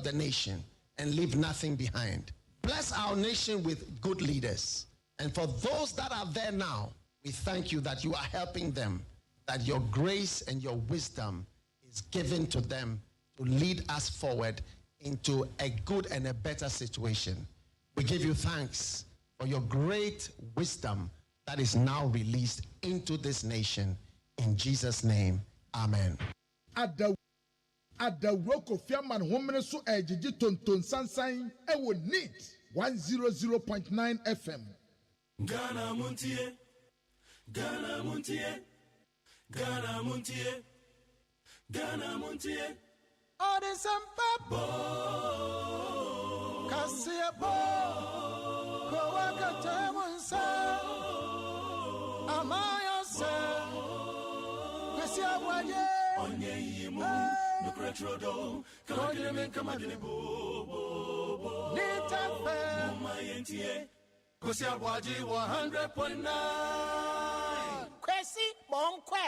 the nation and leave nothing behind. Bless our nation with good leaders. And for those that are there now, we thank you that you are helping them, that your grace and your wisdom is given to them to lead us forward into a good and a better situation. We give you thanks for your great wisdom that is now released into this nation. In Jesus' name, amen. At the work of Fiaman Woman so Ejiji Tonton Sansan, I would need 100.9 FM. Ghana Montie, Ghana Montie, Ghana Montie, Ghana Montie. All the sampa Kasia bo Kowaka Tamansa Amaya se Kasia Waye Onye Yimu No Cretrodo Kamadine Kamadine Bo Nita Fe Mayentie Kasia Waji 100.9 Kwesi Bonkwe.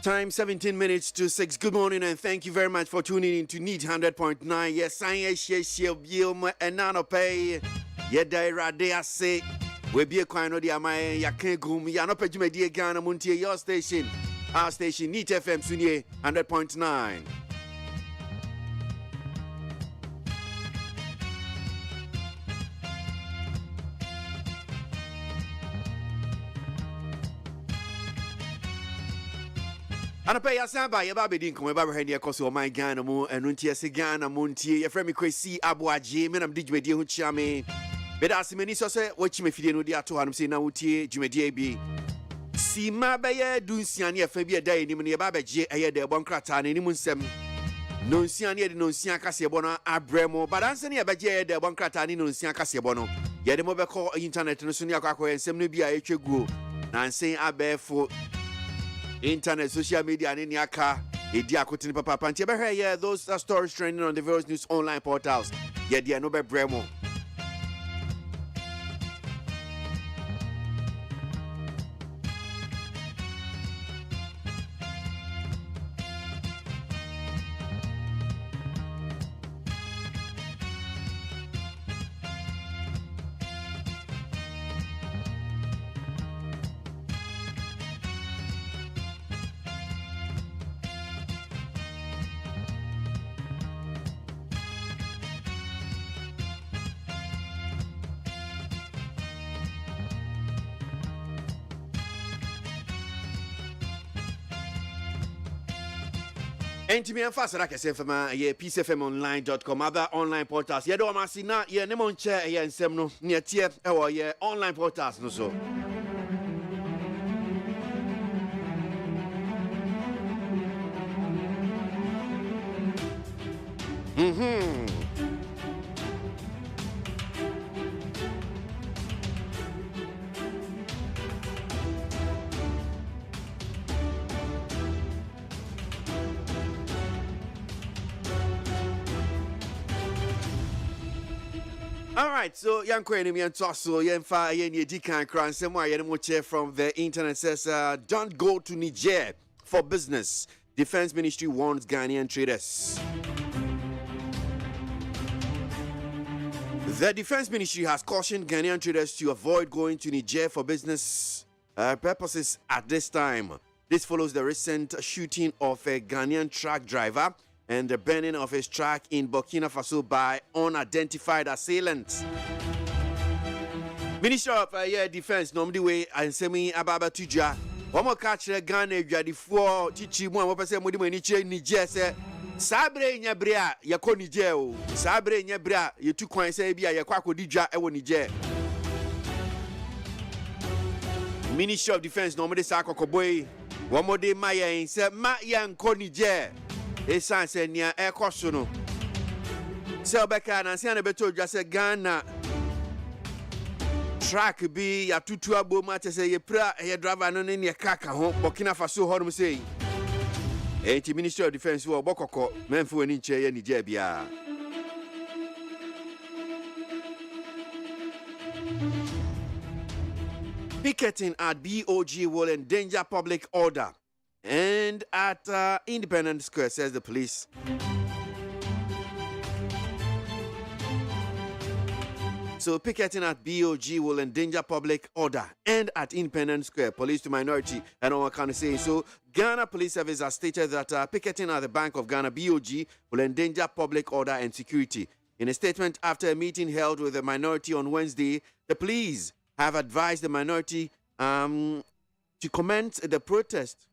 Time 17 minutes to 6. Good morning and thank you very much for tuning in to Need 100.9. Yes, I am Biom and Nanope. Yedira de say we be a quino de Amay Yakegum Yanopejme dear Ghana Montie, your station. Our station Need FM Sunye 100.9. And I pay a samba, your baby didn't come over here because of my Ghana mo and Untia Sigana Montie, your friend me KWASI ABOAGYE, men am Dijme Dia Huchame. But as many so say, watch me feeding with the ato and say now Utie, Jime Dia Si ma baye Dunsian, your Fabia Day, Nimani Babaji, a year the Bonkratan, and Nimunsem. No Siania, no Sian Casiabono, Abremo, but Anthony Abaje, the Bonkratan, no Sian Casiabono. Yet the mobile call internet and Sunia Kako and Semnubia H. Nancy Abe for internet, social media, and in your car. Idiakutini Papa Pantia. Yeah, those are stories trending on the various news online portals. Yeah, they are no Bremo. And to me, I'm faster. Like I said, from PeaceFMOnline.com, other online portals. You don't see now. You never chair here in Semno near tier or online portals. No so. Alright, so young Queen and Tosso, Yenfa, Yen Dikan Kran, somewhere Yemuche from the internet says, don't go to Niger for business. Defense Ministry warns Ghanaian traders. The Defense Ministry has cautioned Ghanaian traders to avoid going to Niger for business purposes at this time. This follows the recent shooting of a Ghanaian truck driver and the burning of his truck in Burkina Faso by unidentified assailants. Minister of Defense Nomdi Way and Semi Ababa Tuja. One more catch Ghana Jadifo Chichi Mo Pese Modi Niger say Sabre Nyabria Yako Niger Sabre Nyabria Yetu Kwan say bia Yakwako Dija Ewo Niger. Minister of Defense Nomdi Sako Koboy one more day Maya say Ma Yanko Niger Esan say nia ekoso se obeka na se na beto dwa se Ghana track bi ya tutu aboma te se ye pra ye driver no ne kaka ho Burkina Faso ho no say enti Ministry of Defense wo bokoko menfo ani nche ye Niger bia. Picketing at BOG will endanger public order and at Independence Square, says the police. So picketing at BOG will endanger public order and at Independence Square, police to minority, and all kind of saying. So Ghana Police Service has stated that picketing at the Bank of Ghana BOG will endanger public order and security. In a statement after a meeting held with the minority on Wednesday, the police have advised the minority to commence the protest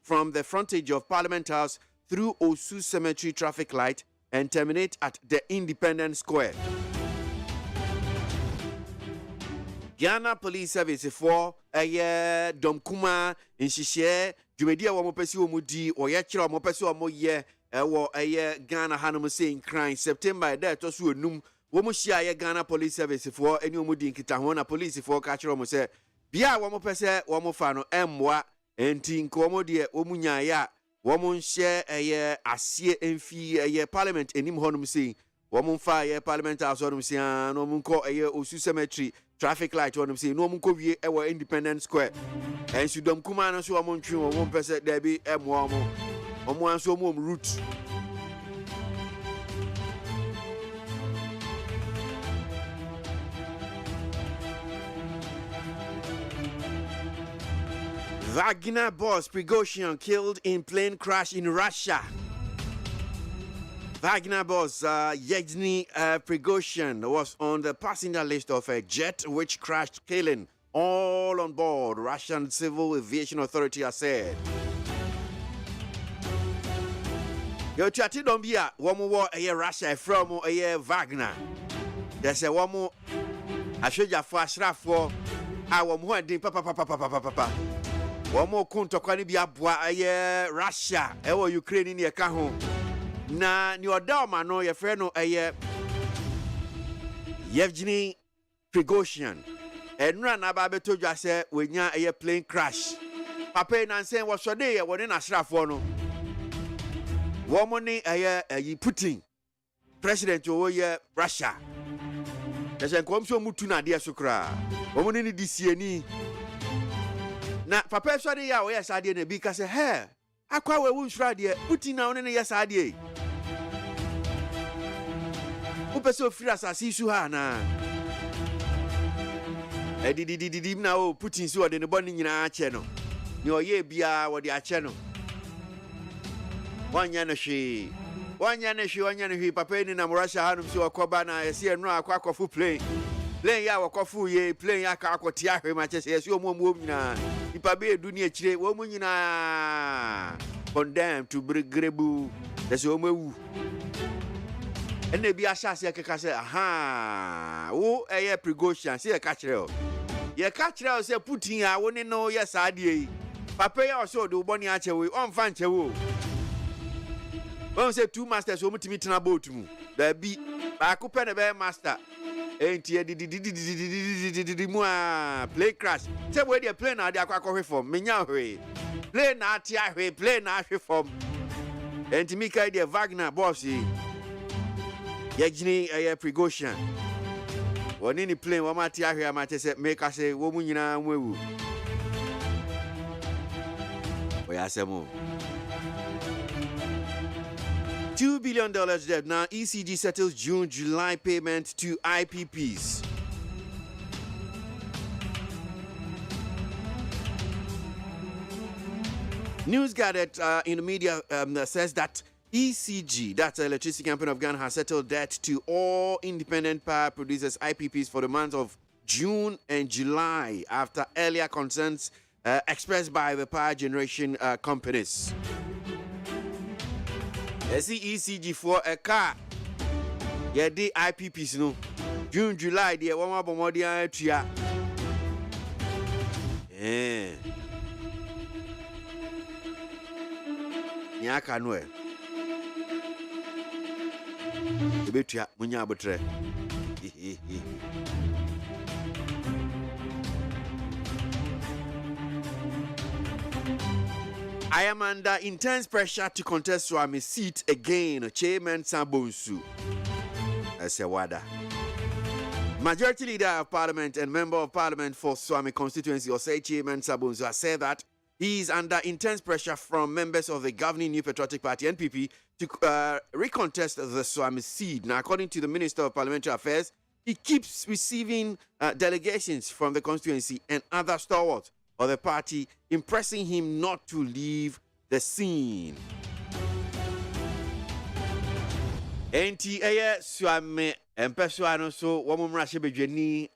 from the frontage of Parliament House through Osu Cemetery traffic light and terminate at the Independence Square. Ghana Police Service for Domkuma in Shishe, Jumedia Wamopesi Omudi, or Yachira Mopesi Omoye, or Ghana Hanum saying crying September, that Tosu Num, Womushia Ghana Police Service for any Omudi in Kitahona Police for Kachromo say, Bia Wamopese, Wamofano, Mwa. Enti nkomo de omunya ya womon share asie emfi parliament enim honum sei womon fa parliament house honum sei no monko Osu Cemetery traffic light honum sei no monko wie ewo Independence Square en sudom kuma no so womon twi womon pese there be emwo omo anso mo route. Wagner boss Prigozhin killed in plane crash in Russia. Wagner boss Yevgeny Prigozhin was on the passenger list of a jet which crashed, killing all on board, Russian Civil Aviation Authority has said. Yo chatted on Bia, one more a Russia from a Wagner. There's a one more. I should have fast for our one day, papa. One more kunto kwani bi aboa Russia ewo Ukraine ni eka ho na ni odama no ye frɛ no Yevgeny Prigozhin enura na ba beto dwa sɛ wenya plane crash papa na nsen wo so de ye woni na srafo no wo mo ni Putin president wo ye Russia desen kom so mutu na de so kra wo mo ni disieni na papa swade ya o yes ade na bi ka se he akwa we wu nsura de Putin na one ne yes ade u pese ofiri asasi su ha na edidididi na o Putin so de ne bɔ ne nyina ache no ne oye bia wo de ache no wanya no hwe papa ni na Russia hanum so akoba na yesi enu akwa akofu plane ya wakofu ye plane ya ka akoti ahwe ma chese yesi omo nyina ipa be edu ni akire wo mu nyina condemned to grebu yesi omo ewu ene bi ashase keka se aha wo Prigozhin se ka kire o ye ka kire o se Putin a wo ne no yes ade papa ya o se o de uboni ache we on fa nche wo won say two masters wo mutimi tena boat mu da bi ba ko pe ne be master enti di mu a plane crash say we dey plane na dey akwa hwe form menya hwe plane na ati ahwe plane na hwe form enti mi kai dey Wagner boss Yevgeny Prigozhin woni ni plane wo ma ati ahwe ma te say make say wo mu nyina mwewu o ya semo $2 billion debt. Now, ECG settles June-July payment to IPPs. News gathered in the media says that ECG, that's the Electricity Company of Ghana, has settled debt to all independent power producers, IPPs, for the months of June and July after earlier concerns expressed by the power generation companies. You see ECG for a car. Yeah, the IPPs no. June, July, the one more than yeah. Nyaka noe. Ebetua munya abotre. I am under intense pressure to contest Swami seat again, Chairman Sabonsu. Esewada. Majority Leader of Parliament and Member of Parliament for Swami constituency, Osei Chairman Sabonsu, has said that he is under intense pressure from members of the governing New Patriotic Party, NPP, to recontest the Swami seat. Now, according to the Minister of Parliamentary Affairs, he keeps receiving delegations from the constituency and other stalwarts of the party, impressing him not to leave the scene. NTA Swami Empeswano so Womra Shebejeni,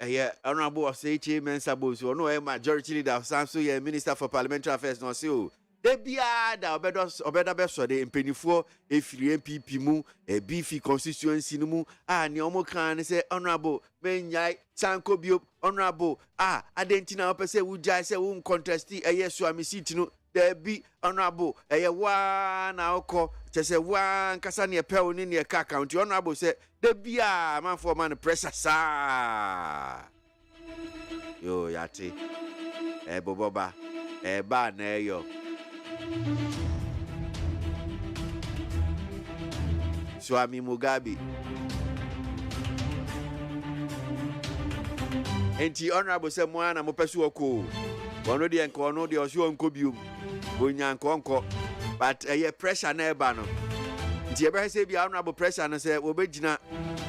Honorable Osei Chairman Sabonsu, no majority leader of Samsu, Minister for Parliamentary Affairs, no so. They be da obeda beso de mpenifo efiri MPP mu e beefy constituency mu ni omo kan say honorable menyai sanko bio honorable adentina opese wujai say won contest yeso amisiti no there be honorable wa na okọ chese wa nkasa ne pe oni ne ka account honorable say they be man for man pressure sa yo yate boboba ba na yo Swami Mugabe. Enti honorable say mo ana mo pesu oko. Wono de enko no de oso onko biom. Bonya nko but pressure na eba no. Nti e be say bia honorable pressure no say wo begina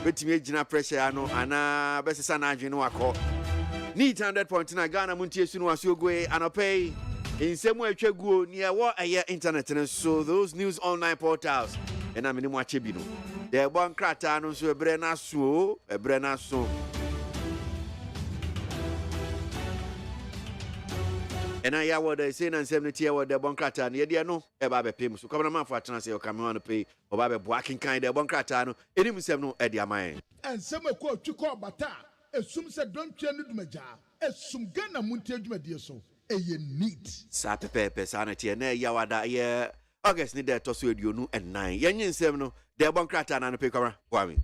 betimi agina pressure ano ana be sesa na adwene wakọ. Need 100.9 Ghana Montie sunu asogoe anopay. In some way, near what internet and so those news online portals. And I'm in Mwachebino. They're one crater, so a brena so. And I hear what they say and 70 hours the boncrata, and yet, no, a baby pay. So come on for a or come on to pay, or baby walking kind of boncratano, and himself no at your mind. And some quote to call Bata, as soon as I don't change my job, as some Ghana Montie, my dear so. You need Sap Pepe Sanity and Yawada, August need that to sweet you and 9. Yan 7, they're boncrata and a picker. Kwame.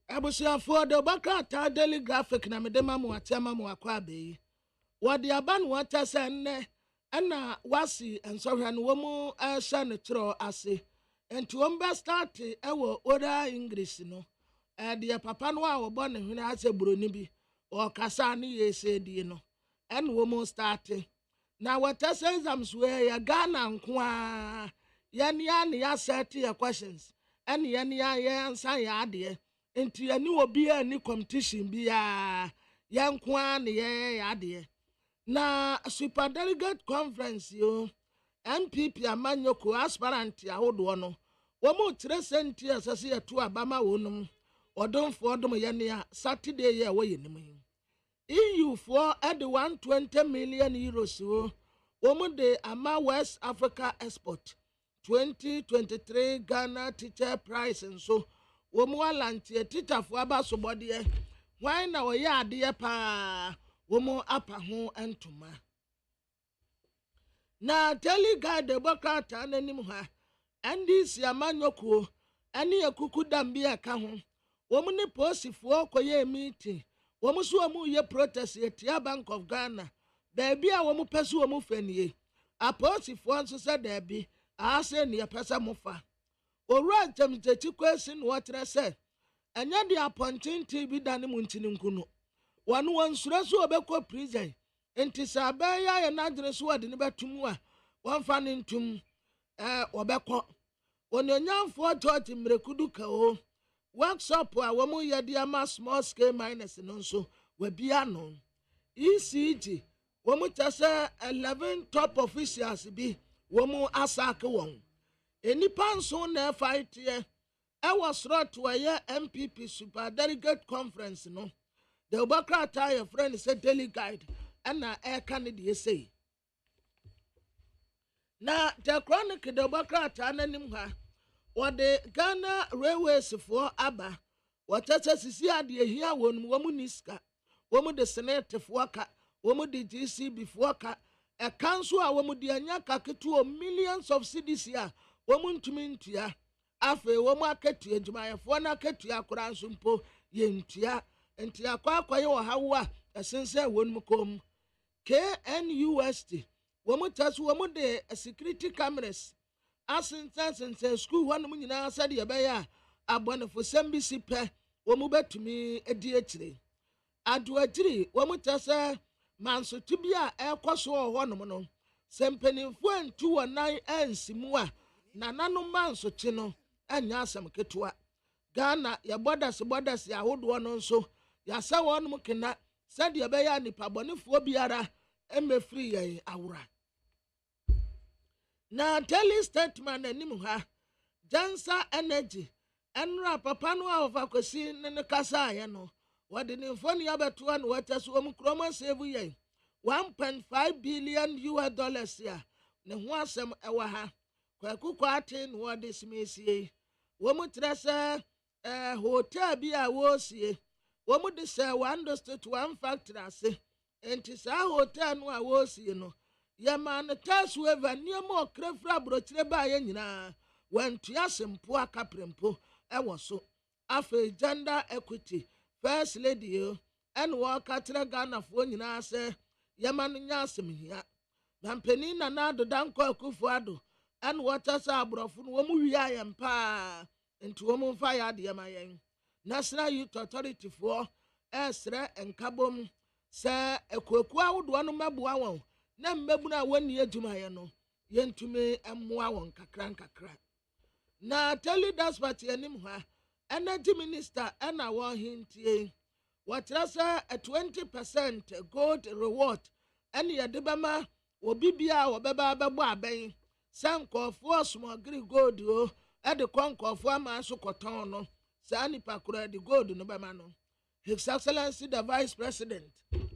I was here for the Bacata daily graphic, and I'm a demamu at Yamamu Aquabe. What the Aban waters and Wasi and so and woman as Sanatro Assay, and to start our order English, no, and the Papa Noir or born when I say Brunibi or Casani, said, you know. And woman starting. Now what I says I'm swear ya Ghana and Kwa ya set your questions. And ya answer ya dear. Into ya new be any competition be ya Kwan ya dear. Now super delegate conference you MPP amanyoko aspirant ya hold one. Womo 3 cents as a 2 Abama wonum. Or don't for them ya Saturday ya way in me. EU for at the 120 million euros so woman de ama West Africa export 2023 Ghana teacher price and so woman lantie teacher for aba so body why na we ya de pa woman apa ho entuma na tell guy the bokata nanim ha ndc amanyoko ani akuku dambi aka ho woman ne posifo koye meeting womu so mu ye protest etia Bank of Ghana baabi a womu pese womu fanie aposifo nso se daabi ase ne pese mofa owura ntamtechi kwesi no wotre se enya de appointing bi dane mu ntini nkuno wanu wansura so obekọ prison enti sabe ya na adre so wade ne betumu a wonfa ne ntum obekọ onyonyamfo George Mrekudu Kao workshop a womu yediama small scale miners no nso wabia no ECG womu tase 11 top officials bi womu asake won enipa nso na fight ye was rot to a MPP super delegate conference no the Obakra tire friend said daily guide and na air candidate say na the chronic the Obakra tana nim ha or the Ghana Railways for Abba what sisi ade here won womu niska womu the senate for ka womu the GC before ka a council a womu the anyaka ketu millions of cedis here womu ntumi ntua afe womu aketu adwumayefo na aketu akora nsumpo ye ntua ntia kwakwaye wo hawo a sense wonum kom KNUST womu tasu womu the security cameras asense school wanum nyina sade ye beya abonefo sembisi pe womu betumi edi akire adoagiri womu tasa manso tibia ekoso honom no sempenimfo antu wonan ansimu a nanano manso chi no anya asem ketua Ghana ya borders ahodo no nso ya sa wonum kena sade ye beya nipa bonefo biara emefri ye awura na daily statement anim ha Jansa Energy enra papa no afakosi ne kasa ye no wode ne mfoni abeto an wateso om kroma save ye 1.5 billion US dollars ya ne ho asem ewa ha kwakuko aten wode simesie womu trese hotel bi a wosie womu de se 1 state 1 factory ase enti sa hotel no a wosie no yaman tasu eva niamo krefra brochire ba ye nyina wantua sempo akaprempo ewo so afa gender equity first lady and work atra Ghana fo nyina se yaman nya asem hia na mpani na na do danko akufo ado and water sa abrofo no mu wi ayem pa enti wo mu fa ya de yamayen National Youth Authority for esre enkabom se ekwaku awodo no maboa won na mmebuna woni adwumaye no yentume emmoa won kakra na tell das party anim ha energy minister ana won hintie what rasa a 20% gold reward ene yedebama obi bia obeba bebo aben sankofo smogri gold o e de konkofo ama so koton no sa nipa kura de gold no bema no His Excellency the Vice President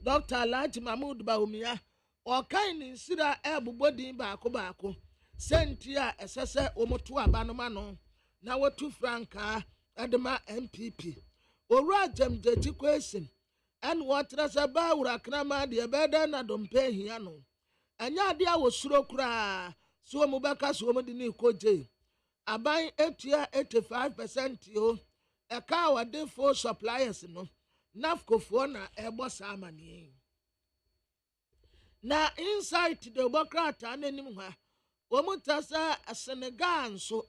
Dr. Alhaji Mahmoud Bawumia Okai ni nsira ebubodin baako senti a esese omoto abanoma no na watu franka adema MPP owura jamjeji question en watrasa ba wura krama de beda na dompe hia no anya ade a wosuro kura so mu baka so mu de ni koje aban etua 85% yo eka wade for suppliers no nafkofo na ebo samani na inside the Obakra anenim ha womutasa Senegal nso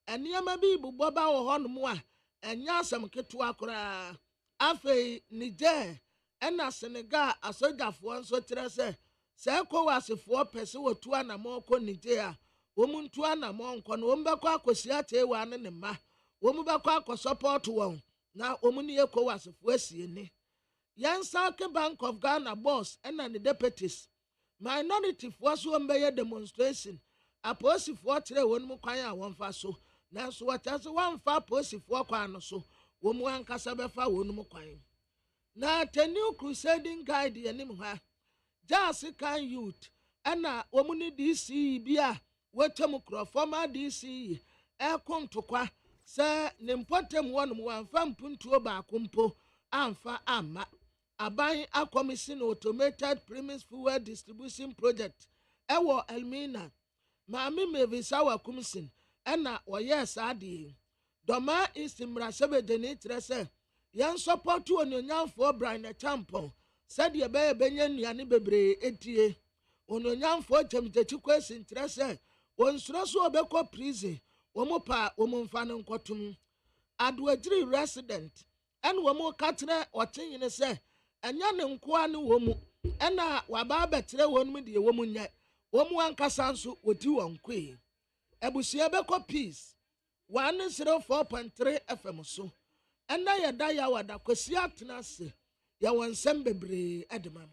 eniama bi buboba wo honom a enya asem keto akora afei Niger ena Senegal asogafo nso trese se KWASI pese wotu anamo ko Niger a womuntu anamo nko no wombekọ akosi atewa ne ma womubekọ akosupport won na omuni KWASI asieni Yansa Bank of Ghana boss ena the deputies minority so mbeye demonstration aposi kire wonmu kwan a wonfa so nanso watase wonfa aposi kwan no so womu ankasa befa wonmu kwan na the new crusading guide yanim ha jasi kan youth ena womuni DC bia wetem former DC kontokwa se ne mpotem wonmu wanfa mpuntuo ba akompo amfa amma aban a commission automated premise fuel distribution project ewo Elmina maami mevisa wa commission ena oye saade doma istimra sebedeni trese yan support ononyamfo Brian Champon said ye be benye nuane bebre etie ononyamfo chamtechi question trese wonsuro so obekọ prison womopa womomfa no nkotum adoagiri resident en womo katre otenyene se anya ne nkoa ne womu ena waba betre wonum de womu nya womu ankasa nso woti wonkwe ebusia bekọ peace 104.3 FM so. And I ya wada kwesi atena se. Ya wansem bebre edema.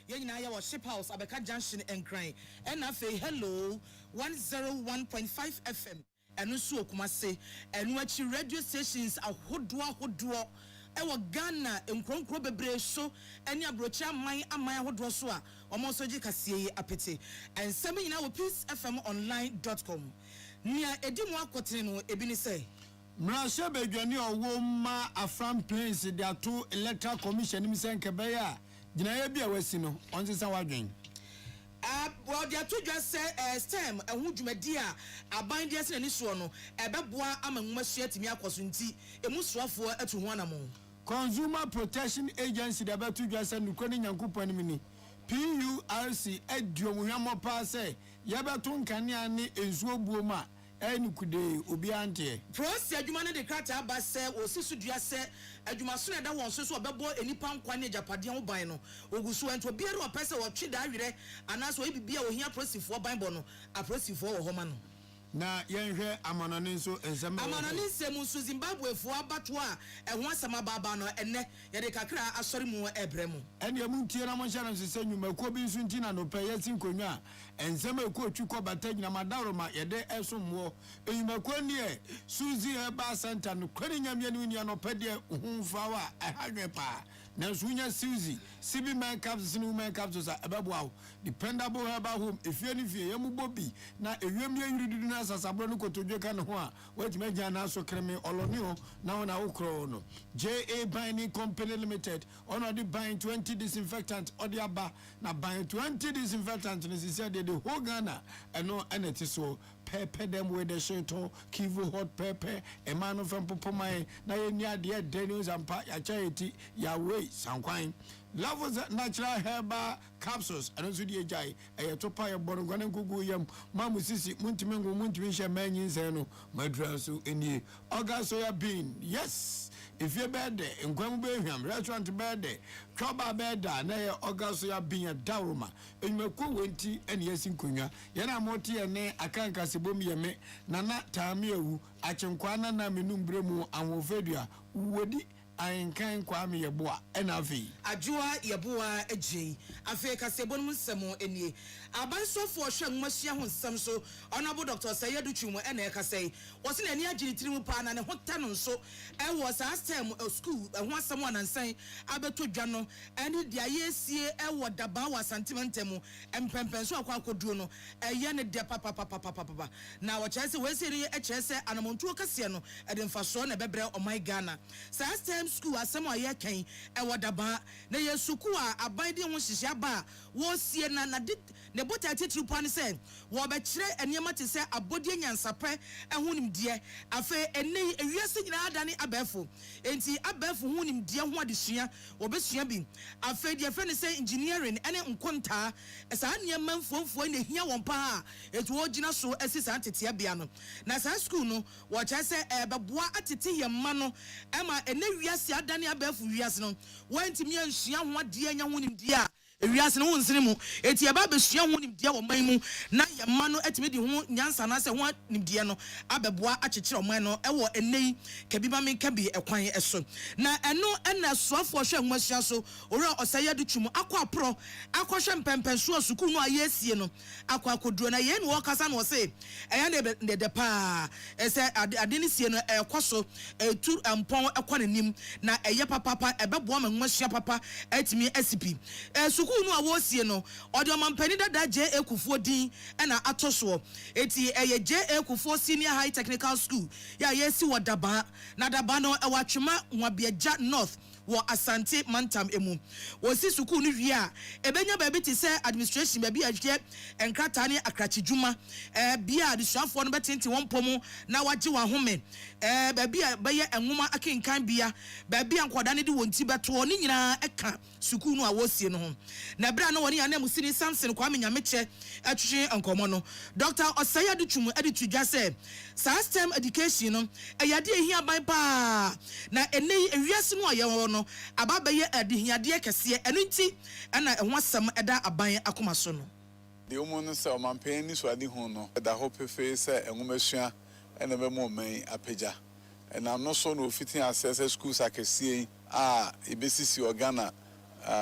Yena ya ship house Abeka Junction and Crying. And I say hello 101.5 FM. And also Kumase and watch radio stations a hodwa. Ewa Ghana nkronkro bebre so eni abrocha man aman hodwo so a omonso je kasie apete and same nyina wo peacefmonline.com nia edi mu akotene no ebi ni say Mrasha bedwani owo ma Afram Plains de ato electoral commission mi sen kebe ya gina ya bia wasi no onse san wadwen well they to just say stem ehu dwumadi a aban de ase ni so no ebeboa amanwumasua timi akoso nti emusuafo atu ho anamo Consumer Protection Agency de betu dwase nukoni nyankopon mi ni PURC eduomuhwamo pa se yebeto nkania ne ensuo buoma enikude obi ante Prosi adwuma ne de krata aba se osisu dua se adwuma so na da won so obebo enipa nkwa ne japade ho ban no ogusu ento biere opese wo twe da werɛ anaso ebibia ohia prosifo Bible no aprosifo wo homa no na yenhwe amanane nso ensem amanane nsem nso Zimbabwe fo abato a ɛho asama baba no enne yɛde kakra asɔre mu ebremu ene amuntie na monhya no sese nwumakuo bi nso ntina no pɛ yɛsi nkonwa ensem ekuo twikɔ batagina madaroma yɛde ɛsomwo enwumakuo nie Suzy Eba Center no kwani nyamye ne nia no pɛ de ohumfa wa ɛhadwe pa na sunya Suzy sibi man caps no man caps so ɛbɛboa dependable herbal home efie ne fie yɛmu bobi na ewiem ye yuridu na sasabro no kotodwe ka ne ho a watime gya na so kreme oloni ho na wona wokro no JA Binding Company Limited ono the buying 20 disinfectant odi aba na buying 20 disinfectant ne sisi de whole Ghana eno eneti so pepper them with the sheto kivu hot pepper e man from popomai na ye nia de denius ampa ya chaiti ya way sankwan Levels natural herbal capsules and also the jai a topa ya borongane gugu yam mamu sisi muntimengo muntimisha manyin zeno madrasu eni oga soya bean yes if you bed in Kwamubeham restaurant bed Choba beda na ya oga soya bean ya daruma en meko wenti en yesin kunya yana moti ene akanka sebomi yeme nana tamiewu achenkwana na menumbremu anwofedua uwodi Ainkan kwame yeboa enafi adwoa yeboa agye afi kasebo no nsemo enie abansofo hwe nwahia ho nsem so honorable Dr. Sayadu Twumu ene kasai wose na ani agye tirimu pa na ne hota no nso e wo sa stem school ho asem anansan abeto dwa no ene dia yesie e wo daba wa sentimentemu empempen so akwa akoduo no eye ne de papa na wo kyese we se ne e kyese anamontuo kase no e de mfaso na bebre oman Ghana sa stem school asem aye kan e wodaba na yesuku a aban de ho hihia ba wo sie na ne bota titru pan se wo be kire eniema te se abodie nyansapɛ ɛho nimdeɛ afa ene ewiase nyina adane abɛfo enti abɛfo ho nimdeɛ ho adesua wo besua bi afa de afa ne se engineering ene nkontaa ɛsa nneɛma mfofo ne hia wɔn pa a etu wo gina so asisa tetea bia no na sa school no wo kyɛ se ɛbɛboa atete yɛma no ɛma ene wiase adane abɛfo wiase no wɔntimi ansua ho adeɛ nya ho nimdeɛ a ewiase no wonsene mu eti eba besua ho nimdeɛ wɔ man mu na yɛma no atimi de ho nyansa na sɛ ho nimdeɛ no abɛboa akyekere ɔman no ɛwɔ enei kabiba men kabi ɛkwan ɛso na ɛno ɛna soafo hwɛ nwasua so owura Ɔsayadu Twumu akɔ apro akɔhwɛ mpɛmpɛnso asukuu no ayesie no akɔ akoduro na yɛn wɔ kasa no sɛ ɛya ne de pa ɛsɛ ade ne sie no ɛkɔso etu mpɔn ɛkɔ nanim na ɛyɛ papa ɛbɛboa ma nwasua papa atimi asipi suku no awosie no odi omampani dada JA Kufuo din na atoso eti eye JA Kufuo Senior High Technical School ya yesi wodaba na daba no e watwema Nwabiagya North wo Asante Mantam emu wo si suku no wie a ebenya ba bi te se administration ba bi ahwe enkrata ne akrachidwuma bia adesuafo no betenti won pomu na wagye wa home ba bia beye enwoma akenkan bia ba bia nkoda ne de wonti beto ne nyina eka suku no awosie no ho na bra no woni anam sini Samson Kwame Nyameche atwehwe enkomo no Dr. Ɔsayadu Twumu editudwa se sa STEM education no eyade ehia ban pa na enei ewiase no aye no ababaye adehiade kese eno nti na ehho asem eda aban akoma so no de omo no se o mampani so ade hu no da ho pefe se enwomasua and a memo may apeja. And I'm not so no fitting access schools I can see. Ibesisi Ghana.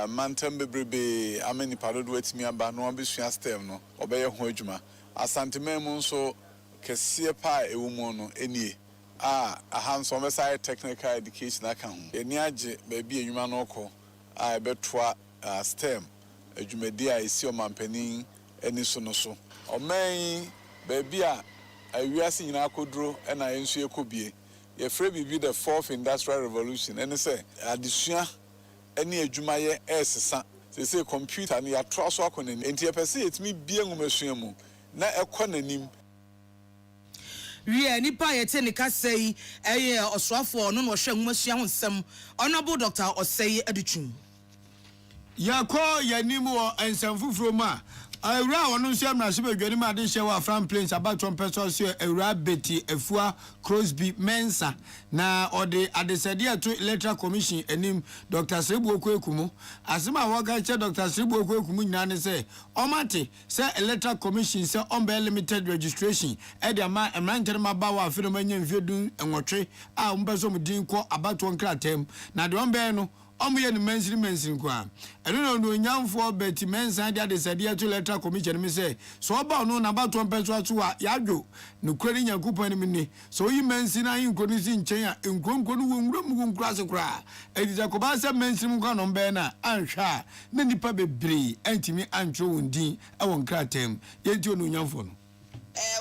Mantam bebrebe ameni parod wetimi aba no abesua stem no obeye ho adwuma asantemem so kese pa ewumo no enie ahanso mesa technical education aka ho eni age ba bi enwuma no kọ ebetoa stem adwumadi a esi omampanin eni so no so oman ba bi a awiase nyina akoduro na enso ekobie ye free bibi the fourth industrial revolution eni say adesua any adwumaye esesa say computer na ya traso akona enti e pese etimi bie ngumasua mu na ekonanim wie nipa ye te ne kasei eye osoafo no no hwe ngumasua ho nsem honorable Dr. Osei Adutwum yakọ yanim wo ensamfufuro ma awura wono nso amrase badwani ma de hye wa Afran Plains abaton person so awura beti afua Crosby Mensa na ode adesade ato electoral commission enim Dr. Sribuokwe Ekumu asema waka che Dr. Sribuokwe Ekumu nyina ne se omate se electoral commission se ombe limited registration e de ma emrantere ma ba wa afiro manya mfiedu enwotwe a ombeso mudin ko abaton kratem na de ombe no omuye ni mensin kwa eno no nyamfo beti mensan dia de sade to electoral commission me say so ba no na bato mpeso ato a yadwo no kwani nyakupan ni me so yi mensin ayin koni si nchen a enkonko no wonwuram nkurase kra ediza ko ba se mensin kwa no mbe na anhwa na nipa bebre antimi antwo wondin e won kratem yenti onu nyamfo no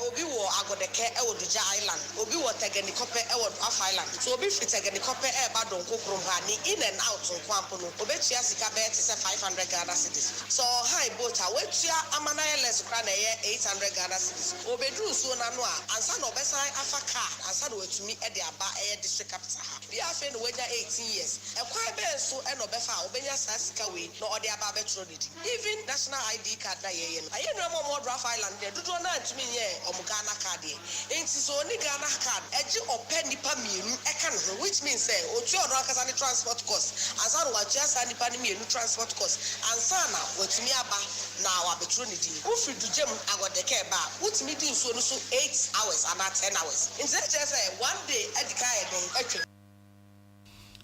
obi wo agodeke e wo Duja Island obi wo Tegeni Kope e wo Afa Island so obi fi Tegeni Kope e ba don kokrom ha ni in and out nkwampo no obi tua sika be te se 500 Ghana cedis so high boat a we tua amana les kra na ye 800 Ghana cedis obi dru so na no a ansa na obesan afa car ansa na wetumi e de aba e district capital ha bi afa no wenya 18 years e kwa be so e no befa obenya sa sika we no ode aba betro didi even national ID card na ye no aye no mo Afa Island de dudu na ntumi Omugana card enti so ni Ghana card eji open nipa mienu e kan ho which means say otu ono akasa ni transport cost ansa no watua sa nipa ni mienu transport cost ansa na watumi aba na wabetro ni di ufi dujem agodeke ba utumi di nso no so 8 hours and 10 hours enti say one day edika e den atwa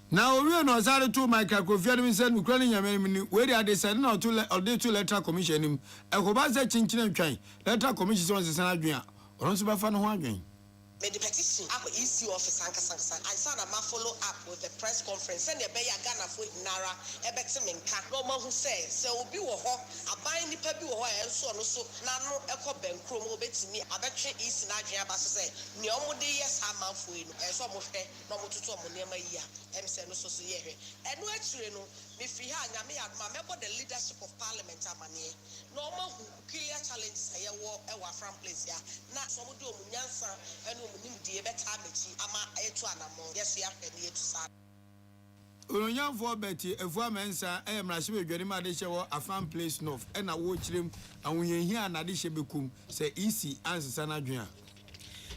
na owie no zare to Michael Kofiani mi se nukra ni nyame ni we dey adesade na to electoral commission nim ekoba se chinchine ntwan electoral commission so sesana adwen a oronso ba fa no ho adwen made the petition ako EC office sanka I saw na ma follow up with the press conference and the beya Ghana for nara ebeti menka no ma hu say obi wo ho aban nipa bi wo ho enso no so na no ekọ benkro mo obetimi abetwe EC na adwen aba so say ne omo de yes amanfo yi no enso mo hwe no mo tutu omo nema yi a emse no so ye hwe eno atire no me fi ha nyame adoma mebo the leadership of parliament amane no ma hu clear challenges aye wo e wa Afran Place ya na so mo de omunyansa eno omunimdie beta amechi ama etu anamo yeso ya hwe ne etu sa Onyamfo beti efua mensa emrase bedwani ma de hye wo Afran Place North e na wo kirem awuyenhia na de hye bekum se EC ansesa na adwen a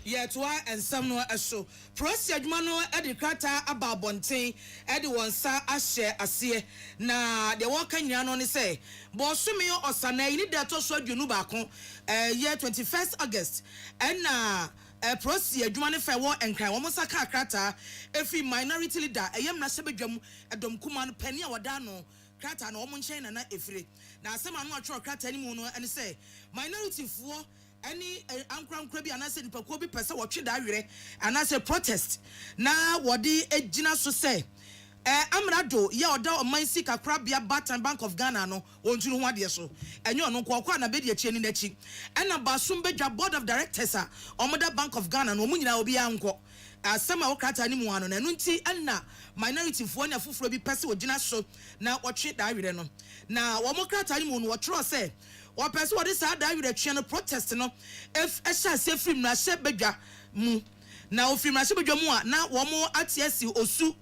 yetwa ensam no eso prosi adwuma no e de krata aba bonten e de wonsa ahye ase na de won kan nyina no ne se bo some osana yi de to so adwunu ba ko year 21st August and na prosi adwuma ne fa wo enkran wo saka krata efi minority leader eyem na se bedwam edom kuma no pani a wada no krata na wo nchen na efire na asema no atwo krata ni mu no ene se minority fuo any ankra bi anase nipakuo bi pese wotwe da awere anase protest na wodi ejina so se amrado ye oda oman sika krabia Batan Bank of Ghana no wontunu ho ade so enye ono kwakwa na bedi achi ni nachi ena basum bedwa board of directors a omoda Bank of Ghana no munyina obi anko asema wokrata ni mu ano na no nti ena minority fo na foforo bi pese wogina so na wotwe da awere no na wo mokrata ni mu no wotro se one person what is that you the protest no if a say film na she bedwa mu na o film na she bedwa mu a na wo mo atiasi osu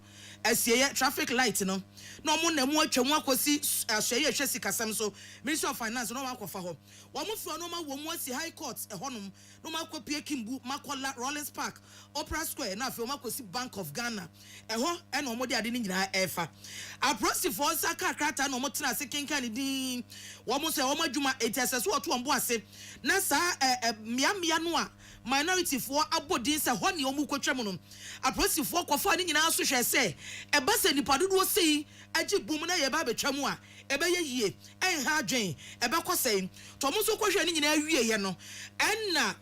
asie traffic light no no mo na mo atwa mo akosi ahye hwe sikasam so Ministry of Finance no makofa ho wo mo fi no ma wo mo asi high court ehonom no makopie kimbu makola Rollins Park Opera Square na afi wo makosi Bank of Ghana eho e no mo de ade ni nyina efa aprosi for saka krata no mo tena se kenkan din wo mo se wo madwuma etiase so to ombo ase na sa mia no a minority for abodin se ho ne omu kwatwam no aprosi for kofa ni nyina so hwe se e ba se nipa dodo sei agi bum na ye ba betwam a ebe ye yie enha adwen ebe kosei to mo so kohwe ni nyina awie ye no enna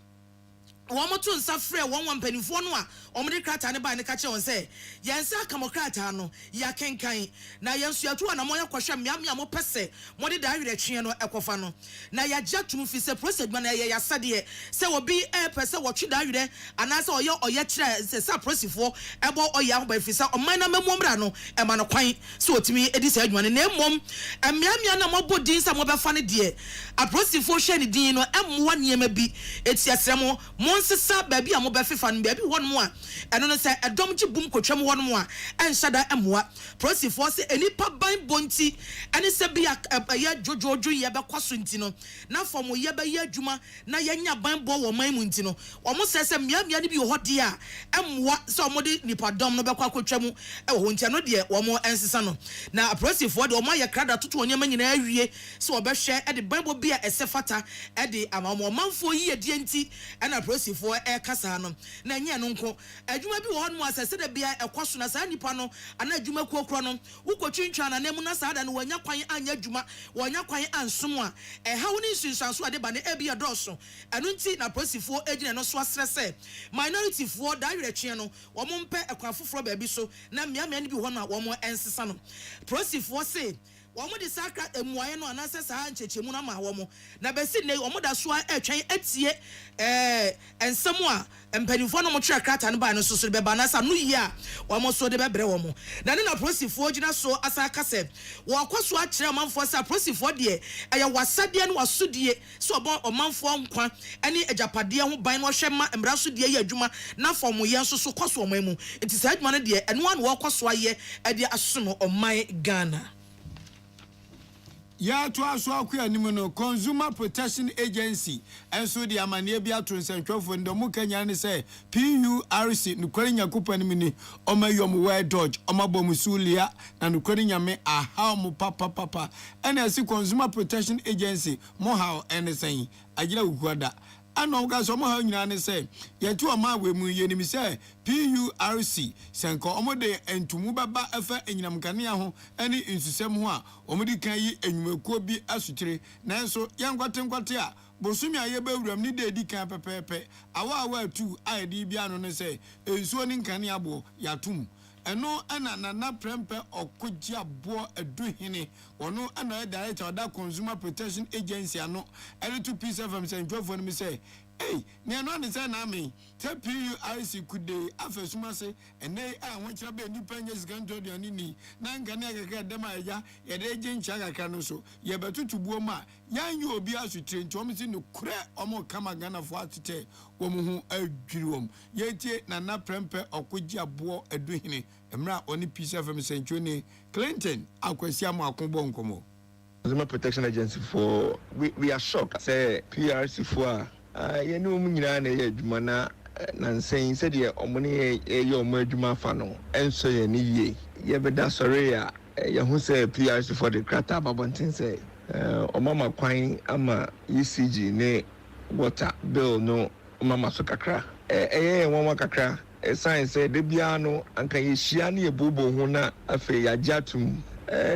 womo to nsa frɛ wɔn mpanimfoɔ no a ɔmde krata ne ba ne ka kyɛ wɔn sɛ yɛnsa kamokrata no ya kenkan na yɛnso ato na mo yɛ kɔhwɛ mmea mo pɛsɛ mo de da awerɛtwe no ɛkɔfa no na yɛagya tum fi sɛ procedure na yɛ yasadeɛ sɛ obi pɛsɛ wɔtwe da awerɛ anaasɛ ɔyɛ kyerɛ sɛ sa prosifoɔ ɛbɔ ɔyɛ ahoba fi sɛ ɔman na memomra no ɛma no kwan sɛ otumi edi sɛ adwuma no na mmom mmea na mobɔ din sɛ mobɛfa ne deɛ aprosifoɔ hwɛ ne din no ɛmmoa nneɛma bi etiasrɛ mo sisa baby a mo be fefa no baby won mo a eno no se edom gye bum kotwam won mo a enhyada emoa prosifo se enipa ban bonti ene se bia ya jojojo ye be kwaso nti no na fom ye be ye adwuma na ye nya ban bo wo man mu nti no omo se mia ne bi ho de a emoa se omo de nipa dom no be kwa kotwam e ho nti no de omo ensesa no na prosifo de omo ye krada toto onyama nyina awie se obehwe e de ban bo bia esefata e de amamo manfo yi de nti e na for kasa no na nye no nko adwuma bi wo ho no asese da bia ekwaso na saa nipa no ana adwuma kuokro no wukotwintwa na nemu na saa da no wanya kwan anya adwuma wanya kwan ansom a hawo ni nsunsanso ade ba ne ebia dɔso ɛno nti na prosifo egina no so asrese minority for da awerɛtwe no wo mo mpɛ ekwan foforo ba bi so na mmea ne bi ho no a wo mo ensesa no prosifo se womo de sakra emuaye no anase saa nchechemu na ma womo na besi ne womo da so atwen atie ensem a empanifo no mo twa krata ne ba no so be ba na sa no yi a womo so de bebre womo na ne na prosifo gina so asaka se wo akoso a kire manfo sa prosifo de eye wasade ne wasodie so obo omanfo nkwa ene agapade ho ban no hwe ma emra so de ye adwuma na fom ye nso so koso omamu enti sa adwuma no de eno an wo koso aye e de asono oman Ghana. Ya to aso akwa anim no Consumer Protection Agency enso de amane bia to nsentwofo ndomu kanya ne se PURC nukwari nyakopa anim ni omayom we dodge omabom sulia na nukwari nyame aha mo papa ena esi Consumer Protection Agency mo how enesen agira ukwada ano ga so mo ha nyina ne se yetu oma we mu ye ni se PURC senko omode entumu baba afa enyinam kanea ho ene insusem ho a omodi kan yi enwumakuo bi asutire nanso yankwatenkwate a bosumi aye bewuram ni de di kan pepepe awa atu aidi bia no ne se ensuo ni kanea bo yatum eno ana na prempe okogye abo aduhene wono ana director da Consumer Protection Agency ano ene to peace FM sentwofo no say hey ne no ne say na me PURC kude afesuma se ene a wonkyira be nipa nya sikanto de ani ni na nkane akaka dema ya ye de gencha akaka no so ye betutu buo ma yan yu obi asutire nti omo si no kure omo kama Ghana fo atete wo mu hu adwiri wom ye tie na prempe okogye abo aduhene emra oni peace FM sentwoni Clinton akwasi am akobo nkomo. Consumer Protection Agency for we are shocked say PRC for ye no mu nyina na ye adwuma na nsen se de omone ye omo adwuma fa no enso ye ni ye ye beda sore ya ye hu say PRC for the krata babontin say omama kwan ama ECG ne water bill no omama so kakra won kakra science say de bia no anka ye hia ne ye bobo hu na afa ya jatum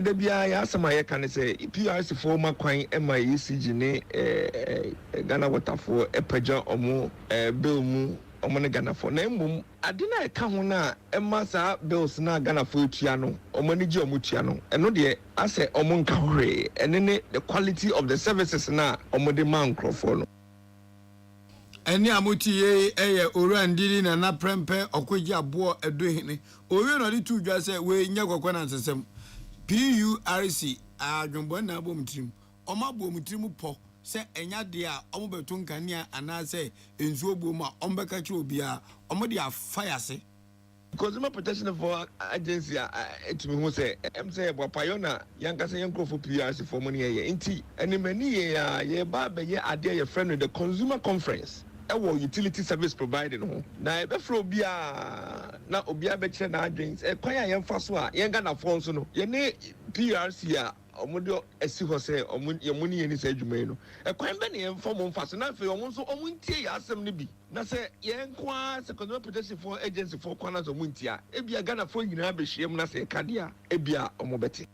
de bia ya asama ye kan say PRC for ma kwan ema ECG ne Ghana water for epaja omo bill mu omo ne Ghana for na mmom ade na eka ho na ema sa bills na Ghana for tua no omo ne gi omo tua no eno de ase omo nka hore ene ne the quality of the services na omo de man crofo no eni amuti ye eye orandiri na prempe okogye abo adohene owe no de tu dwa se we nya kokwa na nsesem PURC adwombo na abomtrim omabo mutrim po se enya de a omobeto nkania ana se enzuo bom a ombeka kire obi a omode afaya se Consumer Protection for Agency to me who say say Payona Yanka say Yanko for PRC for money inti and many ye baba ye idea your friend with the consumer conference. Our utility service provided home. Now before Obia na Obia betcha na drinks a quite young faswa, younger na Fonso, ye ne PRC omodo esi ho se your money any say jumeno. A quite many inform on fast enough for almost omuntie asem ni bi. Na say yen kwa se consumer protection for agency for corners omuntia. Ebia Ghana for nyina be hiem na say kadia ebia omobeti.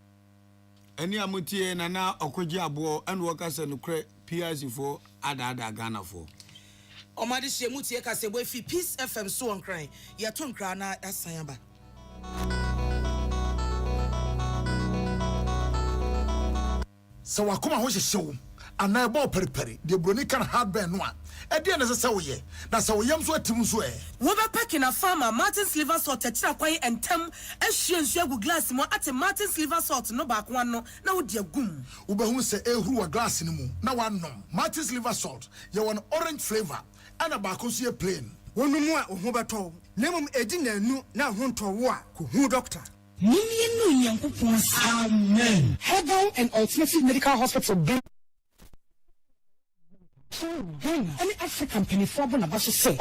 Any amutie na okoji abo and workers and PRC for ada Ghana for. Omadi shemutie kase we fi Peace FM so on crying. Ya ton kra na asanyaba. So wakoma ho hyehyew ana ebo periperi de broni kan hardware no a e de na se wo ye na se wo yam so atim so e wo be packing a farmer Martin's liver salt techira kwai entem ehwie nsu agu glass mo ate Martin's liver salt no ba ko no na wo de agum wo be hu se ehuru wa glass ni mu na wanom Martin's liver salt ye won orange flavor ana ba ko so ye plain wonu mu a ho beto nemum edi na nu na ho nto wo a ko hu doctor. Amen. Herbal and Alternative Medical Hospital. Any African penny for Bonabasso say.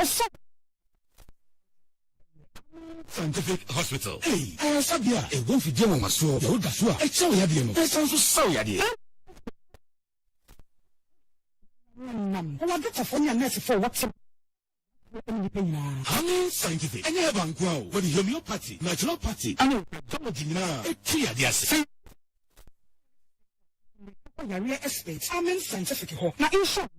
Scientific Hospital. Hey, Sabia, a wolf with Jemo Maso, the Udasua, a chow yadiano. That's also so yadi. What the phone and nurse for what's Scientific. And you have grow with homeopathy, natural party, and a clear yes. Estate. Amen scientific. Now in short,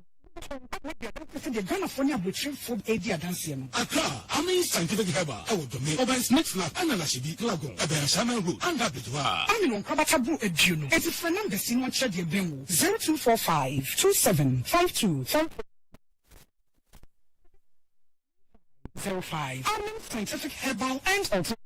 the Ghana for your butcher food AD dancing. Accra, Amen scientific herbal. I will do me. Oban snake flap, and Alashibi, Lago, a Benjamin root, and Habituar. I'm in Kabatabu a Juno. It's a friend of the senior Chadi Bengu 0245 2752 05. Amen scientific herbal and alternative.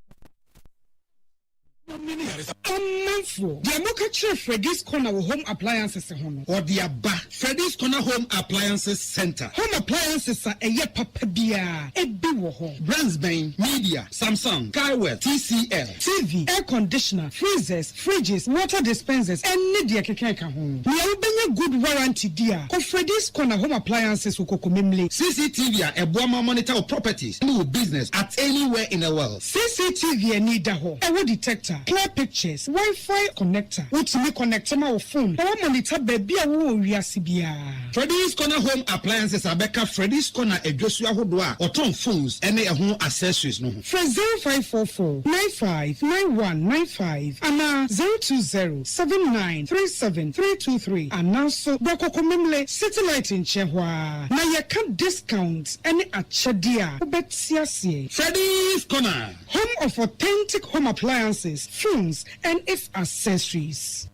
The Mokachi Freddy's Corner Home Appliances Home or the Abba Freddy's Corner Home Appliances Center. Home appliances are a yet papabia, a biwo home. Brandsbane, Media, Samsung, Skywell, TCL, TV, air conditioner, freezers, fridges, water dispensers, and Nidia Kekeka home. We are a good warranty, dear. Of Freddy's Corner Home Appliances Ukokumimli. CCTV a Boama monitor properties, new business at anywhere in the world. CCTV and Nidaho, a wood detector. Clear pictures, Wi-Fi connector, which me connect my phone. Our monitor baby a wo wiasibia. Freddy's Corner Home Appliances Abeka Freddy's Corner a Joshua Hodwa or Tom phones any home accessories no. For 0544 959195 and 020 7937323 and now so Boko Komemle satellite in Chehwa. Now you can discount any achadia. Ubetiasie. Freddy's Corner, home of authentic home appliances, phones, and its accessories.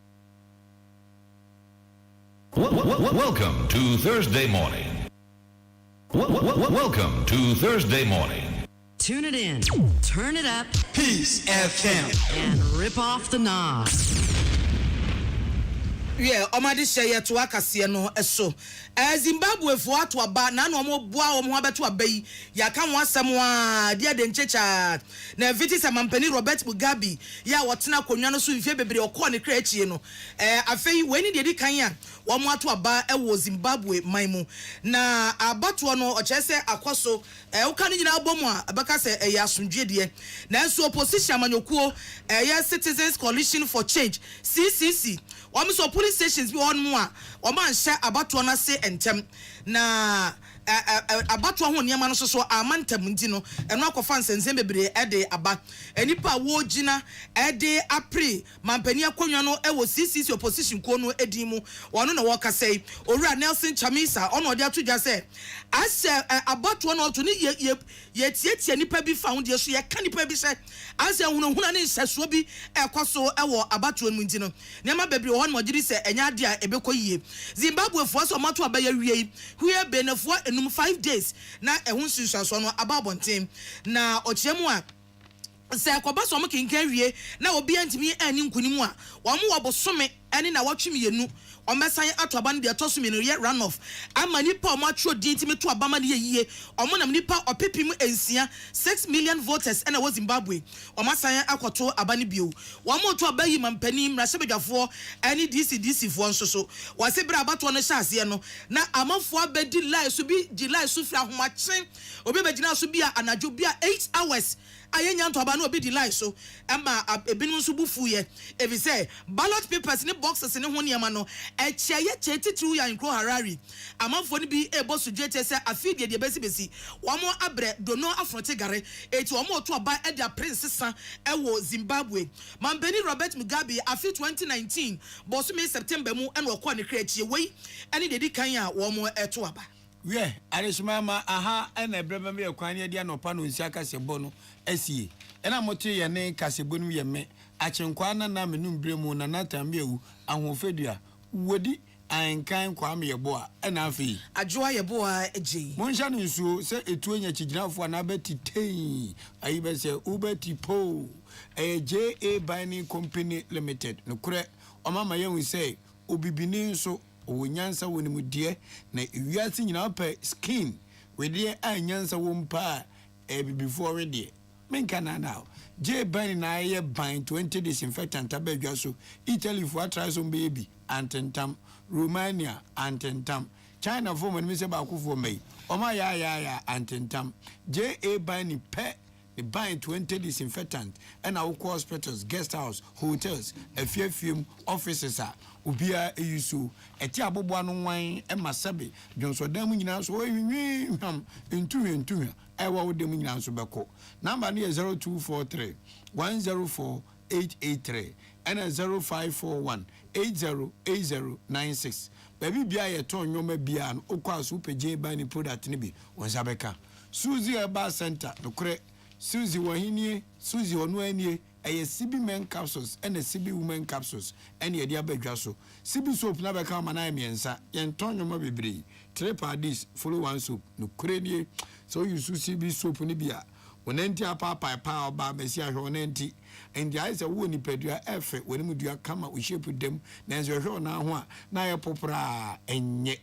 Welcome to Thursday morning. Welcome to Thursday morning. Tune it in, turn it up, Peace FM, and rip off the knob. Yeah, omadi share to akase no eso. Zimbabwe fo ato aba na no mo boa o mo abeto abai. Ya kan wasem wa dia de nchecha. Na viti sa mampani Robert Mugabe ya wotena konwa no so mfie bebre okọ ne kra achie no. Afei weni de di kan ya wo mo ato aba e wo Zimbabwe maimu. Na abato no o chese akoso wo kan nyina abomu a abeka se ya asundwe de. Na so opposition amanyokuo ya Citizens Coalition for Change CCC. So police stations be on more. Oman share abato na say entem na abato ho niam no so amantam ntino eno akofa nsense bebre ede aba enipa wo gina ede apre mampani akonwa no e wo CCC opposition ko no edimu wono na wo kasai owura Nelson Chamisa ono de atudwa se ase abato no to ni ye tietie nipa bi found ye so ye ka nipa bi se ase hunhuna ne nseso bi ekoso e wo abato mu ntino niam bebre wo no giri se enya de a ebekoyie Zimbabwe fo so mato abaya wie huye benefo 5 days na ehun sunsuaso no ababonten na ochiemu a sɛ kɔba so mo kenkan wie na obi antimi ani nkunimu a wɔn mo wɔbosome ɛne na wɔtwe mienu ɔmɛsan ato aba no de ɛtɔ so mienu yɛ run off ama nipa ɔmo atwo din timi to aba ma ne yie ɔmo nam nipa ɔpepim ensia 6 million voters ɛna wɔ Zimbabwe ɔmo asan akɔto aba ne bio wɔn mo to aba yi mampani mmarahyɛbadwafoɔ ɛne DC foɔ nso so wɔse bra abato no hyɛ aseɛ no na amanfoɔ abɛdi line so bi di line so fira ahomakyen obi bɛgyina so bi a anadwo bi a 8 hours ayenya nto aba no obi di line so ama ebinom nso bufu ye ebi say ballot papers ne boxes ne ho niam no ekyia ye kyetitru ya nkro Harare amanfo ne bi ebo sujete say afidie de besi womo abre dono afrote gare eti womo to aba e dia prince sa e wo Zimbabwe Mambeni Robert Mugabe afi 2019 boso me September mu e no kɔ ne kra ekyie wei ene de di kan a womo eto aba we arishmama aha ena ebrebe me kwan ye dia no pa no nsia kasebo no asie ena moto ye ne kasebo no ye me akyenkwa na menum bremu na natambe ewu ahofedua wodi ankan kwa me yebo a ena afi adwoa yebo a eje monhya no nsuo se etu enya kiginafo na betitei ayi be se ubetipo JA Binding Company Limited no kure omama ye hu se obibini nso onyansa wonimudie na ewiase nyina pe skin wedie anyansa wompa before wedie menka na now J ban na ye ban 20 disinfectant abadwa so Italy for try some baby antentam Romania antentam China for when me se ba ku for me oma ya antentam JA ban pe the buying 20 disinfectant and our hospitals, guest house, hotels, a few offices are ubia yusu eti abobo anu wan e masabe jonso dan mu nyina so intu ewa wo dem nyina so beko number ne 0243 104 883 and 0541 808096 baby bia ye ton nyoma bia no okwa so peje ban ni product ne bi wonsa beka Suzy Herbal Center no kure Suzy Wahini, Suzy Onuanie, a CB men capsules and a CB women capsules, and a diabetes. CB soap never come an imiensa, Antonio Mobibri, Trepa this, follow one soup, no credit, so you CB soap nibia. When enti papa power bar Messia Honenti, and the eyes of Winnie Pedria effort when you come out, we shape with them, Nancy now, Naya Popra, and yet,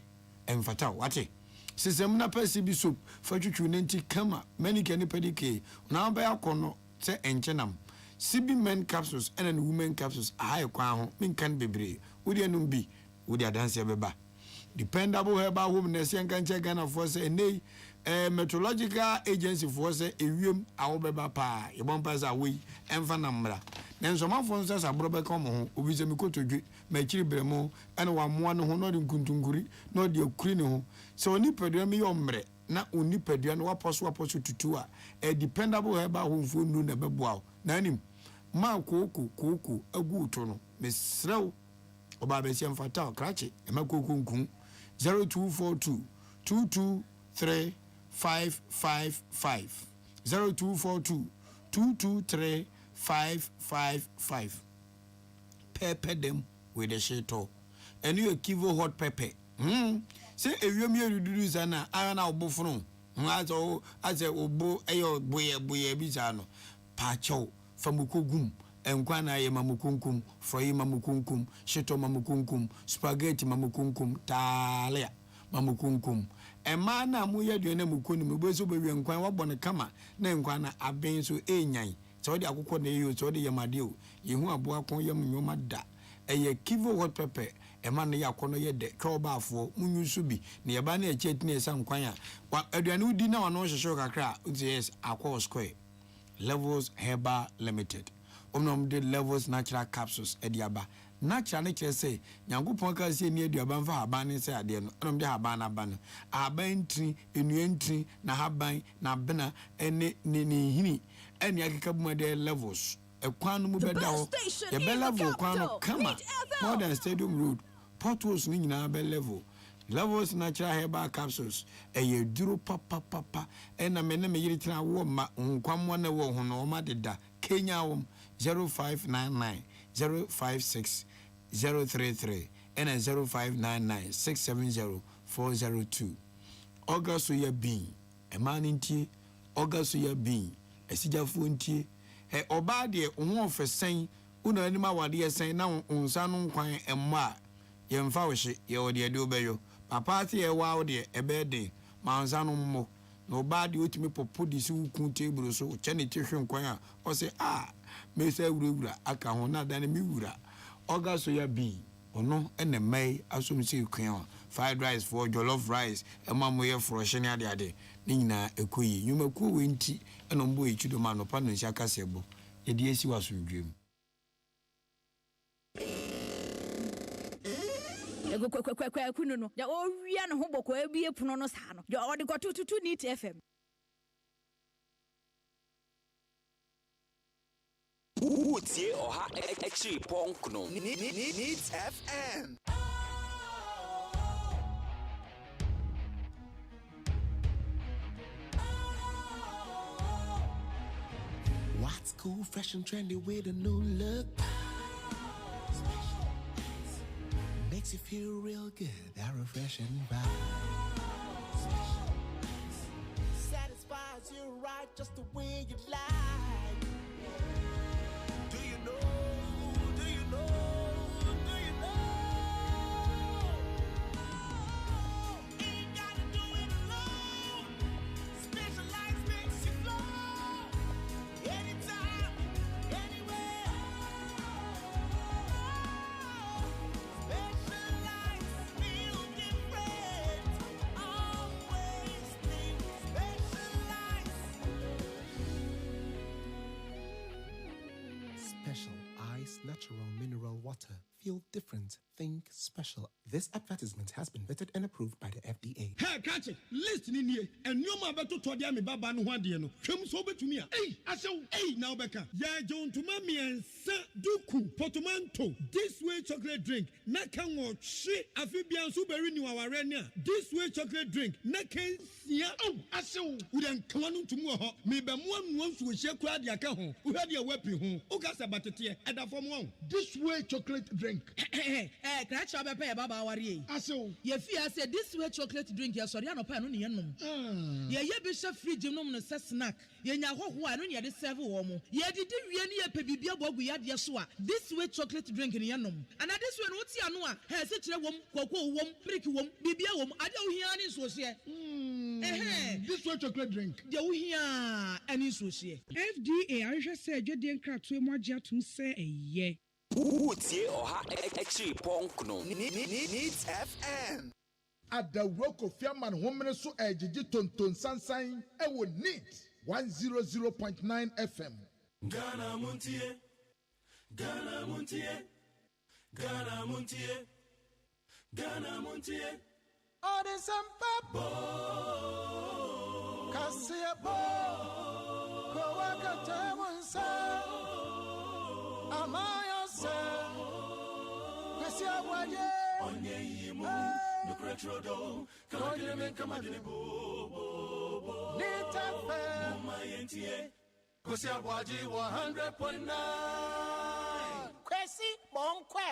and fatal, what it? System na CB soap for you nenti kama many can pedicate now by a corner say enchenam CB men capsules and women capsules high crown min can be brave would you be would ya dance your beba dependable herbal womaness and can check Ghana for say nay meteorological agency for say a room our beba pa you won't pass away and fanamra then some of us are brother come home with a miko to my children and one who not in kuntunguri not your crino. So ni pedua mi omre na oni pedua no waposo tutua a dependable herbal home for no na beboa na anim ma koku agu to no mesrew oba be siam fatal krache e makoku nkun 0242 223 555 0242 223 555 pepper them with the shito and you kivo hot pepper say ewiem ye rududu sana ana obofunu as a obo eyo boye biza no pacho famukogum enkwa na ye mamukunkum froyi mamukunkum shito mamukunkum spaghetti mamukunkum talia mamukunkum ema na mu ye duane mukoni mbezo bewe enkwa wabone kama na enkwa na aben so enyan so de akokɔ na eyo so de yamade o yehu aboa kon yam nyoma da eye kivo hot pepper ema na yakono ye de twobafo munyusu bi na yeba na echeti na esa nkwan a aduane udi na wano hwehwe kakra yes akwa square Levels Herbal Limited omnom de Levels Natural Capsules ediaba natural ne kire say nyankopon ka say ni aduaba mfa haban ne say ade no omnom de haban na ba no haban tri enuantri na haban na bena ene ne hini ene akeka bu de Levels ekwanu mu beda ho ye be level kwanu kama modern stadium road potholes ni nyina be level Levels Natural Herbal Capsules eye duro papa ena me yiri tena wo ma nkwammo na wo ho no ma deda Kenya wom 0599 056 033 and 0599 670 402 August ya bin e man ntie August ya bin esijafo ntie Oba de wo fe sen una anima wade sen na unsa no nkwan emma yemfa wo hye ye wode de obeyo papa te ye wa wo de ebe de ma unsa no mo na oba de otimi popo di si ukun table so chene te hwe nkwan a o se me se wura aka ho na dan mi wura oga so ya bi ono ene mai asom se kwan fried rice for jollof rice emma mo ye frosh ne ade ni nyina ekoyi nyuma ku we nti eno mbo e chido ma no pa no nsi aka sebo ye de esi waso dwem kunu no ya o wia no ho boko ebie puno no sa no ya o de kotutu Neat FM. Utie oha echi punk no Neat FM. What's cool, fresh and trendy with a new look? Makes you feel real good, that refreshing vibe. Satisfies you right just the way you like. Do you know? Do you know? Do you know? Ain't gotta do it alone. Specialized makes you flow. Anytime, anywhere. Special ice, natural mineral water. Feel different. Think special. This advertisement has been vetted and approved by the FDA. Hey, catch it. Listen in here. And you ma beto to dia me baba no hwade no. Hwem so betumi a. Hey, asew. Hey, now beka. Ya John to mami ensa duku portmanteau. This way chocolate drink. Na kan wo hwe afibia so beri ni waware ne a. This way chocolate drink. Na kan sia. Oh, asew. Wo den kan no ntumu ho. Me be mo anu nsu hye kura de aka ho. Wo hwade a wapi ho. O ka sa batete e da fom ho. This way chocolate drink. Crash up a baba worry. Ye fear said this way chocolate drink, yes, or no pan on yenum. Ye bishop free genome no snack. Ye nya ho no ye de serve womo. Ye did really a pebibia bogu yad yaswa. This way chocolate drink in yenum. And at this one, what's yanua? Has such a wom, cocoa wom, prick wom, bibia wom, I don't hear any so this way chocolate drink. You hear any so FDA, I just said you didn't crack to a to say a ye. Utie oha echi punk no Neat FM. At the Roko Fiaman Woman so ejiji tonton sansan e wo Neat 100.9 FM. Ghana Montie, Ghana Montie, Ghana Montie, Ghana Montie. All the sampa Kasia bo Kowaka Tamunsa Amaya se Kwesi ABOAGYE Onye yimu Nukretrodo Kagile menkamadini bo Nitafe Mumayentie Kwesi ABOAGYE 100.9 Kwesi Monkwe.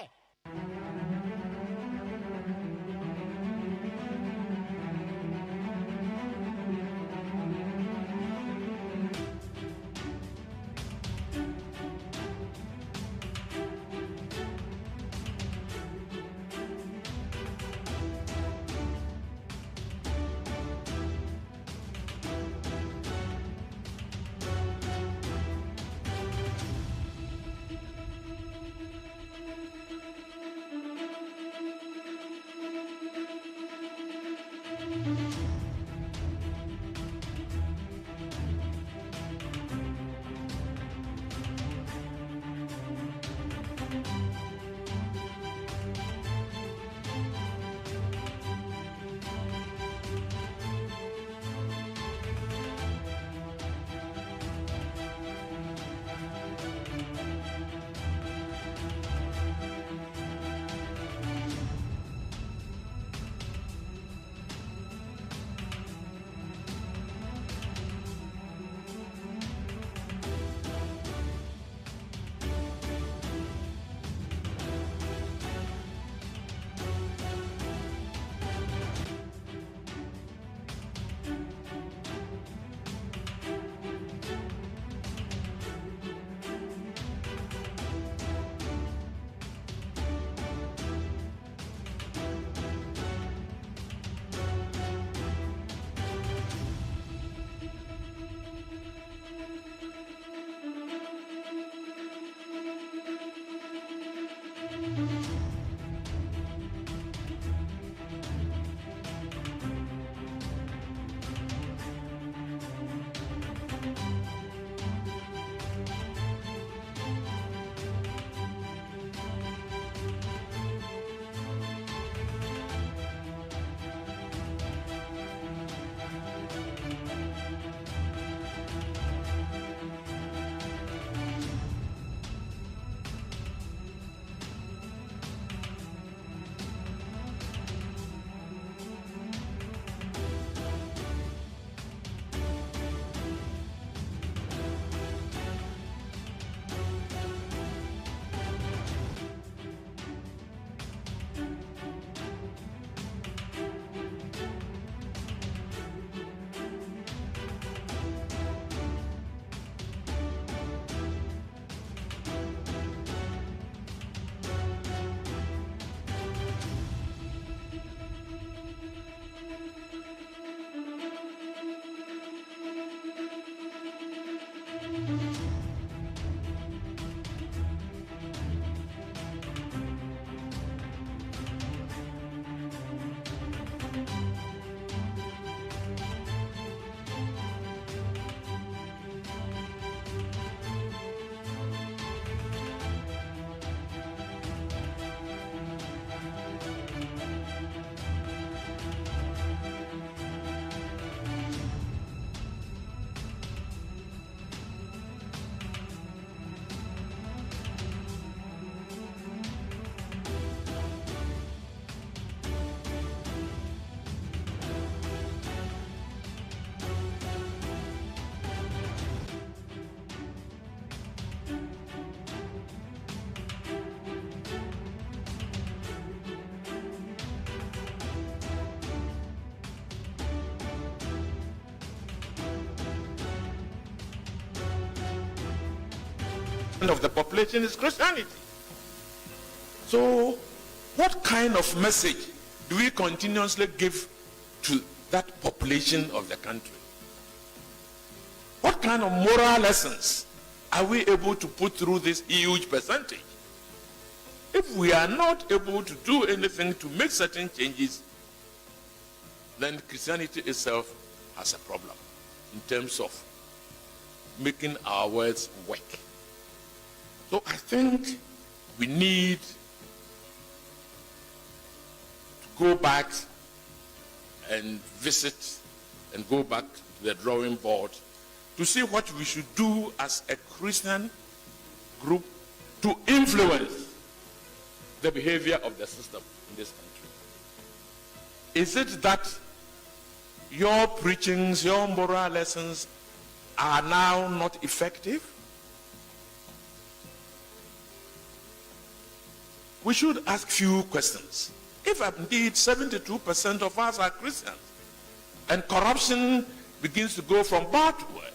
of the population is Christianity. So, what kind of message do we continuously give to that population of the country? What kind of moral lessons are we able to put through this huge percentage? If we are not able to do anything to make certain changes, then Christianity itself has a problem in terms of making our words work. So I think we need to go back and visit and go back to the drawing board to see what we should do as a Christian group to influence the behavior of the system in this country. Is it that your preachings, your moral lessons are now not effective? We should ask few questions. If indeed 72% of us are Christians and corruption begins to go from bad to worse,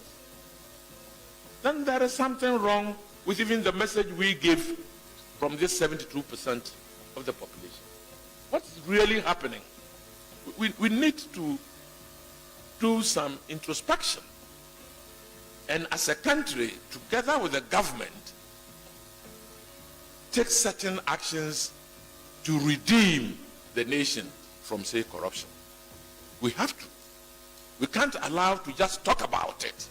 then there is something wrong with even the message we give from this 72% of the population. What's really happening? We need to do some introspection. And as a country, together with the government, take certain actions to redeem the nation from, say, corruption. We have to. We can't allow to just talk about it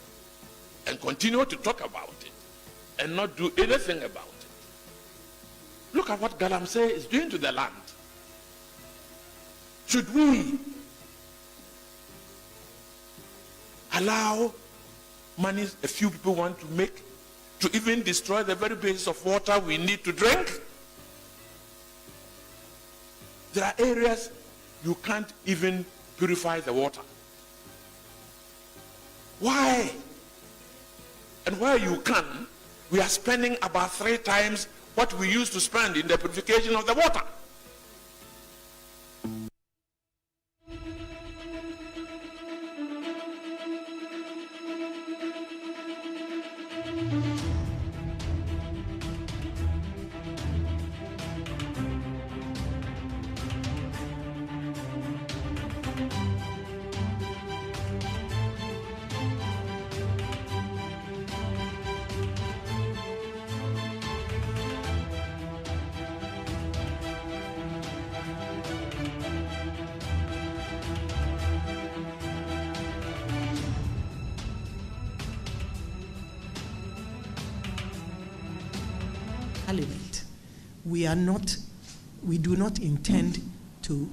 and continue to talk about it and not do anything about it. Look at what Galamsey is doing to the land. Should we allow money a few people want to make to even destroy the very basis of water we need to drink? There are areas you can't even purify the water. Why? And where you can, we are spending about 3 times what we used to spend in the purification of the water. Parliament, we do not intend to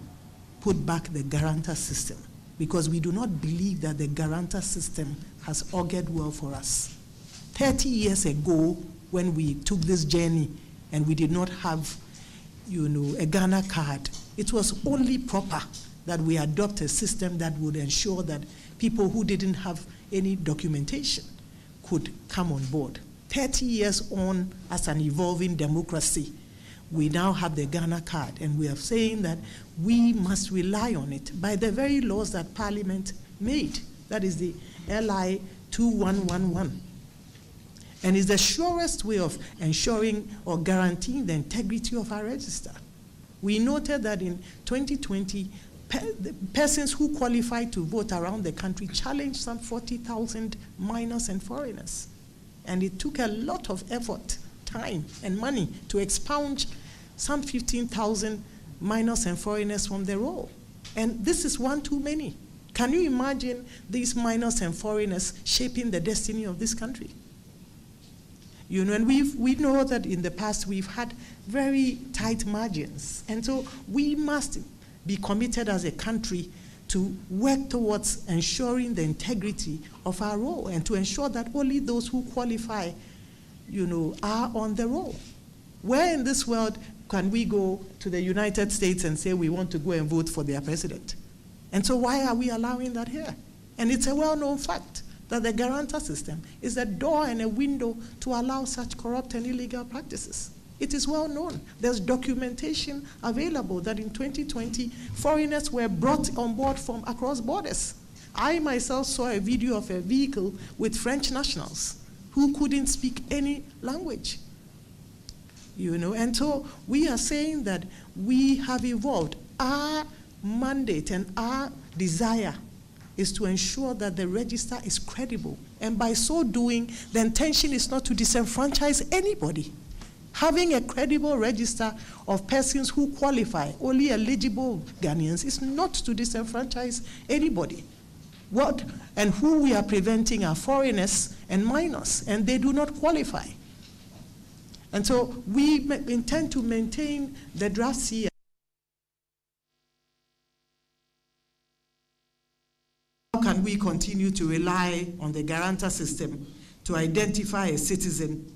put back the guarantor system, because we do not believe that the guarantor system has augured well for us. 30 years ago, when we took this journey and we did not have, a Ghana card, it was only proper that we adopt a system that would ensure that people who didn't have any documentation could come on board. 30 years on, as an evolving democracy, we now have the Ghana card, and we are saying that we must rely on it by the very laws that Parliament made. That is the LI 2111. And it's the surest way of ensuring or guaranteeing the integrity of our register. We noted that in 2020, persons who qualified to vote around the country challenged some 40,000 minors and foreigners. And it took a lot of effort, time, and money to expunge some 15,000 minors and foreigners from the roll. And this is one too many. Can you imagine these minors and foreigners shaping the destiny of this country? And we know that in the past we've had very tight margins. And so we must be committed as a country to work towards ensuring the integrity of our role, and to ensure that only those who qualify, are on the roll. Where in this world can we go to the United States and say we want to go and vote for their president? And so why are we allowing that here? And it's a well-known fact that the guarantor system is a door and a window to allow such corrupt and illegal practices. It is well known. There's documentation available that in 2020, foreigners were brought on board from across borders. I myself saw a video of a vehicle with French nationals who couldn't speak any language. And so we are saying that we have evolved. Our mandate and our desire is to ensure that the register is credible. And by so doing, the intention is not to disenfranchise anybody. Having a credible register of persons who qualify, only eligible Ghanaians, is not to disenfranchise anybody. What and who we are preventing are foreigners and minors, and they do not qualify. And so we intend to maintain the draft CI. How can we continue to rely on the guarantor system to identify a citizen?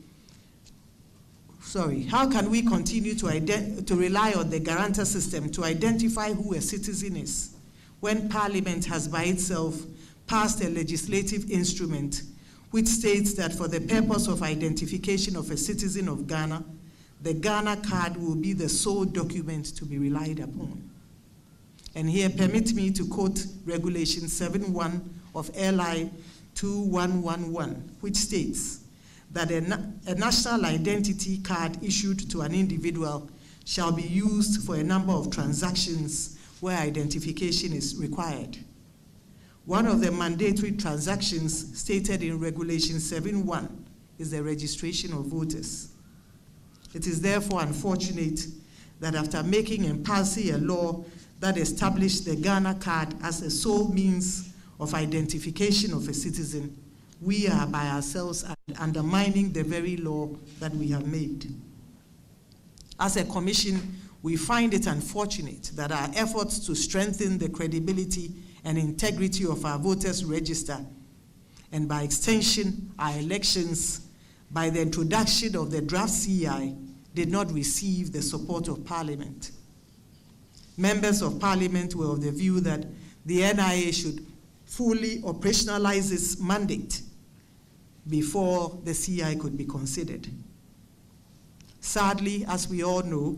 How can we continue to rely on the guarantor system to identify who a citizen is when Parliament has by itself passed a legislative instrument which states that for the purpose of identification of a citizen of Ghana, the Ghana card will be the sole document to be relied upon? And here, permit me to quote Regulation 7.1 of LI 2111, which states that a national identity card issued to an individual shall be used for a number of transactions where identification is required. One of the mandatory transactions stated in Regulation 7.1 is the registration of voters. It is therefore unfortunate that after making and passing a law that established the Ghana card as a sole means of identification of a citizen, we are by ourselves undermining the very law that we have made. As a commission, we find it unfortunate that our efforts to strengthen the credibility and integrity of our voters' register, and by extension, our elections, by the introduction of the draft CI, did not receive the support of Parliament. Members of Parliament were of the view that the NIA should fully operationalize its mandate before the CI could be considered. Sadly, as we all know,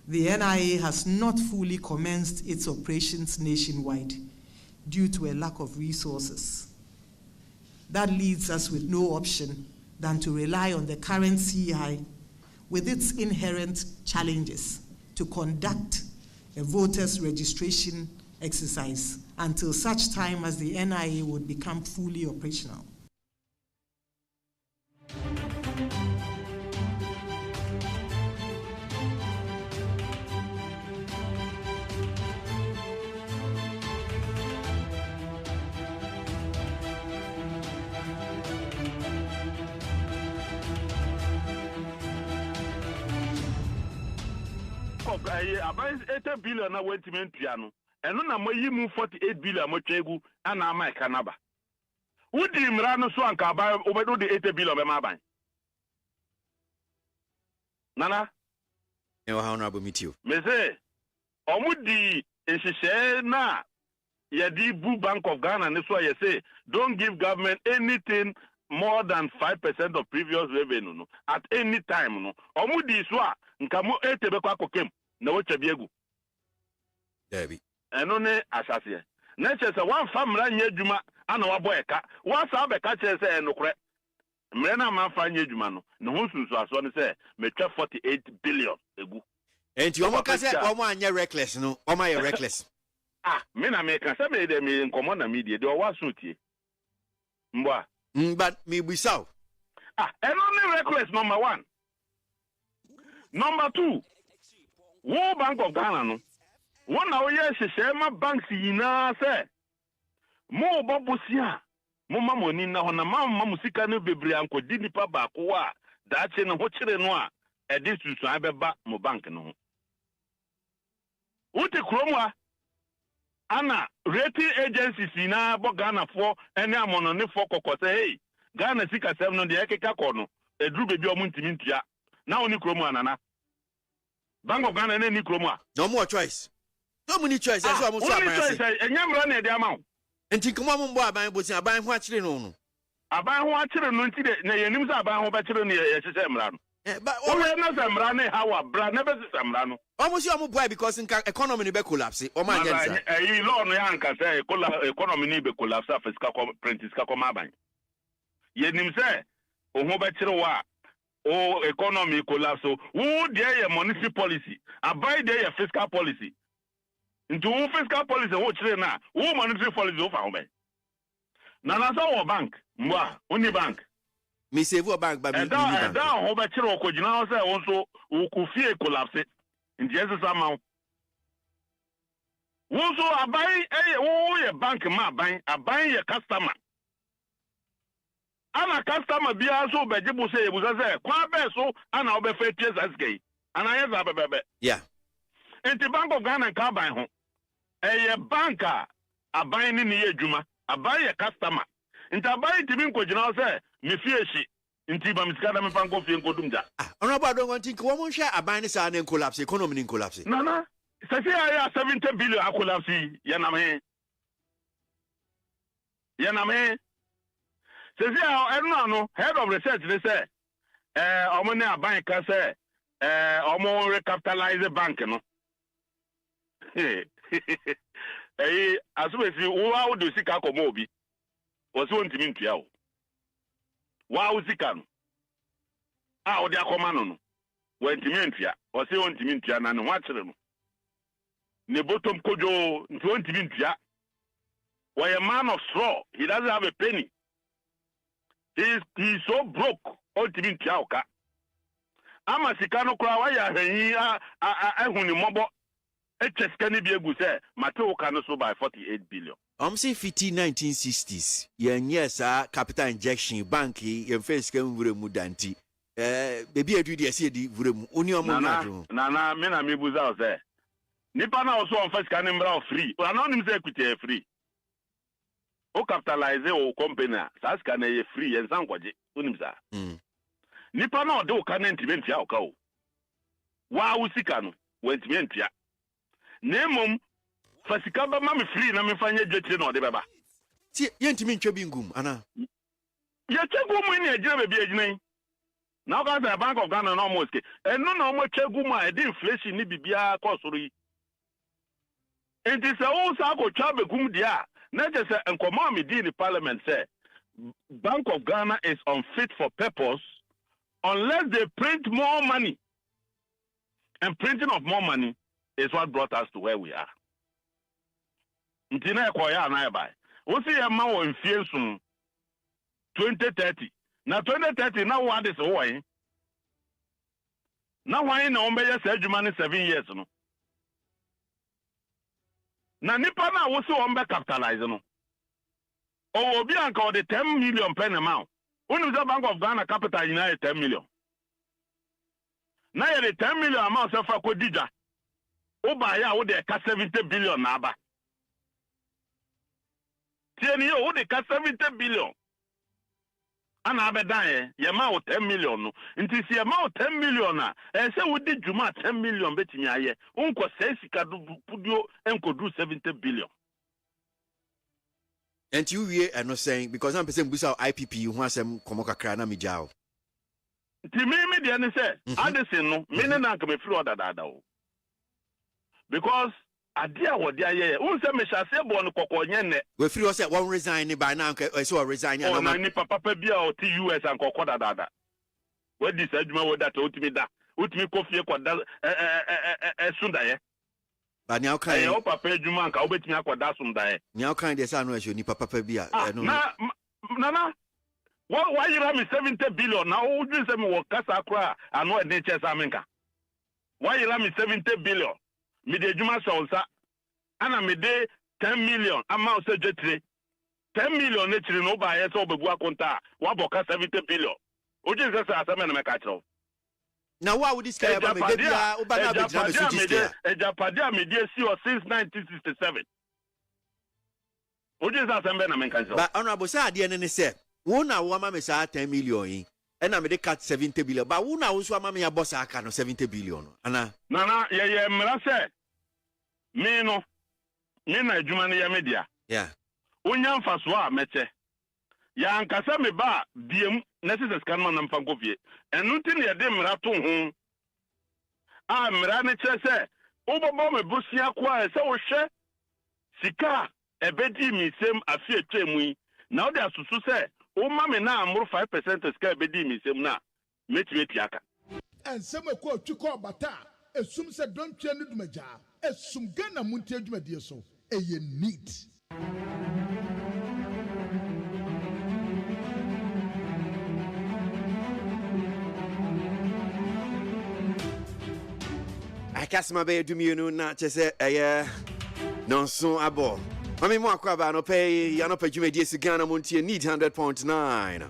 the NIA has not fully commenced its operations nationwide due to a lack of resources. That leaves us with no option than to rely on the current CI with its inherent challenges to conduct a voters' registration exercise until such time as the NIA would become fully operational. of about 80 billion na went to piano. And no na mo 48 billion mo chegu and na my kanaba. Who di mrano so anka ba obedo the 80 billion be ma ban. Nana. Honorable meet you. Me say omudi ehihye na yedi bu Bank of Ghana ne so ye say don't give government anything more than 5% of previous revenue no at any time no omudi so a nka mo etebe kwa kokem na wo chabi egu Debi eno ne asase na chese wan famra nya adwuma ana wabo eka wa sa beka chese enokre mre na ma fa nya adwuma no ne ho sunsu aso ne se metwa 48 billion egu enti omo ka se omo anya reckless no omo ye reckless me na me ka se me de me nkomo na media de o wa sutie mboa but me bisao eno ne reckless number 1 number 2 World Bank of Ghana no one na oye hyehyema banks yina se mo bobosia mo mamoni na ho na mamma musika no bebre ankodi nipa ba ko a daache no ho kire no a edi susu abeba mo bank no ho uti kromwa ana rating agencies na bo Ghana for ene amono ne for kokose hey Ghana sika 7 no de ekeka ko no edru bebi o muntimi ntua na oni kromwa nana Bank of Ghana ni kromwa no more choice no money choice so am so aban say enyamra na de amaw enti komo mo mbo aban bosi aban ho akire no no aban ho akire no nti de na yenim say aban ho ba kire no ye hyehyɛ mra no but o we na say mra no hawa bra na be say mra no almost you am boy because economy ni be collapse o ma nyensa eh law no yan ka say economy ni be collapse afisika practice ka koma aban yenim say o ho ba kire wa o economy collapse wo dey monetary policy abai dey fiscal policy into fiscal policy wo chire na wo monetary policy wo fa ho be na so wo bank mwa oni bank me save wo bank ba me bank da ho be chire okogina ho say wo so wo ku fie collapse into yes sama wo so abai wo ye bank ma abai ye customer ana customer bia so be jibu say ebuza say kwa be so ana wo be fa tie zasgei ana yes abebe yeah into Bank of Ghana ka ban ho banka aban ni ye adwuma aban ye customer nti aban tibi nkogina say me fie hye nti ba misika da me fa nko fie nkodum ja honorable I don't want think wo mo hwe aban ni sa na collapse economy ni collapse nana say ya 70 billion a collapse ya na me say eno no head of research they say omo ne aban ka say omo recapitalize bank no asubesi wa wo de sika komo obi wo se wontimi ntua wo wa wo sika no wo de akoma no wontimi ntua wo se wontimi ntua na ne ho akere no ne bottom kojo nti wontimi ntua wo a man of straw he doesn't have a penny he's so broke wontimi ntua wo ka ama sika no kura wa ya hanyi ehuni mobo echeskani bi egu say Mateo can so by 48 billion. Say 1960s. Yes, capital injection bank ye face can vuremu danti. Baby edu de say di vuremu. Oni omo na me na me buza say. Nipa na also on first can mbra free. Anonim say equity free. O capitalize o company sa scan e free en san kwaje. Onim sa. Nipa na o de o kan ntibenti a o ka o. Wa usika no, wentibenti a. Nemom fasika ba ma me free na me fanya dwetire na ode beba ti yentimi ntwa bi ngum ana ye chegu mu ni agina be bi agina na ka say Bank of Ghana no almost eno na omo chegu mu a e inflation ni bibia kosoro yi enti se o sa ko twa be gum dia na je se enkomo me di ni parliament say Bank of Ghana is unfit for purpose unless they print more money, and printing of more money is what brought us to where we are. Ntina ekoya na eba. O si ma wo mfie sun 2030. Na 2030 na what is why? Na why na ombe ya say adwuma ne 7 years no. Na nipa na wo si ombe capitalize no. O obi anka o de 10 million pen amount. Unu the Bank of Ghana capital ina 10 million. Na ye de 10 million amount se fa ko dija. Oba ya wo de ka 70 billion na aba. Tieni yo wo de ka 70 billion. Ana abedan ye ma wo 10 million no. Nti si ye ma wo 10 million na, se wo di djuma 10 million betimi aye. Unko se sika du pudio enko du 70 billion. And you hear and not saying because I'm saying busa IPP you want some komoka krana mi jao. Ti me de ne say adese no me ne na me free order dada o. Because adia wo dia ye un say me shase bo no kokonye ne. We free us one resign by now so resign na na ni papa bia o ti US and kokoda dada. We dis adwuma wo that utimi da. Utimi kofie koda sunda ye. But now kind of papa adwuma nka obetimi akoda sunda ye. Now kind dey say no e ni papa bia no. Na why you have me 70 billion now who do say me wo kasa kra ano e dey chesa menka. Why you have me 70 billion? Me de adwuma so nsa ana me de 10 million amount say jetire 10 million ne chiri no ba ye so obebu akonta wa boka 70 billion. Oje say asame na me ka chiro. Now why would this guy about me bia oba na be jam so this Ejapadia me dey see since 1967. Oje say asame na me ka chiro. But honorable say ade ne say wo na wo ma me say 10 million yin and na me dey cut 70 billion but wo na wo so ma me ya boss aka no 70 billion ana nana ye mra say me no me na adwuma ne ya media yeah onya mfaso a meche ya ankasa me ba biem necessary scan man mfa nkofie enu ti ne de mra to ho a mra ne che say obobo me busia kwa se wo hwe sika ebedi mi sem afi etwemu yi na o de asusu say o ma me na amuru 5% sika ebedi mi sem na meti aka ensem ko twiko bata esum se dontwe ne dumaja esum Ghana Montie adwumadie so eye neat. Akasma be dumunu na chese nonso abo. Mami mo akwaba no pay ya no adwumadie si Ghana Montie need 100.9.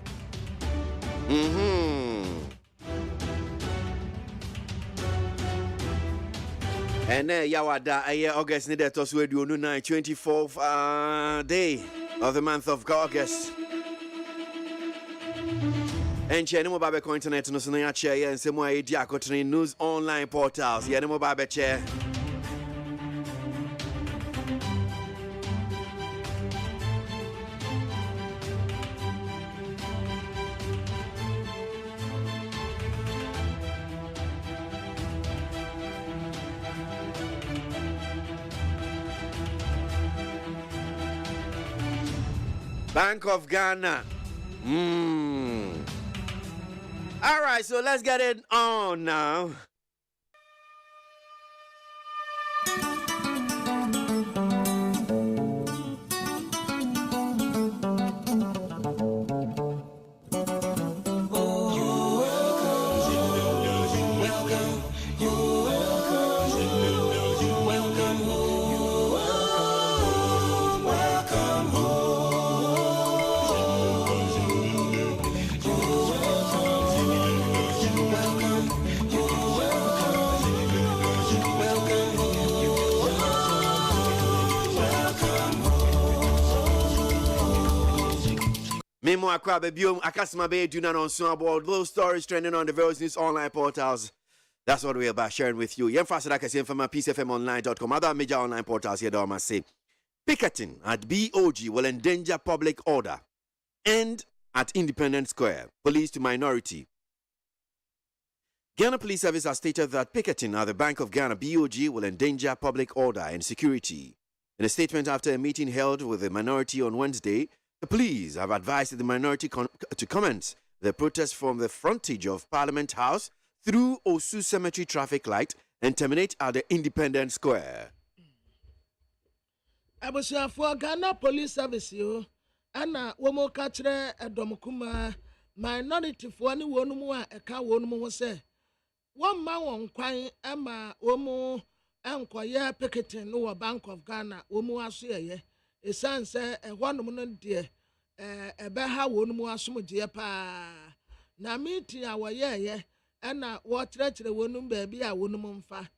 And Yawada August need to so do 24th day of the month of August. And Chenemo Babe Internet no Sonia Chair and Semo Diakotri news online portals. Yanemo Babe Chair. Bank of Ghana. All right, so let's get it on now. Memo akwa bebium akasma be do not on so about those stories trending on the various news online portals. That's what we're about sharing with you. Yen faster like I say from peacefmonline.com. Other major online portals here do must say picketing at BOG will endanger public order. And at Independence Square, police to minority. Ghana Police Service has stated that picketing at the Bank of Ghana BOG will endanger public order and security. In a statement after a meeting held with the minority on Wednesday, the police have advised the minority to commence the protest from the frontage of Parliament House through Osu Cemetery traffic light and terminate at the Independence Square. For Ghana Police Service, you Anna Womo Katre Domukuma minority for any one more a car one more say. One man on Quine Emma Womo Enquire picketing no Bank of Ghana, Womo Asia. A son say a 1 minute dear, a beha one more sumo dear pa. Na meeting our and what threat the one baby I wouldn't fa.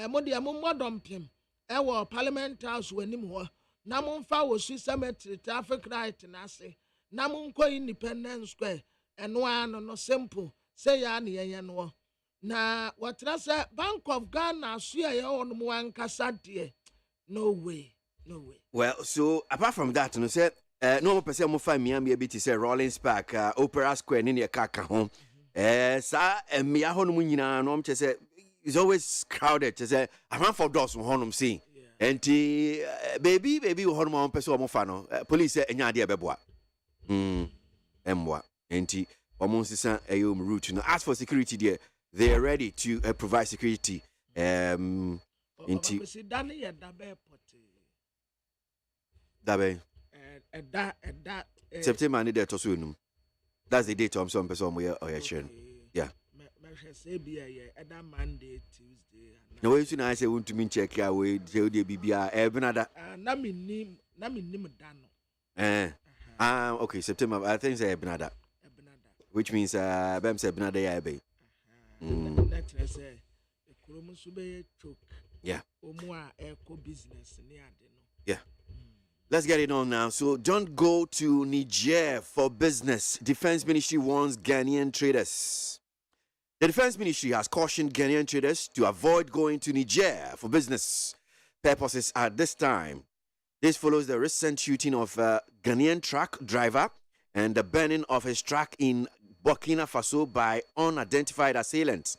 mo de mo modom pim wo parliament house wanim ho na mo mfa wo su cemetery traffic light na ase na mo nko independence square eno ano no simple say ya na yen no na watra say Bank of Ghana so ye on mo ankasa de no way. Well, so apart from that, no say no more person mo find me be to say Rollins Park, Opera Square ni kaka home. Sa me a hono mu nyina no mche say it's always crowded. Say around for doors mo hono see. Enti baby hono mo person mo fa no. Police enya de beboa. Emwa. Enti omo sisa eyom route no. As for security there, they are ready to provide security. Enti Dabe. September ni date so enum. That's the date some person we are sharing. Yeah. Monday, Tuesday. No way soon I say want to mean check ya we dey bibia Benada. Na me nim dano. Okay, September I think say Benada. Which means bem say Benada ya be. Yeah. Yeah. Let's get it on now. So don't go to Niger for business. Defense Ministry warns Ghanaian traders. The Defense Ministry has cautioned Ghanaian traders to avoid going to Niger for business purposes at this time. This follows the recent shooting of a Ghanaian truck driver and the burning of his truck in Burkina Faso by unidentified assailants.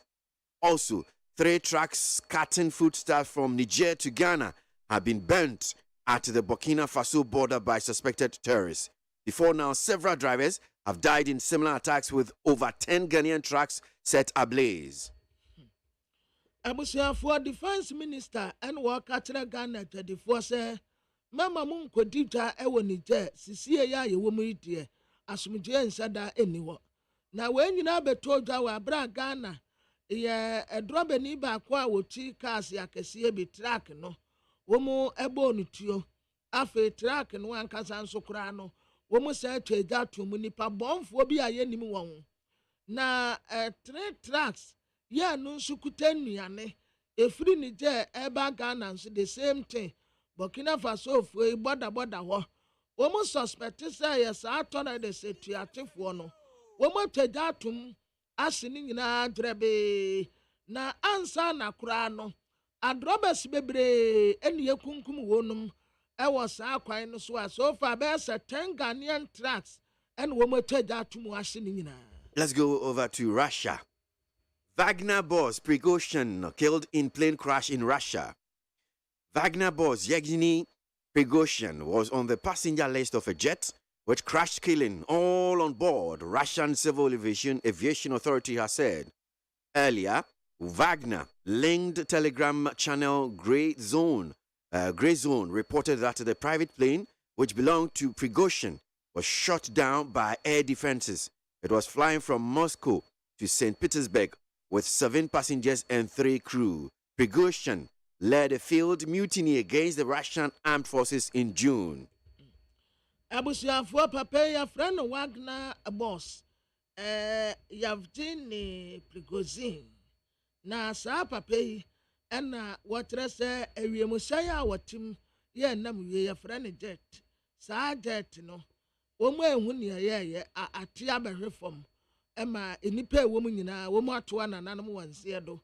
Also, 3 trucks carting foodstuffs from Niger to Ghana have been burnt at the Burkina Faso border by suspected terrorists. Before now, several drivers have died in similar attacks with over 10 Ghanaian trucks set ablaze. Abusia for Defense Minister and Wakatra Ghana 24 say, Mama Munko Dita Ewo Niger, Sisia ya ye womu itie, asumje nsada eniwo. Na when you na beto jawa bra Ghana, ye drobe ni ba kwa wochi cars ya kesie bi track no. Womo ebo nutio afe track no ankasa nso kra no womo se twega tomu nipa bomfo bi aye nim won na 3 tracks ya no nso kutannuane efiri ni je eba Ghana nso the same thing Burkina Faso fo border ho womo suspect say yes atona de setuatefo no womo twega tom asini nyina drebe na ansa na kra no adrobes bebre eni yekunkum wonum e was akwan no so far be 10 Ghanaian trucks and wo motaja tumu ase ni nyina. Let's go over to Russia. Wagner boss Prigozhin killed in plane crash in Russia. Wagner boss Yevgeny Prigozhin was on the passenger list of a jet which crashed, killing all on board, Russian Civil Aviation Authority has said. Earlier, Wagner linked Telegram channel Grey Zone reported that the private plane, which belonged to Prigozhin, was shot down by air defenses. It was flying from Moscow to St. Petersburg with 7 passengers and 3 crew. Prigozhin led a failed mutiny against the Russian armed forces in June. Abusiafo papa ya friend Wagner boss Yevgeny Prigozhin. Na sa papa yi ena wotre se awiemusan ya wotim ye nam wie ya frane jet sa jet no wo mu ehun ne ye ate abehwefom ema enipa wo mu nyina wo mu ato ananam wanse do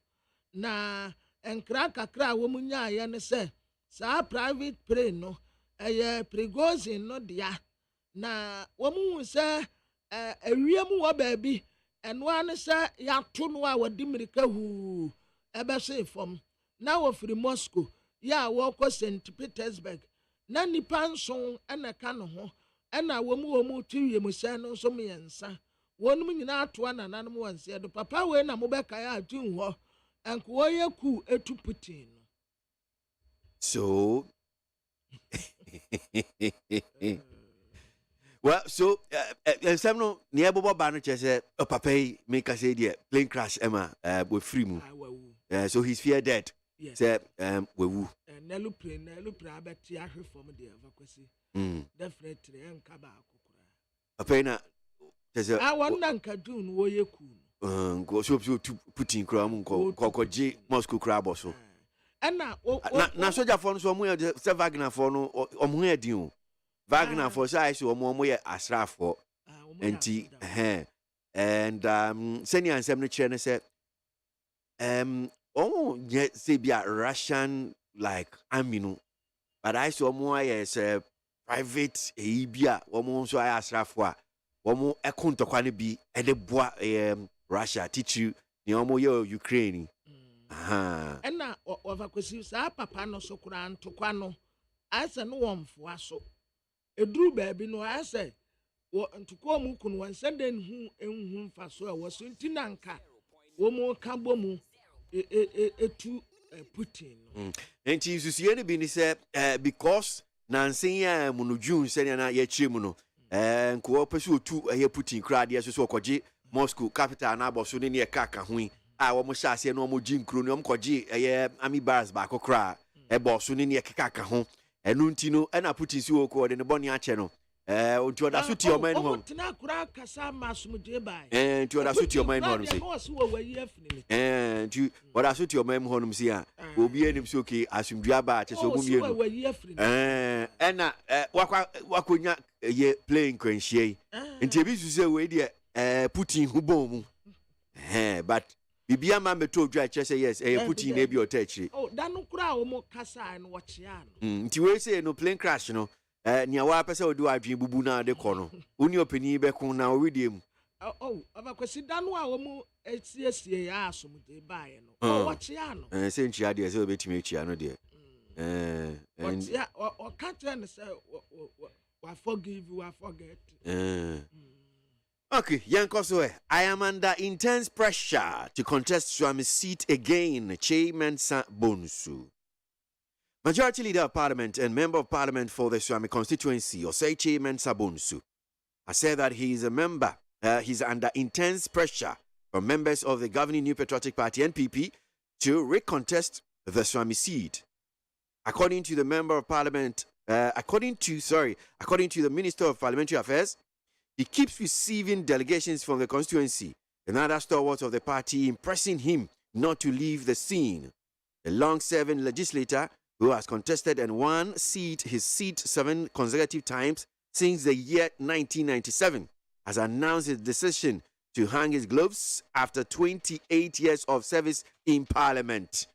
na enkra kakra wo mu nya ye ne se sa private plane no Prigozhin no dia na wo mu se awiem wo baabi eno ane se ya to no a wodi mirika hu ebe se fom na wo firi Moscow ya wo ko St. Petersburg na nipa nson ena ka no ho ena wo mu tiwie mu se no so miensa wonum nyina ato ananam wanse do papa we na mo beka ya atun ho enko wo ye ku etu Putin. So well, so some no near Bobo Bano said, "Oh, papa, make us say the plane crash, Emma, with free move." So he's feared dead. Say, we woo. Nelu plane, but ya from the evacuation. Definitely, and Kaba. Papa, na. I want Nanka June, wo ye cool. Go so to Putin cram, Coco G, Moscow crab or so. na soja for no so omo ye se Wagner for no omo he din o Wagner for say so omo ye asrafo enti and senior ansem no chere ne say ye say be a Russian like amino but I saw omo ye private bia omo so asrafo a omo ekontokwa ne bi e de boa Russia teach you ni omo ye Ukraine ɛna wɔvakwasi saa papa no so kora ntokwa no ayɛ no wɔmfoa so eduru baabi no ayɛ ntokwa mu kunu wɔn sɛ den hu mfa so a wɔso nti nanka wɔn ka bɔ mu etu Putin no nti susie ne bi ni sɛ because nansen ya mu no June sɛ na yɛ kyerɛ mu no nko pɛsɛ otu ɛyɛ Putin kra deɛ so ɔkɔgye Moscow capital na abɔ so ne ne ka ho wo mo hyase no mo gyi nkro no mo kɔgye Army bars ba kokra ɛbɔ so ne ne keka ho ɛnu nti no ɛna Putin si wo ko de ne bɔne akyɛ no nti oda so ti o man ho tena kura kasa masumdie bai nti oda so ti o man ho no si nti oda so ti o man ho no si a obi anim so ke asumdua ba akyɛ so mu mienu ɛna wakonya ye playing kwanhie nti ebi su sɛ we de Putin hu bɔ mu but bibia ma meto dwa kyerɛ sɛ yes Putin na bi ɔtachiri da no kura wo mo kasa no wɔkyea no nti we say no plane crash no nia wa pɛ sɛ odi adwen bubu na de kɔ no oni opani bɛko na owidie mu abakwasi da no a wo mo esiesie ya asomde bae no wɔkyea no sɛ nkyia de sɛ obetimi akyia no de wɔkyea ɔka kyerɛ no sɛ wa forgive wa forget Okay, Yankosoe, I am under intense pressure to contest Swami seat again, Che Mensa Bonsu. Majority Leader of Parliament and Member of Parliament for the Swami constituency, Osei Che Mensa Bonsu, has said that he is a member, he's under intense pressure from members of the governing New Patriotic Party, NPP, to recontest the Swami seat. According to the Member of Parliament, according to the Minister of Parliamentary Affairs, he keeps receiving delegations from the constituency and other stalwarts of the party impressing him not to leave the scene. The long-serving legislator who has contested and won his seat 7 consecutive times since the year 1997 has announced his decision to hang his gloves after 28 years of service in parliament.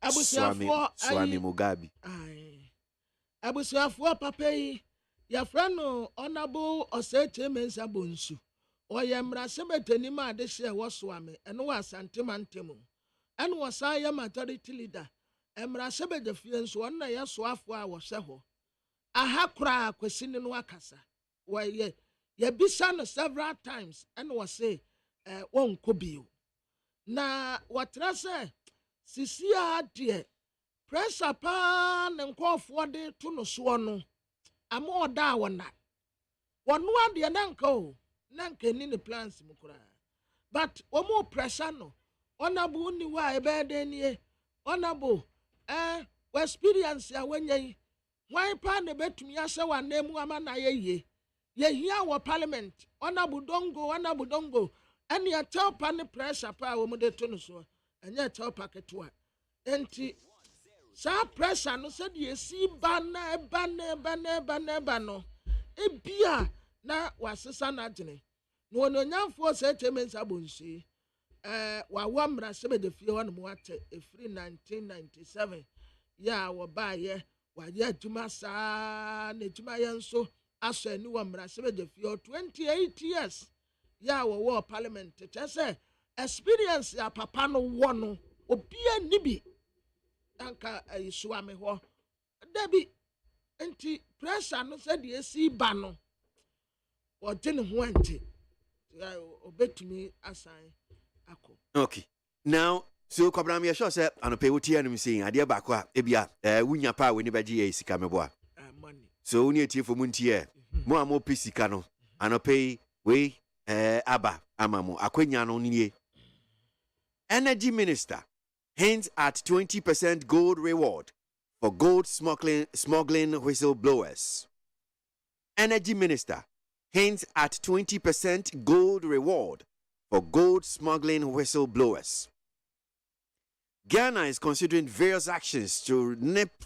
Swami Mugabe. Your friend honorable Osei Mensa Bonsu. Or Yamra Semeteni ma de share was Swami and was Santimantemu. And was I a majority leader. Emra Sebe de Fians one ya swafwa was seho. I have cry question in Wakasa. Why ye bisan several times and was say won't could na what I say Sisia dear press upon and call for the to no swano. I'm more down on that. One the nanko, nanke ni the plans mukura. But one more pressure no. Honorable ni wa bed any honorable we experience ya when ye why pan the bet me asa one name woman ye hear our parliament honorable dongo and ya tell pan the pressure power mo de tonu so and ya tell packet to enti sa pressure no said ye see banner no ebia na wasesa na agene no nyamfo say Mensa Bonsu wa wamra sebe de fie hono mo ate free 1997 ya wo ba ye wa ye adwuma saa na adwuma ye nso aso ani wamra sebe de fie 28 years ya wo parliament say experience ya papa no wo no obia nibi anka Swami ho Debbie enti pressure no said ye see ba no o tene ho ante obetumi asan ako. Okay, now so kwabram ye sure say anope woti anum saying ade ba ko a ebia wunya pa we ni baji ye sika meboa money so woni etie fo muntie mo amo pesika no anope we aba amamo akwanya no nie. Energy Minister hints at 20% gold reward for gold smuggling whistleblowers. Energy Minister hints at 20% gold reward for gold smuggling whistleblowers. Ghana is considering various actions to nip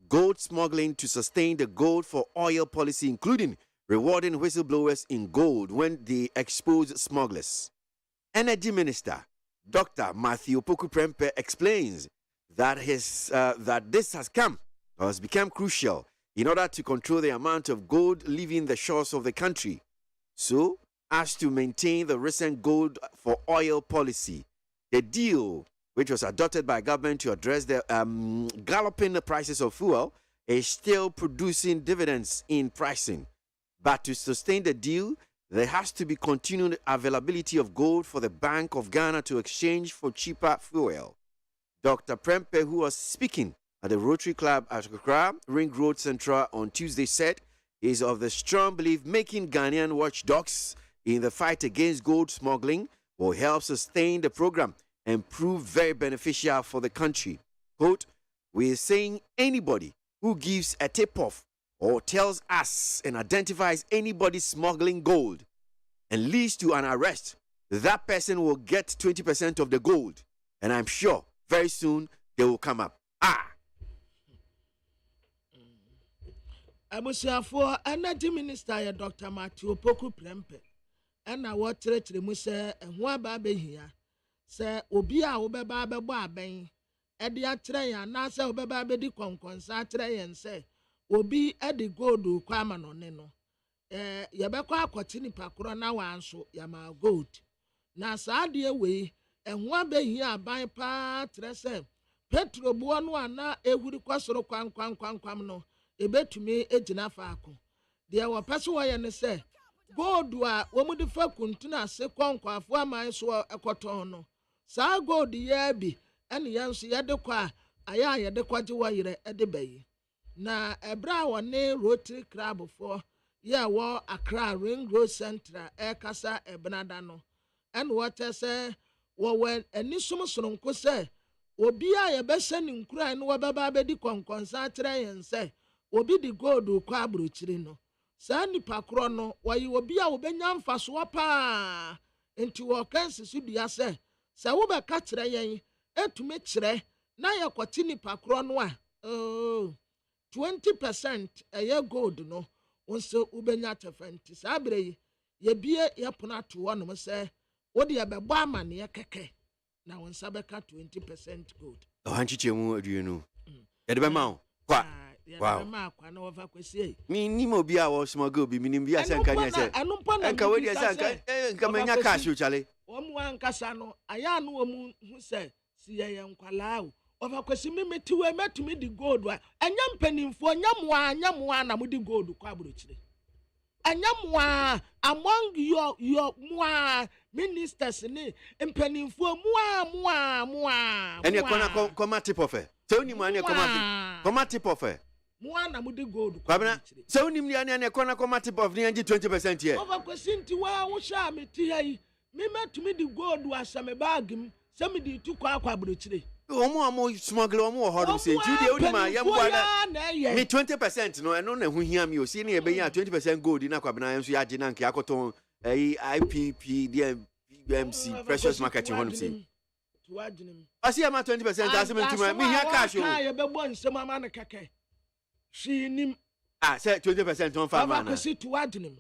gold smuggling to sustain the gold for oil policy, including rewarding whistleblowers in gold when they expose smugglers. Energy Minister Dr. Matthew Poku-Prempeh explains that this has become crucial in order to control the amount of gold leaving the shores of the country, so as to maintain the recent gold for oil policy. The deal, which was adopted by government to address the galloping prices of fuel, is still producing dividends in pricing. But to sustain the deal, there has to be continued availability of gold for the Bank of Ghana to exchange for cheaper fuel. Dr. Prempeh, who was speaking at the Rotary Club at Accra Ring Road Central on Tuesday, said he is of the strong belief making Ghanaian watchdogs in the fight against gold smuggling will help sustain the program and prove very beneficial for the country. Quote, "We are saying anybody who gives a tip-off or tells us and identifies anybody smuggling gold and leads to an arrest, that person will get 20% of the gold. And I'm sure very soon they will come up." Abusiafo Energy Minister Dr. Matthew Poku-Prempeh na wɔkyerɛkyerɛ mu sɛ ɛho aba abɛhia sɛ obi a wobɛba abɛbɔ abɛn ɛde akyerɛ yɛn anaasɛ wobɛba abɛdi kɔnkɔnsa akyerɛ yɛn sɛ obi ɛde gold kɔ ama no ne no yɛbɛkɔ akɔkye nipa korɔ na wanso yɛma gold na saa adeɛ wei ɛho abɛhia aban paa kyerɛ sɛ petroboɔ no ana ehuri kɔsoro kwankwam no ebetumi egyina faako deɛ wɔpɛ so wɔyɛ ne sɛ gold a wɔn de fa kuntuna ase kɔnkɔafo aman so ɛkɔtɔn no saa gold yɛ bi ɛne yɛn nso yɛde kɔ a ayɛ a yɛde kɔgye wɔ yerɛ ɛde bɛyi na ɛbrɛ a wɔne Rotary Club for yɛ wɔ Accra Ring Road Central ɛkasa ɛbenada no ɛne wɔkyɛ sɛ wɔwɔ ani som soronko sɛ obi a yɛbɛhyɛ ne nkuran no wɔbɛba abɛdi kɔnkɔnsa akyerɛ yɛn sɛ obi di gold kɔ aburokyire no saa nipa korɔ no wɔyi obi a wobɛnya mfasoɔ paa nti wɔkansi so dua sɛ wobɛka kyerɛ yɛn etumi kyerɛ na yɛkɔte nipa korɔ no a 20% ɛyɛ gold no nso wobɛnya tɛfɛnti saa bere yi yɛbie yɛpono ato hɔ nom sɛ wode yɛbɛbɔ amanneɛ kɛkɛ na wɔn nsa bɛka 20% gold ɔhankyekye mu aduonu yɛde bɛma wo kwa wow ni mo bi a wo smuggle bi minim bi asanka nya se enka we dia sanka enka menya cash o chale wo mu ankasa no aya no wo mu hu se si ye nkwala o ofa kwesi mimeti we metumi di gold a enya mpanimfo nyamoa na mo di gold kwa abrochire enya among your moa ministers ni mpanimfo moa ene koma tip of so ni mo ane koma tip of Mwana mudi gold. Kwabena, se unim ni ane kona koma tip of ni anji 20% here. Over kwesinti wa wusha miti hei. Mi metumi di gold wa same bagim. Se mi di tu kwa abrochire. Omo smuggle omo hodum se nti de onima yambwa mi 20% no eno na hu hia mi o si ni ebe ya 20% gold na kwabena enso ya gina nke akoton IPP DMC precious marketing honum se. Asi ama 20% asem ntuma mi hia cash o. Ka ye bebo nsem ama ne keke. She nim say 20% on farm man. Kwesi to adnim.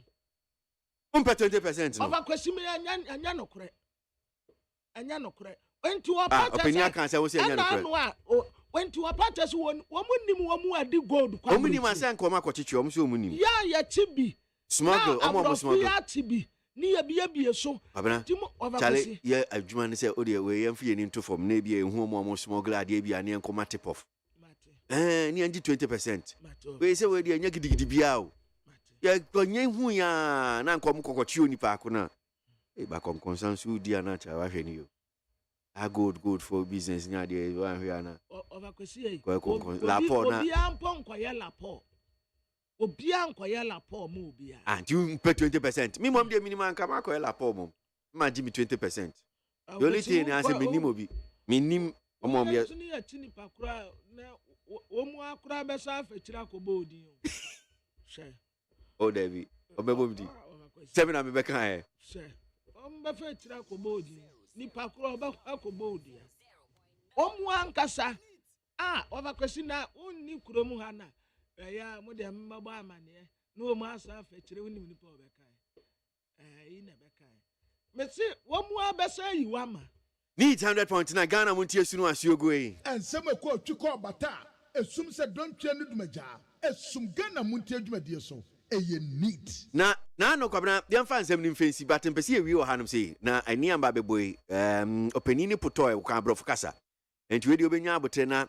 Umpa 20% no. Ova kwesi me anya nokore. Anya nokore. Enti wa party. Opinion kan say wo say anya nokore. Enti wa party so wo munim wo mu adi gold kwa. Omunim asan ko ma kochichi o mu so omunim. Ya tibi. Smuggle omo smuggle. Ya tibi. Ni ya bie so. Abena. Chale ye adwuma ne say o de we yemfa ye ni to form na bia ehu omo smuggle ade bia ne enko ma tip off. Ni anji 20%. We say we dey anya gidigidi bia o. Ya konye hu ya na nkom kokochi oni pa ko na. E ba konkonsansu di ana cha wa hwe ni yo. A good for business nya dey wa hwe na. Over kwesi e. Ko lapo na. Obi ampo nkoye lapo. Obi ankoye lapo mo obi a. And you pay 20%. Me mom dey minimum kan ma koye lapo mom. Ma give me 20%. The only thing I say minimum obi. Minim omo me. Ni ya chini pakura na omu akura besa afechira ko bodi o she o David obebo bidi seven na me be kan e she o mbe fechira ko bodi ni pakura oba ko bodi Omuankasa. Overquestion na unni Kuromuhana. Ya, Mudia Mabamania. No master fetcher when you pull back. In a back. Messi, one more bessa you ama. Need 100.9 Ghana Montie Sunu as you go. And some quote to call Bata. As soon as I don't change my job. As some Ghana Montie, my dear so. You need. Na no kwabna dem fan sem nim fancy but mpese wi o hanum sei na ani amba be boy openini putoy wo kan brof kasa enti we de obenya abotre na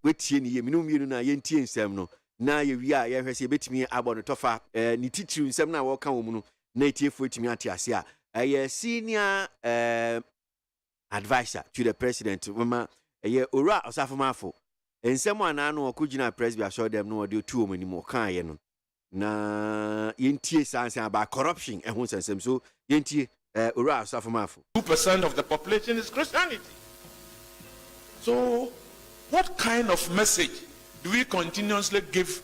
wetie ni ye minum mienu na ye ntie nsem no na ye wi a ye hwese betimi abo no tofa ni titiri nsem na wo kan wo mu no na etiefu etimi ate ase a ye senior advisor to the president mama ye ora osafomafo nsem ana no okugina presby show dem no de otu omani mo kan ye no na yentie sanse about corruption and who says so yentie ora asafomafo 2% of the population is Christianity. So what kind of message do we continuously give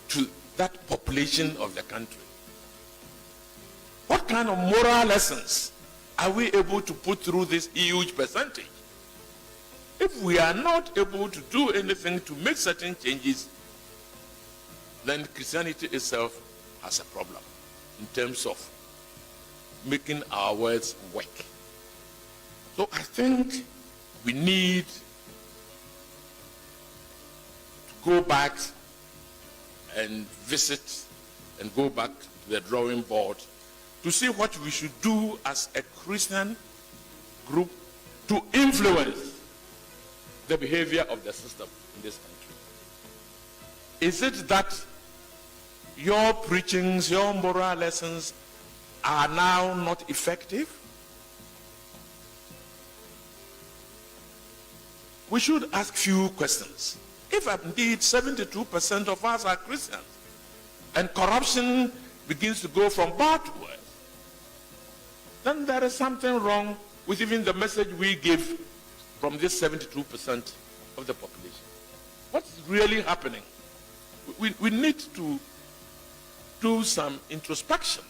to that population of the country? What kind of moral lessons are we able to put through this huge percentage? If we are not able to do anything to make certain changes, then Christianity itself has a problem in terms of making our words work. So I think we need to go back and visit and go back to the drawing board to see what we should do as a Christian group to influence the behavior of the system in this country. Is it that your preachings, your moral lessons are now not effective? We should ask few questions. If indeed 72% of us are Christians and corruption begins to go from bad to worse, then there is something wrong with even the message we give from this 72% of the population. What's really happening? We need to do some introspection,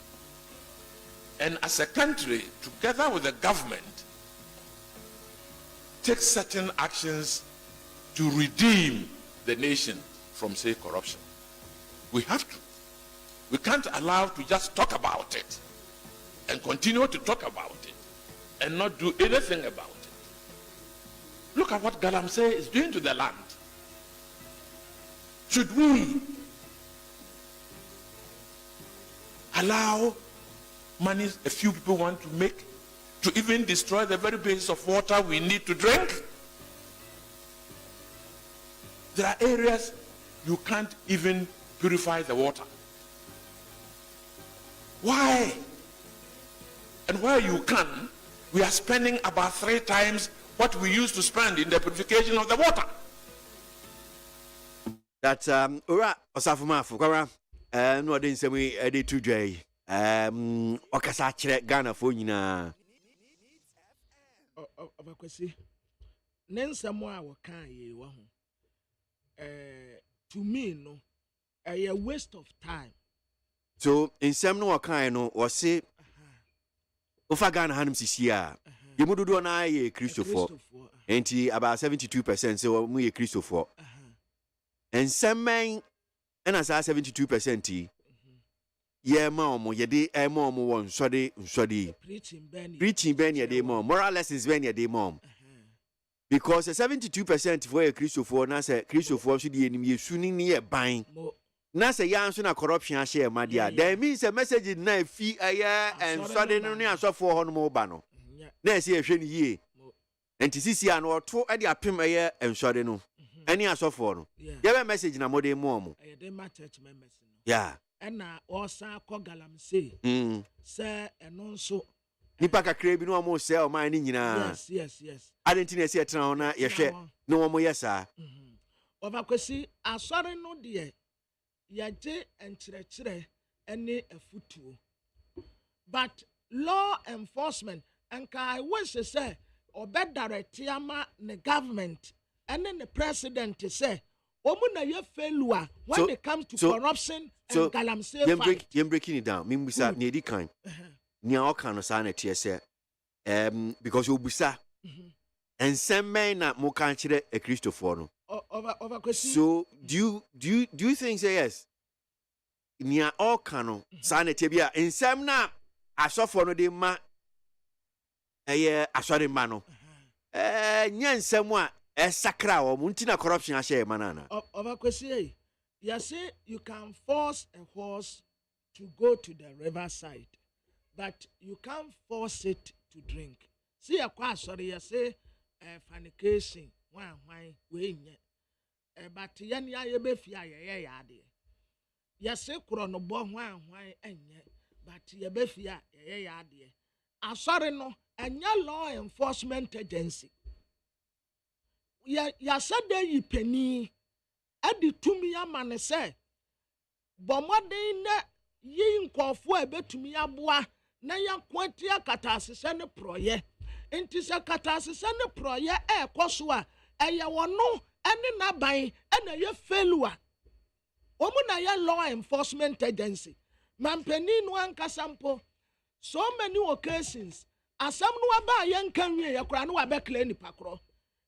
and as a country, together with the government, take certain actions to redeem the nation from, say, corruption. We have to. We can't allow to just talk about it and continue to talk about it and not do anything about it. Look at what Galamsey is doing to the land. Should we allow money a few people want to make to even destroy the very basis of water we need to drink? There are areas you can't even purify the water. Why? And where you can, we are spending about 3 times what we used to spend in the purification of the water. That ora osafomafo kwara no odin semi edi tudwai okasa kire Ghana fo nyina Obakwesi nensamo a wokan ye wa ho to me no a waste of time. So nsem no wokan no wo se ofa Ghana hanum sisi a yemududo na ye Christopher enti about 72% so mu ye Christopher nsem and as 72% yeah mom ye de mom won nsode preaching ben ye de mom moral lessons ben ye de mom because 72% for a Christopher na say Christopher should ye nim ye suni ni ye ban na say ya nso na corruption a share madia that means a message na fi aya and sudden no asofo ho no mo ba no na say ehwe ni ye enti sisi an oto e de apem aya ensode no any asofo no ye be message na mo de mom dey my church members no yeah and na osa ko Galamsey say eno nso nipa kakra bi no mo say o man ni nyina yes identity say etena na ye hwe no mo yesa Obakwesi asore no de yaje enkyerɛkyerɛ ene afutuo but law enforcement and I wish to say direct ama the government and then the president to say omuna ye failure when it comes to corruption and Galamsey fight. You're breaking it down. Mimbusa needi kind. Nia okano sa na tie say because obusa and some men na mo kan kire a Christopher no. So do you think say yes? Nia all kano sanete bia ensem na asofo no de ma asore ma no nya ensem a sakra wo muntina corruption ahye manana. Overkwesi, you say you can force a horse to go to the riverside, but you can't force it to drink. See a sorry, you say fornication why we but yan ya be fia ye yade. You say krono bo why enye but ye be fia ye yade. Asori no enya law enforcement agency. Ya said yi penny adi tumi amane say bomodin na yi nkofo ebetumi aboa na yankwanti akata asese ne proye enti se kata asese ne proye ekoso a eye wono ene naban ena ye failure omu na ya law enforcement agency mampeni no ankasampo so many occasions asam no aba yankan wie ye kora no abekle ni pakro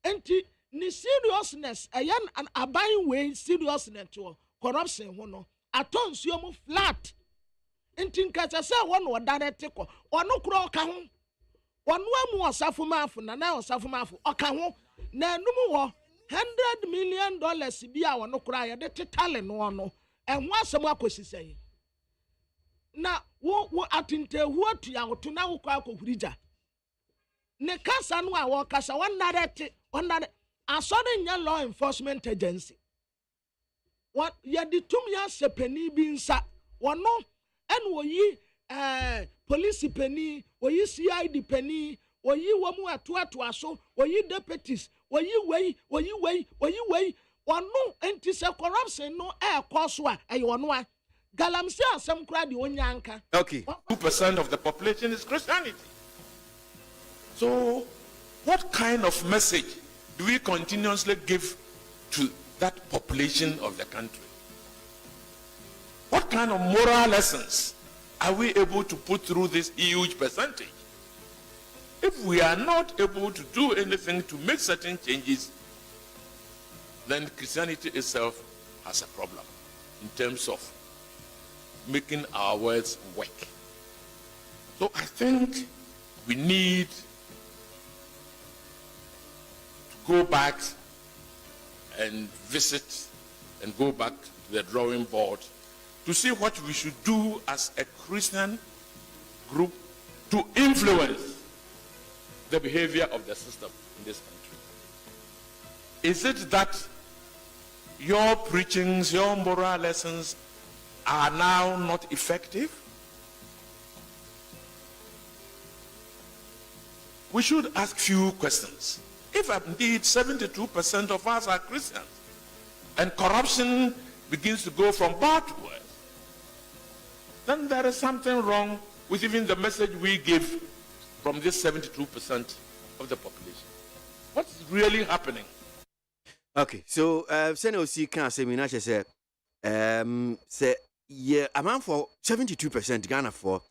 enti ni seriousness ayan an aban way seriousness to corruption ho no atonsuo mu flat enti nkasa se won wo direct ko ono kro ka ho ono amu osafo mafu na osafo mafu oka ho na enum wo $100 million bi a wono kro aye de tetale no ono enho asem akosisen na wo atinte hu atu ya woto na wo kwa akohurija ne kasa no a wo kasa won direct asori nya law enforcement agency what ya ditum ya sepeni bi nsa wono en woyi police penny woyi CID penny woyi womu atu aso woyi deputies woyi wei wono enti se corruption no koso a wono a galamse asem kra de onyanka. Okay, 2% of the population is Christianity. So what kind of message do we continuously give to that population of the country? What kind of moral lessons are we able to put through this huge percentage? If we are not able to do anything to make certain changes, then Christianity itself has a problem in terms of making our words work. So I think we need go back and visit and go back to the drawing board to see what we should do as a Christian group to influence the behavior of the system in this country. Is it that your preachings, your moral lessons are now not effective? We should ask few questions. If indeed 72% of us are Christians and corruption begins to go from bad to worse, then there is something wrong with even the message we give from this 72% of the population. What's really happening? Okay, so Senator can say me say yeah, amount for 72% Ghana for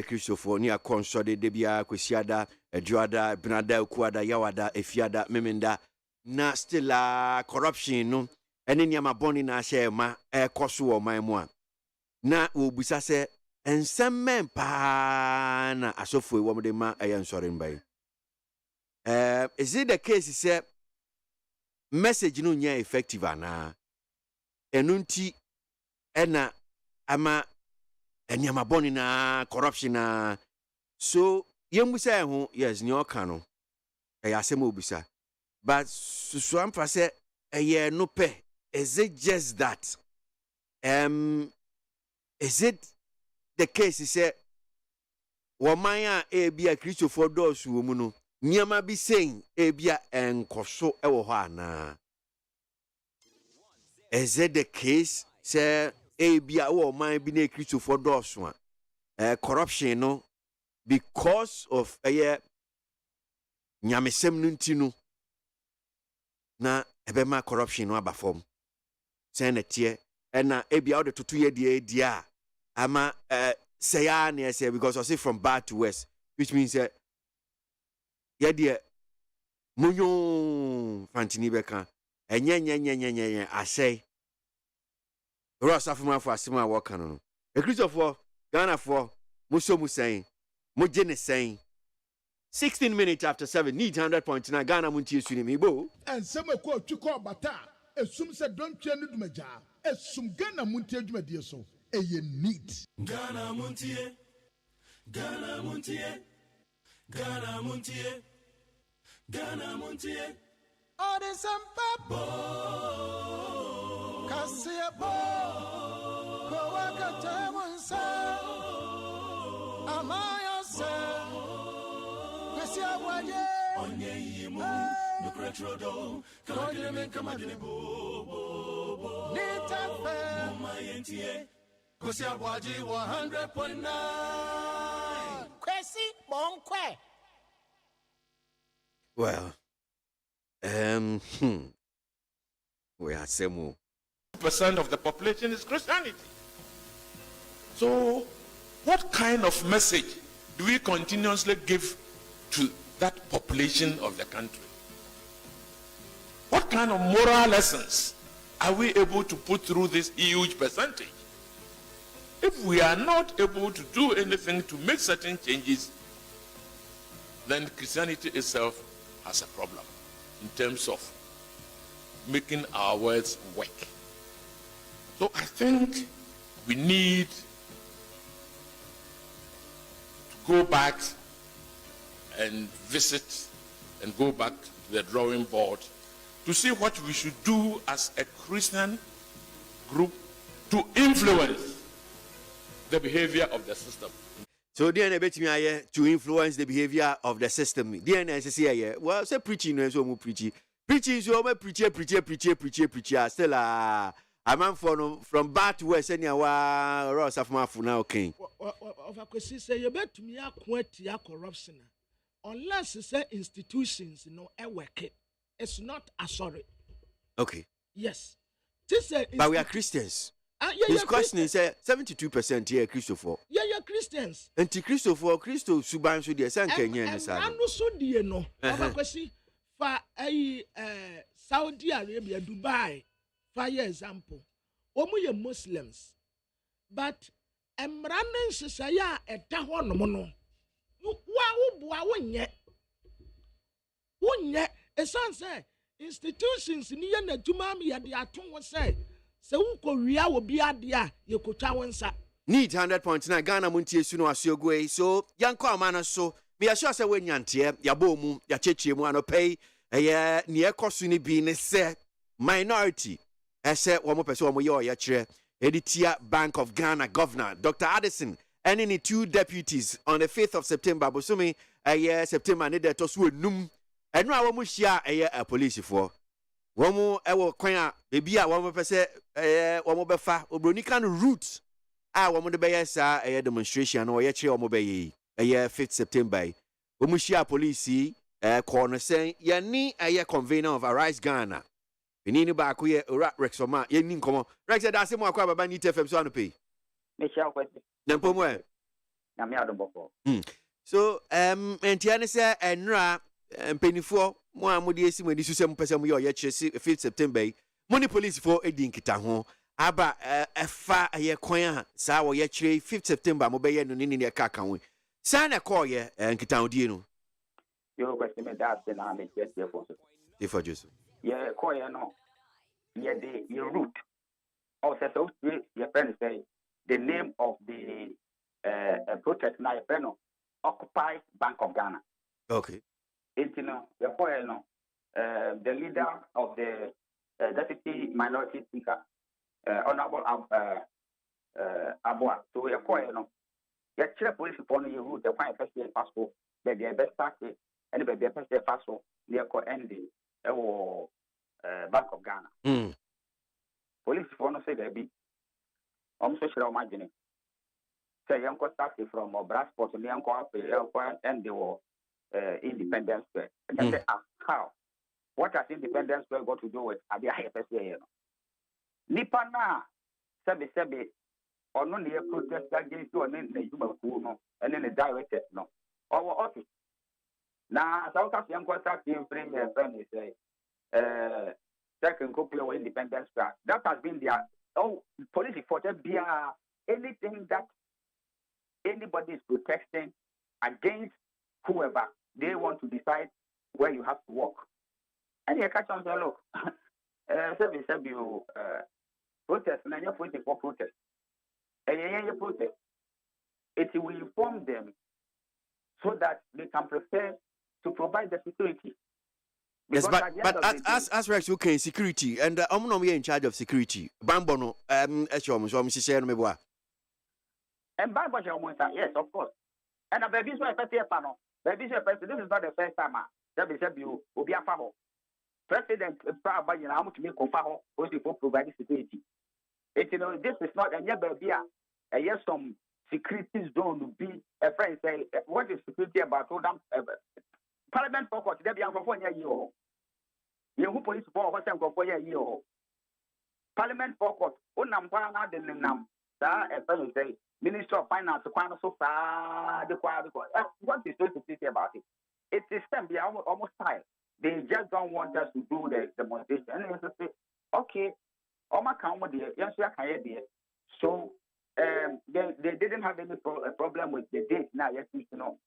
Christopher near Consorde Debia Kwesiada Eduada Benada Kuada Yawada Efiada Memenda na still corruption no ene nyama boni na share ma koso o man mu na obusa se ensem pa na asofo e wo de ma nsore mbai. Is it the case say message no nya effective ana enunti ena ama enyama boni na corruption na so yemusa ho yes ni oka no asem obusa but so am say no pe. Is it just that is it the case say womanya ebia Christopher doors wo mu no nyama bi saying ebia enkoso ewo ho ana? Is it the case say ebia wo man bi na Christopher doors one corruption no because of nyamesem no ntinu na ebema corruption no abafom senatie na ebia de tutu ye dia ama say ya na say because I say from bad to worse, which means ye dia Munyo Fantini Beka. And yen, I say. Ross Afuma for Asima Wakano. A Christopher, Ghana for Muso Musain, Mujene saying 16 minutes after 7, need 100.9 Ghana Muntie Sunimibo. And some quote to call Bata, assume said don't change the major, assume Ghana Muntie Jumedia so, a ye neat. Ghana Muntie, Ghana Muntie, Ghana Muntie, Ghana Muntie. Oh, there's some papa. Cassia Bo, Coaca Tamonsa, Amaya Sa, Cassia Waye, Onye, Nucretrodo, Coglement Camadinibo, Nita Fair, my NTA, Cassia Waji 100.9, Cressy Bonque. Well, we are Semu. % of the population is Christianity. So, what kind of message do we continuously give to that population of the country? What kind of moral lessons are we able to put through this huge percentage? If we are not able to do anything to make certain changes, then Christianity itself has a problem in terms of making our words work. So I think we need to go back and visit and go back to the drawing board to see what we should do as a Christian group to influence the behavior of the system. So DNA bet me to influence the behavior of the system. DNA say well, say preaching no so mo preaching so mo preacher still a man from bad to west any wa Ross Afuma now okay. Of akwesi say you bet me akwatia corruption unless say institutions work it. It's not a sorry. Okay. Yes. But we are Christians. His question is 72% here Christopher. Yeah, Christians. And Christopher, Christo Suban so dear San Kenya and so dear no. Of akwesi for Saudi Arabia, Dubai. For example, omu Muslims, but emranen sisaya eta ho no no. Wa wonye esan say institutions ni ye na dwuma me ye de ato wo say se unko wia wo bia de a ye kotwa wonsa. Need 100.9 Ghana Muntie Suno Asiogwe. So yanko amana so me assure say we nyante ya bomu ya chechie mu anopei ye ne ekoso ni bi ne se minority ese wo mo pese wo mo ye oya kire editia Bank of Ghana Governor Dr. Addison and any 2 deputies on the 5th of September bosumi September ne de to so enum enu a wo mo hia a police for wo mo ewo kwan a bebia wo mo pese wo mo befa obroni kan route a wo mo de be sa demonstration no ye kire wo mo be yi 5th September wo mo hia police corner saying ye ni convener of Arise Ghana. Nini ba akuye Rex Oma ye ni nkomo Rex da se mo akwa baba ni TFM so anope me sha kwesi na pomo na me adobofo so entia ne se enra mpenifo mo amode esi mo di susem pese mo ye kire 5th September mo ni police for edi nkita ho aba efa ye kwan a sa wo ye kire 5th September mo be ye no ni ne ka ka ho sa na call ye nkita odie no yo kwesi me da se na me just for so for Joseph yeah call ye no yeah the route also so your friend say the name of the protest now your friend Occupy Bank of Ghana. Okay. It's the leader of the deputy minority speaker, Honorable Aboa. So your police upon your route, the fine first year passport, baby, best taxi, and baby, best year passport, near ending Bank of Ghana. Police for no say baby. Social imagine. Say young taxi from Brasport to young and the Independence Square. And they ask how? What has Independence Square got to do with Abia FSA? Nipa na sebi or no near protest against you and then the human cool no and then the director no. Our office. Now, South African contract in frame friend is second couple of independence track. That has been their police reported via anything that anybody is protesting against whoever they want to decide where you have to walk. And you catch on say, look, protest, and you're waiting for protest. And you protest. It will inform them so that they can prepare to provide the security. Yes, Because but as Rex, okay, security, and I'm not in charge of security. Bambono, and Bible, yes, of course. And a baby's my first year panel. Baby's your first. This is not the first time. That is you will be a faho. President, by you know, to make faho, for providing security. It, you know, this is not a near baby. A yes, some security zone will be a friend say, what is security about? Parliament for court, there be for 1 year. You police for what time for 1 year. Parliament for court, Unampana, the Nam, that a friend say, Minister of Finance, so far, what is so security about it? It is them, they are almost tired. They just don't want us to do the demonstration. And they say, okay, Oma Kamo, yes, we are here. So, they didn't have any problem with the date now, yes, you know.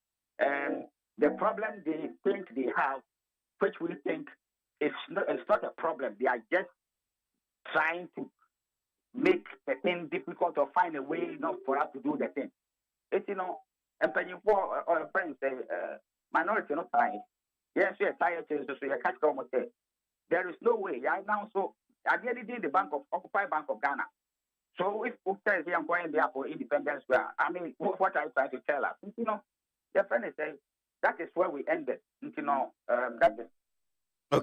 The problem they think they have, which we think it's not a problem. They are just trying to make the thing difficult or find a way not for us to do the thing. It's, you know, and when you or a friend say, minority not tired. Yes, we are tired, so you catch almost say, there is no way. I now so at the end of the day, the Occupy Bank of Ghana. So if Ukta is here going there for independence, I mean, what are you trying to tell us? You know, the friend is saying that is where we ended. You know, that is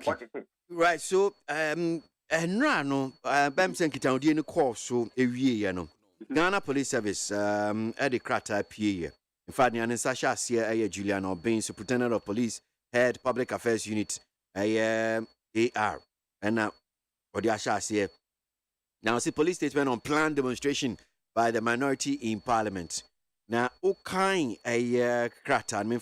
what it is. Right. So, and no, Bamsen Kitao no course so a year, no. Ghana Police Service, Eddie Krata PA. In fact, Nyan Sasha Sia Juliano being Superintendent of Police, Head Public Affairs Unit, AR, and now, what the Asha Sia. Now, see, police statement on planned demonstration by the minority in Parliament. Now, Okain a Krata, and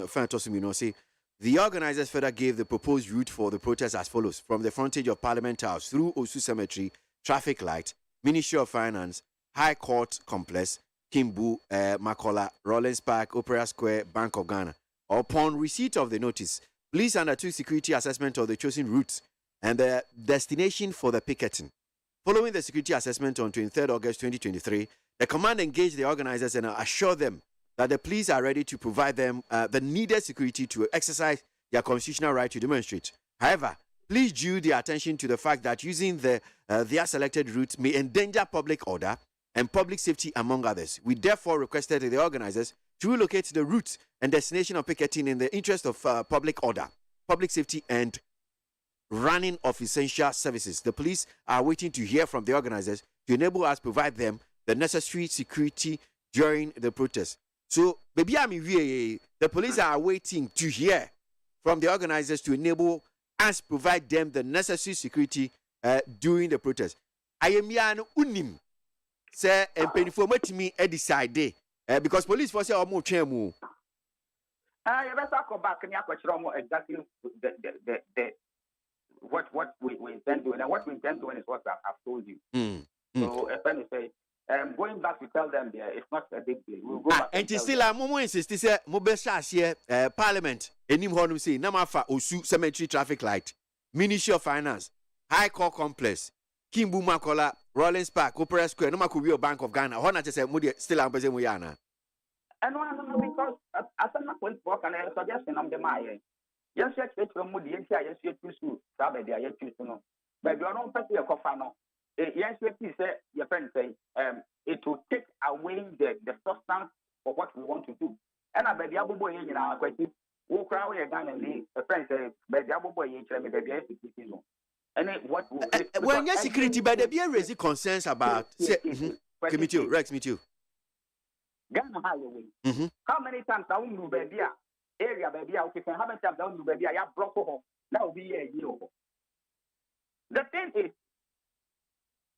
Fantos, say the organizers further gave the proposed route for the protest as follows: from the frontage of Parliament House through Osu Cemetery, traffic light, Ministry of Finance, High Court Complex, Kimbu, Makola, Rollins Park, Opera Square, Bank of Ghana. Upon receipt of the notice, police undertook security assessment of the chosen routes and the destination for the picketing. Following the security assessment on 23rd August 2023, the command engaged the organizers and assured them that the police are ready to provide them the needed security to exercise their constitutional right to demonstrate. However, please due their attention to the fact that using their selected routes may endanger public order and public safety, among others. We therefore requested the organizers to relocate the route and destination of picketing in the interest of public order, public safety, and running of essential services. The police are waiting to hear from the organizers to enable us provide them the necessary security during the protest. So, maybe the police are waiting to hear from the organizers to enable us provide them the necessary security during the protest. I am yan unim say and painful me decide because police for say more chemu. You better go back and exactly the what we intend doing, and what we intend doing is what I've told you. So if I say going back to tell them there, it's not a big deal. We'll go back and still a moment insist say mobile here Parliament enim honum say na mafa Osu Cemetery traffic light, Ministry of Finance, High Court Complex, Kimbu Makola, Rollins Park, Opera Square, no makubi Bank of Ghana. Hona say mudi still am person we yana. And no, because as I'm not going to work and I suggestion on the my yes, yes, from Moody, yes, yes, you Sabe, they are yet to know. But you are not person a cofano. Yes, you say your friend say it will take away the substance of what we want to do. And I bet the Abu Boy in our question, walk around again and leave. A friend say, but the Abu Boy in the and what when your security, but there be a raising concerns about committee, Rex, me too. Ghana Highway. How many times I will move baby area baby out? How many times I will move baby? I have blocked home. That will be a year. The thing is,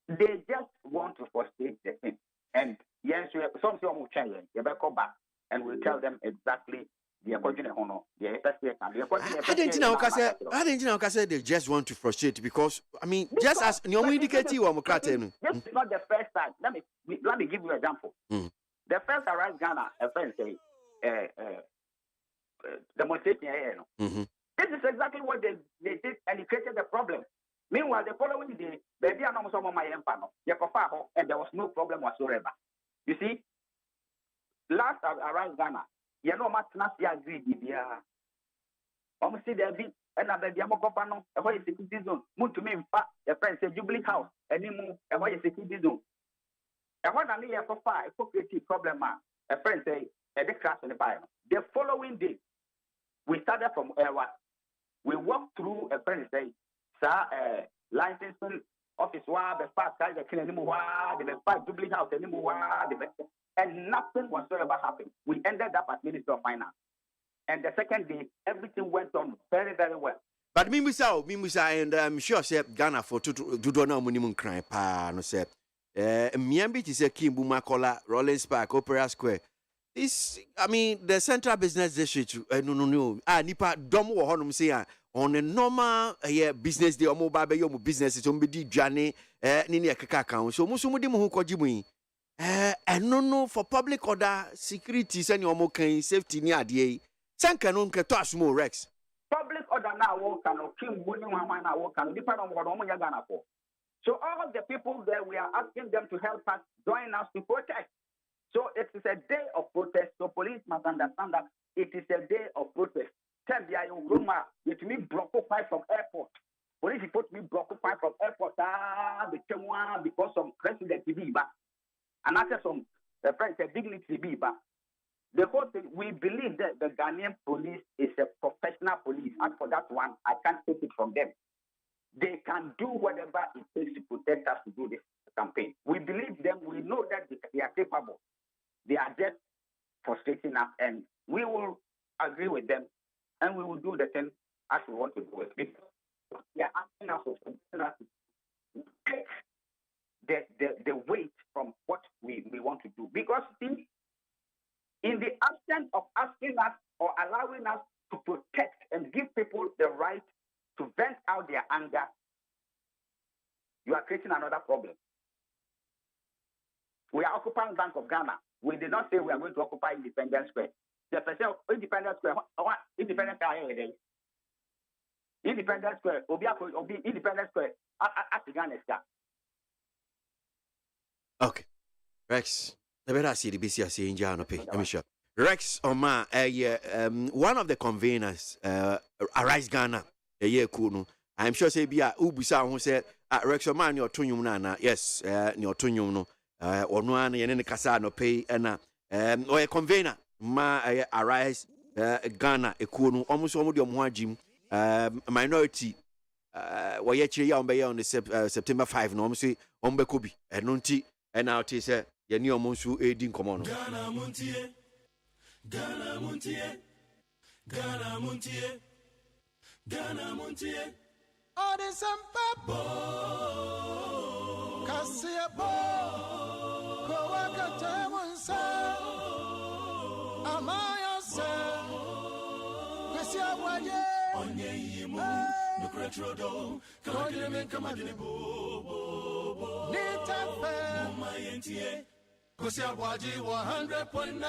they just want to frustrate the thing. And yes, some will change. You better come back and we'll tell them exactly the according to hono, the FSA can the according I didn't know they just want to frustrate because I mean just as you indicate you are this is not the first time. Let me give you an example. The first Arise Ghana, a friend say demonstration here. This is exactly what they did and it created the problem. Meanwhile, the following day, baby and some of my empano, and there was no problem whatsoever. You see, last Arise Ghana, you know, Matnas agree, see there be another Diamocopano, a way security zone. Moon to me, in fact, the friend said Jubilee House, and you a way security zone. And what I need for fire, hypocrisy problem, a friend say, a big crash in the fire. The following day, we started from we walked through a friend say, licensing office, the fast guys are killing anymore, the fight Jubilee House anymore, and nothing whatsoever happened. We ended up at Minister of Finance. And the second day, everything went on very, very well. But Mimisa, and I'm sure Ghana for do no minimum crime, no say. Miambi is a Kimbu Makola, Rollins Park, Opera Square. This, I mean, the Central Business District, no. Nipa Domo Honum say on a normal business day or mobile business, it's on Bidi Jane, Nini Kaka. So Musumudimu who Kojimu. And no for public order, security, and your mokan safety near the Sankanon Katas more Rex. Public order now work and Kim Winning Hamana work and depend on what Omo Ghana for. So all of the people there, we are asking them to help us, join us to protest. So it is a day of protest. So police must understand that it is a day of protest. Tell the Ayuroma, it means block fight from airport. Police report me block fight from airport. Because of President Biba. And after some friends, a dignity Biba. The whole thing, we believe that the Ghanaian police is a professional police. And for that one, I can't take it from them. They can do whatever it takes to protect us to do this campaign. We believe them. We know that they are capable. They are just frustrating us, and we will agree with them, and we will do the thing as we want to do it. Because they are asking us to take the weight from what we want to do. Because, see, in the absence of asking us or allowing us to protect and give people the right to vent out their anger, you are creating another problem. We are occupying Bank of Ghana. We did not say we are going to occupy Independence Square. The percent Independence Square, Independence Square, Independence Square, Obi Independence Square, at Ghana. Okay, Rex. The better see the BCC in Jano pay. I'm sure. Rex Oma, one of the conveners, Arise Ghana, a year kuno. I'm sure say be a Ubusa who said Rex Oma your tunyum nana. Yes, your tunyum no. Or no one in Casa no pay and or a convener ma Arise Ghana a kuno almost all your Mwajim minority. Why yet on the September 5 no say on Bekobi and Nunti and now it is a new Monsu aiding common. Ghana Montie, Ghana Montie, Ghana Montie, Ghana Montie. Oh, there's some pepper. Cassiabo, Kowaka Tamansa, Amaya Sa, Cassiabo, Onye Yimu, Nucretrodo, Kamadime, Kamadine, Nita Fair, Mayentie, Cassiabo, 100.9,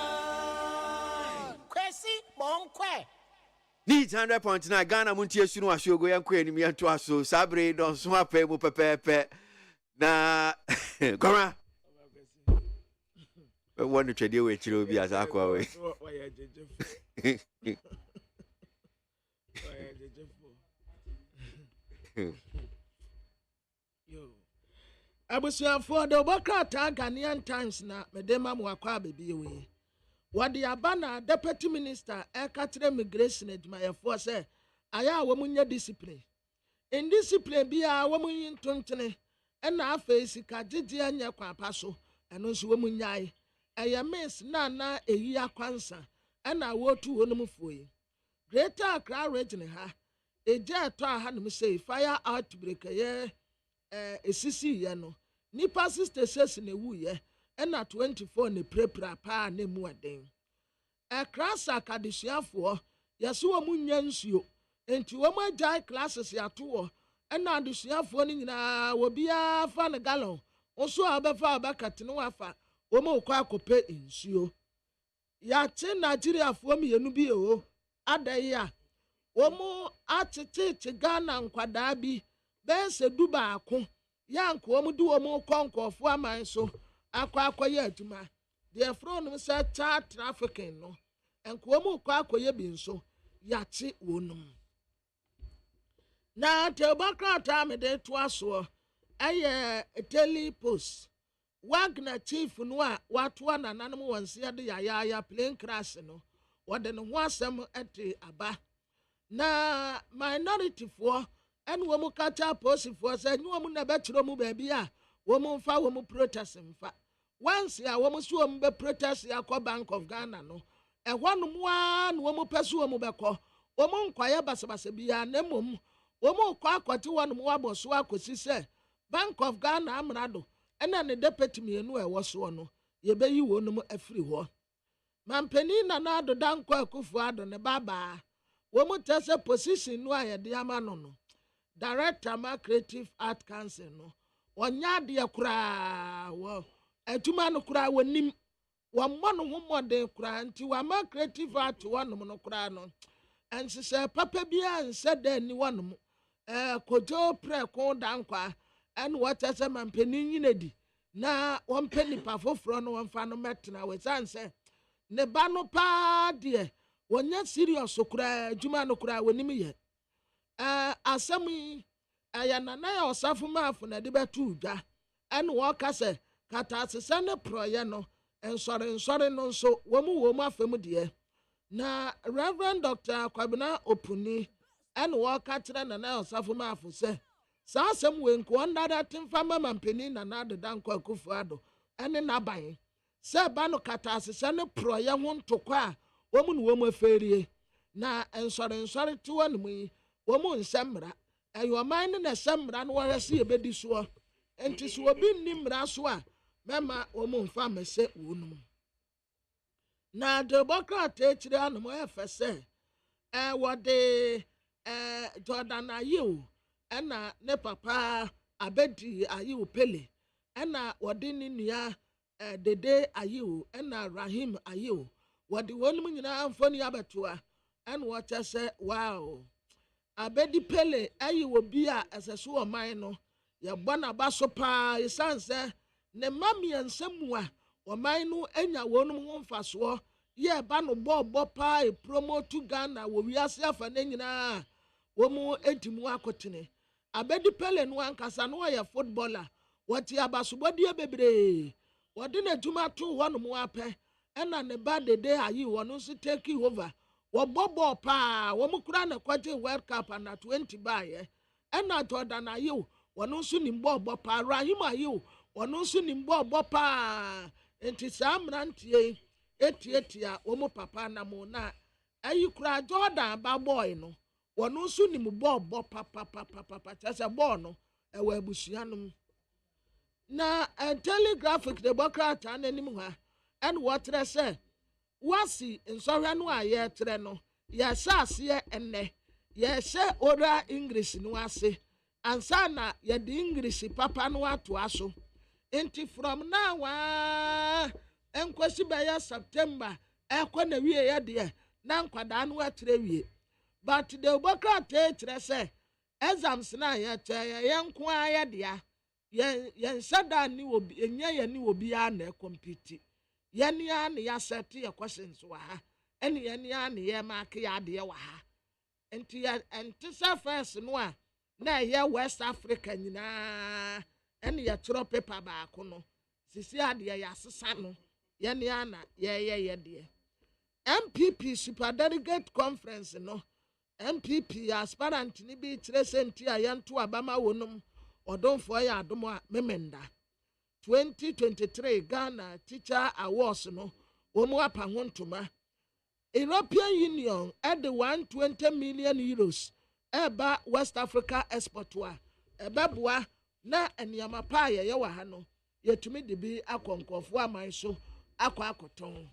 Kwesi, Bonque. Needs 100.9 Ghana Montie Suno Ashogo Yanko and me and Twaso Sabre don't swap mu pepe na Gora. But one to trade with you be as aqua way. Abusia for the Bokata Ghanaian Times na medema mwakwa bebi we. What the Abana Deputy Minister Ekatre Migration Edmayafo say aya womunya discipline. In discipline be a woman in tontene and na face ka jiji anya kwa paso and no so womunyai. Aya miss na eyi akwansa and na wotu wonum foi. Greater Accra region ha eja to ha no say fire outbreak ye esisi ye no. Nipa 66 na wu ye. And 24 ne prepra pa ne muaden. krasa kadesiafoɔ yɛse wɔ mu nya nsuo enti wɔ mu agyae classes yɛato wɔ ɛna adesuafoɔ no nyinaa wɔbiaa fa ne gallon nso a wɔbɛfa wɔbɛkate ne wafa wɔ mu kɔ akɔpɛ nsuo yɛate nigeriafoɔ mmienu bi o ada yi a wɔ mu atetete Ghana nkwadaa bi bɛyɛ sɛ du baako yɛanka wɔ mu de wɔ mu kɔ nkɔɔfoɔ aman so akɔyɛ adwuma deɛ frɛ no sɛ child trafficking no ɛnka wɔ mu kɔ akɔyɛ bi nso yɛate wɔnom na tebokrataa mede toa soɔ ɛyɛ daily post Wagner chief no a watoa nananom wɔn nsia de yayaya plane crash no wɔde ne ho asɛm ɛte aba na minorityfoɔ ɛne wɔn mu kacha posifoɔ sɛ nye wɔn na bɛkyerɛ mu baabi a wɔn mfa wɔn protest mfa once a wɔn so wɔn bɛ protest akɔ Bank of Ghana no ɛhɔ nom a na wɔn pɛ so wɔn bɛkɔ wɔn nkɔyɛ basabasa biara na mmom wɔn kɔ akɔte hɔ nom wabɔ so akɔsi sɛ Bank of Ghana amrado ɛna ne deputy mmienu a ɛwɔ soɔ no yɛbɛyi wɔn nom afiri hɔ mampanin Nana Addo Dankwa Akufo-Addo ne babaa wɔn tɛ sɛ position no a yɛde ama no director ma creative art council no wɔnya adeɛ koraa wɔ adwuma no koraa wɔnim wɔmmɔ no ho mmɔden koraa nti wɔama creative art wɔnom no koraa no ɛnsesɛ papa biara nsɛ da ani wɔnom kodwo prɛko Dankwa ɛne wɔkyɛ sɛ mampanin nyina di na wɔmpɛ nipa foforɔ no wɔmfa no mɛtena wɔsiane sɛ ne ba no paa deɛ wɔnyɛ serious koraa adwuma no koraa wɔnim yɛ asɛm yi ɛyɛ Nana yɛ ɔsafo maafo na de bɛto dwa ɛne wɔka sɛ kataasesa ne prɔyɛ no nsɔre no nso wɔn mu afam deɛ na Reverend Dr. Kwabena Opuni ɛne wɔka kyerɛ Nana yɛ ɔsafo maafo sɛ saa asɛm wɔ nko ɔndada temfa mama mpanin Nana Addo Dankwa Akufo-Addo ɛne n'aban sɛ ba no kataasesa ne prɔyɛ ho ntokɔ a wɔn ne wɔn afɛrie na nsɔre te wɔn mu yi wɔn nsɛ mmara ɛyɛ ɔman ne na ɛsɛ mmara no wɔhwɛ si ebedi soɔ nti so obi nni mmara so a mɛma wɔn mfa mɛsɛ wɔn mu na Democrat akyire anom ɛfɛ sɛ wɔde Jordan Ayew ɛna ne papa Abedi Ayew Pele ɛna wɔde ne nua Dede Ayew ɛna Rahim Ayew wɔde wɔn mu nyinaa mfoni abɛtoa ɛna wɔkyɛ sɛ wow Abedi Pele ayi obi a ɛsɛ so ɔman no yɛbɔ n'aba so paa ɛsiane sɛ ne mma mmiɛnsa mu a ɔman no anya wɔn ho mfasoɔ yɛ ba no bɔɔbɔ paa promote Ghana wɔ wiase afa ne nyinaa wɔn edi mu akɔtene Abedi Pele no ankasa no ɔyɛ footballer wɔte abasobɔdeɛ bebree wɔde n'adwuma to hɔ nom apɛ ɛna ne ba Dede ayi wɔn nso take over wɔbɔ paa wɔn kura na kɔgye World Cup na 20 baayɛ ɛna Jordan Ayew wɔn nso nim bɔɔbɔ paa Rahim Ayew wɔn nso nim bɔɔbɔ paa nti saa mmeranteɛ etietia wɔn papa na mo na ayi kura Jordan ba boy no wɔn nso nim bɔɔbɔ papa kyɛ sɛ bɔɔl no ɛwɔ abusua no mu na telegraphic Democrat n'anim ha ɛna wɔtrɛ sɛ wasi nsɔhwɛ no a yɛtrɛ no yɛhyɛ aseɛ ɛnɛ yɛhyɛ oral English no ase ansa na yɛde English papa no atoa so nti from now nkɔsi bɛyɛ September ɛkɔ na wie yɛ deɛ na nkwadaa no atrɛ wie but the Democrat kyerɛ sɛ exams na yɛkyɛ yɛn nko ayɛ deɛ yɛn da ni obi enye yɛ ni obi a na compete yɛn ya ne ya set yɛ questions wɔ ha ɛne yɛn ya ne yɛ mark yɛ adeɛ wɔ ha nti yɛ nti sɛ first no a na yɛ West Africa nyinaa ɛne yɛ twerɛ paper baako no sisi adeɛ yɛ asesa no yɛn ya na yɛ deɛ MPP super delegate conference no MPP aspirant ni bi kyerɛ sɛ nti a yɛn to abama wɔnom ɔdomfoɔ yɛ adom a memenda 2023 Ghana Teacher Awards no wɔn apa ho ntoma European Union ɛde 120 million euros ɛba West Africa export a ɛbɛboa na nneɛma pa yɛyɛ wɔ ha no yɛtumi de bi akɔ nkɔfoɔ aman so akɔ akɔtɔn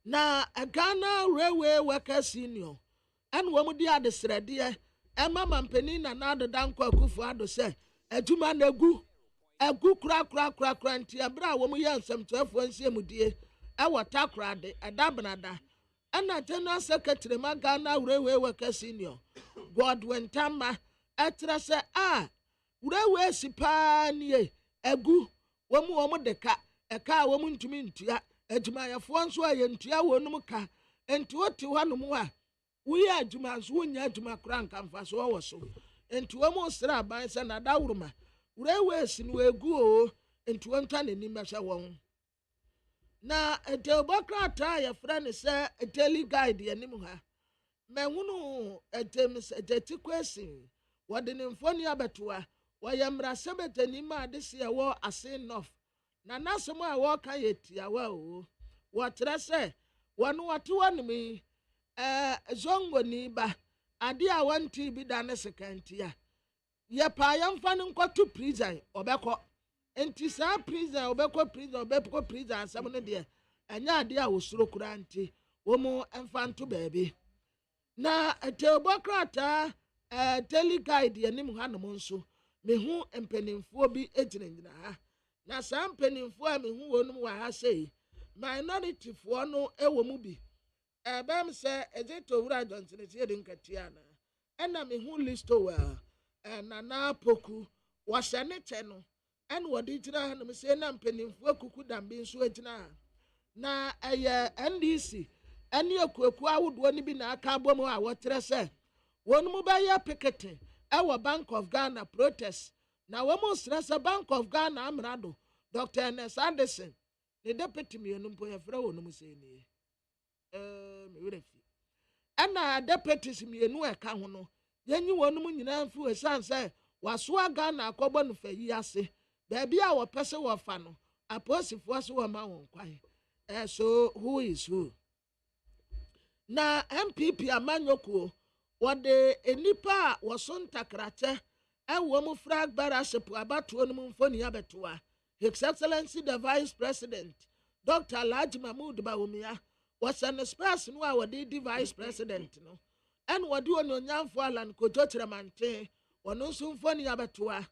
na Ghana Railway Workers Union and wɔn di adesrɛdeɛ ɛma mampanin na n'ado danko akufo ado sɛ adwuma na egu kura nti abira a wɔn yɛ nsɛmtwerɛfoɔ nsiamudie ɛwɔ takorade ɛdabenada ɛna general secretary ma Ghana Railway Workers Union Godwin Tamba ɛtrɛ sɛ railway si paa nie egu wɔn de ka ɛka a wɔn ntumi ntua adwumayɛfoɔ nso a yɛntua wɔn ka nti wɔte hɔ nom a woyɛ adwuma nso wonya adwuma kora nkamfa so wɔwɔ so nti wɔn sra aban sɛ na dawuruma railway si no egu o nti wɔn twa n'anim bɛhwɛ wɔn na etebokrata yɛfrɛ ne sɛ daily guide yɛnim ha mɛhunu eteti kwesi wɔde ne mfoni abɛtoa wɔyɛ mmarahyɛbɛtani ma ade si ɛwɔ ase north na n'asɛm a wɔka yɛ tiawa o wɔkyerɛ sɛ wɔn wɔte wɔn mi zongoni ba ade a wɔnti bi da ne sekantia yɛ paa yɛmfa ne nkɔto prison ɔbɛkɔ nti saa prison ɔbɛkɔ prison asɛm no deɛ ɛnyɛ ade a wɔsoro kura nti wɔn mfa nto baabi na etebokrata daily guide yɛnim ha nom nso mehu mpanimfoɔ bi gyinagyina ha na saa mpanimfoɔ a mehu wɔn wɔ ha sɛ minorityfoɔ no wɔ mu bi ɛbɛm sɛ ɛgye to wura adɔntene tie de nkatia na ɛna mehu listo nana poku wɔhyɛ ne kyɛ no ɛna wɔde gyina ha nom sɛ na mpanimfoɔ kuku dambi nso gyina ha na ɛyɛ NDC ɛne akuaku ahodoɔ no bi na aka abɔ mu a wɔtrɛ sɛ wɔn mu bɛyɛ picketing ɛwɔ Bank of Ghana protest na wɔn mu srɛ sɛ Bank of Ghana amrado Dr. Ernest Anderson ne deputy mmienu mpo yɛfrɛ wɔn mu sɛ nie mewere fi ɛna deputies mmienu ɛka ho no yɛnyi wɔn mu nyinaa mfi ɛsan sɛ wasoa Ghana akɔbɔ no fa yi ase baabi a wɔpɛ sɛ wɔfa no aposifoɔ so wɔn ma wɔn kwan so who is who na MPP amanyɔkuo wɔde nipa a wɔso ntakrakyɛ ɛwɔ mu flag bearership abatoɔ no mu mfoni abɛtoa His Excellency the Vice President Dr. Alhaji Mahmood Bawumia wɔsɛ ne space no a wɔde di Vice President no ɛna wɔde onyonyamfo Alan Kojo Kyerɛmanten wɔno nso mfoni abɛtoa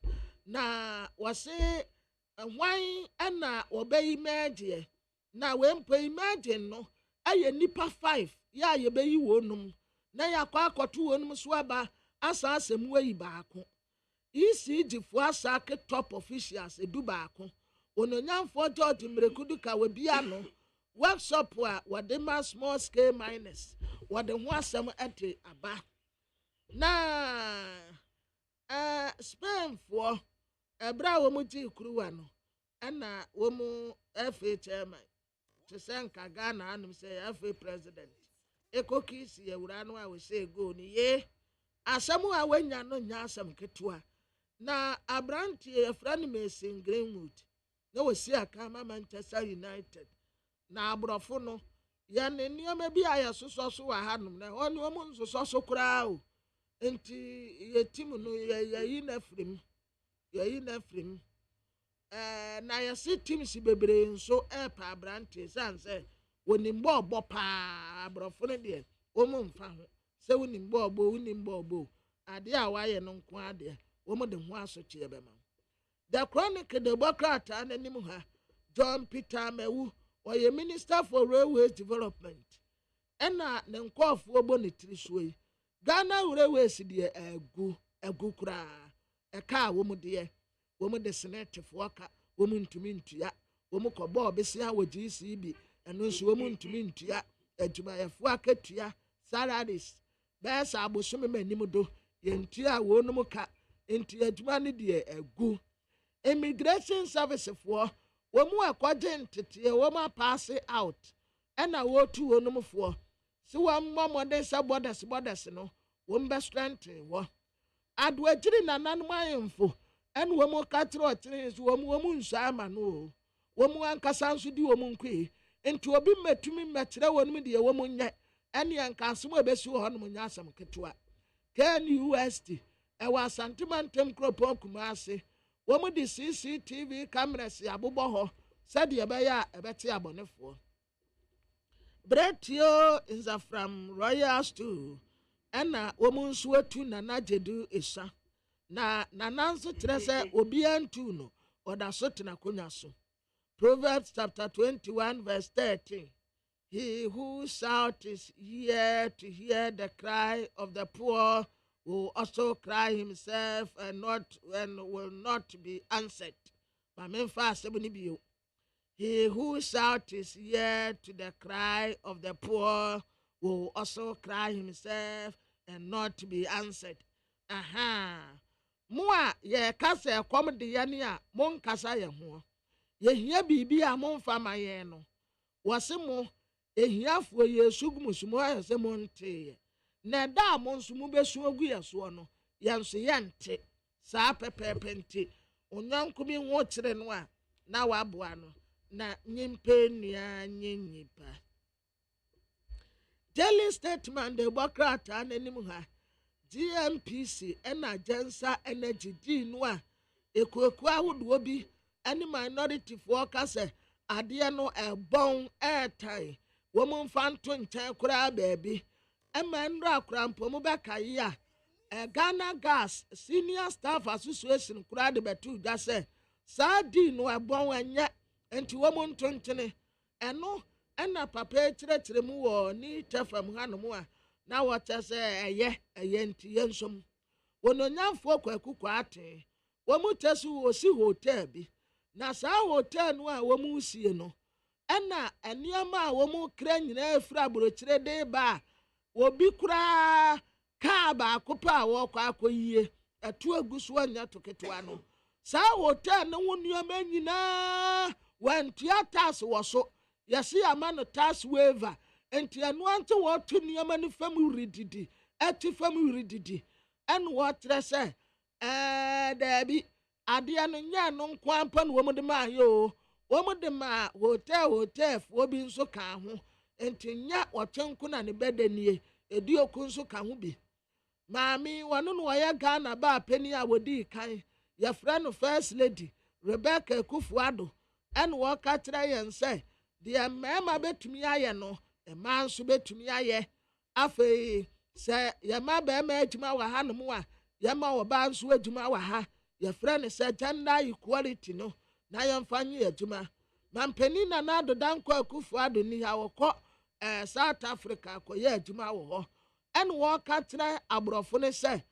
na wɔse hwan ɛna wɔbɛyi mɛgyeɛ na wɔmpa imagine no ɛyɛ nipa 5 yɛ a yɛbɛyi wɔnum na yakɔ akɔto wɔnum so aba asa asɛm wɔyi baako ECG fo asake top officials edu baako ononyamfo George Mrekuduka wabia no workshop a wɔde ma small scale miners wɔde ho asɛm ɛte aba na Spain for ɛbra wɔn gye kuruwa no ɛna wɔn FA chairman te sɛ nka Ghana anum sɛ FA president ekokisi yɛwura no a wɔsɛ go ni ye asɛm a wɔnya no nya asɛm ketewa na abrantie yɛfrɛ no Mason Greenwood na wɔsi aka ma Manchester United na aborɔfo no yɛne nneɛma bi a yɛsosɔ so wɔ hanom na wɔn wɔn nsosɔ so koraa o nti yɛ team no yɛyi na firim na yɛsi teams bebree nso ɛpa abrantie sanse wɔnim bɔɔbɔ paa aborɔfo no deɛ wɔn mfa ho sɛ wɔnim bɔɔbɔ adeɛ a wɔayɛ no nko adeɛ wɔn de ho asotwe bɛma the Chronicle the Bokrata n'anim ha John Peter Mewu ɔyɛ Minister for Railways Development ɛna ne nkɔɔfoɔ bɔ ne tiri so yi Ghana Railways deɛ egu koraa ɛka a wɔn deɛ wɔn de senetifoɔ ka wɔn ntumi ntua wɔn kɔbɔɔ besia wɔ GCB ɛno nso wɔn ntumi ntua adwumayɛfoɔ akatua salaries bɛyɛ sɛ abosom ma anim do yɛntua wɔn ka nti adwuma no deɛ egu immigration service foɔ wɔn mu akɔgye nteteɛ wɔn apaase out ɛna wɔtu wɔn foɔ si wɔn mmɔmɔden sɛ borders no wɔn bɛ strengthen wɔ adoagyiri nananom ayɛmfo ɛna wɔn kakyere ɔkyerɛ nso wɔn nsu ama no o wɔn ankasa nso di wɔn nkoe nti obi mmetumi mmekyerɛ wɔn deɛ wɔn nyɛ ɛne nkansom a ebesi wɔ hɔ nom nyɛ asɛm ketewa KNUST ɛwɔ asantemantam kuropɔn Kumasi wɔn de CCTV cameras abobɔ hɔ sɛdeɛ ɛbɛyɛ a ɛbɛte abɔnefoɔ Bretio is from Royal Stew. Ɛna wɔn nso atu Nana Jedu Esa. Na Nana nso kyerɛ sɛ obiara ntu no ɔda so tena akonnwa so. Proverbs chapter 21 verse 13. He who shouts his ear to hear the cry of the poor will also cry himself and will not be answered. He who shouts his ear to the cry of the poor will also cry himself and not be answered. Aha. Moa ye kasa kom de yane a mon kasa ye ho. Ye hia bibi a mon fa ma ye no. Wose mo ehiafo ye sugumusumo ayese monte. Na da mon sumu besu agu ye so no. Ye nso ye nte. Saa pepepente. Onyanko bi wo kire no a na waboa no. Na nyimpe nua nyenyipa. Daily statement de bokrata nanim ha. GMPC ena Jensa Energy di no a ekueku ahodo bi ene minority for kase ade no ebon airtime wo mo mfanto nkyɛn kura baabi ema ndra akrampo mu bɛkaye a Ghana Gas Senior Staff Association kura de betu da sɛ saa di no ebon anya enti wo mo ntontene ɛno ɛna papa kyerɛkyerɛ mu wɔ ni tefam hanom a na wɔkyɛ sɛ ɛyɛ nti yɛnsom wɔnonyamfo kwakuku ate wɔn tɛso wɔ si hotel bi na saa hotel no a wɔn sie no ɛna nneɛma a wɔn kra nyinaa efura aburokyerɛ de ba obi kura kaa baako pa a wɔkɔ akɔyie ɛto agu so anya toketewa no saa hotel no ho nneɛma nyinaa wɔntua tax wɔ so yɛsi ama no tax waiver enti anu ante wɔto nneɛma no fam rididi ɛti fam rididi ɛna wɔtrɛ sɛ daabi adeɛ no nyɛ no nkwanpa no wɔn de ma yo wɔn de ma hotel fo bi nso ka ho enti nya wɔtwenko na ne bɛda nie eduoku nso ka ho bi maami wɔn no wɔyɛ Ghana ba apani a wɔdi kan yɛfrɛ no first lady Rebecca Kufuado ɛna wɔka kyerɛ yɛn sɛ deɛ mmarima betumi ayɛ no ɛmaa nso betumi ayɛ afei sɛ yɛma bɛrima adwuma wɔ ha no mu a yɛma ɔbaa nso adwuma wɔ ha yɛfrɛ no sɛ gender equality no na yɛmfa nye adwuma mampanin na n'adoda nkɔ Akufuado ni ha wɔkɔ South Africa akɔyɛ adwuma wɔ hɔ ɛna wɔka kyerɛ aborɔfo no sɛ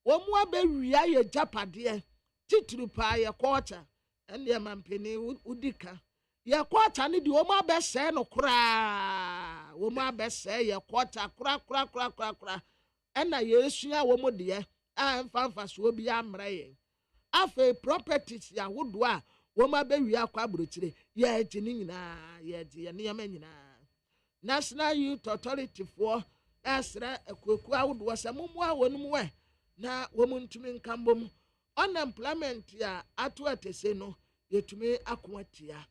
wɔn mu abɛwia yɛ gyapadeɛ titiri paa yɛ kɔɔkya ɛna yɛ mampanin wudi ka yɛ kɔɔkya no de wɔn abɛsɛɛ no koraa wɔn abɛsɛɛ yɛ kɔɔkya koraa ɛna yɛsua wɔn deɛ a mfanfa so bi amrɛ yɛn afei properties ahodoɔ a wɔn abɛwia akɔ aburokyire yɛgye ne nyinaa yɛgye yɛ nneɛma nyinaa National Youth Authority foɔ ɛsrɛ akuaku ahodoɔ sɛ mummoa wɔn mu ɛ na wɔn ntumi nka mbom unemployment a ato atɛse no yɛtumi ako atia.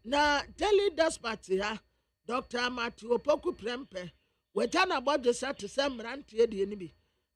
Na Daily Dispatch ha Dr. Amati Opoku Prempe wagya na bɔdwe sɛ te sɛ mmeranteɛ deɛ no bi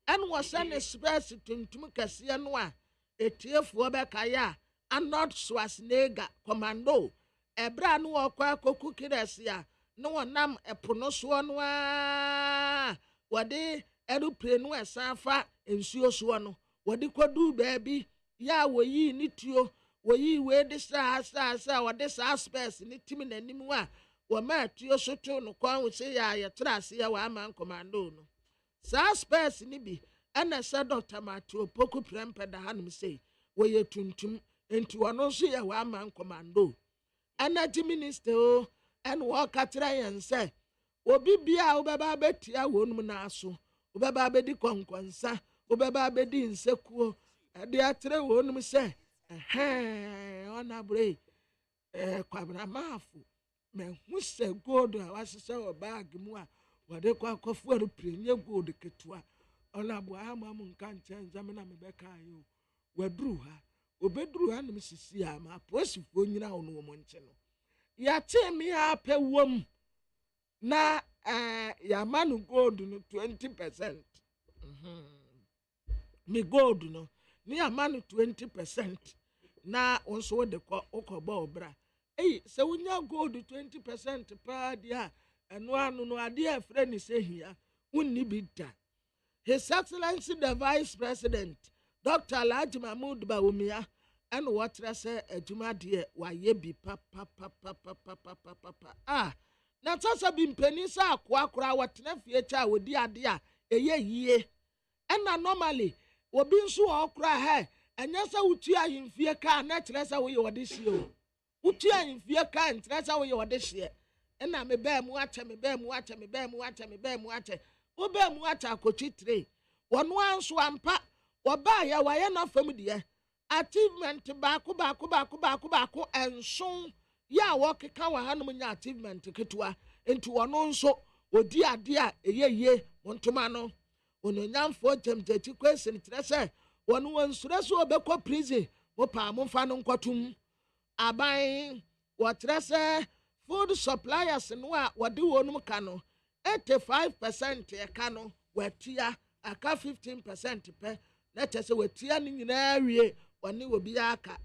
ɛne wɔhyɛ ne spɛs tuntum kɛseɛ no a etiefoɔ bɛkaeɛ a Arnold Schwarzenegger commando ɛberɛ a no wɔkɔ akɔku kirɛse a ne wɔnam ɛpo no soɔ no a wɔde aeroplane no ɛsan fa nsuo soɔ no wɔde kɔduu baabi yɛ a wɔyii ne tuo wɔyii wei de saa wɔde saa spɛs ne tim n'anim a wɔma atuo so to no kwan ho sɛ yɛ a yɛtrɛ aseɛ wɔ ama commando no saa spɛs ne bi ɛna sɛ Dr. Amati Opoku Prempe da hanom sɛ wɔyɛ tuntum enti wɔno nso yɛ wɔ ama commando energy minister o ɛna wɔka kyerɛ yɛn sɛ obi bia a wobɛba abɛtia wɔnom naaso wobɛba abɛdi kɔnkɔnsa wobɛba abɛdi nsekuo ɛde akyerɛ wɔnom sɛ ɔnabrɛ kwabramaafo mehu sɛ gold a wasesɛ wɔ baage mu a wɔde kɔ akɔfo aeroplane gold ketewa ɔnabo ama mu nka nkyɛn nsɛm na mebɛkaeɛ o waduru ha obɛduru ha nom sisi a ma apolisifoɔ nyina wo no wɔ mo nkye no yɛte me a pɛ wom na yɛama no gold no 20%. Me gold no ne yɛama no 20% na wo nso wode kɔ wokɔbɔ obra so when you go to 20% per dia, and one no idea friend is here, wouldn't be that. His Excellency the Vice President, Dr. Alhaji Mahmoud Bawumia, and what I say, a Juma dear, why ye be papa. Natasha been penisa, quackra, what nephew with dear, a ye. And normally, we been so all cry her, and yes, I would cheer in fear car, not less away or this year. Would cheer in fear car and less away or this year. And I'm a bam watcher, me bam watcher, me bam watcher, me bam watcher. O bam watcher, coach three. One swampa, or buy a wire not familiar. Achievement baku, and soon, ya walk a cow hanum achievement to Kitua into one on so, or dear, a ye, one to mano. When you young for them, the question, Tressa, one stress or beko prison, Mopa Monfanon Cotum. A buying what Tressa, food suppliers and what do on Mocano, 85% a cano, where tia, a car 15% per, let us say, with tia in an area, when you will be a cat.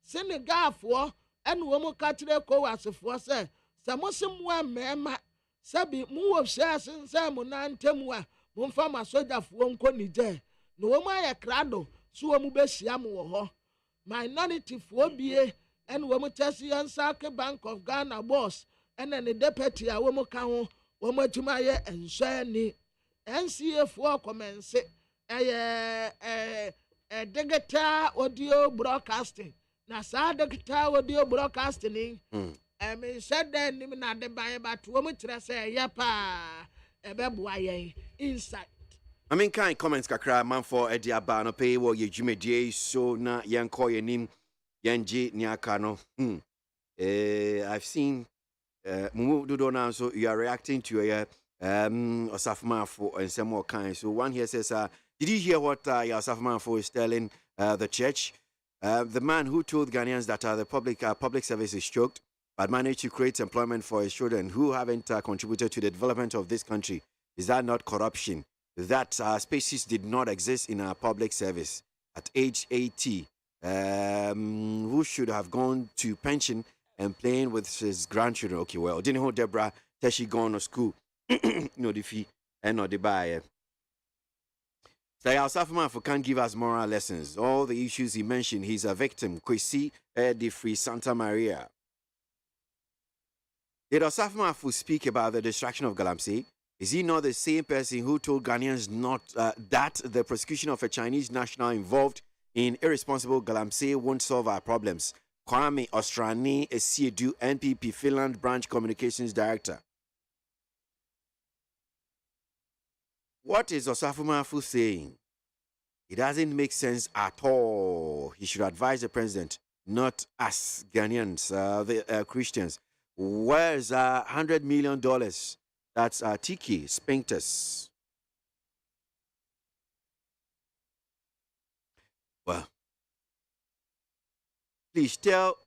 Senegal for, and woman catcher KWASI for, sir, some one man, Sabi, move shares and Simon and Temwa. Mumfama soja fuonko nije no woma ya krado so wamu behia mo ho minority phobia and wamu tesi ansake Bank of Ghana boss and the deputy a wamu ka ho wamu adwuma ye enhwani NCA for commence digital audio broadcasting na sa digital audio broadcasting me said then ni na de ban but wamu kire say ya pa inside. I mean, kind comments kakra man for Ediaba no pay wo ye dwumedie so na yenko yenim yenje niaka no. I've seen mumu dodo now, so you are reacting to your Osafman for and some more kind. So one here says, did you hear what your Osafman for is telling the church? The man who told Ghanaians that the public service is choked, but managed to create employment for his children who haven't contributed to the development of this country. Is that not corruption? That spaces did not exist in our public service at age 80, who should have gone to pension and playing with his grandchildren. Okay, well, didn't know Deborah tell she gone to school, no the fee and no the buy. So our Safman can't give us moral lessons. All the issues he mentioned, he's a victim. KWASI the Free Santa Maria. Did Osafman speak about the destruction of Galamsey? Is he not the same person who told Ghanaians not that the prosecution of a Chinese national involved in irresponsible Galamsey won't solve our problems? Kwame Ostrani Esiedu, NPP Finland Branch Communications Director. What is Osafman saying? It doesn't make sense at all. He should advise the president, not us Ghanaians, the Christians. Where's $100 million? That's Tiki Spintus. Well, please tell.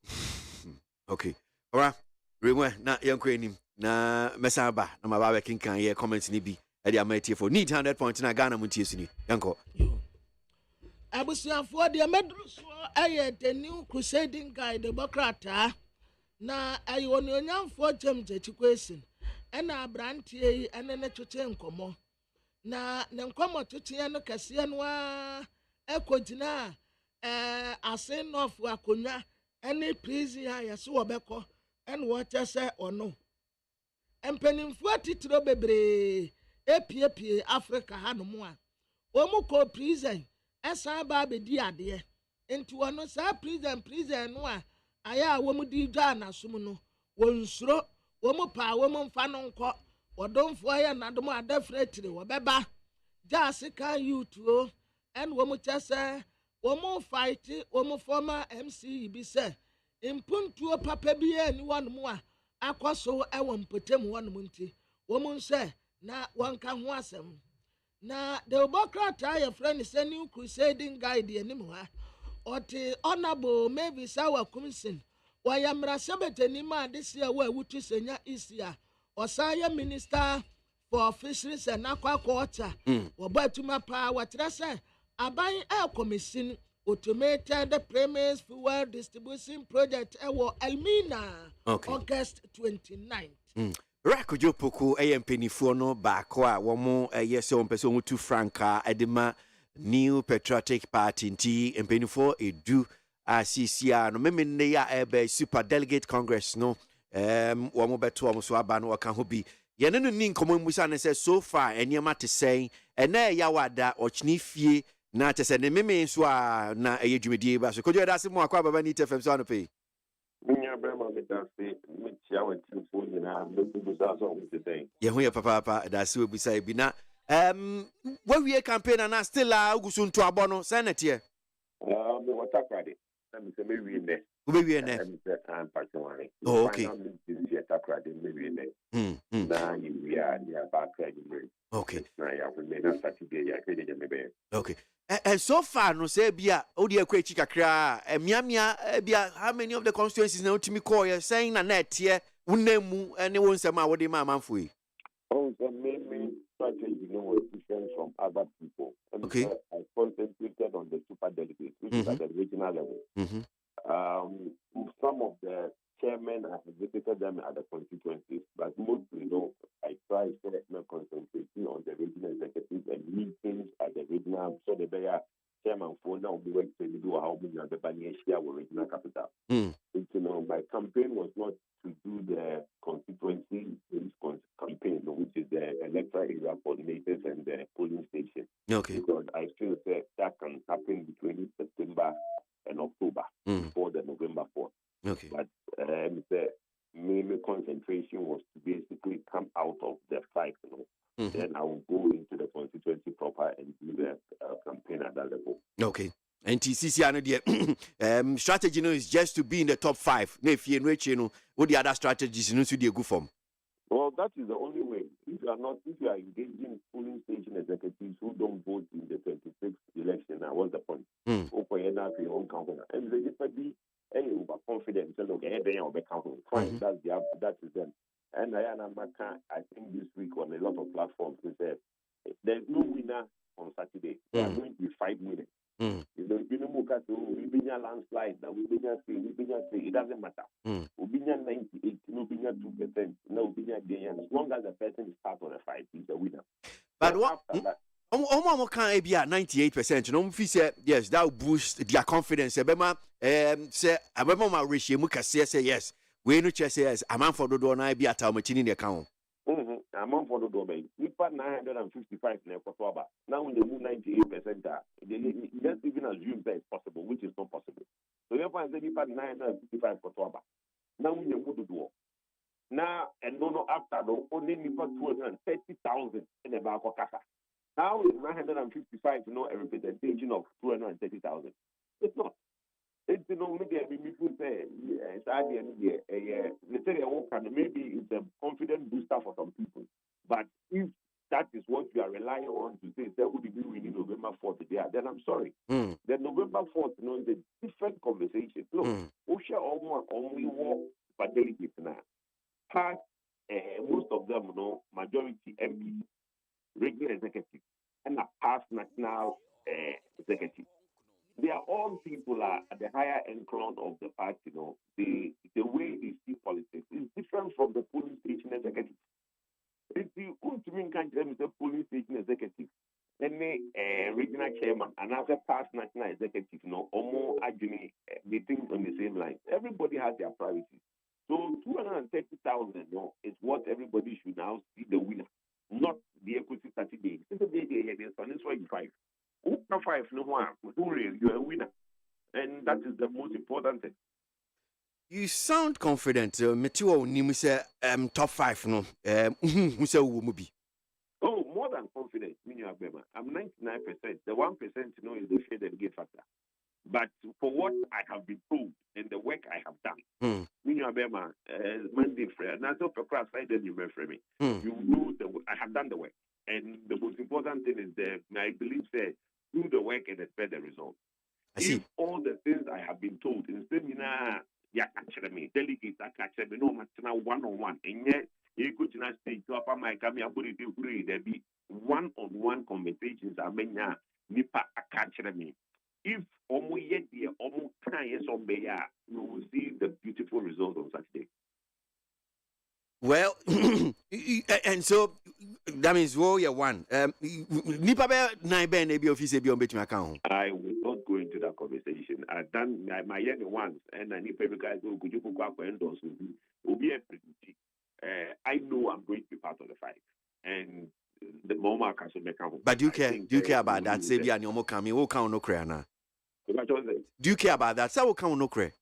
Okay, all right. Remember, na young na mesaba na mababe kinkan ye comments ni bi. Edi amati for need 100 points na Ghana muntie sini. Yanko. Abusiafo de medru so the new crusading guide the Bokrata. Na ayo ni onyamfo James Chikwesin ena abrantie ene ne twetwe nkomo na ne nkomo twetwe no kase no a ekogina asen of akonya ene prison ha yeso obeko ene wo tese ono empanimfo atitiro bebre epiepie Africa hanom a omuko prison esa ba be di ade enti wono sa prison no a aya wo mu di dwa na som no wonsuro wo mu pa wo mu mfa no nko wodomfo aya na dom adafretire wo beba jase kan youth and wo mu chese wo mu fight wo mu former MC bi se impuntuo papa bi ani won mu a akoso e wo mpotem won mu nti wo mu nse na wonka ho asem na the Bokrata your friend say new crusading guide anim ha Oti honorable maybe sawa kumsin wayamra sabetani ma this year we wutu senya isia osaya minister for fisheries and aquaculture wabatuma pa watrasa aban commission automated premise fuel distribution project Elmina. Okay. August 29th. Rakojo Poko mpenifoɔ no baako a wɔn ɛyɛ sɛ wɔn pɛ sɛ wɔn tu frankaa ɛde ma New Patriotic Party nti mpenifoɔ edu a sisi a no mmemme nne ya ɛbɛ Super Delegate Congress no wɔn bɛto wɔn so aba no wɔka ho bi yɛne no ni nkɔmɔ musa ne sɛ so far nneɛma te sɛn ɛnna ɛyɛ awada ɔkyene fie na kyɛ sɛ ne mmemme nso a na ɛyɛ dwumadie ba so kodwo ɛda se mu akɔ ababa ni tfm so anɔpɛ Minya Brema Metasi, Michia went to phone in our Busazo today. Yehuya Papa, that's what we say. Bina, what we campaign and still Augusun to Abono, Senate here. What I credit. Let me say, maybe in there. Maybe in there. I'm passing. Oh, okay. Maybe in there. Now we are near back. Okay. Now we may not start to be a credit. Okay. And so far, no say, Bia, Odia Quechika Kra, and Miamia, Bia, how many of the constituencies now to me call you saying a net here, Unemu, and they won't say my what they mamma free? Oh, the main strategy, was different from other people. Okay. I concentrated on the super delegates, which is at the regional level. Some of the chairmen, I have visited them at the constituencies, but mostly, I try to concentrate on the regional executives and meetings at the regional, so the better chairman for now we went to do how many of the Banyashia were regional capital. My campaign was not to do the constituency campaign, which is the electoral area coordinators and the polling station. Okay. Because I feel that can happen between September and October before the November 4th. Okay. But the main concentration was to basically come out of the fight, Then I will go into the constituency proper and do the campaign at that level. Okay. And TCC, strategy is just to be in the top 5. If you know, what the other strategies you know to be a good form. Well, that is the only way. If you are engaging polling station executives who don't vote in the 26th election, what's the point? Your own company. And they just be overconfident. Fine, that is them. And I think this week on a lot of platforms, they said there's no winner on Saturday. There are going to be 5 winners. If there's been a landslide, it doesn't matter. Ubinya 98, Ubinya 2%, no Ubinya Gayan. As long as the person starts on a 5, he's a winner. But what? Omo can be at 98%. No, yes, that will boost their confidence. Ebema, say, Abema ma ratio muka say yes. We no chess yes. A man for the door na be at our machine in the account. A man for the door, baby. We put 955 in Kotoba. Now we move 98%. Just even assume that it's possible, which is not possible. So therefore, I say we put 955 Kotoba. Now we move the door. Now and no after only we put 230,000 in the bank of Kasa. Now it's 955 a representation of 230,000. It's not. It's maybe it's a confident booster for some people. But if that is what you are relying on to say that would be winning November 4th there, then I'm sorry. The November 4th, is a different conversation. Look, Osha only war for delegates now. Past most of them, majority MPs, regular executives, and a past national executive. They are all people at the higher echelon of the party. The way they see politics is different from the polling station executive. If you ultimately can't tell me the polling station executive, any regional chairman, another past national executive, or more actually meetings on the same line. Everybody has their priorities. So 230,000, is what everybody should now see the winner, not the equity Saturday. Saturday, there's only 5. 5, you're a winner. And that is the most important thing. You sound confident. Metuo ni say top 5 no. Who say wo be? Oh, more than confident. I'm 99%. The 1% is the share delegate factor. But for what I have been told and the work I have done, Monday, and that's not for class side, then you remember me. You know I have done the work. And the most important thing is that I believe that do the work and expect the result. If all the things I have been told, instead of me, delegates are catching me, no matter one-on-one, and yet you could not stay to up my camera, there be one-on-one conversations. I mean, Nipa catching me. if Omu Yedi, Omu Kanye Sombeya, we will see the beautiful results on Saturday. Well, and so that means you one. Nipa be nine ben ebi office ebi on between account. I will not go into that conversation. I've done my year once, and I need people guys who could you go up and endorse will be a pretty. I know I'm going to be part of the fight, and the moment I can make out. But do you care? Do you care about that? Say be an yomo coming. Who count no cray na? Do you care about that? Say who count no cray?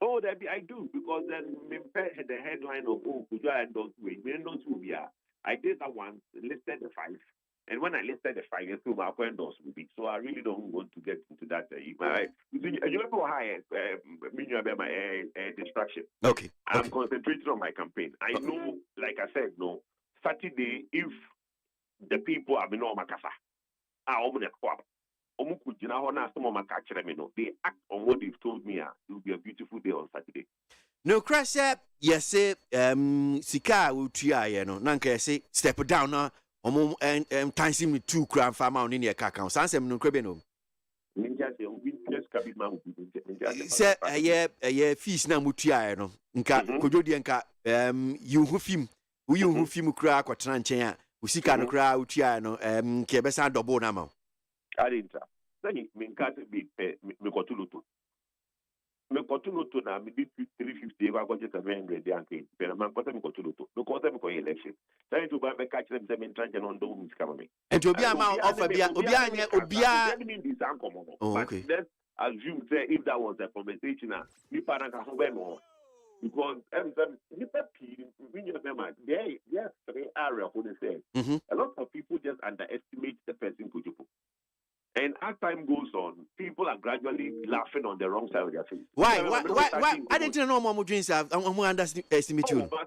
Oh, I do, because then the headline of could you endorse me? We endorse me. I did that once, listed the 5. And when I listed the 5, it's through my endorse will be. So I really don't want to get into that. You remember how my distraction. Okay. I'm concentrating on my campaign. I know, like I said, no, Saturday, if the people have been on my casa, they act on what they've told me. It will be a beautiful day on Saturday. No crash, yes, say, Sika will try, Nanka say, step down now, and time him 2 grand farm out in your account. Sansem no crabino. Say, a feast now mutia, no, Nka, Kojodianka, you who film, who film crack or tranchea, who Sika no crowd, Utiano, Kebesan double namo. I didn't. Then you mean can't be Mekotulutu. Mekotulutu now, maybe 350, I got just a very great young kid. But I'm not going to Mekotulutu. Because I'm going election. Trying to buy the catch them and trying to on the woman's coming. And to be a man of Obia, okay. Let's assume if that was a conversation, because there are 3 areas who they say a lot of people just underestimate the person Kujupu. And as time goes on, people are gradually laughing on the wrong side of their face. Why? I didn't know more dreams. I'm underestimate you. How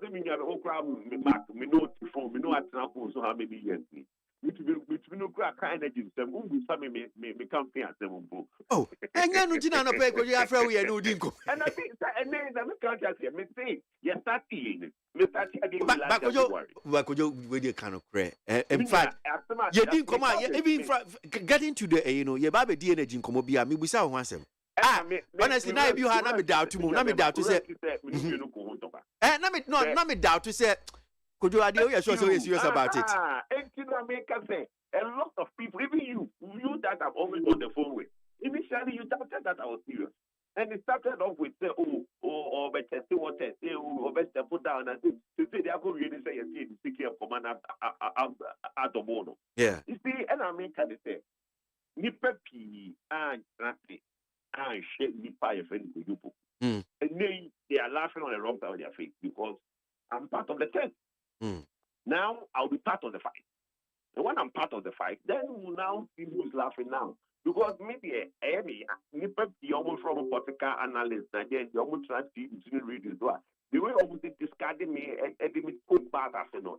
many years? Oh, and then you know, pay because you have friend we are no dinko. And I think, and then I can't just say, yes, that's but could you with your kind of cray? In fact, you didn't come out even getting to the your baby DNA didn't come up here. Me without once. Honestly, now if you had not me doubt to move, not me doubt to say, not me doubt to say. Could you idea so serious about it? A lot of people, even you that I'm always on the phone with, initially you doubted that I was serious. And it started off with say, or better say what I say, or better put down and say they are going to really say the city of command at the mono. Yeah. You see, and I mean can say Nipepi and Rapi and shake Nipa your friend Kujupu. And they are laughing on the wrong side of their face because I'm part of the test. Now I'll be part of the fight. And when I'm part of the fight, then we'll now see who's laughing now. Because maybe you almost from a political analyst, and then you almost trying to read as well. The way almost discarding me and me put back as you know,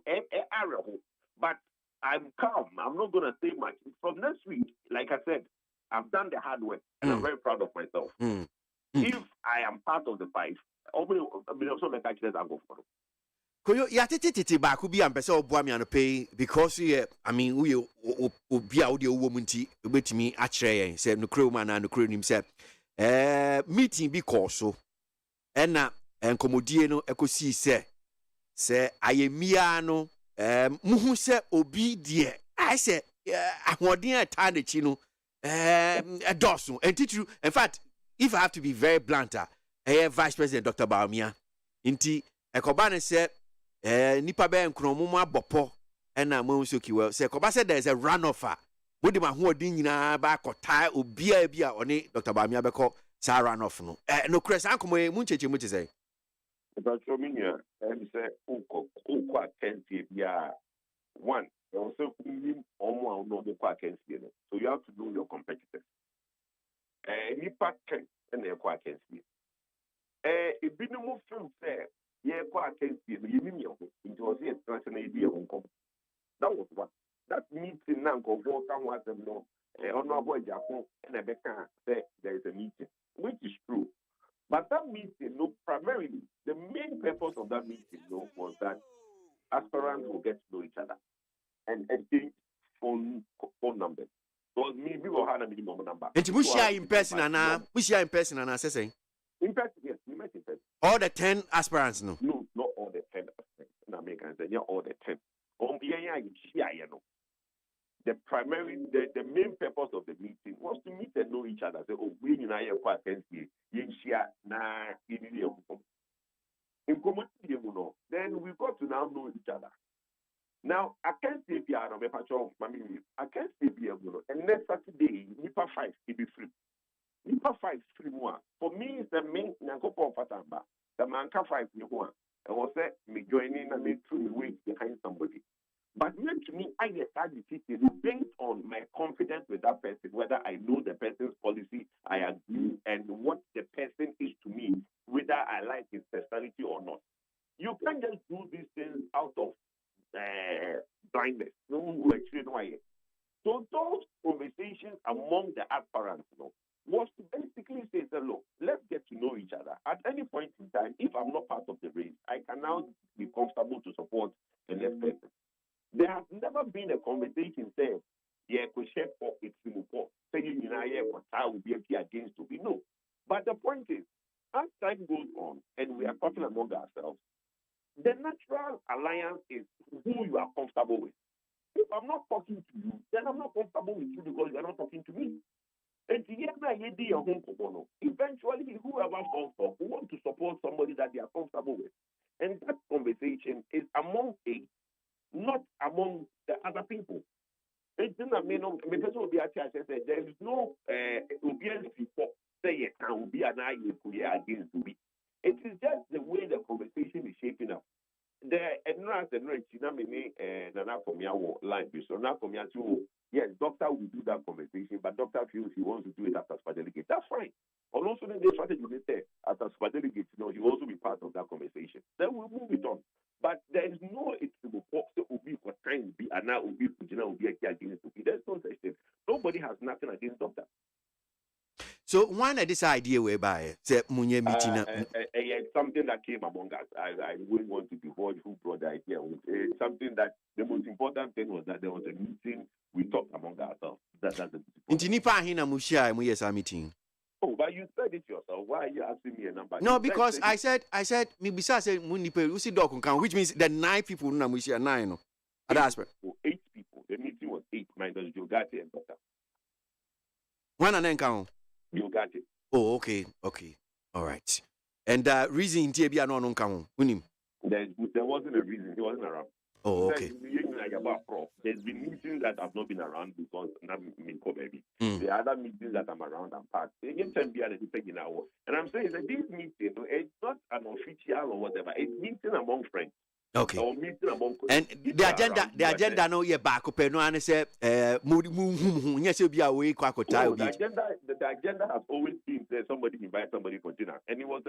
but I'm calm. I'm not gonna say much. From next week, like I said, I've done the hard work and I'm very proud of myself. If I am part of the fight, also make actually that go for it. Koyo ya tete ba ku bi am pese oboa me an pay because I mean we obi a wo de wo munti obetimi a kire yen say no kro man na no kro nim say meeting bi call so na enkomodie no ekosi say ayemia no muhu say obi de I say ahoden ata de chi no edoso entitu in fact if I have to be very blunt Vice President Dr. Baumia inti ekobane say nipa be nkromo mu abopo na mo so kiwa say koba say there is a runoff body ma ho odin nyina ba akota obia bia oni Dr. Baumia beko sa runoff no no kresa ankomo mu ncheche mu che say but so minya say uko akentie bia one also omo no uko akentie no so you have to know your competitors nipa ken na uko akentie ebinu mu film say yeah, quite against you. It was here international idea Hong Kong. That was what. That meeting now go was them know. Honorable Japan and Rebecca said there is a meeting, which is true. But that meeting, no, primarily the main purpose of that meeting, no, was that aspirants will get to know each other and exchange phone numbers. Because me will have a minimum number. And we share in person and we share in person and say in person, yes, we met in person. All the 10 aspirants, no? No, not all the 10 aspirants. In America, yeah, all the 10. The main purpose of the meeting was to meet and know each other. Say, oh, we in our quite fancy, then we got to now know each other. Now, I can't say be out of a patch of my I can't say be able to. And next Saturday, NIPA 5 will be free. NIPA 5 free one. For me, it's the main Nankopo Fatamba. The Manka 5 you want. I was say me joining and me through the way behind somebody. But yet to me, I decide the decision based on my confidence with that person, whether I know the person's policy, I agree, and what the person is to me, whether I like his personality or not. You can't just do these things out of blindness. No one will actually know it. So those conversations among the aspirants, was to basically say, look, let's get to know each other. At any point in time, if I'm not part of the race, I can now be comfortable to support the next person. There has never been a conversation saying, yeah, question for it's saying will be against to be no. But the point is, as time goes on and we are talking among ourselves, the natural alliance is who you are comfortable with. If I'm not talking to you, then I'm not comfortable with you because you're not talking to me. And eventually, whoever falls off will want to support somebody that they are comfortable with. And that conversation is among eight, not among the other people. It's not there is no obedience before say it can be an eye against to be. It is just the way the conversation is shaping up. The yes, doctor will do that conversation, but doctor feels he wants to do it as a super delegate. That's fine. And also the strategy will say as a super delegate, he will also be part of that conversation. Then we'll move it on. But there is no there's no such thing. Nobody has nothing against doctor. So why not this idea whereby say Munye meeting something that came among us. I wouldn't want to divulge who brought the idea. It's something that the most important thing was that there was a meeting. We talked among ourselves. That's the meeting. Oh, but you said it yourself. Why are you asking me a number? No, because I said Mibisa said which means the 9 people na mushia 9 no. 8 people. The meeting was 8 minus Yogati and Doctor. One and then count. Yogati. Oh, okay. All right. And reason TB no count. There wasn't a reason. He wasn't around. Oh, okay. There's been meetings that have not been around because not baby. The other meetings that I'm around and part. And I'm saying that this meeting, it's not an official or whatever. It's meeting among friends. Okay. Or meeting among and the agenda no ye back up no and say the agenda has always been that somebody invite somebody for dinner. And it was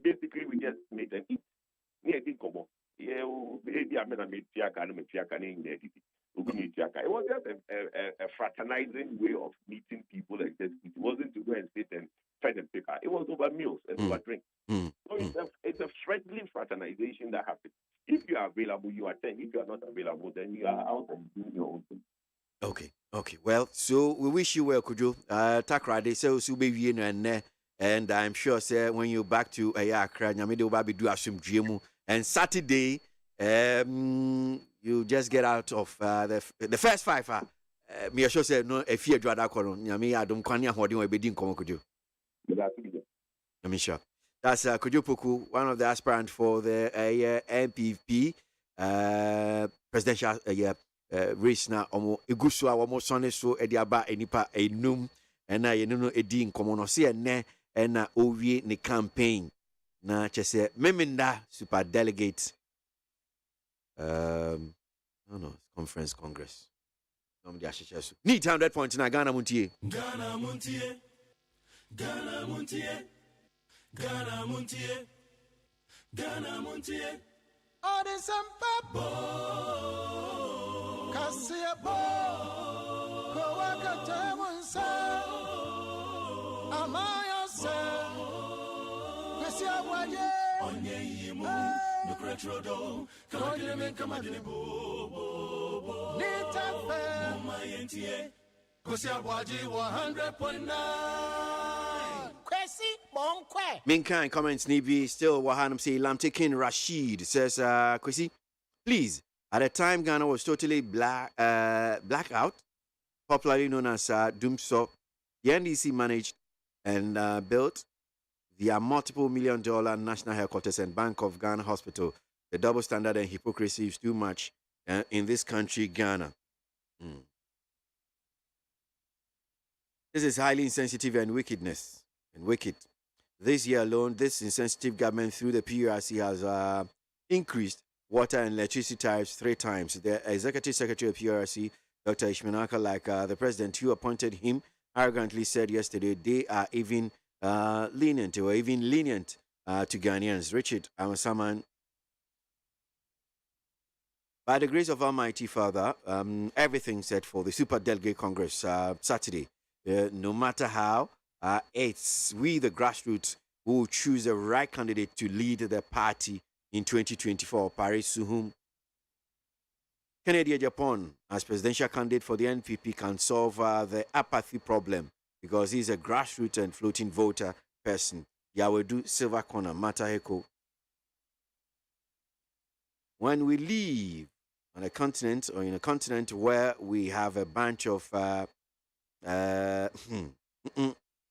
basically we just made an eat. It was just a fraternizing way of meeting people. Like that. It wasn't to go and sit and fed and pick. It was over meals and over drinks. So it's a friendly fraternization that happens. If you are available, you attend. If you are not available, then you are out and doing your own thing. Okay. Well, so we wish you well, Kujo. Takrade so be and I'm sure say when you're back to Accra, Nyamede will be do assume dream. And Saturday, you just get out of the first 5. Me sure say no if you draw that corner. Nyame adom kwani ahoden we bedin komo Kujo. I'm sure. That's Kujo Poku, one of the aspirants for the MPP presidential race na omo egusu a omo sonne so e dia ba enipa enum na ye no edi nkomo no se ene na owie ne campaign na chese memenda super delegate conference congress nom dia chichesu need 100 points na Ghana Montie Odisambabo Kasiabo Kowaka Temunsa Amaya Se Kwesi Abuagye Onye Yimu Nukretrodo Kamadine Kamadine Bo Nitafe Mumayentie KWASI ABOAGYE 100.9. KWASI Monkwe. Minkai comments Nibi still Wahanam say Lamtekin Rashid says KWASI, please, at a time Ghana was totally blackout, popularly known as Doomsop. The NDC managed and built their multiple $million national headquarters and Bank of Ghana Hospital. The double standard and hypocrisy is too much in this country, Ghana. This is highly insensitive and wickedness and wicked. This year alone, this insensitive government through the PRC has increased water and electricity tariffs 3 times. The executive secretary of PRC, Dr. Ishmanaka, like the president who appointed him, arrogantly said yesterday they are even lenient to Ghanaians. Richard Amasaman. By the grace of Almighty Father, everything set for the Super Delegate Congress Saturday. No matter how, it's we, the grassroots, who will choose the right candidate to lead the party in 2024. Paris Suhum. Kennedy Japan, as presidential candidate for the NPP, can solve the apathy problem because he's a grassroots and floating voter person. Yawedu Silver Corner, Mataheko. When we live on a continent or in a continent where we have a bunch of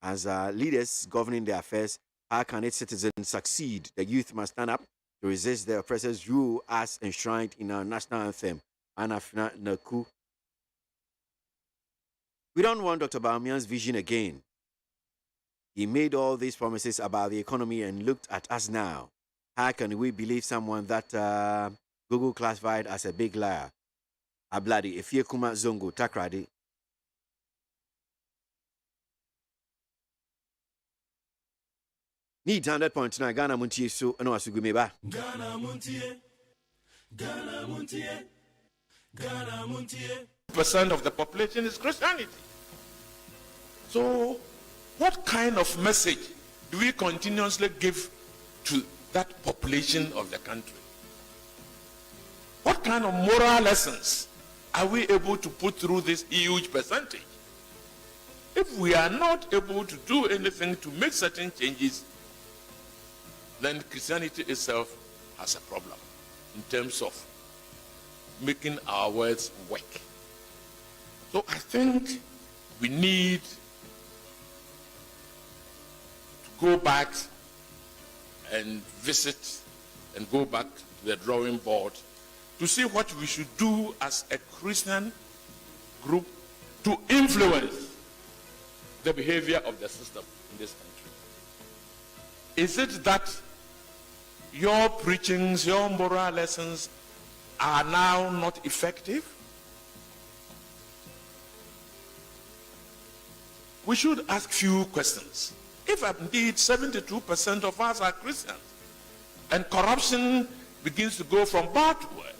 as leaders governing their affairs, how can its citizens succeed? The youth must stand up to resist the oppressors' rule as enshrined in our national anthem, Anafna Naku. We don't want Dr. Baumian's vision again. He made all these promises about the economy and looked at us now. How can we believe someone that Google classified as a big liar? Abladi, Efiekuma Zongo, Takradi. Need 100.9 Ghana Muntie so no asugumeba. Ghana Muntie. Ghana Muntie. Ghana Muntie. % of the population is Christianity. So, what kind of message do we continuously give to that population of the country? What kind of moral lessons are we able to put through this huge percentage? If we are not able to do anything to make certain changes, then Christianity itself has a problem in terms of making our words work. So I think we need to go back and visit and go back to the drawing board to see what we should do as a Christian group to influence the behavior of the system in this country. Is it that your preachings, your moral lessons are now not effective? We should ask few questions. If indeed 72% of us are Christians and corruption begins to go from bad to worse,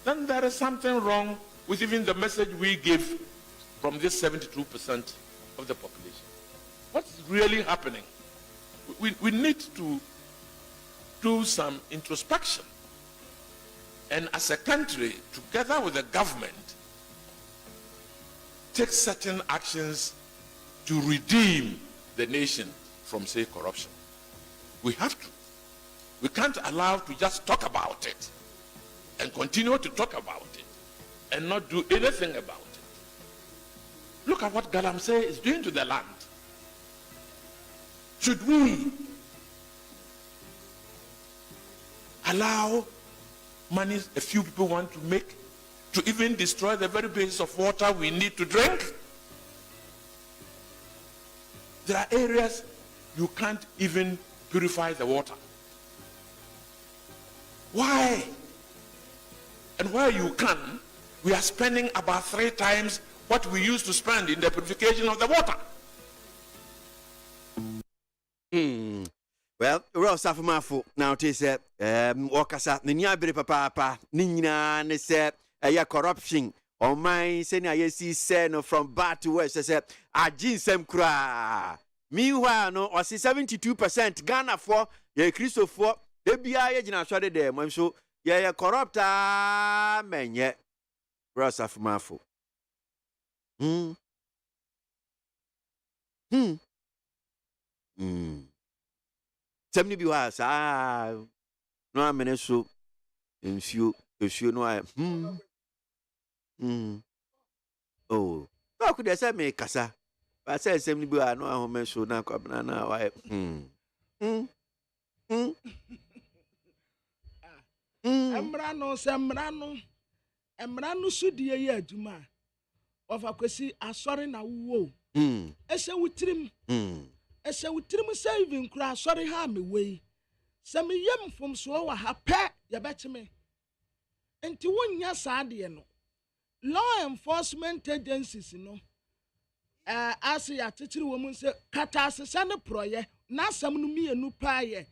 then there is something wrong with even the message we give from this 72% of the population. What's really happening? We need to do some introspection, and as a country, together with the government, take certain actions to redeem the nation from, say, corruption. We have to. We can't allow to just talk about it and continue to talk about it and not do anything about it. Look at what Galamsey is doing to the land. Should we allow money a few people want to make to even destroy the very basis of water we need to drink? There are areas you can't even purify the water. Why? And where you can, we are spending about 3 times what we used to spend in the purification of the water. Well, Ross Afamafu now it is Wakasa, Ninyabri Papa, Nina, and said, a corruption. On my senior, yes, he said no from bad to worse. I said, I jinsem cry. Meanwhile, no, or 72% Ghana for ye Christopher, the BIA Jina Shade there, I'm so, yeah, corrupt, man, yet. Ross Afamafu. Somebody be was no a minute so nsuo no I oh no could say me kasa but say somebody be no a home so na kwabna na why Emrano sudie ye aduma of akwesi asori na wo ese wutrim saving kra asori ha me we se me yem fom so wa ha pe ye betime enti wonya saade no law enforcement agencies no ase ya titiri wo mun se kata asesa ne proye na asam no mienu pa ye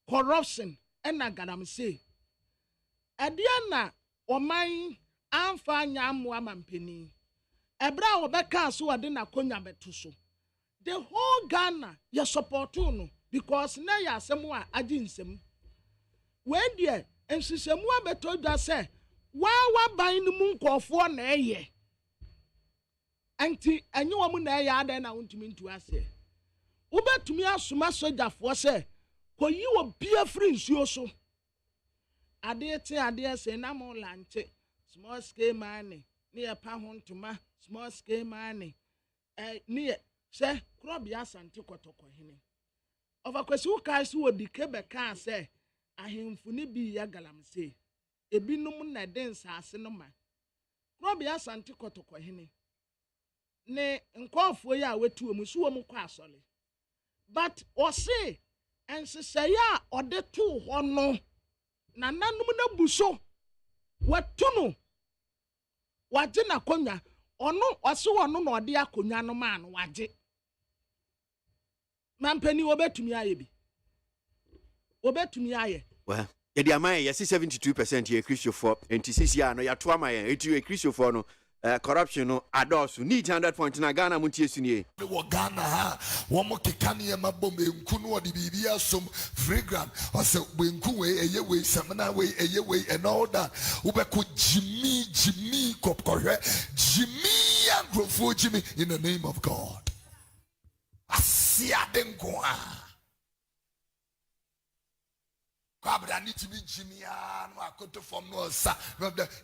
corruption na gadam se adia na oman amfa nyamu amampeni ebra obeka so wode na konya beto so the whole Ghana ya support no because na ya asemu a agi nsem when there ensisemu abeto da se wa ban no mu nkofo na eye anti anyi wo mu na eye adan na wontumi ntu ase ubetumi asoma sojafo se koyi wo bia free nsuo so ade se na mo lanche small scale money near Pahontuma, small scale money. Near, say, Crobia Santi Kotoko Hine. Of a question, who would decay can say, I him funi be yagalam say, a binum na dance as cinema. Crobia Santi Kotoko Hine. Nay, and call for ya way to a musuamu quasoli. But, or say, and say, ya, or the two, or no. Nananumina buso. What to know? Waje na konya ono oso ono na ode akonya no ma no waje mampani obetumi aye bi obetumi aye well ye di amaye yes 72% ye Christopher enti ya no ya to amaye enti ye Christopher no corruption no adosu need 100 point na Ghana muntie sunie wo Ghana ha wo mo kekane ye mabom enku no odi bibia som fragrant o se benku we eye we semana we eye we and all that wo be ko jimmy kopkohwe jimmy agrofo jimmy in the name of God asia denko a Kabra need to be Jimmy and Makoto from no sa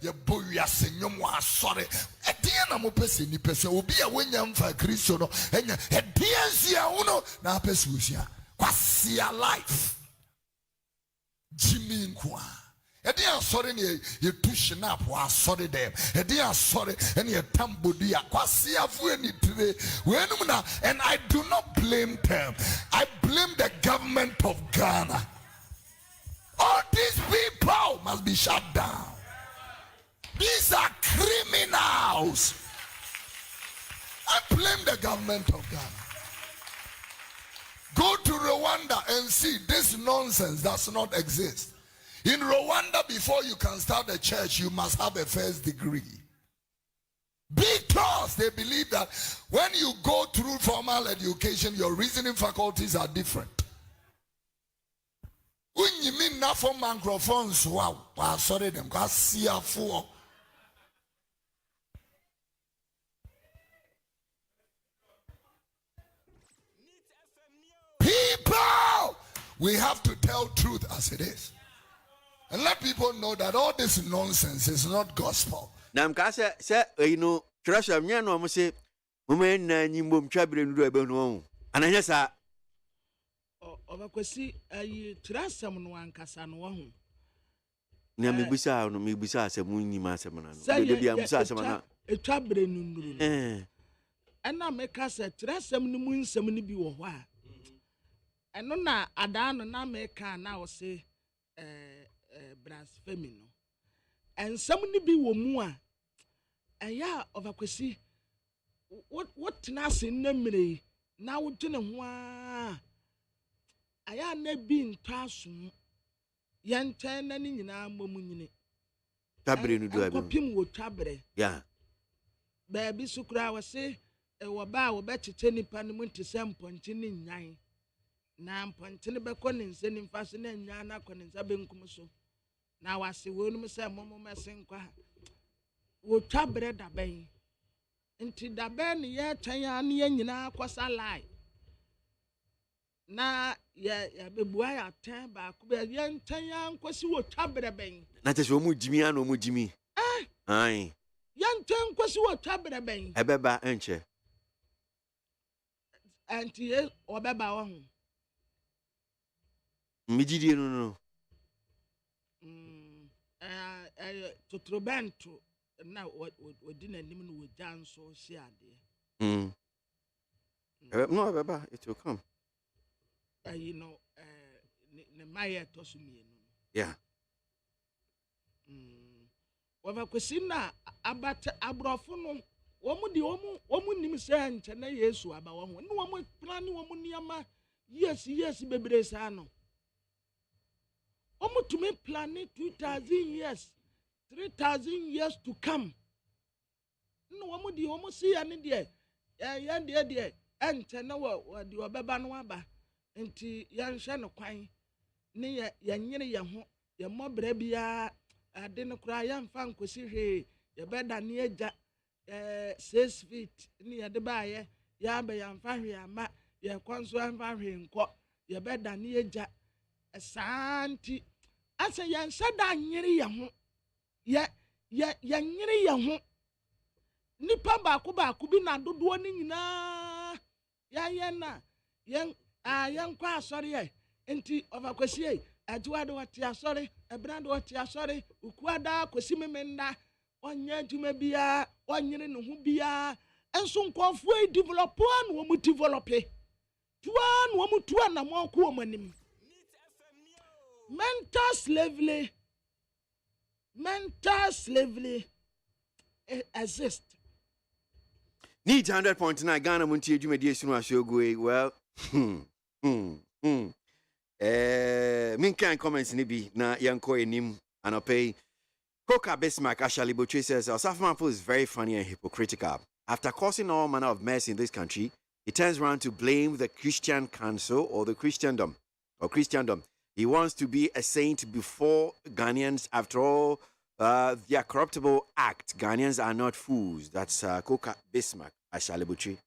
your boy asenyom wa sorry e dia na mo pese ni pese obi a wonyam fa Kristo no enya e dia nsia uno na pese usia kwasia life Jimmy nkwa e dia sorry ni ye push up wa sorry them e dia sorry and ye tambodi a kwasia fu ani tire we enum na and I do not blame them I blame the government of Ghana. All these people must be shut down. These are criminals. I blame the government of Ghana. Go to Rwanda and see this nonsense does not exist. In Rwanda, before you can start a church, you must have a first degree. Because they believe that when you go through formal education, your reasoning faculties are different. When you mean not for microphones, wow, sorry them, because see a fool. People, we have to tell truth as it is. And let people know that all this nonsense is not gospel. Now, say, you know, Trash of Yano, say, women, and you mum traveling to do a bone. And I just Obakwesi ayi trasam no ankasa no ho na mebisa no mebisa se munyi ma se mona no de bia mebisa se mona etwa bre nunuru ena meka se trasam no mu nsam no bi wo ho a eno na ada no na meka na wo se blasphemy no ensam no bi wo mu a eya Obakwesi what tinase na mire na wo dwene ho a aya na bi ntwasum yenten na ni nyina mamunyine tabre nu do abi kopim wo tabre ya ba bi sukura wo se wo ba wo be chete nipa no munti semponche ni nyan na mponche ne be ko ne nse ni mfa so na nya na ko ne nsa be nkum so na wase wo nu se momo mesenkwa wo tabre da ben nti da bɛn ne yɛ twɛn a ne yɛ nyinaa kɔsa line na yɛ bɛbua yɛ atɛn baako bɛ yɛ ntɛn a nkɔsi wɔ twa berɛ bɛn na kyɛ sɛ ɔmu gyimi a na ɔmu gyimi ai yɛ ntɛn nkɔsi wɔ twa berɛ bɛn ɛbɛba ɛnkyɛ nti yɛ ɔbɛba wɔ ho mmegyidie no totorobɛnto na wɔdi n'anim no wɔgya nso hye adeɛ no ɛbɛba it will come you know ne mayɛ ɛtɔ so mmienu yeah wɔbɛkɔsi na abata aborɔfo no wɔn nim sɛ nkyɛn na yesu aba wɔn ho ne wɔn plan ne wɔn nneɛma yes bebree saa no wɔn tumi plan ne 2,000 years 3,000 years to come ne wɔn si ya ne deɛ yɛn deɛ ɛnkyɛn na wɔde wɔbɛba no aba nti yɛnhwɛ no kwan ne yɛnyere yɛn ho yɛn mmɔbrɛ biara ade no koraa yɛmfa nkosi hwee yɛbɛda ne agya 6 feet ne yɛde baayɛ yɛaba yɛmfa hwee ama yɛkɔ nso yɛmfa hwee nkɔ yɛbɛda ne agya saa nti asɛ yɛnhyɛ da nyere yɛn ho yɛnyere yɛn ho nipa baako bi na dodoɔ ne nyinaa yɛayɛ na yɛnkɔ asɔre yɛ nti ɔfakwasi aduwa de wɔte asɔre ɛbena de wɔte asɔre ukua da kwasi memenda ɔnyɛ adwuma biara ɔnyere ne ho biara nso nkɔfoɔ yi develop a na wɔn develop tuwa na wɔn tuwa na wɔn kɔ wɔn anim mental slavery exist. Need 100.9 Ghana Montie dwumadie sunu ahwɛgoe well minkan comments ni bi na yanko enim anopay Koka Bismarck Ashali Butchie says Osafmanfo is very funny and hypocritical. After causing all manner of mess in this country, he turns around to blame the Christian Council or the Christendom. He wants to be a saint before Ghanaians. After all, their corruptible act, Ghanaians are not fools. That's Koka Bismarck Ashali Butchie.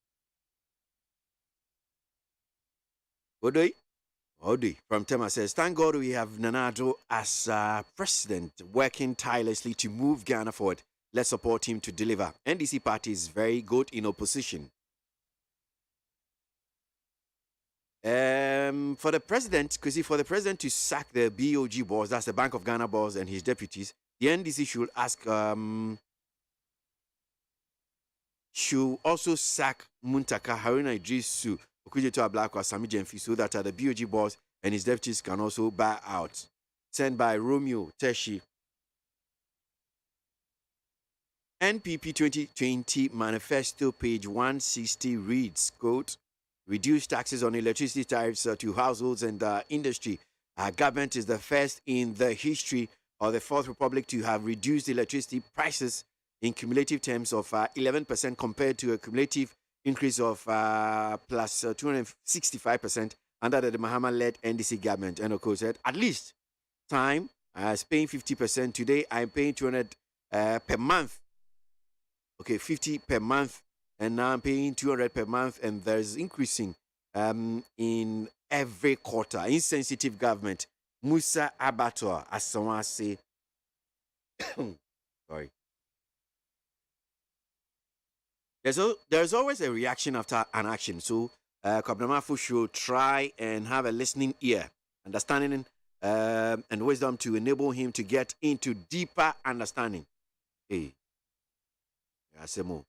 Odi from Tema says, thank God we have Nanado as president working tirelessly to move Ghana forward. Let's support him to deliver. NDC party is very good in opposition. For the president to sack the BOG boss, that's the Bank of Ghana boss and his deputies, the NDC should also sack Muntaka Haruna Idrisu to Black or Sami Jemfi so that the BOG boss and his deputies can also buy out. Sent by Romeo Teshi. NPP 2020 Manifesto page 160 reads, quote, reduce taxes on electricity tariffs to households and industry. Our government is the first in the history of the Fourth Republic to have reduced electricity prices in cumulative terms of 11% compared to a cumulative increase of plus 265% under the Mahama-led NDC government. And of course, said, at least time I was paying 50%. Today I'm paying 200 per month. Okay, 50 per month. And now I'm paying 200 per month. And there's increasing in every quarter. Insensitive government. Musa Abattoir, as someone say. Sorry. There's always a reaction after an action. So, Kabnamafu should try and have a listening ear, understanding and wisdom to enable him to get into deeper understanding. Hey, Asemo.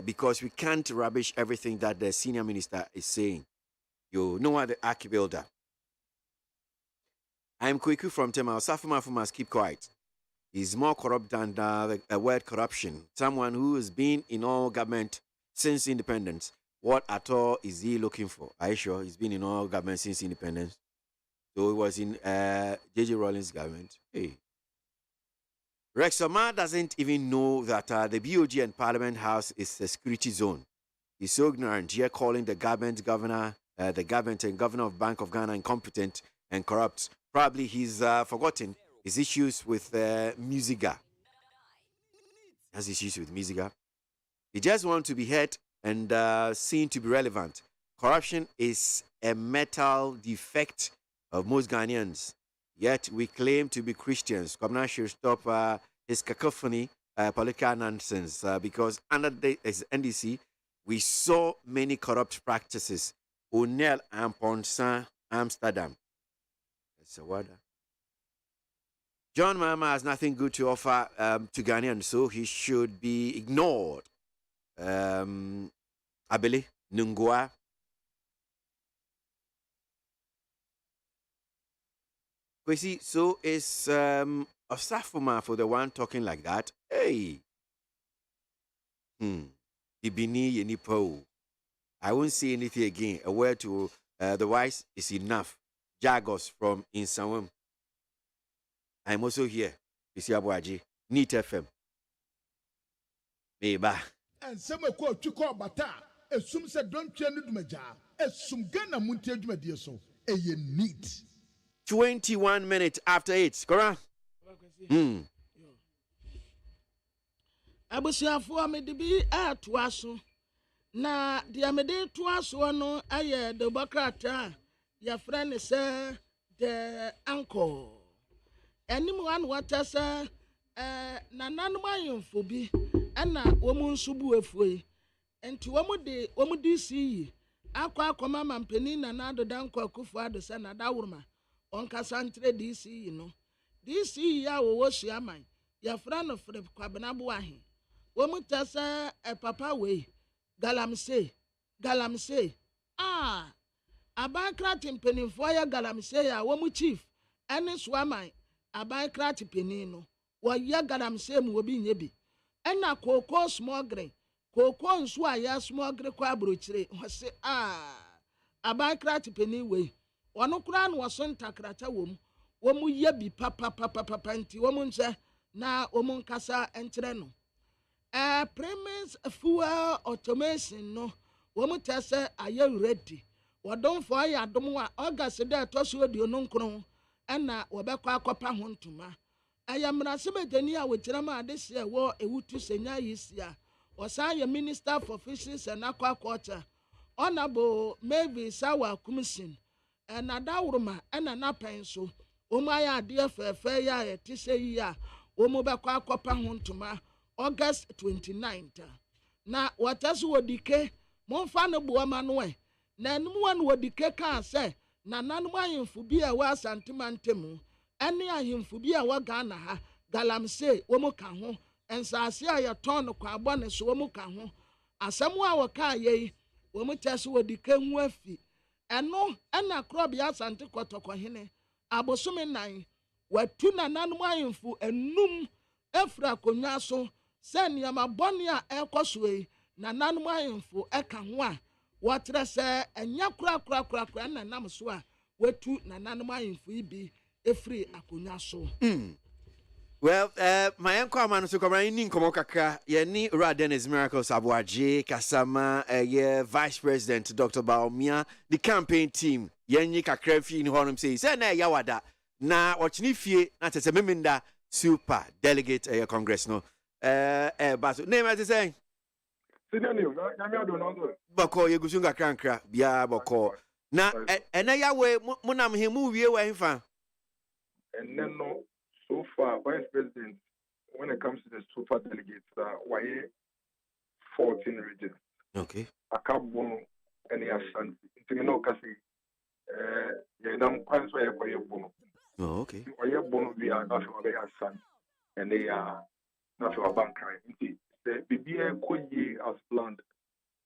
Because we can't rubbish everything that the senior minister is saying. You know what the arch builder. I'm Kweku from Tema. Osafo must keep quiet. He's more corrupt than the word corruption. Someone who has been in all government since independence. What at all is he looking for? Are you sure he's been in all government since independence? So he was in J.J. Rawlings' government. Hey. Rex Omar doesn't even know that the BOG and Parliament House is a security zone. He's so ignorant here, calling the government and governor of Bank of Ghana incompetent and corrupt. Probably he's forgotten his issues with Musiga. Has issues with Musiga. They just want to be heard and seen to be relevant. Corruption is a mental defect of most Ghanaians. Yet we claim to be Christians. Kwabena should stop his cacophony, political nonsense, because under the NDC, we saw many corrupt practices. O'Neill and Ponsan, Amsterdam. That's a word. John Mahama has nothing good to offer to Ghanaians, so he should be ignored. Abeli, Nungwa. Kwesi, so is Osafuma for the one talking like that. Hey. Ibini Yenipo. I won't say anything again. A word to the wise is enough. Jagos from Insawam. I'm also here. Isi ABOAGYE. Neat FM. Meba. And some call to call Bata. Assume said don't change the Maja. Assume Ghana Montie Jumedia so. A neat. 21 minutes after 8. Correct? Abusiafo me de bi atoa so na de me de toa so no aye de bokrata ya friend say the uncle enim wan water say na nanom ayemfo bi na womu nsubu efuyi enti womu di si akwa akoma mampeni na nado danko akufo ado say na dawurma onka santre di si no di si ya wo hyiaman ya friend of kwabena bo ahe womutasa papa we galamse abankrat mpenimfo ya galamse ya womu chief ene swaman abankrat penin no wo ya galamse mu obi nyebi ena koko smuggling koko nso aya smuggling kwa abrochire wo se abankrat penin we wono kura no wo ntakrata womu yebi papa nti womu nse na womu nkasa enkyere no premise fuel automation no womu tese aye ready wodon for ya dom wa August de toso dio no nkron na wobekwa akopa ho ntoma ayamrase medani a wokira ma adese wo ewutu senya yisia osan ye minister for fisheries and aquaculture honorable Mavis Sawa Kumsin na dawruma na napan so womu aya ade fefe ya etise yi a womu bekwa akopa ho ntoma August 29th. Na watasu wodike monfa no buama no na enum wan wodike kan se na nanum ahemfu bi a wa asantemantem ene ahemfu bi a wa Ghana ha galamse womu ka ho ensase a ye ton kwa abone so womu ka ho asemu a woka ye womu tasu wodike hu afi eno na krob ya asante kotoko hene abosome nan watu na nanum ahemfu enum efra konwa so sen yama boni a ekoswe na nanum ahemfo eka ho a wotre se enya kura na nam so a wetu na nanum ahemfo ibi efri akonya so Well, my uncle man so come in komo kakra ye ni Ra Dennis Miracles ABOAGYE Kasama Vice President Dr. Baumia the campaign team ye ni kakra fi ni honum say na yawada na ochini fie na tese meminda super delegate Congress no but name as say senior name na me ado no go bako ye gusunga krankra bia bako na ena yawe munam hemu wie wa himfa and then no so far vice president when it comes to the super delegates why 14 regions okay akabo any ashanti nti no kasi ye nam kwan so ye koye bono okay oye bono bi a na so be ashanti and they are not for bank crime nti the bibia koye as planned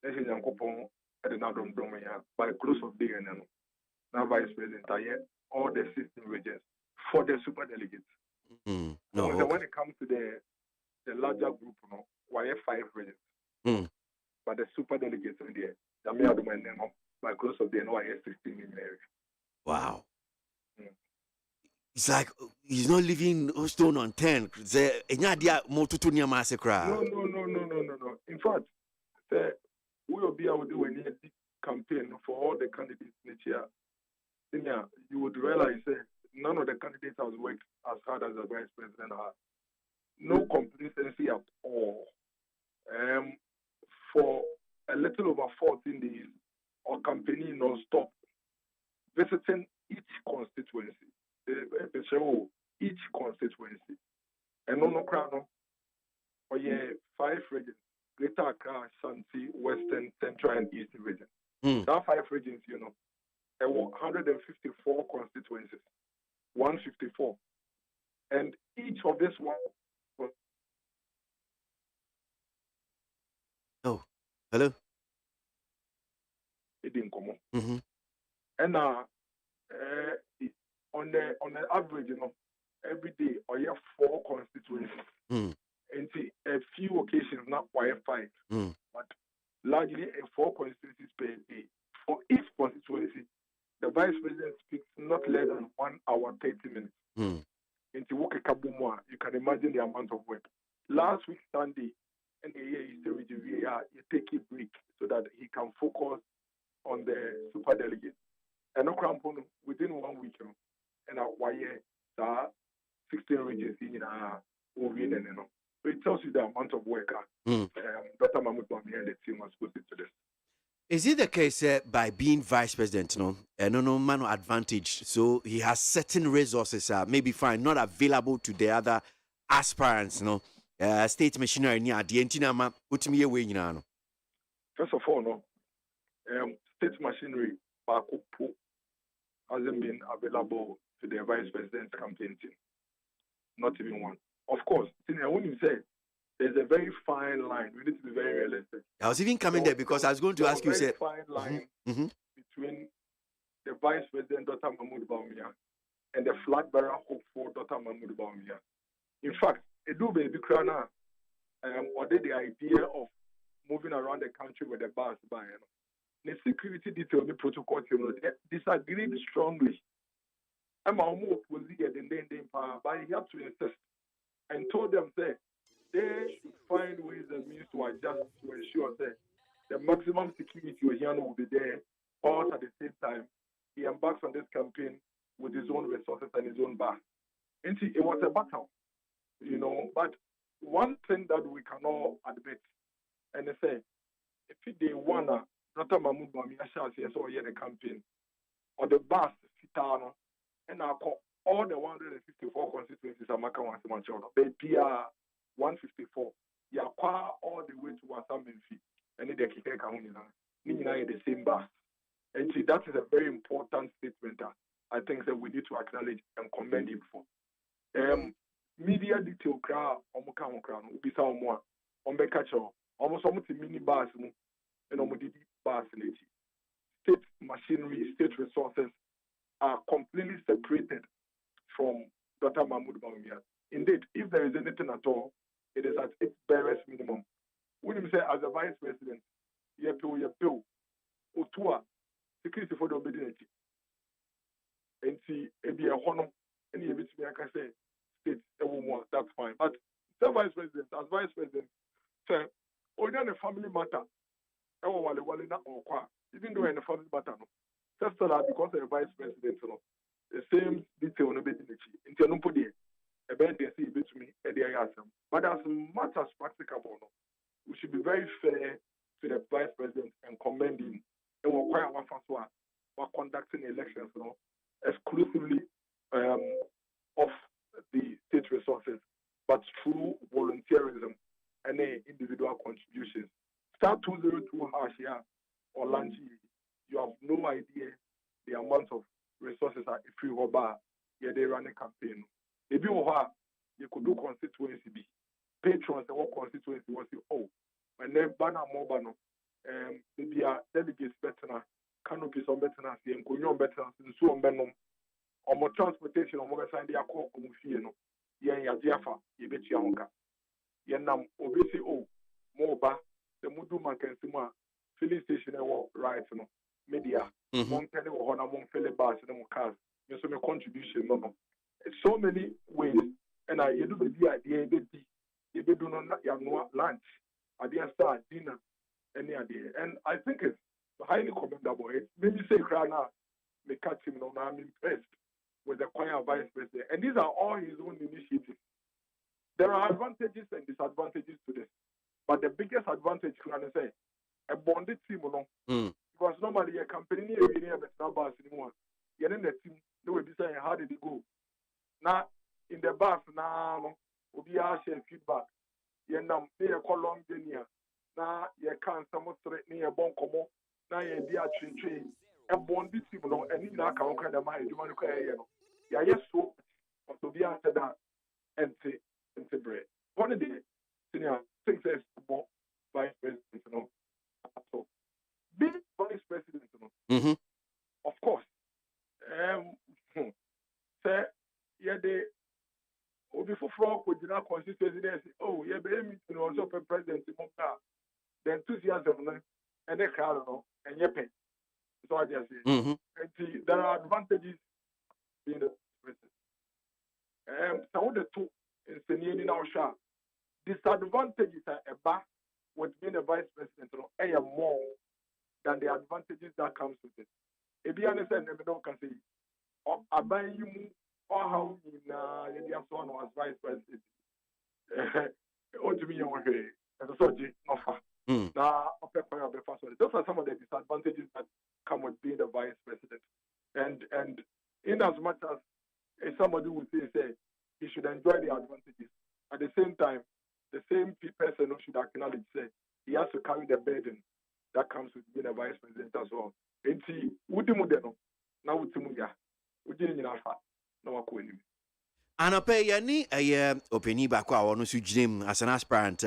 ese nyankopon e de na dom ya by close of the year now vice president all the 16 regions for the super delegates. No, okay. When it comes to the larger group, why 5 regions? But the super delegates in there, by close of the year, why 16 in the area. Wow. It's like he's not living stone on 10. No. In fact, we will be able to do a campaign for all the candidates this year. You would realize none of the candidates has worked as hard as the vice president has. No complacency at all. for a little over 14 days or campaigning non-stop, visiting each constituency. Each constituency. And no crown, or 5 regions: Greater Accra, Ashanti, Western, Central, and Eastern region. That 5 regions, there were 154 constituencies. 154. And each of this one was. Oh, hello? It didn't come on. Mm-hmm. And on the average, every day, I have 4 constituencies. And a few occasions, not quite 5. But largely 4 constituencies per day. For each constituency, the vice president speaks not less than 1 hour, 30 minutes. Into work you can imagine the amount of work. Last week, Sunday, and he still with you take a break so that he can focus on the super delegate. And no crampon within 1 week, and why 16 regions in win. So it tells you the amount of work Dr. Mahmoud Bami and the team was put into this. Is it the case by being vice president, no man advantage? So he has certain resources, maybe fine, not available to the other aspirants, state machinery near the Entinama, put me away, First of all, state machinery hasn't been available to the vice president's campaign team. Not even one. Of course, when you say there's a very fine line, we need to be very realistic. I was even coming there because I was going to ask you, a fine line between the vice president, Dr. Mahmoud Bawumia, and the flag bearer hopeful, Dr. Mahmoud Bawumia. In fact, Edu Baby Krana ordered the idea of moving around the country with the bus by the security detail, the protocol, disagreed strongly. I'm almost was here, but he had to insist and told them that they should find ways and means to adjust to ensure that the maximum security will be there, all at the same time. He embarks on this campaign with his own resources and his own bar. And see, it was a battle, but one thing that we can all admit, and they say, if they want to, Dr. Mahmoud Bawumia shall say, so the campaign, or the bus, Fitano, and I call all the 154 constituencies are Maka Wansimanchono. They PR 154. You acquire all the way to Wasaminfi and the Kikeka Hunina. Nina the same bus. And see, that is a very important statement that I think that we need to acknowledge and commend him for. Media detail crowd, Omuka Mokran, Ubisa Omwa, Ombekacho, almost almost a mini bus, and Omudidi bus. State machinery, state resources are completely separated from Dr. Mahmoud Bawumia. Indeed, if there is anything at all, it is at its barest minimum. When you say, as a vice president, you have to Otua, security for the obedience. And see, it be a honor, and you be I can say, state, that's fine. But the vice president, as vice president, say, only on the family matter, even though in the family matter, just so that because the vice president, the same detail on the bit in the a bad they see to me at the IASM. But as much as practicable, we should be very fair to the vice president and commend him. And we're quite we're conducting elections, exclusively of the state resources, but through volunteerism and individual contributions. Start 202 hash here or lunch. You have no idea the amount of resources are if you bar yeah, they run a campaign. If you could do constituency B. Patrons and what constituency was and then banner mobile maybe delegates better canopies on better and Kunyon better and so on Benum or more transportation or more sign the Ako Mufino. Yen Yajafa, Yebeti Yonka. Yenam obviously Moba, the Muduma can Sima, filling station right media, Montana or Honor Monfele Bas and cars. You so contribution, no. So many ways, and I do the idea, you do not lunch, idea start dinner, any idea. And I think it's highly commendable. It maybe say Krana may catch him, I'm impressed with the choir vice president. And these are all his own initiatives. There are advantages and disadvantages to this. But the biggest advantage can say a bonded team, because normally a company near a bus anymore. You're in the team, they will be saying, how did it go? Now, in the bus, now, will be sharing feedback. You're not near a long linear. Now, you can't somewhat near a bon commo. Now, you're dear tree. A bonded team, and you know, I can't mind you want to carry. Yeah, yes, so to be answered that and to bread. One of the senior success vice president, so being vice president, of course, say, yeah, they before from could not constituency, oh, yeah, baby, also president, the enthusiasm and the crowd, and your pen. So I just say, and there are advantages being the president. Some of the two is the need in our shop. Disadvantages are about with being a vice president, more than the advantages that comes with it. If you understand, if you don't can say, I buy you or how you son was vice president. What do you mean? Okay, as a soldier, offer. Now, those are some of the disadvantages that come with being the vice president. And in as much as somebody would say he should enjoy the advantages, at the same time, the same person who should acknowledge say he has to carry the burden that comes with being a vice president as well. And see, now Anapɛ yɛne ɛyɛ opani baako a wɔno so gyina as an aspirant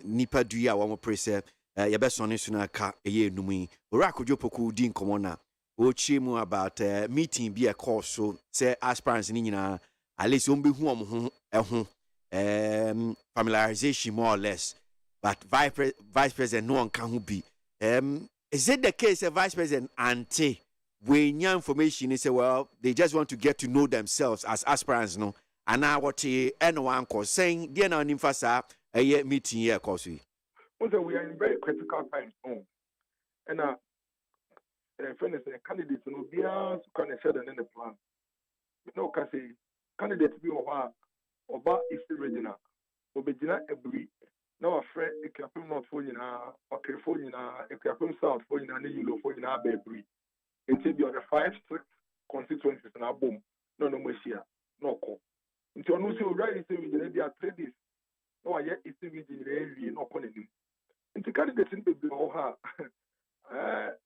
nipa dui a wɔn pere sɛ yɛbɛsɔne so no aka ɛyɛ enum yi owura Akodwo Poku di nkɔmmɔ na wɔkyerɛ mu about meeting bi ɛkɔɔ so sɛ aspirants ne nyinaa at least wɔn bɛhu wɔn ho ɛho familiarization more or less, but vice president no one can be. Is it the case that vice president ante when your information is well they just want to get to know themselves as aspirants no and now what anyone cause saying they na nimfasa a meeting here cause we are in very critical times and fairness candidates no be as can share in the plan no can say candidates be oba is regional obejina ebri na wa frɛ ekrapem north for nyina okrefo nyina ekrapem south for nyina ne yilo for nyina ba ebri until be on the 5 strict constituencies na bom no machia no ko until ono say already say we dey there 3 days no wa ye is we dey really no ko nenim until candidates in be ho ha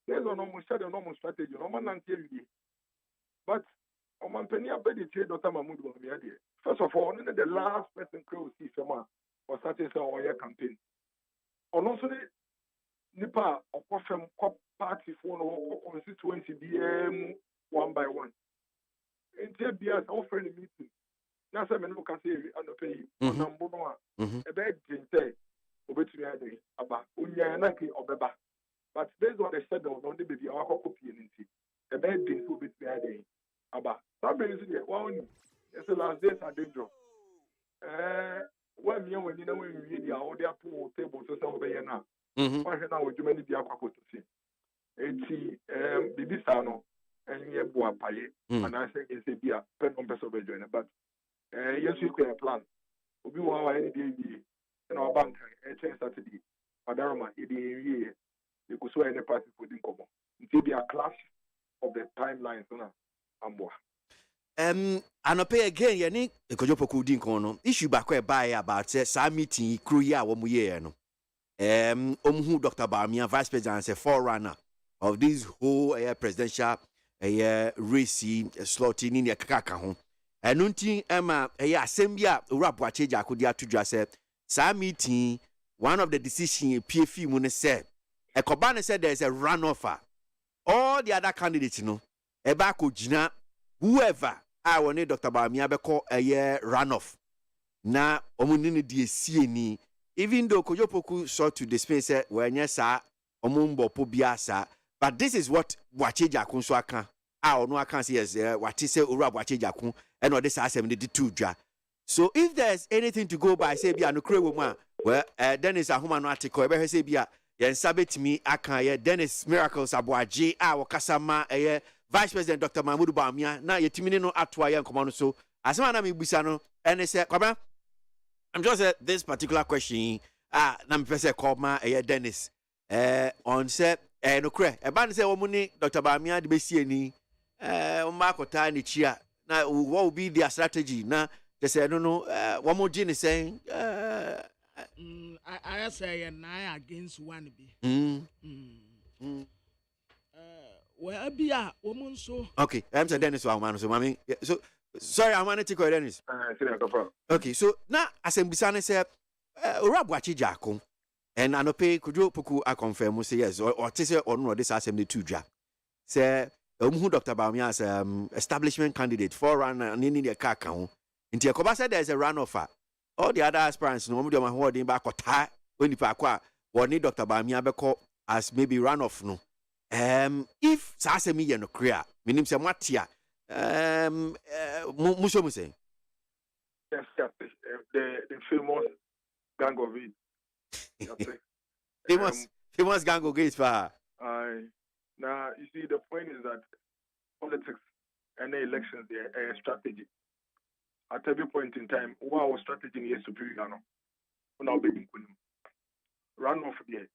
there's no more strategy no man nantie wie but man penny abedi tie Dr. Mahmoud Bawumia there first of all the last person crowd see someone or starting on your campaign on also nipa okofem party for no constituency BM one by one until be as offering meeting na say me no can say anope nambo no a e be dinte obetumi ade aba onya na ke obeba but based on the schedule on the baby our copy nti e be dinte obetumi ade aba that means the one it's the last days are dangerous when you when we the audio pool table to some be na why now we do many be akwa to see enti bibi sa no enye bo apaye and I say is be a pen on person be join but yes you can plan obi wa wa any day na our bank change Saturday adaroma e dey here you go so any party for din komo enti be a clash of the timelines na ambo anɔpɛ again yɛne Akodwo Poku di nkɔmmɔ no issue baako ɛbaeɛ about sɛ meeting kuro yi a wɔn yɛɛ no ɔmuhu Dr. Bawumia vice president as a forerunner of this whole presidential race slot ni ne kaka ho ɛno nti ɛma asɛm bi a owura Boakye Gyako de ato dwa sɛ saa meeting one of the decision PFI mu ne sɛ ɛkɔba ne sɛ there is a runoff all the other candidates no ɛba akɔgyina whoever I want Dr. Bawumia beko runoff. Na omunini di sieni. Even though Akodwo Poku sought to display say when yes omumbo pobiasa, but this is what Boakye Gyako so aka. No I can say yes what he say owura Boakye Gyako and what this asem de two dwa. So if there's anything to go by say bia no kure woman, well then is a human article e be say bia yen sabet me aka Dennis Miracles Aboagye wakasama Vice President Dr. Mahmoud Bawumia na yetimine no atwa ye nkomo no so asema na me busa no ene se kwaba I'm just this particular question na me pese call ma Dennis on say no kre e ba say wo ni Dr. Bamia de besie ni o ma kota ni chia na what will be their strategy na they say no one more gene saying I say na against one be well be a woman so okay I'm saying Dennis wa man so mami so sorry I want to take Dennis okay so na asembisa ne say Orabuachi Jako and anope kujo puku a confirm say yes or say on no this assembly two dra say Dr. Bamia as establishment candidate for run and in the car count into Yakoba said there's a runoff all the other aspirants no more holding back or tie when you park what need Dr. Bamia beko as maybe runoff no if sasemi no clear meaning say matia muso say yes the famous gang of it. famous gang of gates for now you see the point is that politics and the elections they are a strategy. At every point in time, what our strategy is superior now. Now being run off there.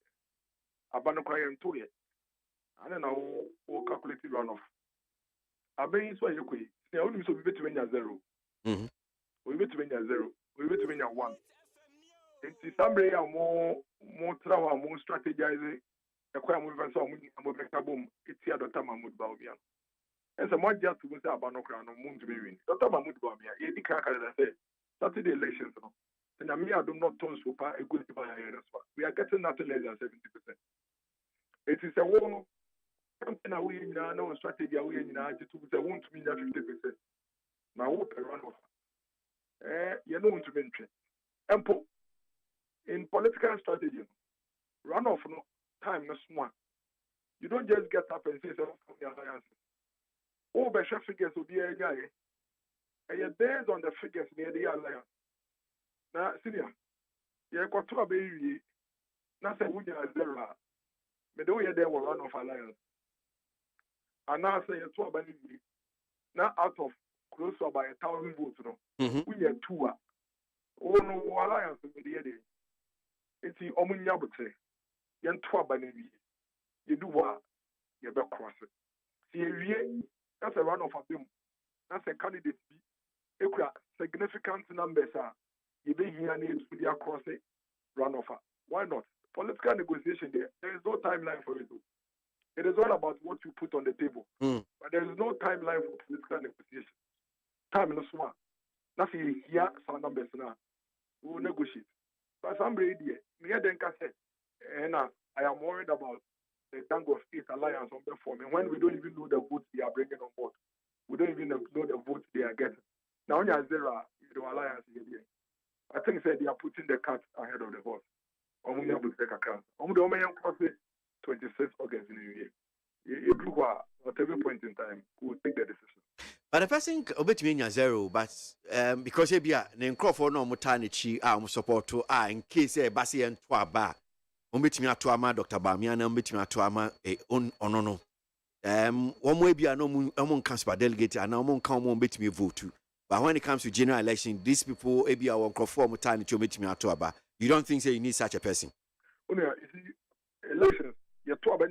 Abano kwaya nto ye. Ana na wo calculate run off. Aben so ayekwe. Se only so be between 0. We between 0. We between 1. It's somebody more travel more strategizing. Ekwa mo even so mo beka bom etia Dr. Mahmoud Bawumia. And so much just to say about no crown on moon to be win. Dr. Mahmoud Bawumia, he declared that say Saturday elections no. And I do not turn so far a good we are getting nothing less than 70%. It is a war something away in no strategy away in just to say won't mean that 50%. Now what a run off. You know to mention. In political strategy, run off no time no small. You don't just get up and say something alliance. Oh, the figures will be a guy. And you're based on the figures near the alliance. Now, senior, you're got to a baby. Now, say, we are 0. But though you're there, will run off alliance. And now, say, you're 2 baby. Now, out of close to about 1,000 votes, we are 2. Oh, no, alliance with the other. It's the Omunya Bute. You're 2 baby. You do what? You're back cross it. See, that's a run off of them. That's a candidate. Equal significant numbers are you be here names with the across it run off. Why not? Political negotiation there is no timeline for it. It is all about what you put on the table. But there is no timeline for political negotiation. Time is small. Nothing here some numbers now. We will negotiate. But somebody there, me then can say, and I am worried about the Tango of State Alliance on the form. And when we don't even know the votes they are bringing on board, we don't even know the votes they are getting. Now, when you are 0, the alliance here. I think they are putting the cat ahead of the horse. On we have to take account. On the Omeyan cross 26 August in the year. You do at every point in time, we will take the decision. But the person obetumi 0, but because e bia ne nkrofo no mutane chi support to in case e base en to aba obetumi ato ama Dr. Bamia na obetumi ato ama ono no one bia no mo nkan super delegate and mo nkan mo obetumi vote. But when it comes to general election, these people e bia won nkrofo mutane chi obetumi ato aba. You don't think say you need such a person? You see, elections, you talk about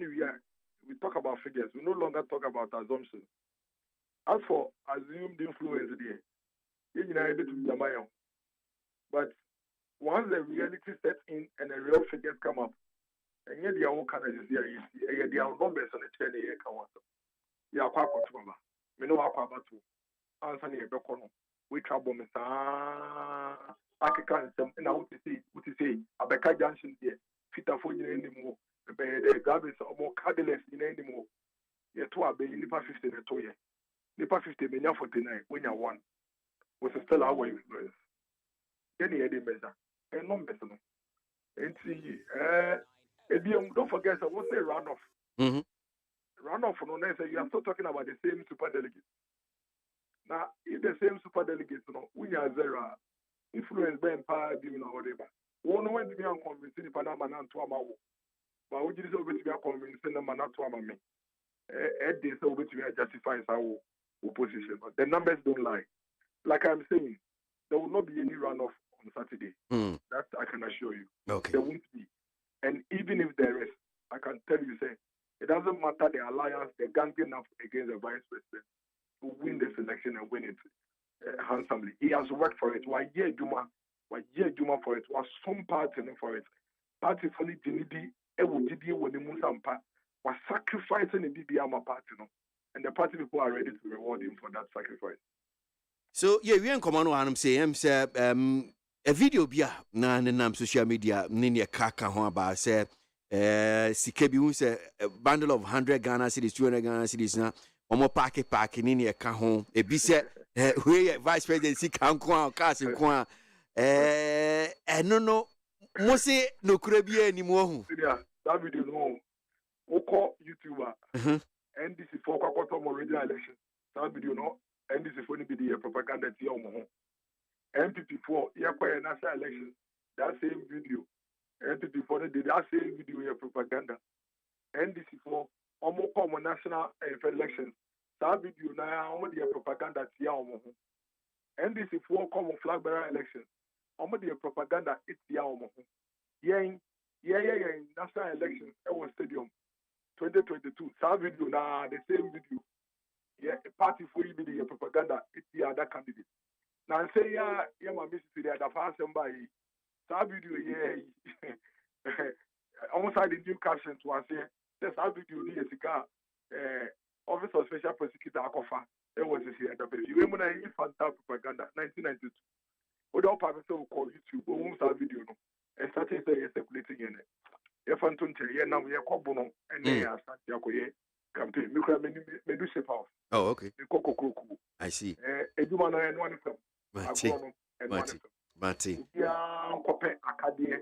we talk about figures. We no longer talk about assumptions. As for assumed influence there, you know, able to be a mayor. But once the reality sets in and the real figures come up, and yet the own candidates here, you see, and there are numbers on the chair here come out. You are quite controllable. We know how about to answer the corner. We trouble Mr. African, and I want to say, Abeka Junction here, Peter for you anymore, the garbage or more cardinals in anymore. Yet to obey Nipa 50 and 2 years. Nipa 50 million 49 when you won. Was still our influence. Any measure. And no better. And see, don't forget, I won't say runoff. Runoff, no, you are still talking about the same super delegates. Now, if the same super delegates, we are 0. Influence by empire, you know, whatever. One went to be unconvincing Panama and to Amawo. But we just over to be convincing the man to Amame. Ed this over to be justifying our opposition. But the numbers don't lie. Like I'm saying, there will not be any runoff on on Saturday. That I can assure you. Okay. There won't be. And even if there is, I can tell you, say, it doesn't matter the alliance, they're ganging up against the vice president to win this election and win it handsomely. He has worked for it. Why year Juma for it? Was some party for it? Party for the Dinidi, Ewudidi, when the Musampa was sacrificing the BBM party, no? And the party people are ready to reward him for that sacrifice. So yeah, we come on one say a video bia na nam social media ni kaka ho about say sikebi hu say a bundle of 100 Ghana cedis 200 Ghana cedis na omo park ni ka ho e bi say we vice president si kan ko cars ko no mo say no kura bia ni mo hu that video no oko YouTuber NDC for kwakoto original election that video no NDC for be the propaganda tia omo MPP for yakwa national election that same video MPP for did that same video your propaganda NDC for omo come national election that video na omo the propaganda tia omo NDC for come flag bearer election omo the propaganda tia omo yeah national election at stadium 2022 that video na the same video a party for you be the propaganda it's the other candidate. Now say yeah my missus there the first by that video almost had the new caption to say that video is office of special prosecutor Akofa. It was here the baby. We muna fantastic propaganda 1992. What all people will call YouTube that video no and started circulating in it. If I'm to tell you now we are kobono and they are starting campaign. Me do shape house. Oh, okay. I see. Edumano and one film. Mati. Yeah, copy Acadie.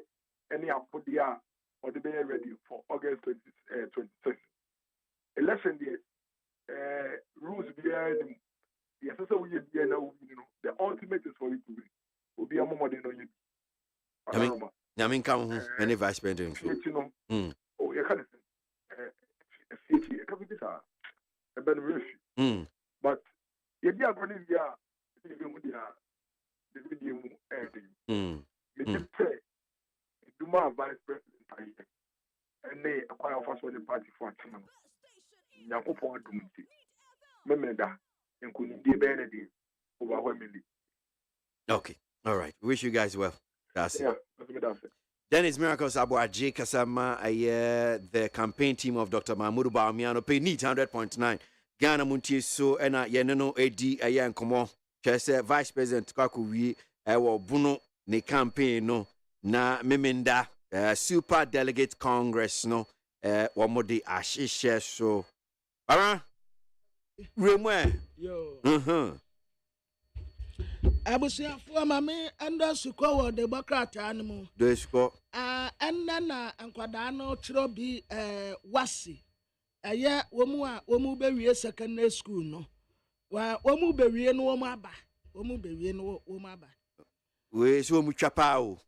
Any apodia or the be ready for August 26th. Election day. Rules behind them. Yes, so we be now. The ultimate is for you to win. Will be a moment in you. I mean, come any vice president. Oh, you can't. A better review. But if you are going to be the video ending, we just say, do my vice president, and they acquire first one the party for a time. Yakupo Dumti, Memeda, and couldn't be Benedict overwhelmingly. Okay, all right. Wish you guys well. That's it. That's it. Dennis Miracles ABOAGYE Kasama, the campaign team of Dr. Mahmoud Bawumia pay neat 100.9 Ghana MONTIE so and yeneno edi ayan komo chese Vice President Kakuwi ewo buno ne campaign no na memenda Super Delegate Congress no womodi ashishe so remwe yo abusuafo mame ando sukọ wo Democrat anmu do sukọ enna na nkwada no kiro bi wasi eye womu bewie secondary school no womu bewie no womu aba we so mu twapa o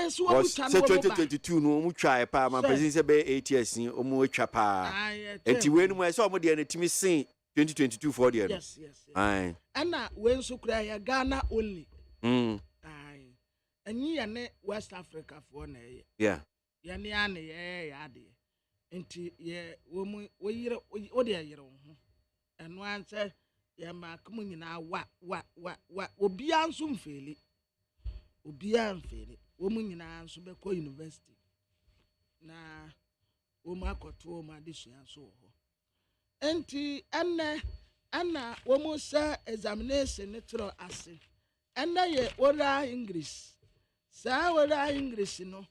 so womu twa no 2022 no womu twa pa ma president say be 8 years ni womu twapa enti we no mo so mo de na timi sin 2022 for the yes aye ana we nso kura ya Ghana only aye enyi ya ne West Africa for na yeah ya ne ane ya de enti ye wo yire wo de yire ho eno anse ya ma kum nyina wa obia nso mfeli wo mu nyina nso be ko university na wo ma akoto wo ma de sua so ho enti ana womu sa examination ne tro ase ena ye oral English sa oral English no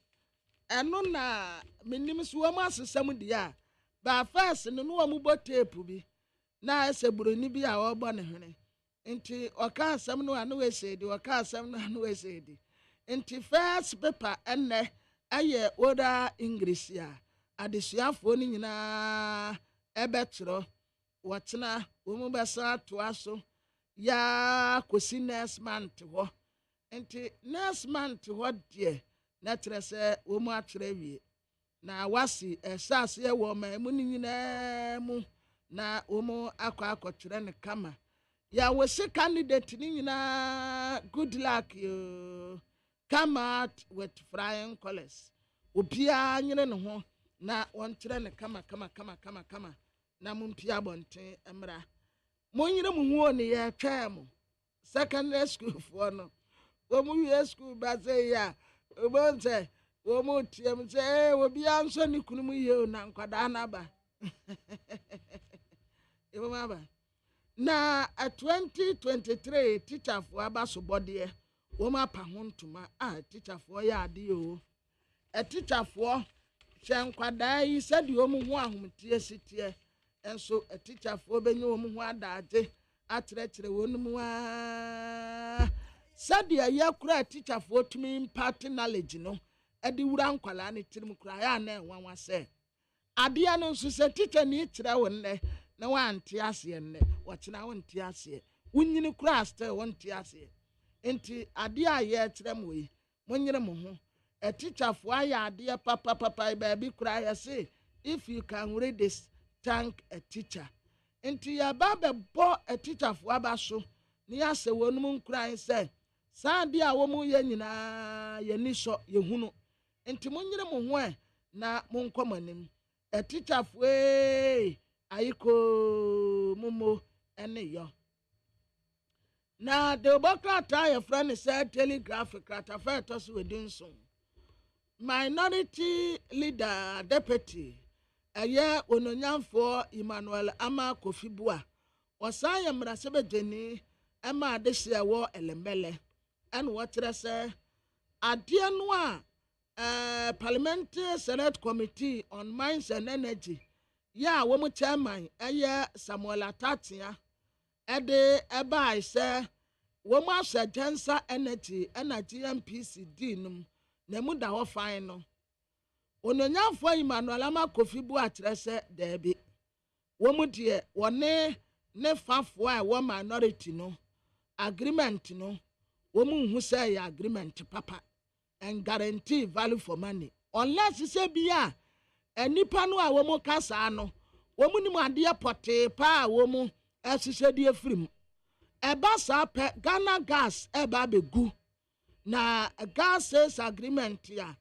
eno na menim so womu asesam dia ba first no womu bo tape bi na aseburoni bi a obo ne hwene enti oka asam no anu we sedi oka asam no anu we sedi enti first paper enne aye oral English ya adesuafo ni nyina ebetro watena womu besa to aso ya kosi next month ho enti next month ho de na trese womu atrɛ wie na wasi esase e wo ma mu nyina mu na womu akɔtrɛ ne kama ya wosi candidate ni nyina good luck yo come out with flying colors. Upia nyine no ho na wonkyerɛ ne kama na mumpia bonten emra. Monyire mu ho ne ye twa mo. Secondary school for no. Omu ye school ba say ya. Obonte omu tiem say obi anso ne kunu mu ye na nkwada na ba. Ba. Na 2023 teacher for abaso body woma pa ho ntoma teacher for ya ade o. Teacher for hwenkwada yi said omu ho ahomtie sitie enso teacher for benye omu ho adaje atrɛkyerɛ wonum said ya yakura teacher for tumi impart knowledge no edi wura nkwala ne tirim kura ya na enwanwa se ade ya no nso se teacher ni kyerɛ wonne na wante ase nne wɔkyena wonte ase wunyini kura still wonte ase enti ade a ye kyerɛ mo yi monyere mo ho a teacher for aya ade papa baby kura ya say if you can read this thank a teacher enti ya baba bo a teacher for abaso ni ase wonum nkran say saa ade a wo mu ye nyina ye ni so ye hunu enti monyere mo ho na monkomanim a teacher for ayiko mumo ene yo na de obokrata ya friend say telegraphic krata fa to so wedin so minority leader deputy eye ononyamfo Emmanuel Ama Kofibua wasan ya mrasebe jeni ema adehye wo elembele en wotre se ade no a parliamentary senate committee on mines and energy ya wo mu chairman eye Samuel Atatia ede eba ise wo mu asajansa energy MPC dinum na mu da ho fan no ononyafo Emmanuel Ama Kofibua atrese debi wo mu de wone ne fafo a wo minority no agreement no wo mu hu say agreement papa and guarantee value for money unless say bia enipa no a wo mu kasa no wo mu nim ade pote pa a wo mu asise de afrim eba sa pe Ghana gas eba begu na a gas sales agreement ya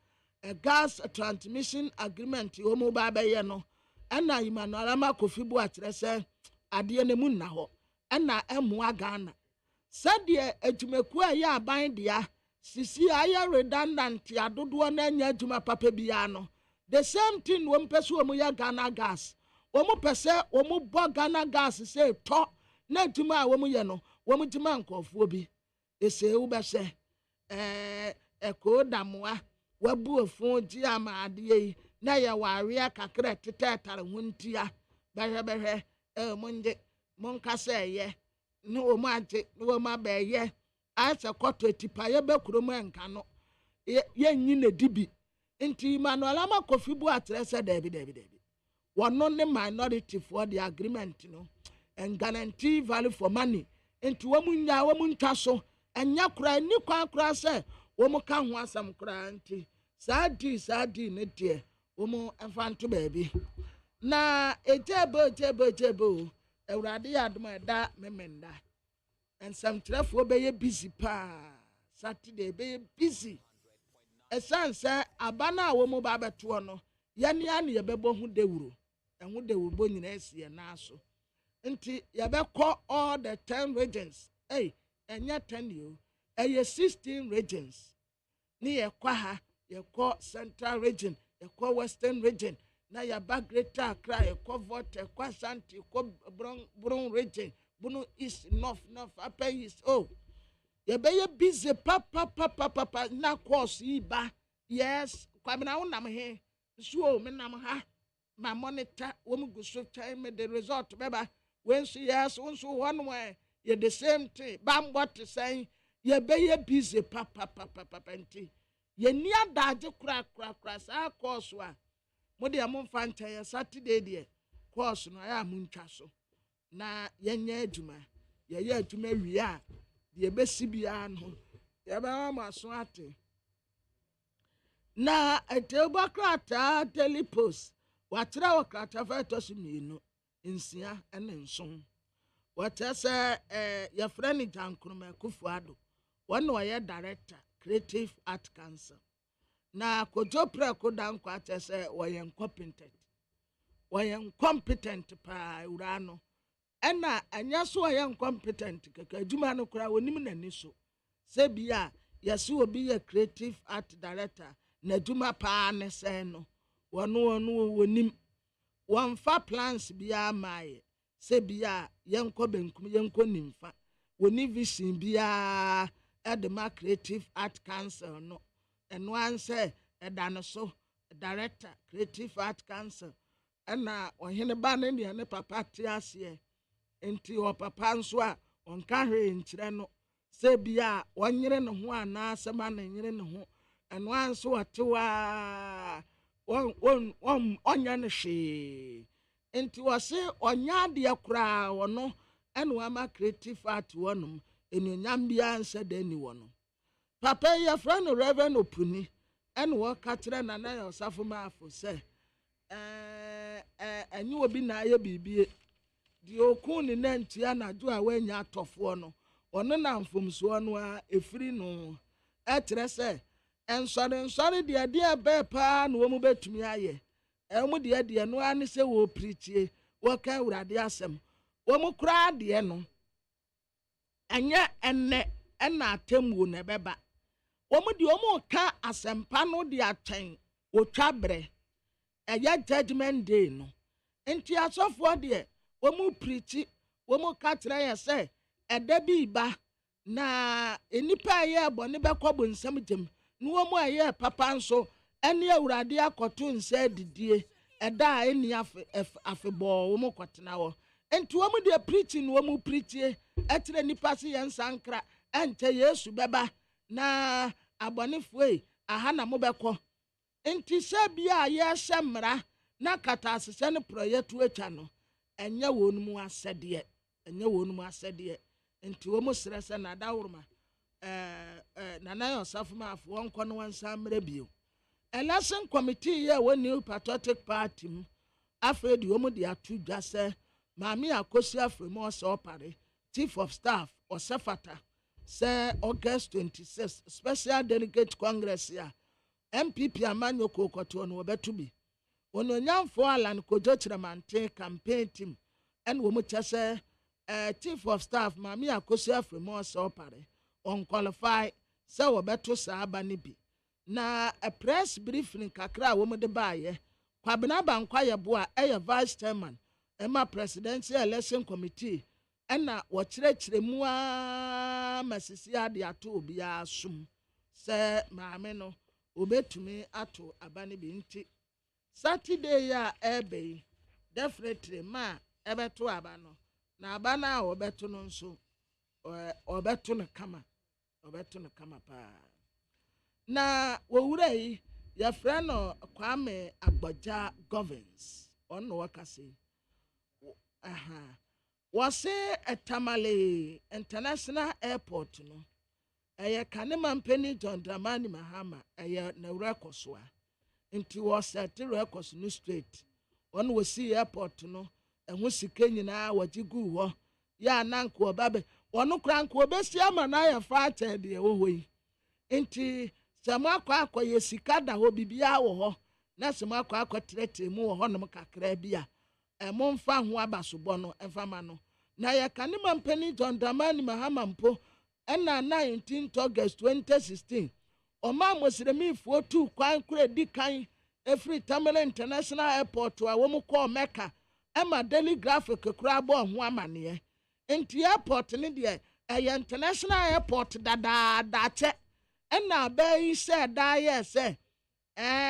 a gas transmission agreement wo mu ba be ye no ena Emmanuel Ama Kofibua atrese ade ne mu na ho ena emua Ghana sade adwumaku a ya aban dia sisi aya redundant adodo na anya adwuma papa bia no the same thing wo mpese wo mu ya Ghana gas wo mu pese wo mu bo Ghana gas say to na adwuma a wo mu ye no wo mu djuma nkofo bi ese wo be se eko damoa wabu ofun ji amade yi na ya ware akakra tetetare huntia behwe munje monkasa ye no wo ma age no wo ma be ye asa kwato tipa ye be kuromu enka no ye nyi na dibi nti Emmanuel Ama Kofibua atrese debi wono ne minority for the agreement no and guarantee value for money nti wo munya wo muntwa so enya kura ni kura se wo mu ka ho asam kura nti sadi ne de wo mu enfanto baabi na ejebo Ewurade adoma da memenda and some trafo be busy pa Saturday be busy esanse abana wo mu ba beto no yane ane ye bebo hu dewuro hu dewuro nyina esie na aso nti ye bekọ all the 10 regions enya 10 yo 16 regions ni ye kwa ha ye ko central region ye ko western region na ya ba Greater Accra ye ko vote ye ko Ashanti ko Bron region bunu east north upper east ye be ye busy papa na course yi ba yes kwamina wonam he so me nam ha ma monitor wo mu guso time the result beba when she yes so one way ye the same thing bam what to say ye be ye busy papa nti ye ni adaje kura sa course wa mo de am mfa ye Saturday de course no ya muntwa so na ye nya adwuma ye adwuma wi a de be sibia no ye ba ma so ate na etebokrata Daily Post watra wakrata fa to so mienu nsia ene nson wata se ye frani Jankroma Kufuado wona ye director Creative Art Council. Na kojo preko dan kwa say wɔyɛ incompetent pa urano. Ɛna anya so wɔyɛ incompetent kaka adwuma no kora wonim n'ani so. Sɛ bia yɛse obi yɛ creative art director na adwuma pa ne sɛ no wɔno wonim wɔmfa plans bia maaye sɛ bia yɛnkɔ benkum yɛnkɔ nimfa woni vision bia edema Creative Art Council no ɛno ansɛ ɛda no so director Creative Art Council ɛna ɔhene ba ne ne papa te aseɛ enti o papa nso a ɔnka hwee nkyerɛ no sɛ bia ɔnyere ne ho ana sɛma ne nyere ne ho ɛno anso ɔtewa ɔnyɛ ne hwee enti wɔse ɔnya adeɛ koraa wɔno ɛna wama Creative Art wɔnom enuonyam bia nsɛ da ni wɔno papa yɛfrɛ no Reverend Opuni ɛna wɔka kyerɛ nana yɛ ɔsafo maafo sɛ ɛnyɛ obi na ayɛ bibie di okun ni nantua na jo a wanya atɔfoɔ no ɔno na mfomsoɔ no a efiri no ɛkyerɛ sɛ nsɔre deɛ bɛɛ paa na wɔn betumi ayɛ ɛmu deɛ no ani sɛ wɔ preachie wɔka awurade asɛm wɔn kura deɛ no ɛnyɛ ɛnɛ ɛna atemmu na ɛbɛba wɔn deɛ wɔn ka asɛmpa no de atwɛn otwa brɛ ɛyɛ judgment day no nti asɔfoɔ deɛ wɔn preachi wɔn ka kyerɛ yɛ sɛ ɛda bi ba na enipa yɛ bɔ ne bɛkɔ bɔ nsɛm gyem na wɔn ayɛ papa nso ɛne awurade akɔto nsa didie ɛda a ɛni afebɔɔ wɔn kɔtena hɔ nti wɔn deɛ preaching wɔn preachie ɛkyerɛ nipa se yɛn nsankra ɛnkyɛ Yesu bɛba na abɔnefoɔ yi aha na mo bɛkɔ nti sɛ bia yɛhyɛ mmara na kata asesɛ ne prɔyɛto atwa no ɛnyɛ wɔn mu asɛdeɛ nti wɔn srɛ sɛ nadaworoma nana yɛ ɔsafo maafo wɔnkɔ no wɔnsa mmerɛ bio election committee yɛ wɔ New Patriotic Party mu afei de wɔn de ato dwa sɛ maame akosi afremu ɔsɛ ɔpare chief of staff ɔsɛfata sɛ August 26 special delegate congress ya MPP amanyo kokoto no wɔbɛto bi ononyamfo alan kojo kyerɛmante campaign team ɛna wɔn kyɛ sɛ chief of staff maame akosi afremu ɔsɛ ɔpare unqualify sɛ wɔbɛto saa aba ne bi na a press briefing kakra a wɔn de baayɛ kwabena bankwa yɛ boa ɛyɛ vice chairman ɛma presidential election committee ɛna wɔkyerɛkyerɛ mu a masisi ade ato obi asum sɛ maame no obetumi ato aba ne bi nti Saturday ya ɛbɛyi definitely ma ɛbɛto aba no na aba na wɔbɛto no nso ɔbɛto no kama paa na wɔwura yi yɛfrɛ no Kwame Agbagya governs ɔno wɔkase wɔse Tamale International Airport no ɛyɛ Kanema Mpeni John Dramani Mahama ɛyɛ na rekosoa nti wɔsɛte rekos no straight ɔno wɔsi airport no ɛho sika nyinaa wɔgye gu hɔ ya nanko obabe ɔno kranko obesi ama na ya fa atɛde ɛwɔ hɔ yi nti sɛmo akɔ yɛ sika da hɔ bibia wɔ hɔ na sɛmo akɔ trɛtrɛ mu wɔ hɔ nom kakra bi a ɛmo mfa ho abasobɔ no ɛfama no na yɛ Kanema Mpeni John Dramani Mahama mpo ɛna 19 August 2016 ɔma mosremifoɔ tu kwan kura di kan efiri Tamale International Airport a wɔn kɔ Mecca ɛma Daily Graphic kura bɔ ho amane nti airport ne deɛ ɛyɛ international airport dadaada kyɛ ɛna bɛyi sɛ da yɛ sɛ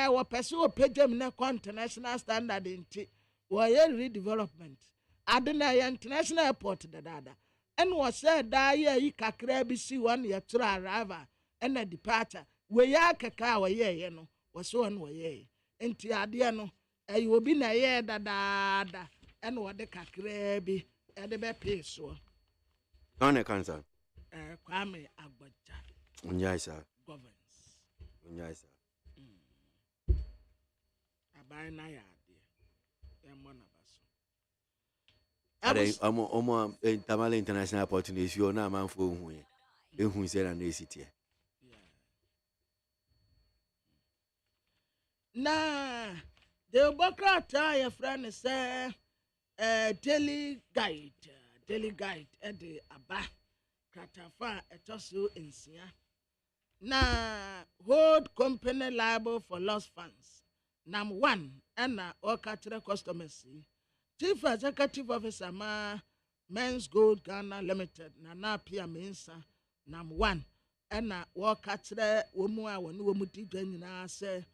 wɔpɛsɛ wɔpɛgyam ne kɔ international standard nti wɔyɛ redevelopment ade na ɛyɛ international airport dadaada ɛna wɔsɛ da yɛ yi kakra bi si wɔn yɛtoro arrival ɛna departure wɔyɛ akeka a wɔyɛɛyɛ no wɔsɛ wɔn wɔyɛɛ nti adeɛ no ɛyɛ obi na ɛyɛ dadaada ɛna wɔde kakra bi ɛde bɛpee soɔ Ghana cancer Kwame Agbagya Unyaisa governs Unyaisa abai na ya ade ɛmɔ na baso omo Tamale International Airport ne fio na amanfo hu ye ehu se na city na the bokrata your friend say daily guide the aba kratafa etoso ensia na hold company liable for lost funds nam 1 and all catcher customers chief executive officer ma Men's Gold Ghana Limited na pia mensa nam 1 and all catcher womu a wonu womu ti nyina se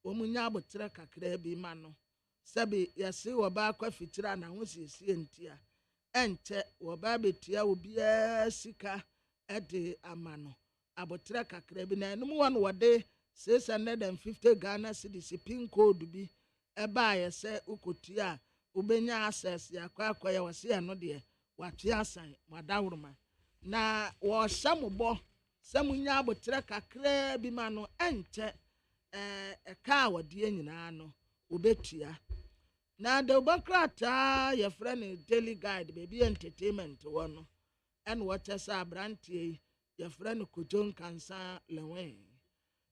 womu nya abotre kakra bi ma no sabi yase wo ba kwa fitira na ho siesie ntia enche wo ba betia obi sika ede amano abotre kakra bi na enum won wode 650 Ghana cedis pin code bi eba yese ukotia ubenya access yakwa ya wase ya no de watwe asan madawroma na wo shamubo samunya abotre kakra bi ma no enche ka wode nyina no obetua na de bokrata your friend daily guide baby entertainment wono and what esa brantie your friend kujon kansa lewen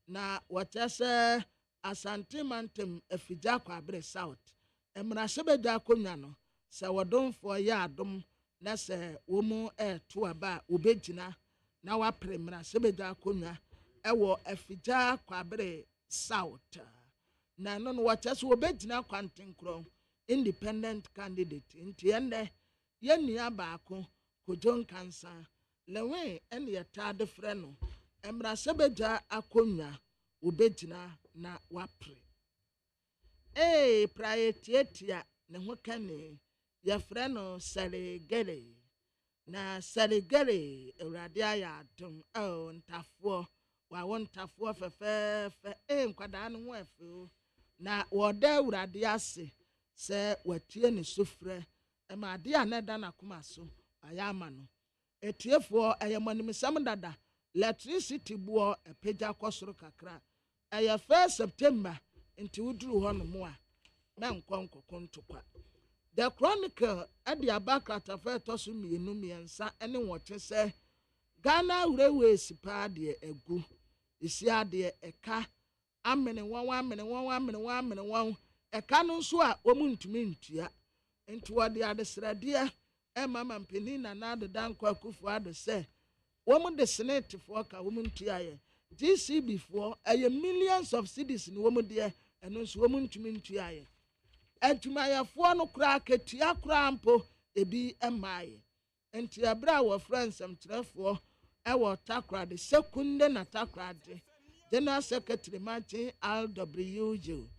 na what esa asante mantem afija kwa bre south emra sebeda konwa no se wodon fo ya adom na se womu to aba obegina na wa premra sebeda konwa ewo afija kwa bre south na no what esa obegina kwantenkro independent candidate nti ende yenia baako kojon kansa lewe ene yatade frɛ no emra sebeja akonya obegina na wapre prayetia ne ho kane ya frɛ no saregere na saregere awrade aya adom ntafo wa wontafo fefefe nkwada no ho afu na woda awrade ase se watie ne sofre ema ade aneda na kuma so ayama no etiefo ayamonim sam dada electricity buo epeja kwosoro kakra aya 1 September nti wuduru ho no mo a na nkonkontokwa the chronicle ade abakata fa toso mienu miensa ene wote se Ghana Railway sipa de egu isi ade eka amene won eka no nso a omuntumi ntua nti wode adesrade mama mpeni na adedankwa kufu ado se womu de senate for ka womu ntua ye GCB for millions of cedis ni womu de eno nso womu ntumi ntua ye adwumayafo no kura ketua kura mpo ebi emaye nti abra wo friends amtrefo ewo takra de sekunde na takra de General Secretary Martin RWU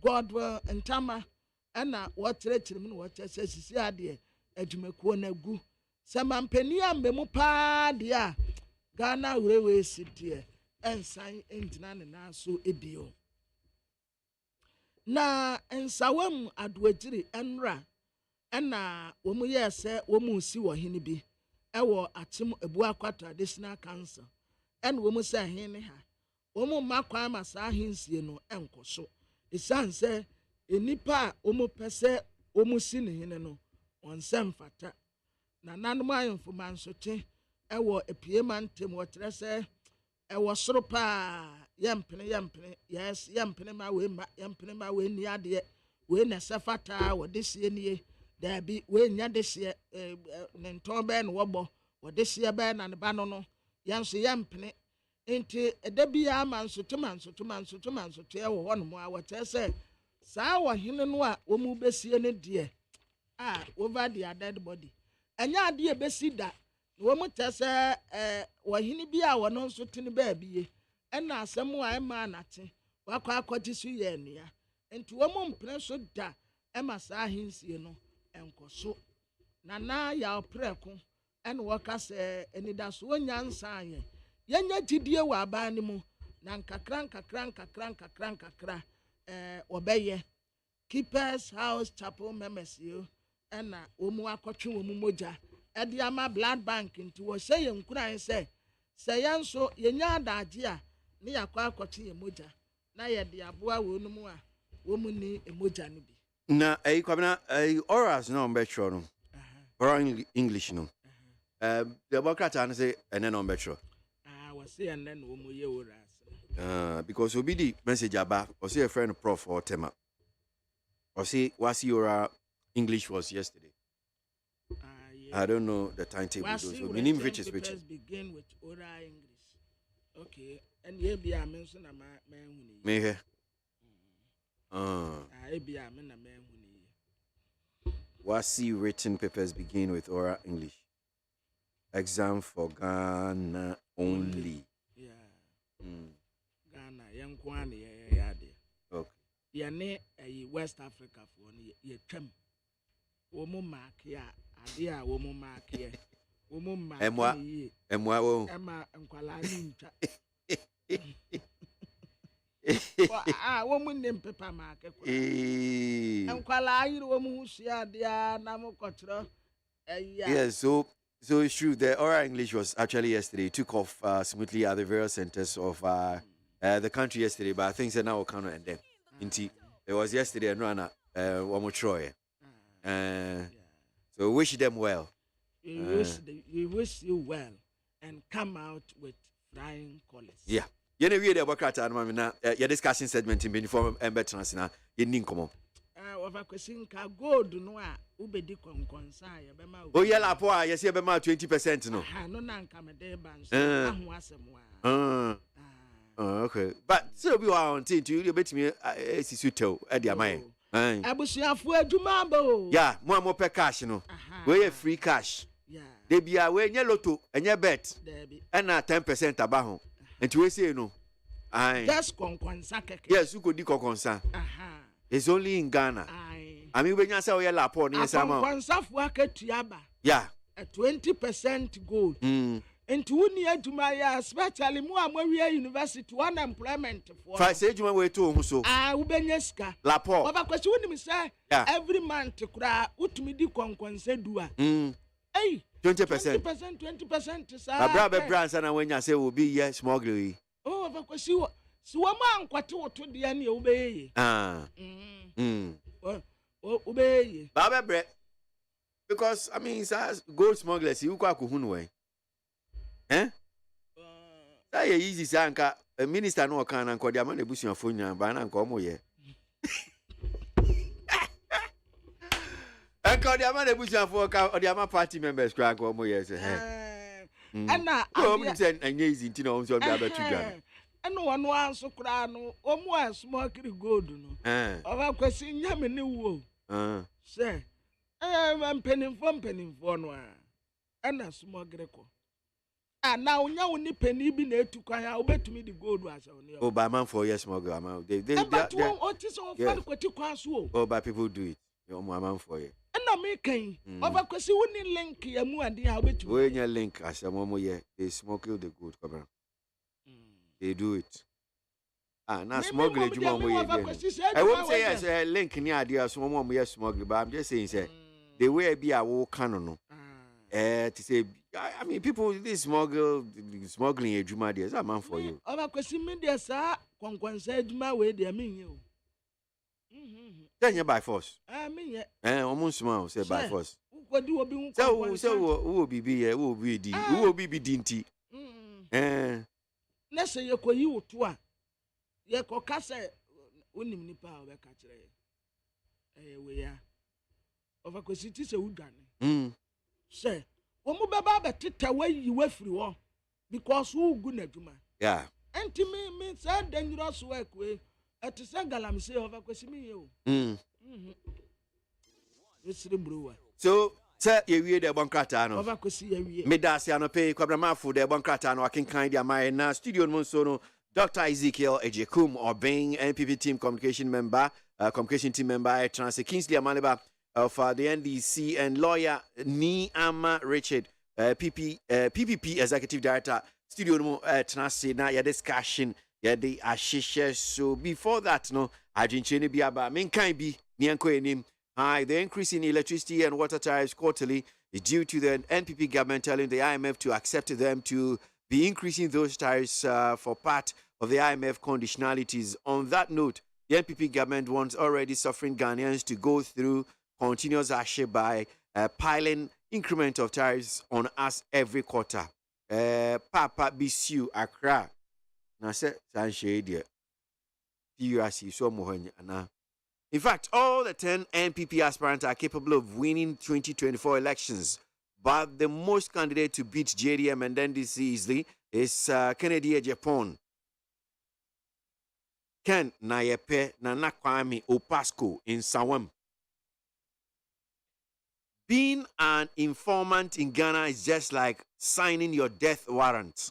Godwell Ntama ana wotrechiri mu wochese sisi ade adwumakuo na gu samampani ambemu pa de a Ghana Railway City ensan entina ne naso ebio na ensawam adwagiri enra ana womu yese womu si wo hene bi ewo atem ebu akwa traditional council en womu se hene ha womu makwa masa ahensie no enkoso esanse enipa womu pese womu si ne hene no onsem fata na nanom ayemfo mansote ewo epie mantem wotre se ewo soro pa yempene yes yempene ma we ni ade we na sefata wo de sie nie da bi we nya de sie ne nton be no wobo wo de sie be na ne ba no yanso yempene enti edabia mansote ewo ho no mo a wotre se saa wo hene no a wo mu besie ne de over their dead body anya ade e besi da wo mu tese wo hini bi a wono nso tini ba biye ena asem a ema anate wakwa akwati su ye nua enti wo mu mpre so da ema saa hinsie no enkoso na ya opreko ena wo ka se enida so onya nsa ye yenya gidie wa aba ni mu na nkakra obeye Keepers House Chapel members you ena omu akotwe omu moja edi ama blood bank nti wo se ye nkuran se yanso yenya adaje a ne yakwa akotwe ye moja na ye de aboa wo numu a wo mu ni emoja no bi na kwabena oras no mbetro no oral English no the democrat an say ene no mbetro wo se ene no mu ye oras Because we be the message about or say a friend prof or tema. Or say was your English was yesterday. I don't know the timetable. So minimum which is which. Begin with oral English. Okay. And ye be a mention a man who Me here. Be a man who WASI written papers begin with oral English. Exam for Ghana only. Yeah. Ghana, young Kwan, yeah. Okay. Yeah, West Africa for ye trim. Woman mark, yeah. Adia, woman mark, yeah. Woman mark, Emma, Emma, and Kuala. Woman named Pepper Market. And Kuala, you woman who see Adia, Namokotra. Yeah, so it's true. The oral English was actually yesterday. It took off smoothly at the various centers of the country yesterday, but I think that now we'll count and then. It was yesterday and Rana, one more Troy. So we wish them well. We wish you well and come out with flying colors. Yeah. You know, we are the your discussion segment in before Embetrans now. You didn't come on. Gold no ubedi konkonsa ya bema. Oh yeah, la poa. Yes, you bema 20% no. No na nkame de banso. Ahu asem wa. Okay. But so we are on team to you bet me sisuto e dia mai. Abusuafo adwuma bo. Yeah, mo pe cash no. We free cash. Yeah. They be a we nye lotto, enye bet. And na 10% aba ho. Enti we say no. Just konkonsa keke. Yes, you could di konkonsa. It's only in Ghana. I mean, when you say we are lapon, yes, I'm yeah. A 20% gold. Into 1 year to my especially more university unemployment for. If I say you way to so. Ubenyeska. Lapon. But question me say every month to cry utmi di konkonse dua. Hey. 20%. 20%. Sir. Abraba brands and when you say will be yes smuggling. Oh, but question. So a man kwati woto de ani obey. Obey. Baba bre. Because I mean, gold smugglers you kwa kuhunu we. That easy sanka a minister no kan anko dia man ebusu afo nya ba na anko mo ye. Anko dia man ebusu afo ka dia man party members kwa anko mo ye say. Ana am say anya easy nti na o so bia ba tu dwan. Eno wano anso kura no omu asmo akiri gold no oba kwesi nyame ne wo se mpenimfo no ana smo greko na onya woni pani bi na etukwan a obetumi di gold asa oni oh by man for yes smuggle am they so fan kwati kwan so oh by people do it your man for you na me kan oba kwesi woni link ya mu ade a obetumi we nya link asamo mo ye they smuggle the gold come. They do it. Now smuggle it. I won't say yes, a link near idea, so one more smuggle, but I'm just saying, say, the way be a war canon. To say, I mean, people, this smuggling a Juma, there's a man for you. Over question media, sir, said my way, they mean you. Then you by force. I mean, almost small, say by force. What do you be? So, who will be here? Who will be dinty? Let's say you call you to a ye kokase unim nipa obeka kire we ya over kwesiti se udwane say omu beba beteta wayi wafiri wo because who gu na dwuma yeah enti me say dangerous work we at say galam say over kwesimi ye o esre bruwa so say ye wie de bonkrata no over kwesi ye wie me da se anope kwabramafo de bonkrata no akenkan dia mai na studio no so no Dr. Ezekiel Ejekum Obeng, NPP team communication team member, Trans Kingsley Amaliba of the NDC, and lawyer Niama Richard, PPP executive director, studio no Trans na ya discussion ya de ashishe. So before that, no, Argentina biaba menkan bi nianko enim. The increase in electricity and water tariffs quarterly is due to the NPP government telling the IMF to accept them to be increasing those tariffs for part of the IMF conditionalities. On that note, the NPP government wants already suffering Ghanaians to go through continuous action by piling increment of tariffs on us every quarter. Papa Bisu Accra, na se san shade PURC so mo hanya. In fact, all the 10 NPP aspirants are capable of winning 2024 elections, but the most candidate to beat JDM and NDC easily is Kennedy Japan. Ken Nayepe Nana Kwame Opasco in Sawam. Being an informant in Ghana is just like signing your death warrant.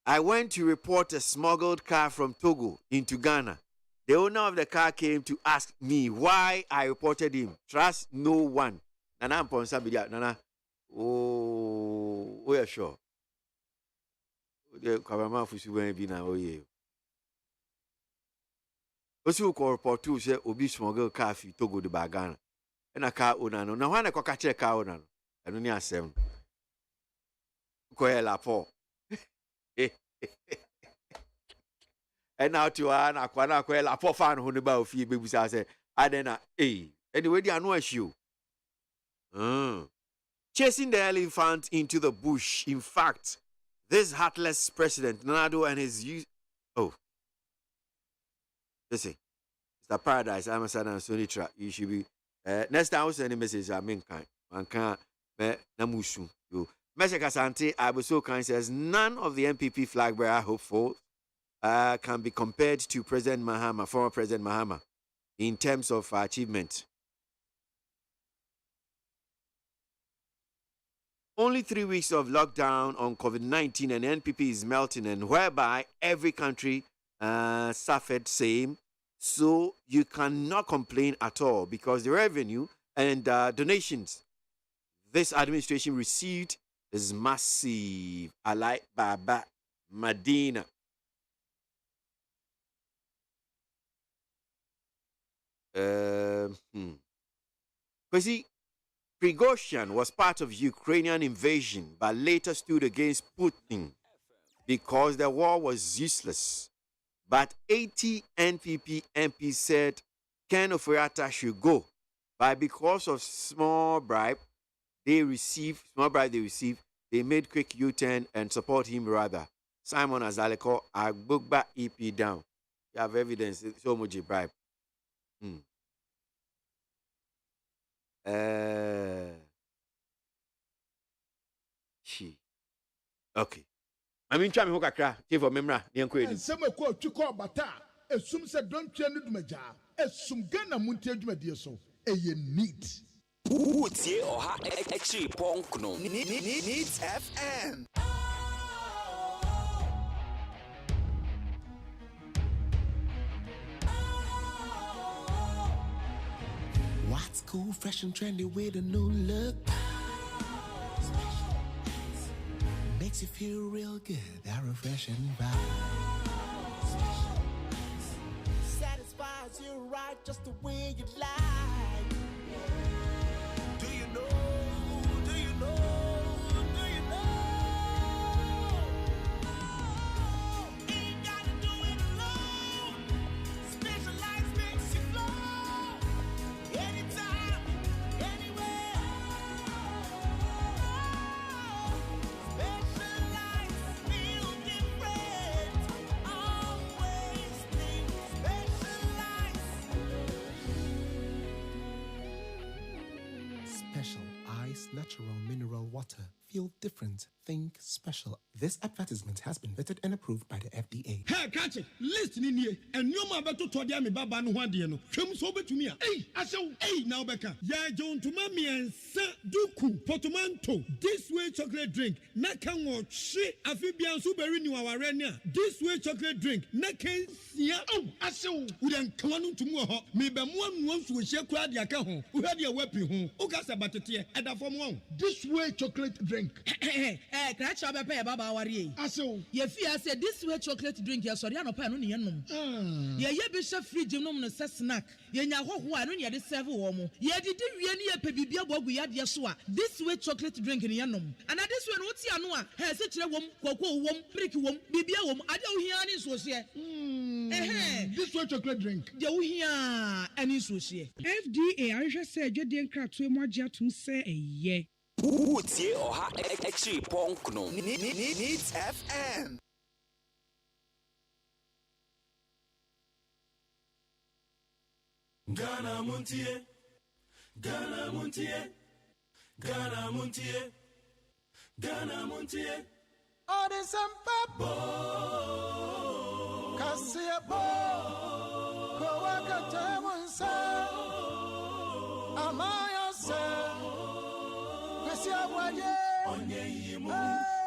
I went to report a smuggled car from Togo into Ghana. The owner of the car came to ask me why I reported him. Trust no one. Nana Mponsa Bidia, Nana. Oh, we are sure. The Kabama Fusu be now. Oh, yeah. Also, call report to say Obi smuggled car fi Togo de Bagana. And a car owner. Now, when I catch a car owner, I don't need 7. Koya la po. And now to an aquana quella for fan who about few babies. I say, I then anyway, they are no issue. Chasing the elephant into the bush. In fact, this heartless president, Nado, and his youth. Oh, listen, Mr. Paradise, I'm a son of Sonitra. You should be next time I will send a message. I mean, kind, man can't be Namusu. You, Meshaka Sante, I was so kind, says none of the MPP flag bearer hopeful. Can be compared to President Mahama, former President Mahama, in terms of achievement. Only 3 weeks of lockdown on COVID-19 and NPP is melting, and whereby every country suffered same. So you cannot complain at all because the revenue and donations this administration received is massive. I like Baba Medina. KWASI Prigozhin was part of Ukrainian invasion, but later stood against Putin because the war was useless. But 80 NPP MPs said Ken Oforiatta should go, but because of small bribe they received, they made quick U-turn and support him rather. Simon Azaleko, Agbogba EP down. You have evidence, so much bribe. Okay. I mean, try me hook a crack. Give for memory. And some quote to call Bata. Assume said don't turn it maja. Assume Ghana Montie Jumedia so. A neat. Woodie or ha actually punk no. Needs FM. What's cool, fresh and trendy with a new look? Makes you feel real good, that refreshing vibe. Satisfies you right just the way you like. Do you know? Do you know? Do you know? Ain't gotta do it alone. Specialized makes you flow. Anytime, anywhere. Specialized feel different. Always think specialized. Special Ice Natural Mineral Water. Feel different. Think special. This advertisement has been vetted and approved by the FDA. Hey, catch it. Listen in here. And you ma beto to dia me baba no hwade no. Hwem so betumi a. Hey, asew. Hey, now beka. Ya John to mami ensa duku potomanto. This way chocolate drink. Na kan wo hwe afibia so beri ni waware ne a. This way chocolate drink. Na kan sia. Oh, asew. Udan kawanu tumu ho. Me be mo anu nso hye kura de aka ho. Uhwe de wepi ho. Ukasa batete. Eda fom won. This way chocolate drink. Crash up a baba worry. Aso. Ye fear said this way chocolate drink, ya sorry, no pan on yenum. Ye bishop free gymnum no snack. Ye nya ho ho anu ye de serve womo. Ye did we any a pebibia bogu ya de so a. This way chocolate drink in yenum. And this one what ya no a. He se kire wom, koko wom, brick wom, bibia wom. Ade wo hia ni so se. This way chocolate drink. De wo hia ani so se. FDA ahwe se adwede nkratoe mo agye atum se eye. Woodie or ha actually punk no. Needs FM. Ghana Montie, Ghana Montie, Ghana Montie, Ghana Montie. All the sampa Kasia bo Kowaka Tamonsa Amaya se Kasia Waye Onye yimu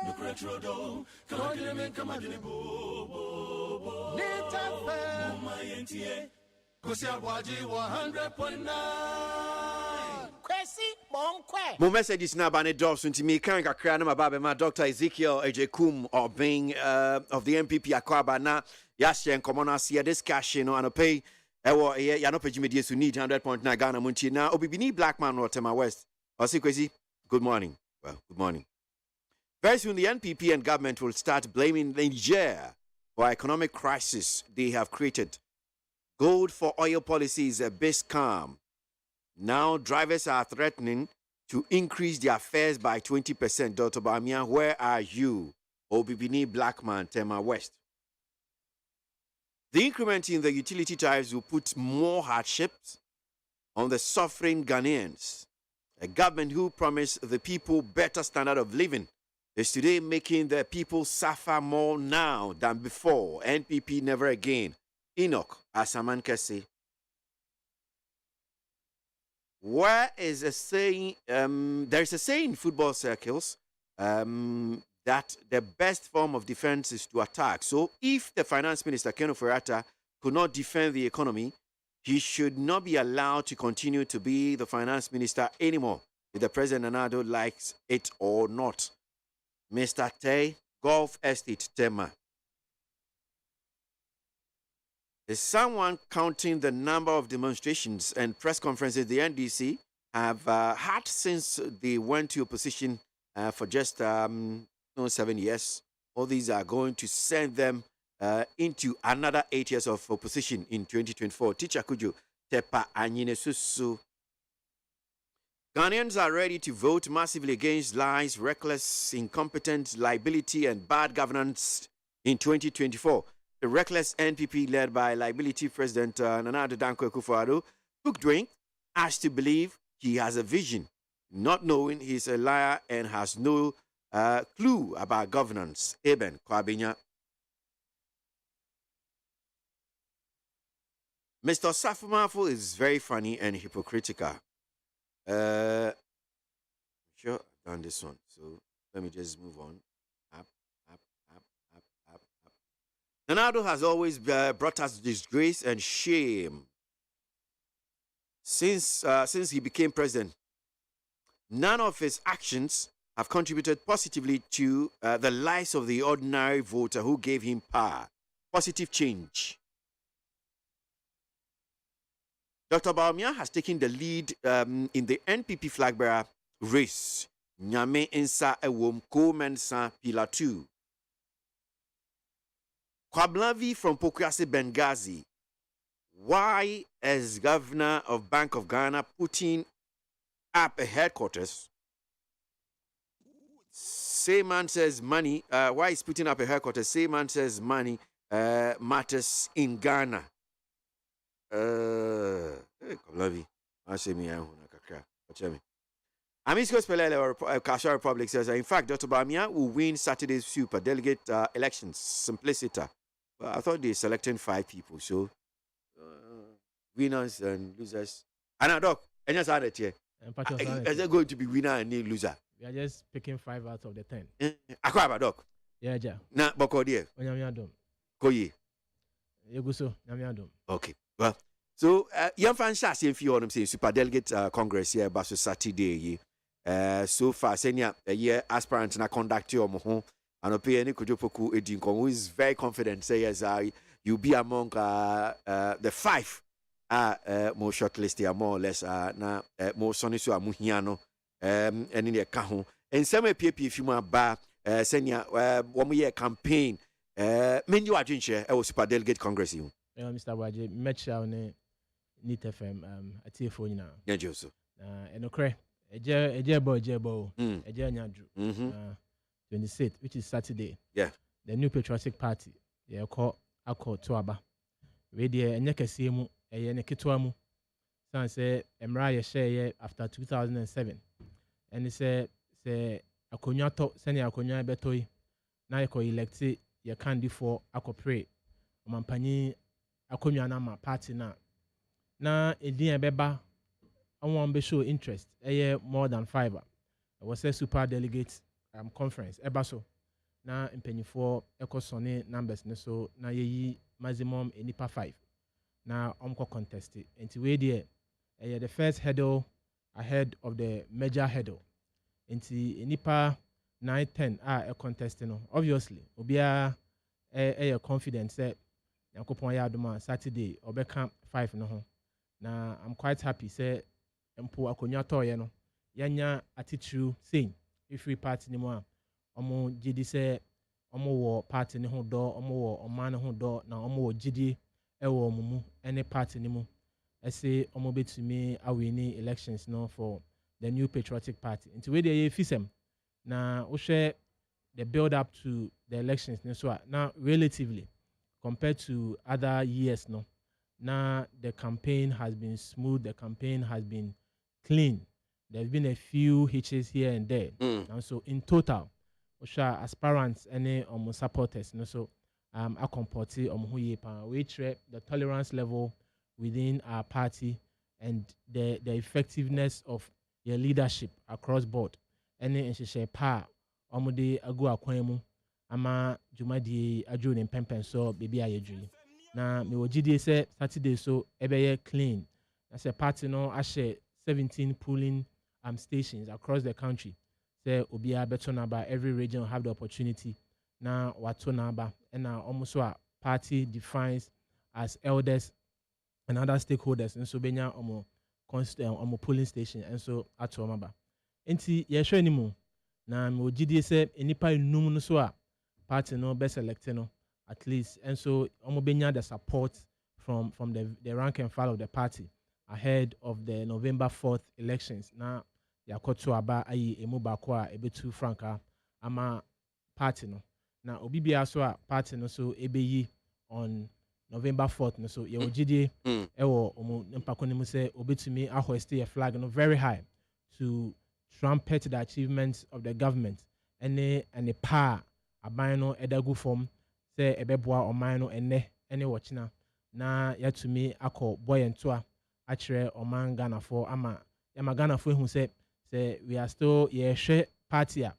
Nukretrodo Kamadime Kamadine bo Nita fe Mama yentie Kasia Waje 100.9 Kwesi Bonkwe Mo messages na ba ne dɔɔso nti me kan kakra na mababe ma Dr. Ezekiel Ejekum of the MPP Akwaba na yɛahyɛ nkɔmmɔ no ase discussion no anɔpɛ ɛwɔ yɛanɔpɛ dwumadie so need 100.9 Ghana Montie na obibini black man wɔ Tema West ɔse Kwesi good morning. Well, good morning. Very soon the NPP and government will start blaming Niger for economic crisis they have created. Gold for oil policy is a bit scam. Now drivers are threatening to increase their fares by 20%. Dr. Bamia, where are you? Obibini Blackman, Tema West. The increment in the utility tariffs will put more hardships on the suffering Ghanaians. A government who promised the people better standard of living is today making the people suffer more now than before. NPP never again. Enoch Asaman Kese. Where is a saying? There is a saying in football circles that the best form of defense is to attack. So, if the finance minister Ken Ofori-Atta could not defend the economy, he should not be allowed to continue to be the finance minister anymore, if the president Nana likes it or not. Mr. Tay, Golf Estate, Tema. Is someone counting the number of demonstrations and press conferences the NDC have had since they went to opposition for just 7 years? All these are going to send them into another 8 years of opposition in 2024. Teacher Kujo, Tepa Anyine Susu. Ghanaians are ready to vote massively against lies, reckless, incompetent, liability, and bad governance in 2024. The reckless NPP led by liability President Nana Addo Dankwa Akufo-Addo took drink as to believe he has a vision, not knowing he's a liar and has no clue about governance. Eben Kwabenya. Mr. Safumafu is very funny and hypocritical. Sure, I've done this one, so let me just move on. Nana Addo has always brought us disgrace and shame since he became president. None of his actions have contributed positively to the lives of the ordinary voter who gave him power. Positive change. Dr. Bawumia has taken the lead in the NPP flag bearer race. Nyame Insa Ewom Ko-Mensa Pillar 2. Kwablavi from Pokuase Benghazi. Why is governor of Bank of Ghana putting up a headquarters? Same man says money. Why is putting up a headquarters? Same man says money matters in Ghana. Kwablavi. Amisco Spelele or Kasha Republic says, in fact, Dr. Bawumia will win Saturday's super delegate elections. Simplicity. Well, I thought they're selecting 5 people, so winners and losers. And I doc, and just added here. Is there going to be winner and loser? We are just picking 5 out of the 10. Akwaba doc. Yeah, ja. Na boko die. Onyamiadom. Koyi. Yeguso, Nyamiadom. Okay. Well, so young fans are saying for them saying super delegate congress here baso Saturday. So far, senior year aspirant na conduct your moho. And Opie any Kujopoku Edinko, who is very confident, say yes, you'll be among the 5 more shortlisted, more or less, na more sonisu amuhiano, and in the Kaho. And some PP if you want ba senior 1 year campaign, menu agent I was super delegate congress. You, Mr. Waje, match on NIT FM at TFO now. Yeah, Joseph. And okay, a jebo, a nyadru. 26th, which is Saturday. Yeah. The New Patriotic Party. They call Tuaba. We there and Yakasimu, a Yanakituamu. San say Emra share after 2007. And he said akonya to send akonya betoi na yeko elect ye candy for akopre omampani akonya na ma party na edin ebeba won be show interest more than 5. It was a super delegate conference eba so na mpanyifo ekosone numbers ne so na yeyi maximum enipa 5 na omko contest enti we there the first hurdle ahead of the major hurdle enti enipa 9-10 a contest no obviously obia confident say yakopon ya adoma Saturday obeka 5 no ho na I'm quite happy say empo akonya toye no yanya attitude saying if we party ni mo a omo gidi say omo wo party ni ho do omo wo oman ho do na omo wo gidi ewo omumu any party ni mo say omo betumi awini elections no for the new patriotic party into where they fisem na o share the build up to the elections so now relatively compared to other years no now the campaign has been smooth, the campaign has been clean. There's been a few hitches here and there. And so in total osha aspirants any supporters so a comporti we track the tolerance level within our party and the effectiveness of your leadership across board. Any share pa omode agu akwanu ama jumadi aju ne pempen so baby ayedri na me wogidi say Saturday so ebeye clean as a party no share 17 polling stations across the country say obia beto number every region will have the opportunity na wato number and now almost a party defines as elders and other stakeholders and so benya omo polling station and so ato number enti ye hwe ni mu na me ogidi say enipa enum no so a party no best select no at least and so omo benya the support from the rank and file of the party ahead of the November 4th elections na yakoto aba ayi emu bako a ebetu franka ama party no na obibia so a party no so ebeyi on November 4th no so ye ogidi ewo omo mpako ni mu say obetumi ahoist a flag no very high to trumpet the achievements of the government and the power aban no edagu form say ebeboa oman no ene watchina na yatumi akọ boy entoa achire oman Ghana for ama Ghana for hu say we are still yehwe party a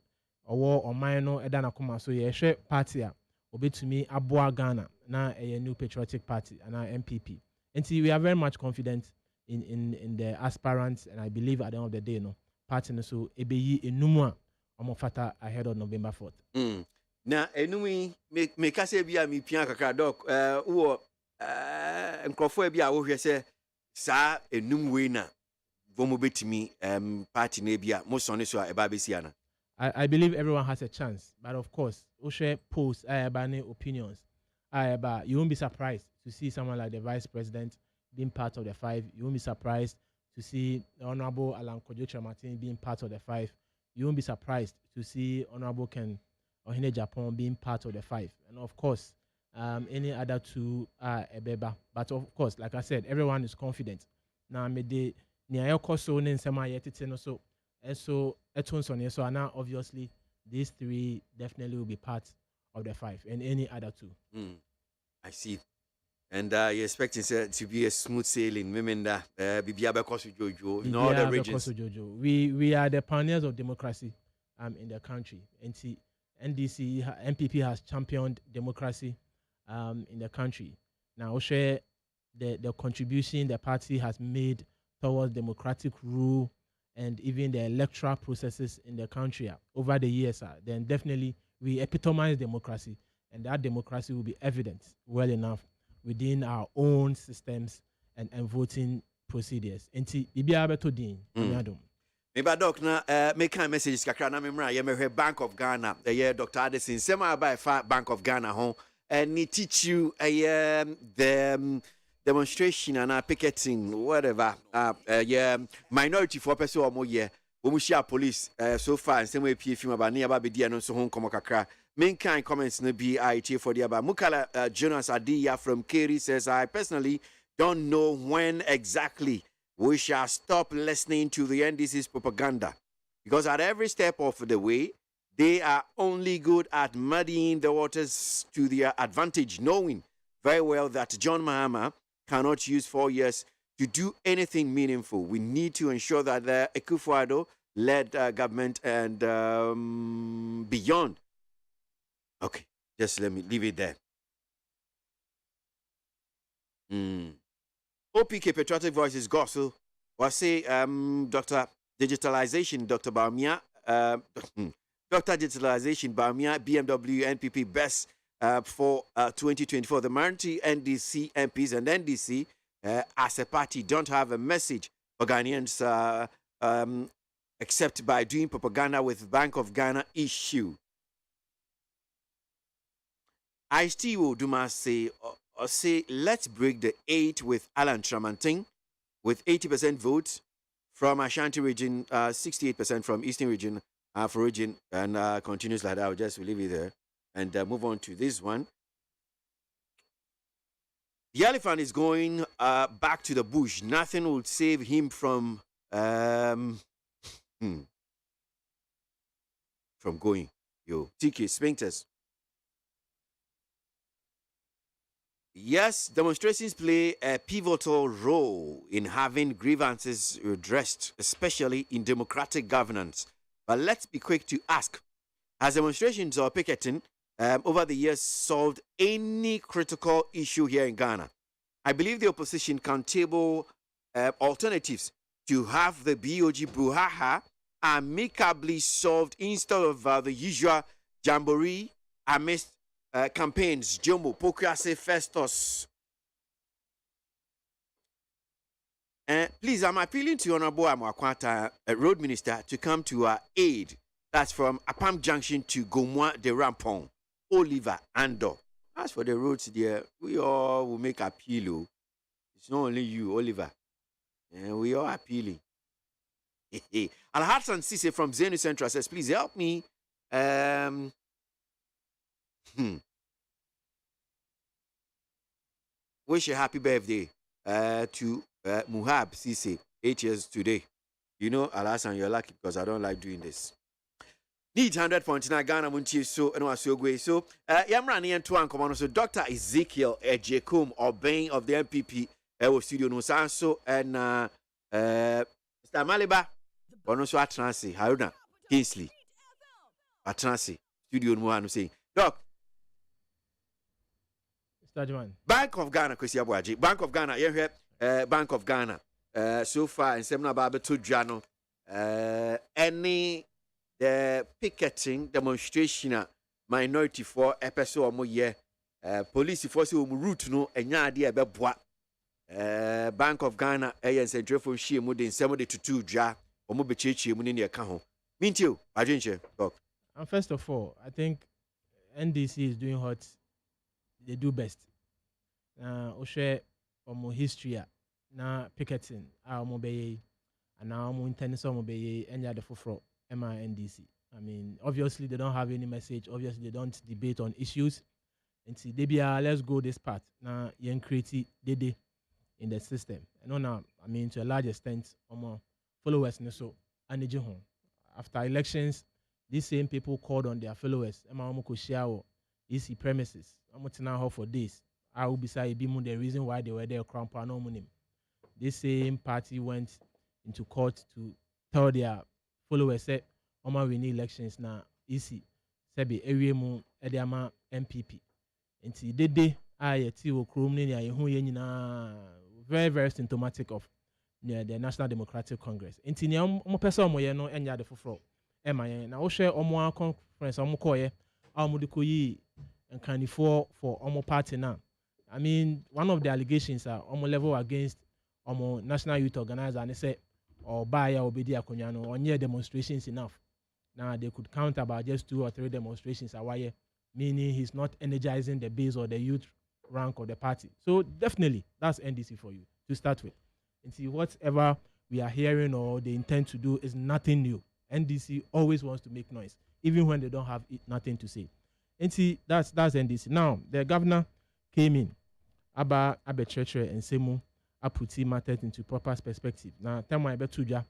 owo oman no eda na koma so yehwe party a obetumi aboa Ghana na a new patriotic party and our MPP. And see, we are very much confident in the aspirants, and I believe at the end of the day no party no so ebeyi enumwa omofata ahead of November 4th. Na enumi me kase bia mi pia kakra doc wo nkrofo bia wo hwe se sa enum we na vomo betimi party na bia mo sonne so eba besia na. I believe everyone has a chance, but of course, we share posts, opinions. You won't be surprised to see someone like the Vice President being part of the 5. You won't be surprised to see the Honorable Alan Kojo Martin being part of the 5. You won't be surprised to see Honorable Ken Ohene Japan being part of the 5. And of course, any other 2 are Ebeba. But of course, like I said, everyone is confident. Now, me de niya koso ne nsema yetete no so. So now obviously these 3 definitely will be part of the 5 and any other 2. I see. And you're expecting to be a smooth sailing. Remember, Jojo in all the regions. We are the pioneers of democracy in the country. MPP has championed democracy in the country. Now, I'll share the contribution the party has made towards democratic rule and even the electoral processes in the country over the years, then definitely we epitomize democracy, and that democracy will be evident well enough within our own systems and voting procedures. Enti bibia beto din nyadom. Maybe doc na make kind messages kakra na memra ye me Bank of Ghana the Dr. Addison sema by Bank of Ghana ho and he teach you the demonstration and picketing, whatever. Minority for person or more year. We share police so far and same way PFM about nearby be no so home come kakra. Main kind comments no be IT for the about Mukala Jonas Adia from Kerry says I personally don't know when exactly we shall stop listening to the NDC's propaganda, because at every step of the way, they are only good at muddying the waters to their advantage, knowing very well that John Mahama cannot use 4 years to do anything meaningful. We need to ensure that the Akufo-Addo-led government and beyond. Okay, just let me leave it there. OPK Patriotic Voices Gospel was say Dr. Digitalization, Dr. Baumia, Dr. Digitalization Baumia, BMW, NPP best for 2024. The minority NDC MPs and NDC as a party don't have a message for Ghanaians except by doing propaganda with Bank of Ghana issue. I still do must say let's break the 8 with Alan Tramanting with 80% votes from Ashanti region, 68% from Eastern region, Afro region, and continues like that. I'll just leave it there and move on to this one. The elephant is going back to the bush. Nothing will save him from going. Yo, TK Sphincters. Yes, demonstrations play a pivotal role in having grievances redressed, especially in democratic governance. But let's be quick to ask, has demonstrations or picketing over the years solved any critical issue here in Ghana? I believe the opposition can table alternatives to have the BOG brouhaha amicably solved instead of the usual jamboree amidst campaigns. Jomo, Pokrase, Festus. Please, I'm appealing to Honorable Amakwata, Road Minister, to come to our aid. That's from Apam Junction to Gomwa de Rampong, Oliver Ando. As for the roads there, we all will make appeal. It's not only you, Oliver. We are appealing. Al-Hassan Sise from Zenu Central says, please help me. Wish a happy birthday to Muhab Sise, 8 years today. You know, Al-Hassan, you're lucky because I don't like doing this. Need 100.9 Ghana Montie so and was so great. So Yamrani and Tuan Commando. So Dr. Ezekiel Ejekum Obeying of the MPP studio no so and Mr. Maliba. Bono so Atransi, Haruna, Kingsley. Atransi, studio no one saying, Doc. Bank of Ghana, Kwasi Abuagye. Bank of Ghana, you hear Bank of Ghana. So far in Semna Baba to Jano, any the picketing demonstration minority for episode or more year police force route no enya ade e beboa Bank of Ghana central for share mu den 72 dwa omo be cheche mu ne ne ka ho mintio adwenche talk. And first of all, I think NDC is doing what they do best. O share omo history na picketing omo be and now omo intend so omo be enya de foforo MINDC. I mean, obviously they don't have any message. Obviously they don't debate on issues. And see, let's go this part. Now, young creative dede in the system. And now, I mean, to a large extent, followers so home. After elections, these same people called on their followers. Easy premises. I'm not for this. I will be saying the reason why they were there. This same party went into court to tell their followers say Oma win elections na easy sebe ewie mu ediama MPP nti dede ayeti okrom ne ya yehu ye nyina very very symptomatic of the National Democratic Congress nti ne omo pese omo ye no enya de foforo emayen na wo hwe omo conference omo koye omo de koyi nkanifo for omo party na. I mean, one of the allegations are omo level against omo National Youth Organizer and they say or buy or be there or near demonstrations enough. Now they could count about just 2 or 3 demonstrations a while, meaning he's not energizing the base or the youth rank of the party. So definitely that's NDC for you to start with. And see whatever we are hearing or they intend to do is nothing new. NDC always wants to make noise, even when they don't have nothing to say. And see that's NDC. Now the governor came in, Abba Church and Semu put matters into proper perspective. Now, time I bet to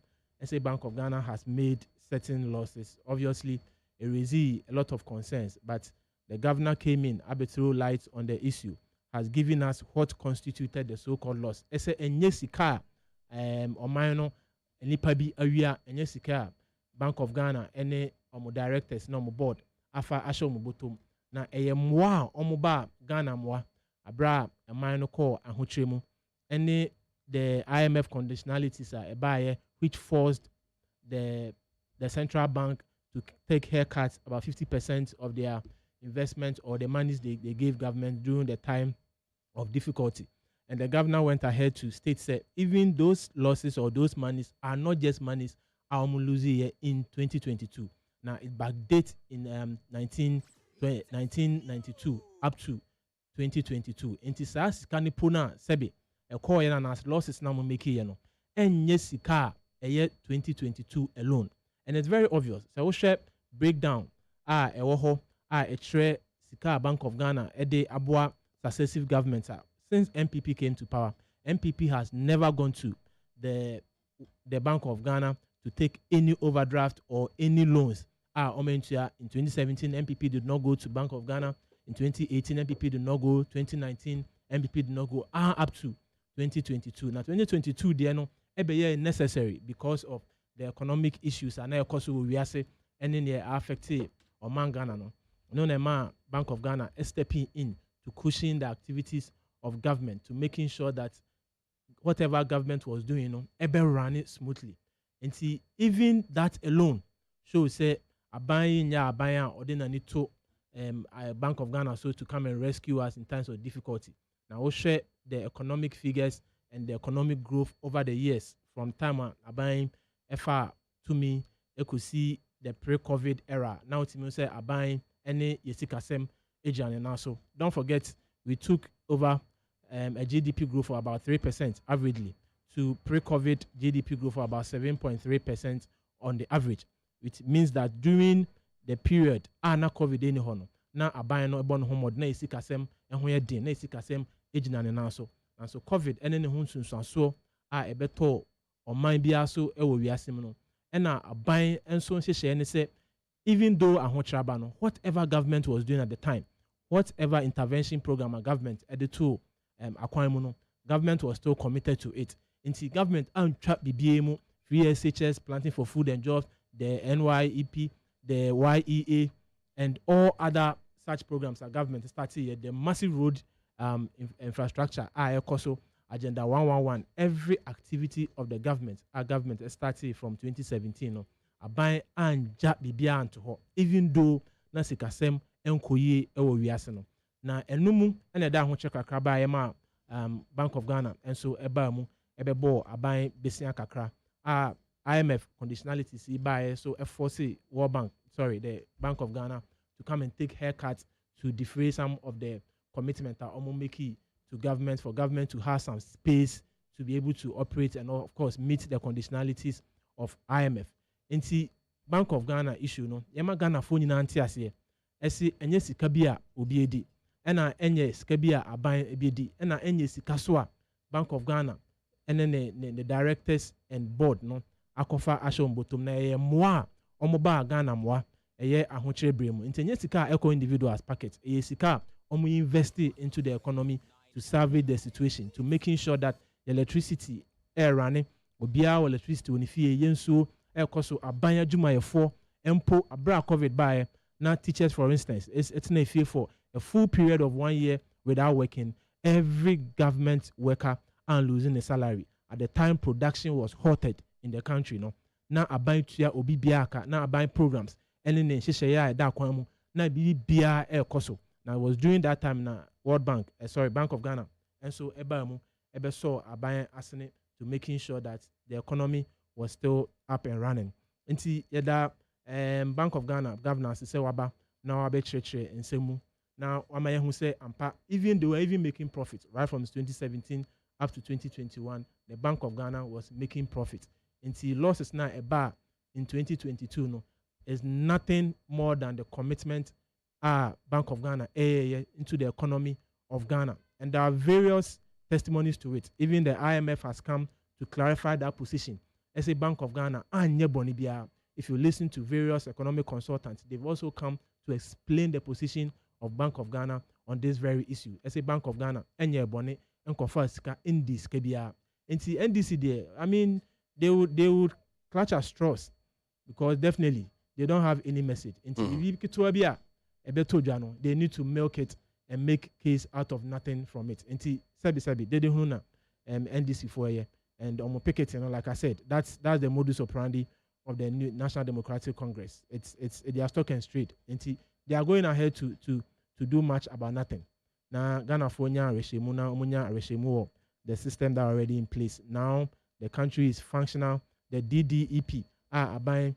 SA Bank of Ghana has made certain losses. Obviously, it raised a lot of concerns, but the governor came in, throw light on the issue, has given us what constituted the so-called loss. SA Enyesika, or minor, nipa bi awia Enyesika, Bank of Ghana, any directors, no board, afa asho mubotom. Na eye mwa omuba Ghana mwa abra a minor call and huchemu any the IMF conditionalities are a which forced the central bank to take haircuts about 50% of their investment or the monies they gave government during the time of difficulty. And the governor went ahead to state that even those losses or those monies are not just monies losing in 2022. Now it backdates in 1992 up to 2022. Inti saa sika ni pona sebe e call yana nas losses na mo make ye no enye sika eye 2022 alone. And it's very obvious. So we share breakdown e wo ho e tre sika Bank of Ghana e de aboa successive governments. Since MPP came to power, MPP has never gone to the Bank of Ghana to take any overdraft or any loans. In 2017, MPP did not go to Bank of Ghana. In 2018, MPP did not go. 2019, MPP did not go. Up to 2022. Now, 2022, they are no necessary because of the economic issues and now because we are say any near affected or man Ghana no. No, Bank of Ghana is stepping in to cushion the activities of government to making sure that whatever government was doing, run it smoothly. And see, even that alone shows say buying or then I need to Bank of Ghana so to come and rescue us in times of difficulty. Now we'll share the economic figures and the economic growth over the years from time buying FR to me. You could see the pre-COVID era. Now it's me say buying any yesikasem agent and also don't forget we took over a GDP growth of about 3% averagely to pre-COVID GDP growth of about 7.3% on the average. Which means that during the period na COVID any hono na aban no ebon homod na isikasem ehun ye din na isikasem ejina ne na so and so COVID ene ne ho sunsuaso ebeto oman bia so ewo wiasem no na aban enso nhyehyɛ ne say even though ahotraba no whatever government was doing at the time, whatever intervention program a government at the two akwan mu no, government was still committed to it. Inti government antwa bibie mu free SHS, planting for food and jobs, the NYEP, the YEA, and all other such programs that government started here. The massive road infrastructure, also Agenda 111, every activity of the government, our government started from 2017. No, aban anja bibia anto ho, even though na sikasem enkoye ewo wiase no. Na enumu ene da ho cheka kraba ma Bank of Ghana, and so eba mu ebebo aban besia kakra. IMF conditionalities by so F4C the Bank of Ghana to come and take haircuts to defray some of the commitment that make to government for government to have some space to be able to operate and of course meet the conditionalities of IMF. And see Bank of Ghana issue no yema Ghana phone na anti ase esi enye sika bia obi edi ena enye sika bia aban ebi ena enye sika so a Bank of Ghana and then the directors and board no akofa asho mbotom na ye moa omoba Ghana moa eye ahochire bremu ntenye sika eco individuals packet eye sika omo invest into the economy to survey the situation, to making sure that the electricity air running obia electricity woni fie yenso ekoso abanya dwumayefo empo abra COVID by now teachers for instance it's na fie for a full period of 1 year without working. Every government worker and losing a salary at the time production was halted in the country. No, now aban tuya obi biaka now aban programs and then shesheya da kwamu na bia koso. Now it was during that time na World Bank Bank of Ghana and so ebamu saw aban asene to making sure that the economy was still up and running. Nti yeda Bank of Ghana governance say waba now abe chire and semu now amaye hu say ampa even they were even making profit right from 2017 up to 2021. The Bank of Ghana was making profit until losses now a bar in 2022 no is nothing more than the commitment Bank of Ghana into the economy of Ghana. And there are various testimonies to it. Even the IMF has come to clarify that position. As a Bank of Ghana, if you listen to various economic consultants, they've also come to explain the position of Bank of Ghana on this very issue. As a Bank of Ghana, NDC KBR. And see NDC there, I mean, they would clutch at straws because definitely they don't have any message. They need to milk it and make case out of nothing from it. Sabi, they didn't know NDC for a year. And pick it, like I said, that's the modus operandi of the new National Democratic Congress. It's they are stock and straight. They are going ahead to do much about nothing. Now Ghana for the system that are already in place. Now the country is functional. The DDEP are buying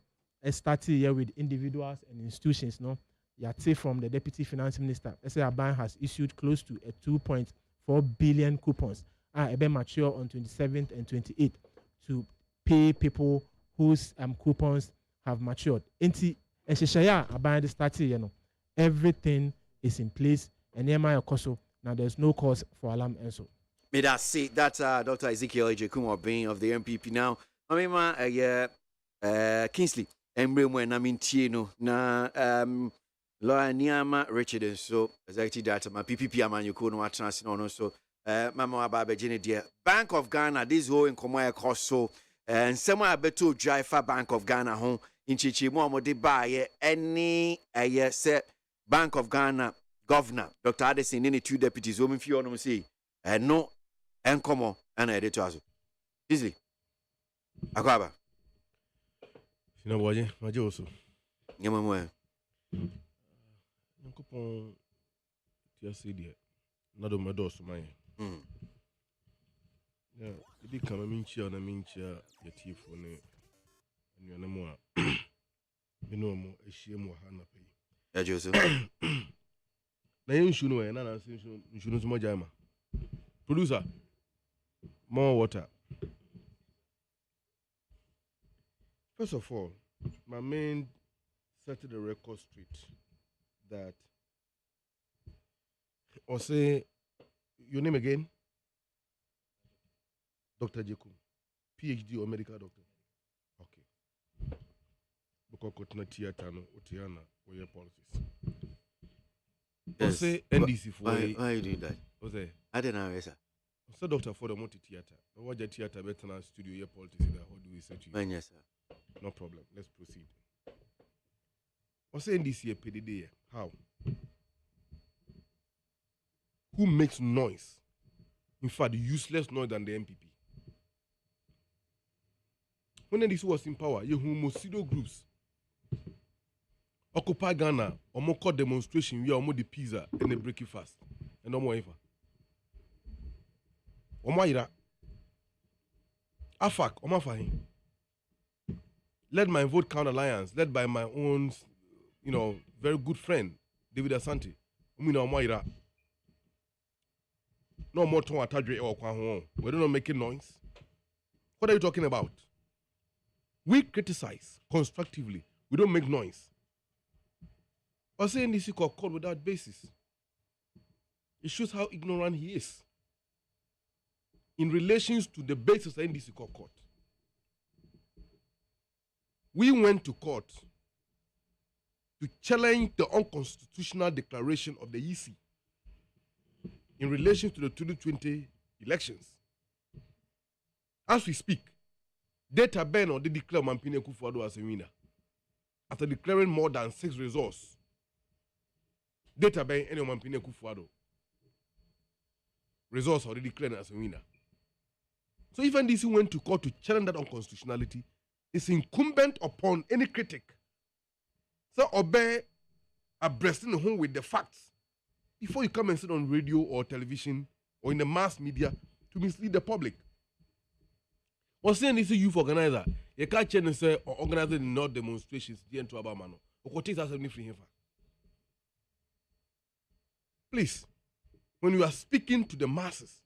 started here with individuals and institutions. No, Yate from the Deputy Finance Minister, SA Aban has issued close to a 2.4 billion coupons. Mature on 27th and 28th to pay people whose coupons have matured. Everything is in place, and now there's no cause for alarm. And so, may I say that Dr. Ezekiel Ejekumo being of the MPP now. Kingsley, MONTIE na lawyer Niama Richard, and so executive director, my PPP Amanyuko no atras no so. Mama Ababejene dear Bank of Ghana, this whole in Komoya cost so and someone better drive for Bank of Ghana home in Chichi Momo buy any set Bank of Ghana governor Dr. Addison any 2 deputies women if you want to see and no and come on and editor easily Akwaba you know what you also Yamamwe Yankopon TSC dear not on my door so my yeah, it did come a mincha and a mincha, your tea for me, and you're no more. You know, more a shame or Hannah pay. Yeah, Joseph. Now you should know, and I should know more jama. Producer, more water. First of all, my main set the record straight that, or say, your name again? Dr. Jekum, PhD or medical doctor? Okay. Because Kotna theater no Otiana or your policies. Yes. Say NDC for why are you doing that? What's that? I don't know, sir. So Dr. for the multi theater. What the theater better than studio your politics? How do we say to you? Yes, sir. No problem. Let's proceed. What's NDC a PDD? How? Who makes noise? In fact, useless noise than the MPP. When NDC was in power, you homocido groups occupy Ghana, or more called demonstration, we are more the pizza and the breakfast, and no more ever. Omaira Afak, Omafahin, led my vote count alliance, led by my own, very good friend, David Asante. Omaira. No more to Atadre or Kwahon. We're not making noise. What are you talking about? We criticize constructively. We don't make noise. Or saying this called without basis. It shows how ignorant he is in relations to the basis of NDC court. We went to court to challenge the unconstitutional declaration of the EC in relation to the 2020 elections. As we speak, data ban or they declare Mampine Kufuado as a winner. After declaring more than 6 results, data ban any Mampine Kufuado results already declared as a winner. So even this went to court to challenge that unconstitutionality, it's incumbent upon any critic so obey abreasting home with the facts before you come and sit on radio or television or in the mass media to mislead the public. Or saying this youth organizer, you can't change and say or organizing not demonstrations the end to Abamano. Or what is that free here? Please, when you are speaking to the masses,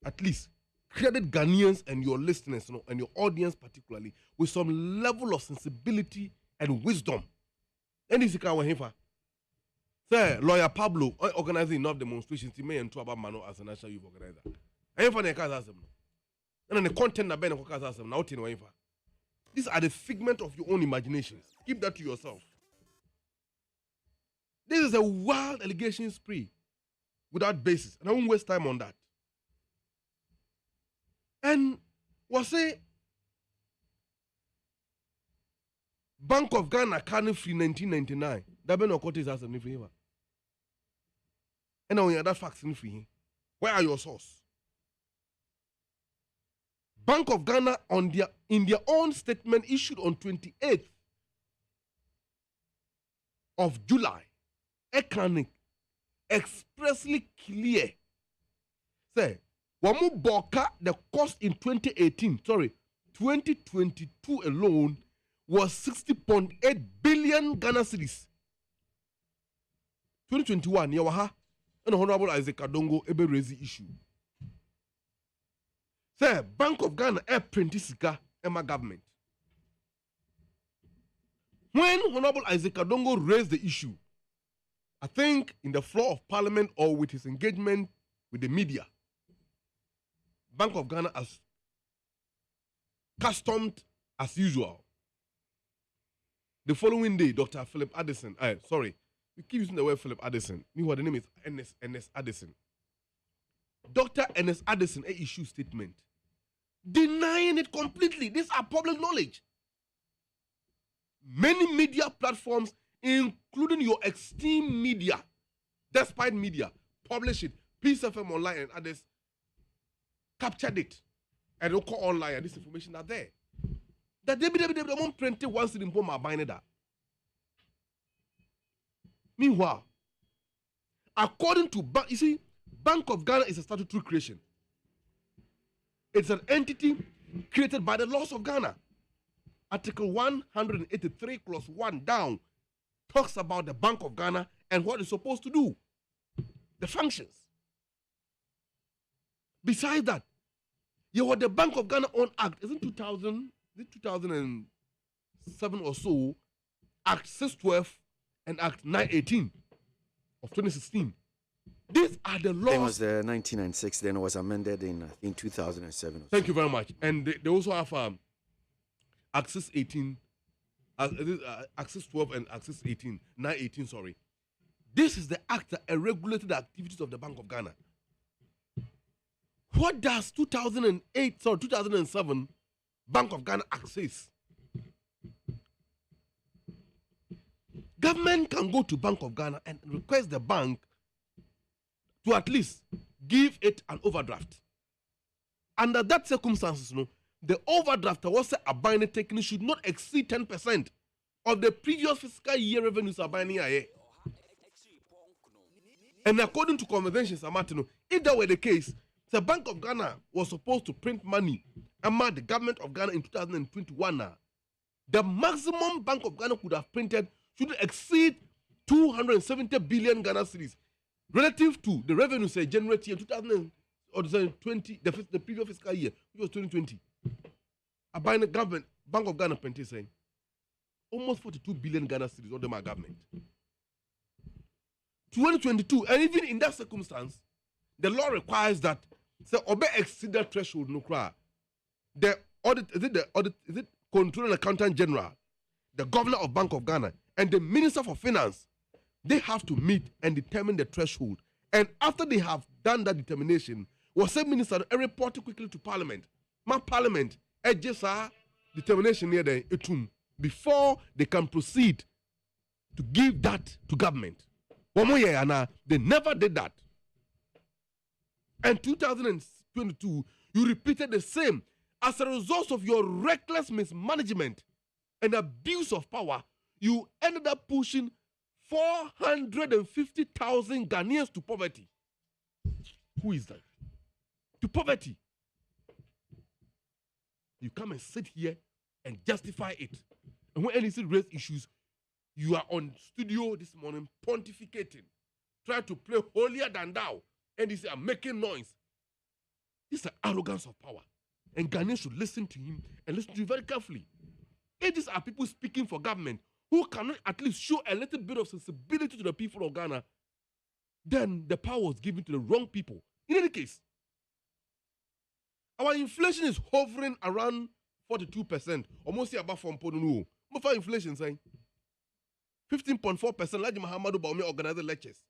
at least credit Ghanaians and your listeners and your audience particularly with some level of sensibility and wisdom. And this is our heifer. Sir, lawyer Pablo organizing enough demonstrations to me and to about Mano as a national youth organizer. I for the cause and then the content that Ben cause now in these are the figment of your own imaginations. Keep that to yourself. This is a wild allegation spree without basis, and I won't waste time on that. And was say Bank of Ghana can't free 1999. That Ben Okotis has a free. And now you have that facts in free. Where are your source? Bank of Ghana in their own statement issued on 28th of July, economic expressly clear. Say, Wamu Boka, the cost in 2022 alone was 60.8 billion Ghana cedis. 2021, Yawaha, and Honorable Isaac Adongo ebe raise issue. Say, Bank of Ghana printisika Emma government. When Honorable Isaac Adongo raised the issue, I think in the floor of Parliament or with his engagement with the media, Bank of Ghana as customed as usual. The following day, Dr. Philip Addison, we keep using the word Philip Addison. Meanwhile, the name is Ernest Addison. Dr. Ernest Addison issued statement denying it completely. These are public knowledge. Many media platforms, including your esteemed media, despite media, publish it. Peace FM Online and others captured it. And they'll call online and this information are there. That they won't print it once in my buying that. Meanwhile, according to Bank of Ghana is a statutory creation. It's an entity created by the laws of Ghana. Article 183 clause 1 down talks about the Bank of Ghana and what it's supposed to do, the functions. Besides that, you have the Bank of Ghana own act. Isn't 2007 or so, Act 612 and Act 918 of 2016. These are the laws. It was 1996, then it was amended in 2007. Thank you very much. And they also have Act 618, Act 612 and Act 618, 918, sorry. This is the act that regulated the activities of the Bank of Ghana. What does 2007 Bank of Ghana Act says? Government can go to Bank of Ghana and request the bank to at least give it an overdraft. Under that circumstances, the overdraft was a binding taken should not exceed 10% of the previous fiscal year revenues are binding. And according to conventions, if that were the case, the Bank of Ghana was supposed to print money among the government of Ghana in 2021. The maximum Bank of Ghana could have printed should exceed 270 billion Ghana cedis relative to the revenues generated in 2020, the previous fiscal year, which was 2020. A binding government, Bank of Ghana printed saying almost 42 billion Ghana cedis under my government. 2022, and even in that circumstance, the law requires that obey exceed that threshold no cry. The audit, is it Controller and Accountant General, the Governor of Bank of Ghana, and the Minister for Finance, they have to meet and determine the threshold. And after they have done that determination, was a minister report quickly to Parliament. My Parliament, just determination near the etum before they can proceed to give that to government. They never did that. And 2022, you repeated the same. As a result of your reckless mismanagement and abuse of power, you ended up pushing 450,000 Ghanaians to poverty. Who is that? To poverty. You come and sit here and justify it. And when NEC raise issues, you are on studio this morning pontificating, trying to play holier than thou. NEC are making noise. This is an arrogance of power. And Ghanaians should listen to him and listen to you very carefully. If these are people speaking for government, who cannot at least show a little bit of sensibility to the people of Ghana, then the power was given to the wrong people. In any case, our inflation is hovering around 42%, almost above 4.0. More inflation saying 15.4%. Laji Mahamadou Bawumia organized lectures.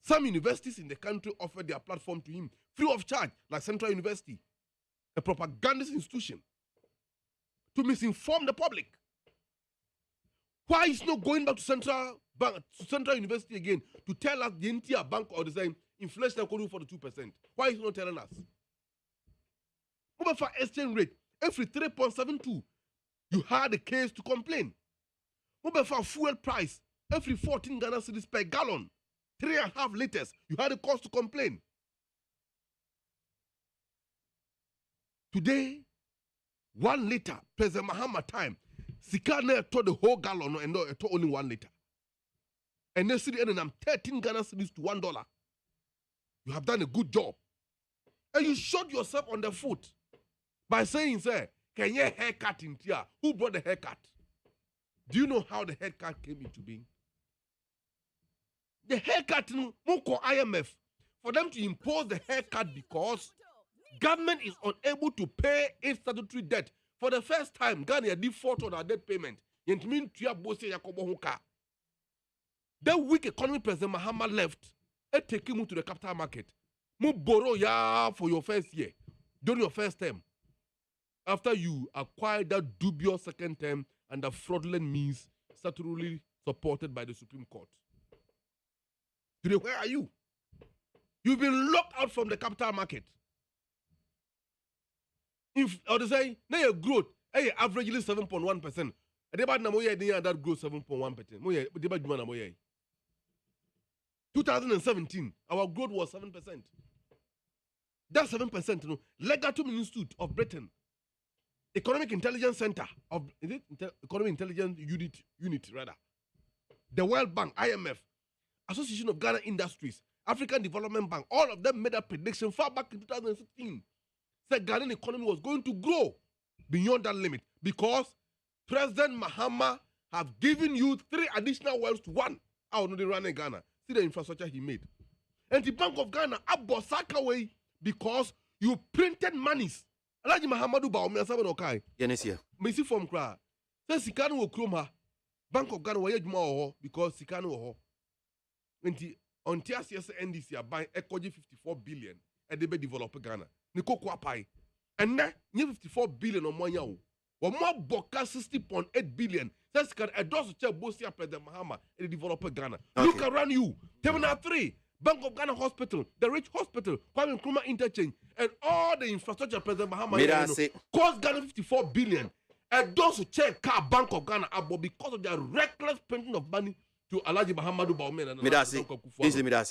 Some universities in the country offered their platform to him free of charge, like Central University, a propagandist institution, to misinform the public. Why is not going back to Central University again to tell us the entire bank or the same inflation according for the 2%? Why is not telling us? Over for exchange rate, every 3.72, you had a case to complain. Over for fuel price, every 14 Ghana cedis per gallon, 3.5 liters, you had a cause to complain. Today, 1 liter, President Mahama time, Sikane told the whole gallon and not only 1 liter. And they said, and I'm 13 Ghana cedis to $1. You have done a good job. And you shot yourself on the foot by saying, sir, can you haircut in here? Who brought the haircut? Do you know how the haircut came into being? The haircut, Moko IMF, for them to impose the haircut because government is unable to pay its statutory debt. For the first time, Ghana default on our debt payment. That weak economy President Mahama left, it take him to the capital market. Mu borrow ya for your first year, during your first term. After you acquire that dubious second term and the fraudulent means statutorily supported by the Supreme Court. Today, where are you? You've been locked out from the capital market. If or they say, now your growth, averagely 7.1%. That growth 7.1%. 2017, our growth was 7%. That 7%, you know, Legatum Institute of Britain, Economic Intelligence Center of Economic Intelligence Unit rather, the World Bank, IMF, Association of Ghana Industries, African Development Bank, all of them made a prediction far back in 2016. Said Ghanaian economy was going to grow beyond that limit because President Mahama have given you 3 additional wells to 1 out of the run in Ghana. See the infrastructure he made. And the Bank of Ghana abosaka way because you printed monies. Alaji Mahamadou Bawumia sabe okay. Yenesia. Mesi from kra. Say sikano wo kroma. Bank of Ghana waye djuma wo because sikano wo ho. Nti onti asiese NDC aban ekoje 54 billion e de be develop Ghana. Ni kokwa pai. And na 54 billion o monya wo. Wo mo boka 60.8 billion. That's can endorse the Bosia President Mahama and develop Ghana. Okay. Look around you. Terminal 3, Bank of Ghana Hospital, the Rich Hospital, Kwame Nkrumah Interchange, and all the infrastructure President Mahama cost Ghana 54 billion. Endorse the check car Bank of Ghana abo because of their reckless printing of money to Alaji Mahamadou Bawumia and Midasi.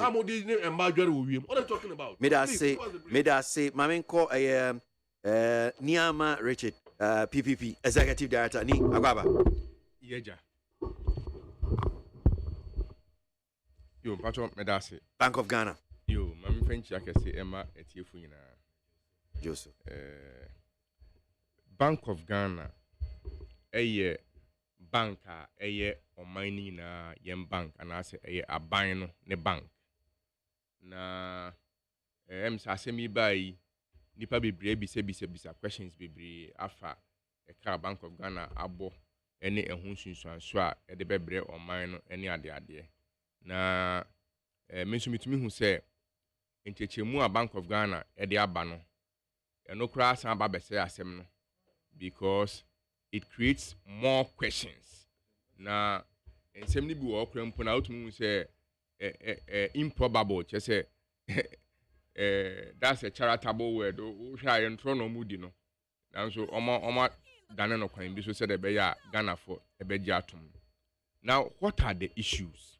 I'm what are you talking about? Midasi. Mamenko Niama Richard PPP Executive Director ni Agwaba. Yeja. Yo, Pacho Medasi. Bank of Ghana. Yo, Mami French Yakasi Emma Etiefuna. Joseph. Bank of Ghana. Eye banka eye omani na yem bank and I say eye abano ne bank. Na sasemi bai nipa bebre bisa questions bebre afa e ka Bank of Ghana abo ene ehun sunsuanso a e de bebre oman no ene ade na mensumitumi hu se entechemu a Bank of Ghana e de aba no eno kra san ba bese asem no because it creates more questions na ensem ni bi wo kra mpo na otumu se improbable che se that's a charitable word o hwa yentro no mudi no nanso oma Ghana no kwan bi so said be ya Ghana for ebeji atom. Now what are the issues?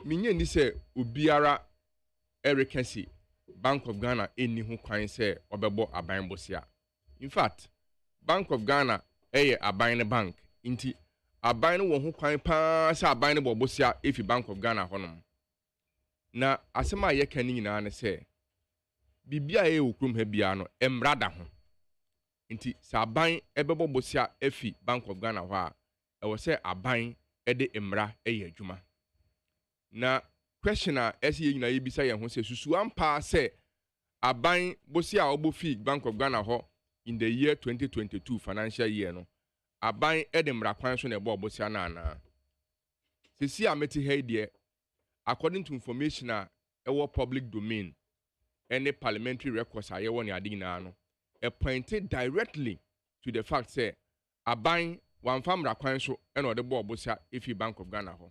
Minye ni say obiara erekasi Bank of Ghana eni ho kwan say obebo aban bosia. In fact, Bank of Ghana aban bank inti aban wo ho kwan pa say aban bosia efi Bank of Ghana honom. Na asema ye kan nyina ne say bibia okrum ha bia no emrada ho. Inti saban ebebo bosia efi Bank of Ghana wa ɛwɔ sɛ aban ɛde mmara ɛyɛ adwuma na question a ɛsɛ yɛ nyinaa yɛbisa yɛn ho sɛ susu ampa sɛ aban bosi a ɔbɔ fee Bank of Ghana hɔ in the year 2022 financial year no aban ɛde mmara kwan so na ɛbɔ ɔbosia na ana sisi a meti ha deɛ according to information a ɛwɔ public domain any parliamentary records a yɛwɔ ne ade nyinaa no pointed directly to the fact say aban wamfa mmara kwan so ɛna ɔde bɔ ɔbosia efi Bank of Ghana hɔ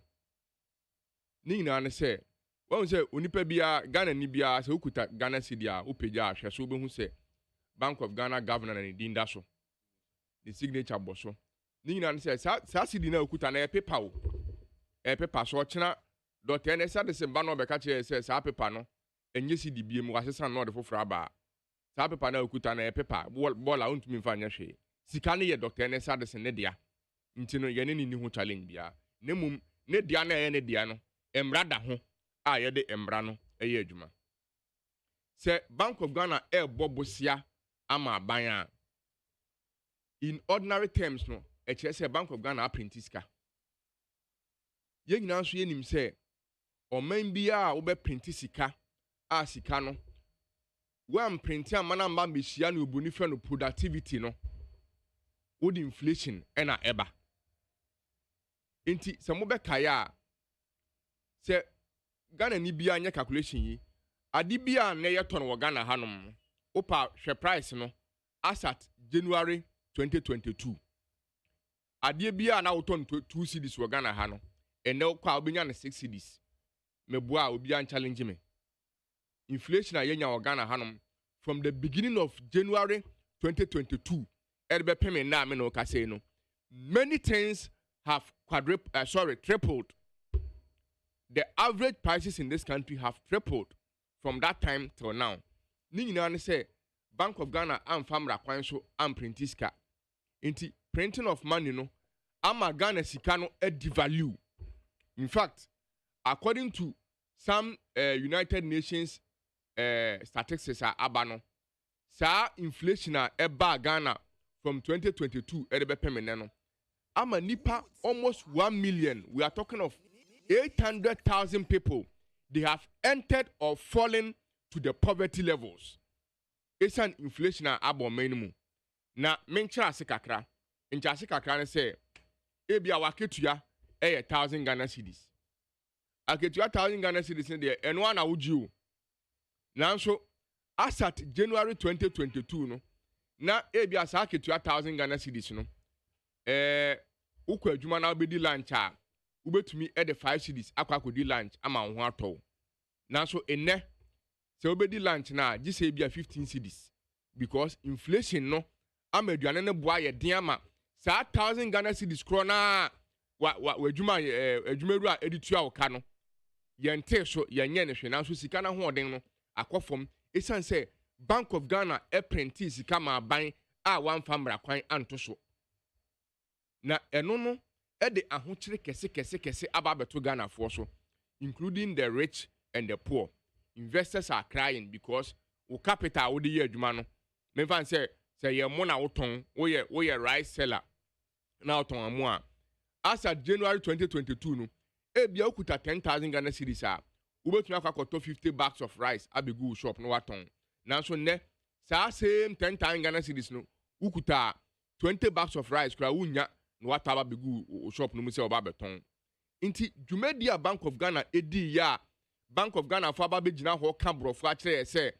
ne nyinaa ne sɛ wɔn sɛ onipa bia Ghana ni bia sɛ ukuta Ghana cedi a upagya ahwɛ so obehu sɛ Bank of Ghana governor na ne din da so the signature bɔ so ne nyinaa ne sɛ saa cedi na ukuta na paper o paper so ɔkyena dɔtɛ ne sɛ de sɛ mba no ɔbɛka kyerɛ sɛ saa paper no enye cedi bie mu wasesa na ɔde foforɔ aba saa paper na ukuta na paper bɔɔla ontumi mfa nyɛ hwee sika ne yɛ dɔtɛ ne sɛ de sɛ ne dea nti no yɛne ne ho challenge bia ne mum ne dea na ɛyɛ ne dea no mmara da ho a yɛde mmara no ɛyɛ adwuma sɛ Bank of Ghana ɛbɔ bosia ama aban a in ordinary terms no ɛkyerɛ sɛ Bank of Ghana aprinti sika yɛn nyinaa nso yɛnim sɛ ɔman biara a wobɛprinti sika a sika no wamprinti ama na mba mbɛhyia no obuni fɛ no productivity no wode inflation ɛna ɛba nti sɛ mobɛkae a sɛ Ghana ni bia nyɛ calculation yi ade bia na yɛ tɔn wɔ Ghana hanom opa hwɛ price no as at January 2022 ade bia na wotɔn 2 cedis wɔ Ghana ha no ɛnɛ kwa obenya ne 6 cedis mebua obi an challenge me inflation a yenya wɔ Ghana hanom from the beginning of January 2022 ɛde payment na me no ka say no many things have tripled. The average prices in this country have tripled from that time till now. Ni nyina ne say Bank of Ghana am famra kwan so am printi sika. Inti printing of money no ama Ghana sika no devalue. In fact, according to some United Nations statistics abano, sa inflation eba Ghana from 2022 be payment no. Ama nipa almost 1 million. We are talking of 800,000 people, they have entered or fallen to the poverty levels. It's an inflation abo minimum. Na mencha asikakra. Encha asikakra ne say, ebi awaketua 1,000 Ghana cedis. Aketua 1,000 Ghana cedis in there, and one awuji. Nanso, as at January 2022, no, na ebi asaketua 1,000 Ghana cedis no. Ukwa juma na obedi lunch a ubetumi e de 5 cedis akwa akodi lunch ama ho atɔ nanso enne se obedi lunch na gise bia 15 cedis because inflation no ama aduane ne boa ye den ama saa 1,000 Ghana cedis kro na wa adwuma adwumaru a editua wo ka no yente so yenye ne hwe nanso sika na ho ɔden no akɔfom esan sɛ Bank of Ghana printi sika ma ban a wan famra kwan anto so na eno no de ahokyere kese aba beto Ghana for so including the rich and the poor. Investors are crying because o capital wo de ye adwuma no me fan say ye mo na woton wo ye rice seller na woton amo a as at January 2022 no e bia okuta 10,000 Ghana cedis a wo betumi akwakoto 50 bags of rice abegu shop no waton nanso ne saa same 10,000 Ghana cedis no ukuta 20 bags of rice kra wunya no wataba begu shop no mu se oba beton inti dwumadi a Bank of Ghana edi ya Bank of Ghana for aba begina ho ka brofo a kire se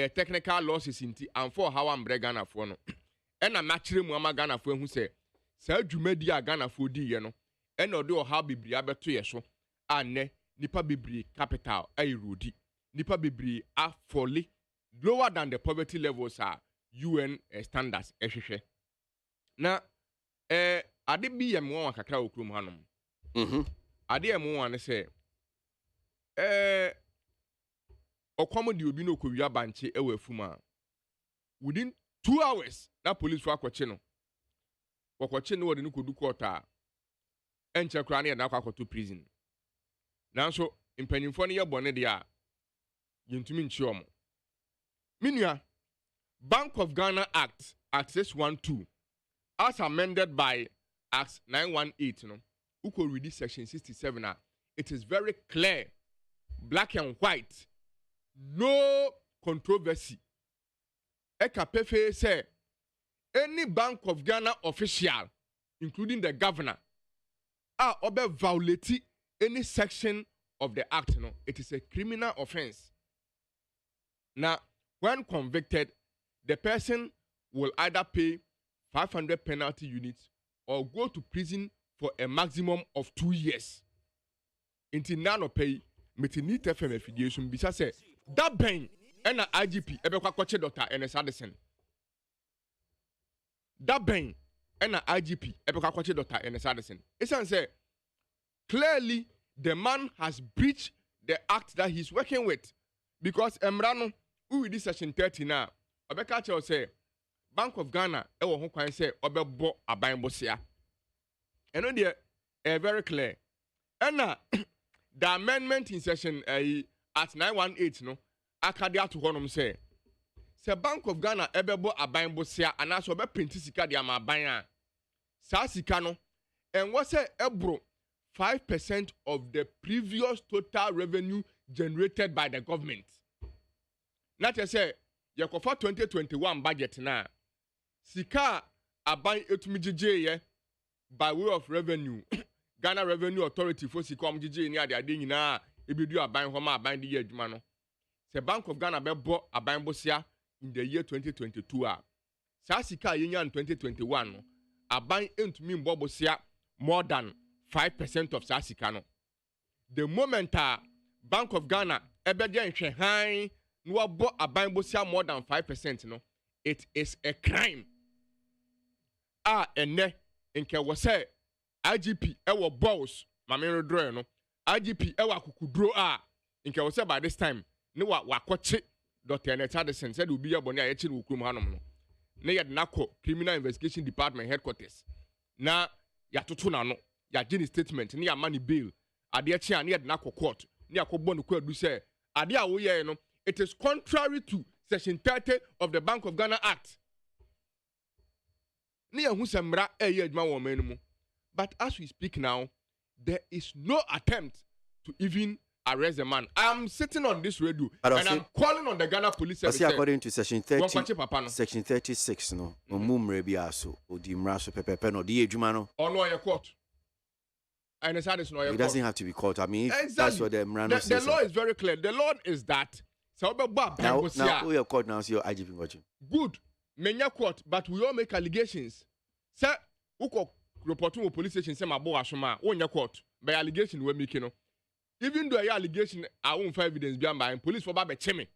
technical losses inti and for how am Ghana for no e na matchire mu ama Ghana for ehu se saa dwumadi a Ghana for di ye no e na ode o ha bibri abeto ye so anne nipa bibri capital erodi nipa bibri a folly lower than the poverty levels are UN standards ehwehwe na ade bi yem won akakra okrum hanom ade yem won ne se okwamo di obi no kowia banche ewa afuma within 2 hours na police for akwache no wakwache no wode no kodu court a enche kra na na akwato prison nanso impanyimfo no ye bone de a yentumi nchi omo minua Bank of Ghana Act 612 as amended by Act 918, no, who could read section 67, it is very clear, black and white, no controversy. Ekapefe say, any Bank of Ghana official, including the governor, are violating any section of the act, no, it is a criminal offense. Now, when convicted, the person will either pay 500 penalty units or go to prison for a maximum of 2 years. Until nano pay, metinit FM affiliation bisa say that ben and IGP ebekwa kwache Dr. Ernest Addison. That ben and IGP ebekwa kwache Dr. Ernest Addison. It's say clearly the man has breached the act that he's working with because Emrano who read section 30 now obeka che say Bank of Ghana ewo ho kwan say obebo aban bosia. Eno dey very clear. And the amendment in section at 918 no akadia to honom say Bank of Ghana ebebo aban bosia anaso be penti sika dia ma aban a sa sika no and what say ebro 5% of the previous total revenue generated by the government. Not to say yakofa 2021 budget na sika aban etumijije by way of revenue Ghana Revenue Authority for sika omjije ni ade ade nyina ebedu aban homa aban de adwuma no se Bank of Ghana bebo aban bosia in the year 2022 a sa sika yenya in 2021 no aban entumi mbo bosia more than 5% of sa sika no. The moment Bank of Ghana ebede nhwe han no wabo aban bosia more than 5% no, it is a crime. Ene nke wo say IGP ewo boss mamero draw no IGP ewo akukudro nke wo say by this time ne wa kwache Dr. Ernest Addison said obi ya boni ayechi no kurum hanom no ne yed nako criminal investigation department headquarters na ya toto na no ya gini statement ne ya money bail ade chi ne yed nako court ne akobbo no kwadu say ade a wo ye no it is contrary to section 30 of the Bank of Ghana Act. But as we speak now, there is no attempt to even arrest the man. I am sitting on this radio and I'm calling on the Ghana Police Service. According to section 30, section 36, no, mumre biaso, odi mraso pepepe no di ejuma no. No your court. And it doesn't have to be caught. I mean, exactly. That's what the Mrano says. The law is very clear. The law is that. Now who your court now? See your IGP watching. Good. Menya court, but we all make allegations. Sir, who reporting to police station say my boy ashoma. Who your court? By allegation we making no. Even though your allegation, I won't find evidence behind by police for babe chemi.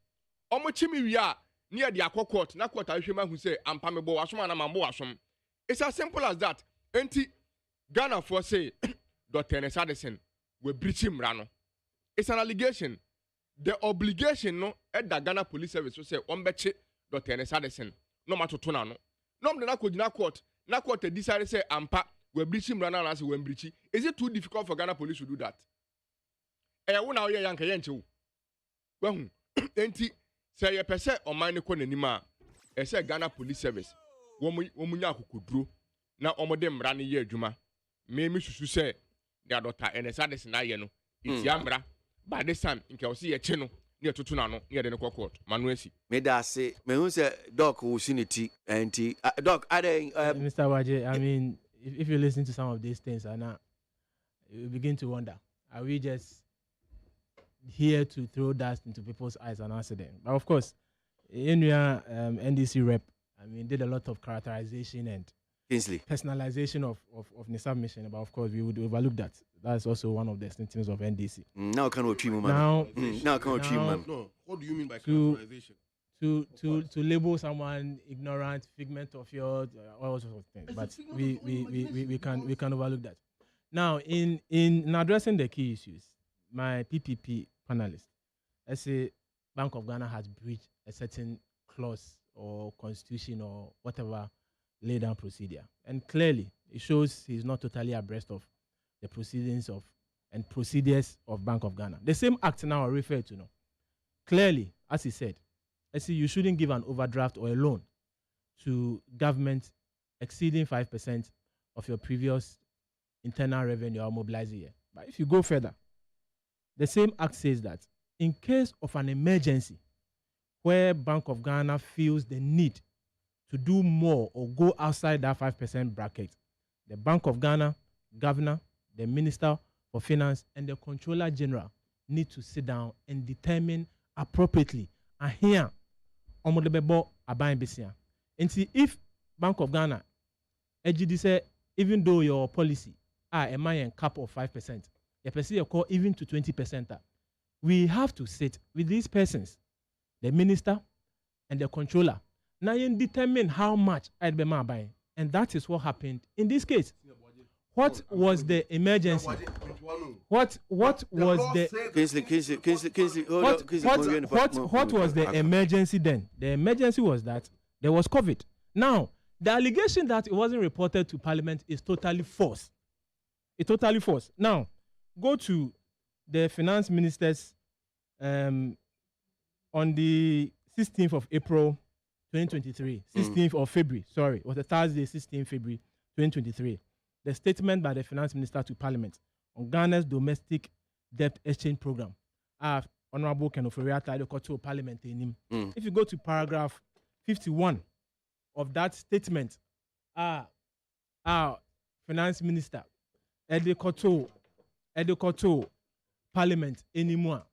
Omo chemi we are near the Akwa court. Na court I who say I'm pame boy ashoma na mambo ashom. It's as simple as that. Enti Ghana for say Dr. Ernest Addison we breach him rano. It's an allegation. The obligation no at the Ghana Police Service to say ombeche Dr. Ernest Addison no matter to no. No na court decided say ampa we breach him rano as we breach. Is it too difficult for Ghana Police to do that? Wona oye yanka yenche wo enti say ye pese o man ne ko nanima e say Ghana Police Service wo munya akokoduro na omode mra ne ye adwuma me susu say the Dr. Ernest Addison aye no iti amra by this time nke o see ye che no ne tutu na no ne de ne court manuasi me da say me hu say doc wo siniti enti doc Mr. Waje, I mean if you listen to some of these things and you begin to wonder, are we just here to throw dust into people's eyes and answer them? But of course, in your NDC rep, I mean, did a lot of characterization and personalization of the submission. But of course, we would overlook that. That's also one of the symptoms of NDC. Now can we treat man? Now can we treat man? No. What do you mean by characterization? To label someone ignorant, figment of your all sorts of things. But we can overlook that. Now, in addressing the key issues, my PPP panelist, I say Bank of Ghana has breached a certain clause or constitution or whatever laid down procedure. And clearly, it shows he's not totally abreast of the proceedings of and procedures of Bank of Ghana. The same act now I refer to now. Clearly, as he said, I see you shouldn't give an overdraft or a loan to government exceeding 5% of your previous internal revenue or mobilize it. But if you go further, the same act says that in case of an emergency where Bank of Ghana feels the need to do more or go outside that 5% bracket, the Bank of Ghana, governor, the minister for finance, and the controller general need to sit down and determine appropriately. And here, omodebebo aban besia. And see if Bank of Ghana, EGD say, even though your policy a mayan cap of 5%, you perceive your call even to 20%. We have to sit with these persons, the minister and the controller, now you determine how much I'd be buying. And that is what happened in this case. What was the emergency? What was the what was the emergency then? The emergency was that there was COVID. Now, the allegation that it wasn't reported to Parliament is totally false. It's totally false. Now, go to the finance ministers on the 16th of April 2023, 16th of February, sorry, it was a Thursday, 16th February 2023. The statement by the finance minister to Parliament on Ghana's domestic debt exchange program. Honorable Kenoforiata, the Koto Parliament in him. If you go to paragraph 51 of that statement, finance minister, Koto Parliament anymore.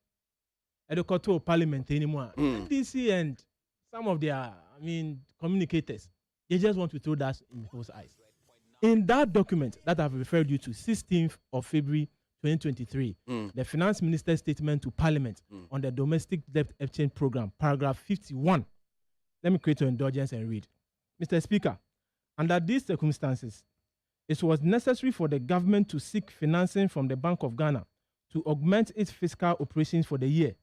Koto Parliament anymore. DC and some of their, communicators, they just want to throw that in people's eyes. In that document that I've referred you to, 16th of February 2023, the finance minister's statement to Parliament on the domestic debt exchange program, paragraph 51. Let me create your indulgence and read. Mr. Speaker, under these circumstances, it was necessary for the government to seek financing from the Bank of Ghana to augment its fiscal operations for the year.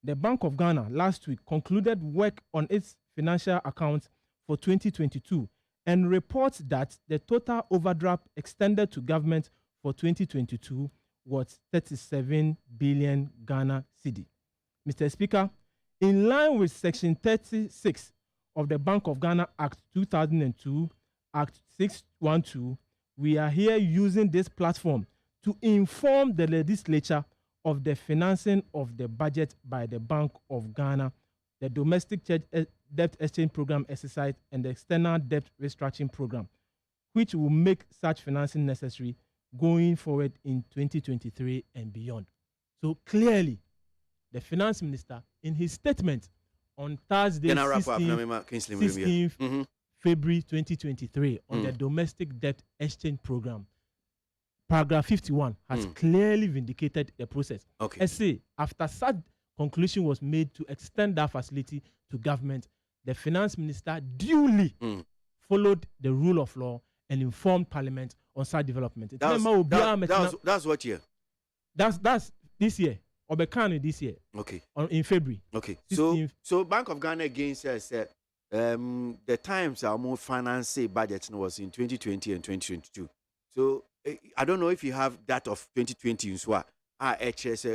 The Bank of Ghana last week concluded work on its financial accounts for 2022 and reports that the total overdraft extended to government for 2022 was 37 billion Ghana cedi. Mr. Speaker, in line with Section 36 of the Bank of Ghana Act 2002, Act 612, we are here using this platform to inform the legislature of the financing of the budget by the Bank of Ghana, the domestic debt exchange program exercise, and the external debt restructuring program, which will make such financing necessary going forward in 2023 and beyond. So clearly, the finance minister, in his statement on Thursday, 16th February 2023, on the domestic debt exchange program, paragraph 51 has clearly vindicated the process. I say, after such conclusion was made to extend that facility to government, the finance minister duly followed the rule of law and informed Parliament on such development. That's what year? That's this year. Obekano this year. Okay. In February. Okay. So Bank of Ghana again says the times our more finance budget was in 2020 and 2022. So I don't know if you have that of 2020 in Swa. HS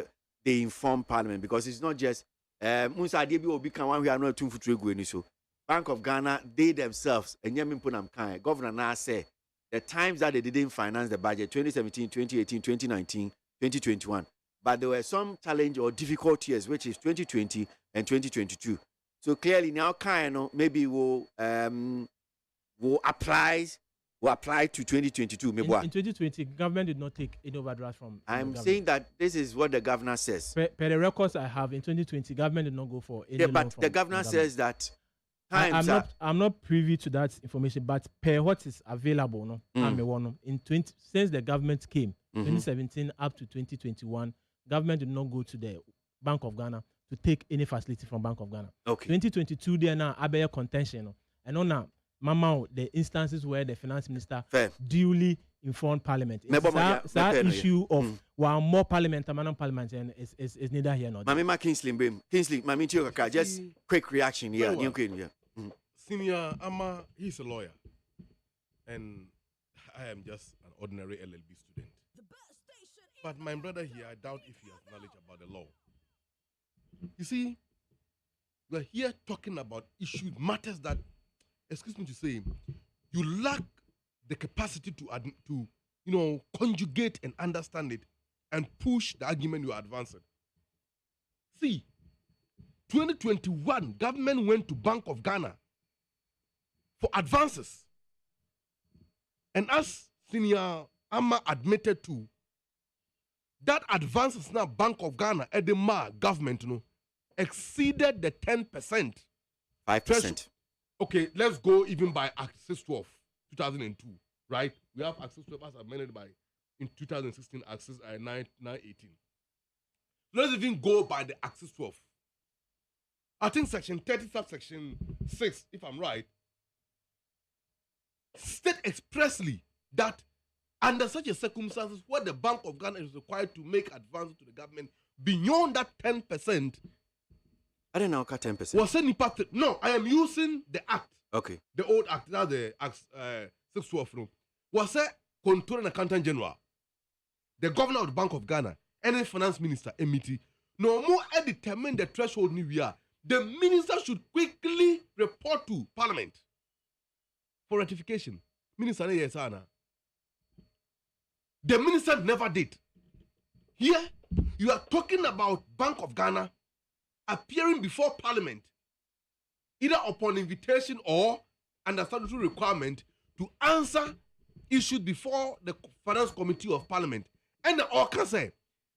they inform Parliament, because it's not just Musa Debi will become one we are not too for so Bank of Ghana, they themselves and Yamin Kai, Governor now say the times that they didn't finance the budget 2017, 2018, 2019, 2021. But there were some challenge or difficult years, which is 2020 and 2022. So clearly now maybe will apply to 2022. In 2020, government did not take any overdraft from. I'm saying that this is what the governor says. Per the records I have, in 2020, government did not go for any loan but from the governor says that I'm not privy to that information, but per what is available, since the government came, 2017 up to 2021, government did not go to the Bank of Ghana to take any facility from Bank of Ghana. 2022, there now a contention, and on now, the instances where the finance minister duly informed Parliament. It's that issue of more parliament and non-parliament is neither here nor there. Kingsley, just quick reaction here. Senior Ama, he's a lawyer, and I am just an ordinary LLB student. But my brother here, I doubt if he has knowledge about the law. You see, we're here talking about issues, matters that, excuse me to say, you lack the capacity to conjugate and understand it and push the argument you are advancing. See, 2021, government went to Bank of Ghana for advances. And as Senior Amma admitted to, that advances now Bank of Ghana at the government exceeded the 10%. 5%. Okay, let's go even by Access 12, 2002, right? We have Access 12 as amended by in 2016, Access 918. Let's even go by the Access 12. I think section 30, subsection 6, if I'm right, state expressly that under such a circumstances where the Bank of Ghana is required to make advances to the government beyond that 10%. I don't know, 10%. Was any part? No, I am using the act. Okay. The old act, now the Act 612. Was a Controller and Accountant General, the Governor of the Bank of Ghana, and the Finance Minister, MET. No more determine the threshold we are. The minister should quickly report to Parliament for ratification. Minister, yes, Anna. The minister never did. Here, you are talking about Bank of Ghana appearing before Parliament, either upon invitation or under statutory requirement to answer issues before the Finance Committee of Parliament. And the all can say,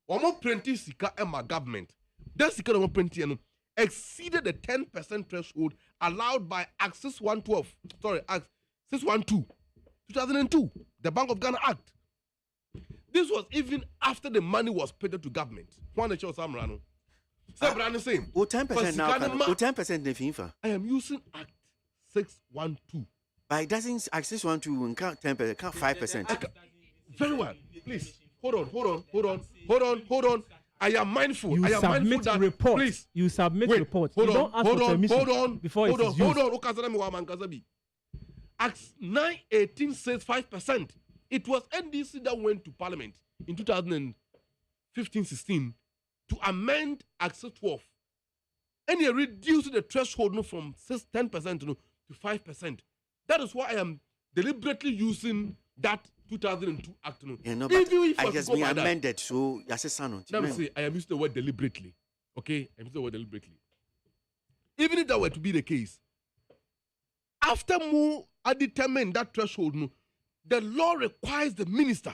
Omo printing sika Emma government. That sika Omo printing exceeded the 10% threshold allowed by Act 612. Sorry, Act 612, 2002, the Bank of Ghana Act. This was even after the money was paid to government. One show Samrano. Samrano same. 10% now. 10% the FIFA. I am using Act 612. But it doesn't Act 612 count 10%, count 5%. Very well. Please. Hold on. I am mindful. You I am submit mindful that report. please. You submit wait, report. Hold you on, don't ask for permission before it is used. Hold on. Act 918 says 5%. It was NDC that went to Parliament in 2015-16 to amend Act 12. And they reduced the threshold from 10% to 5%. That is why I am deliberately using that 2002 Act. Yeah, no, but I just been amended, so I said, let me say, I am using the word deliberately. Okay? I am using the word deliberately. Even if that were to be the case, after more I determine that threshold, the law requires the minister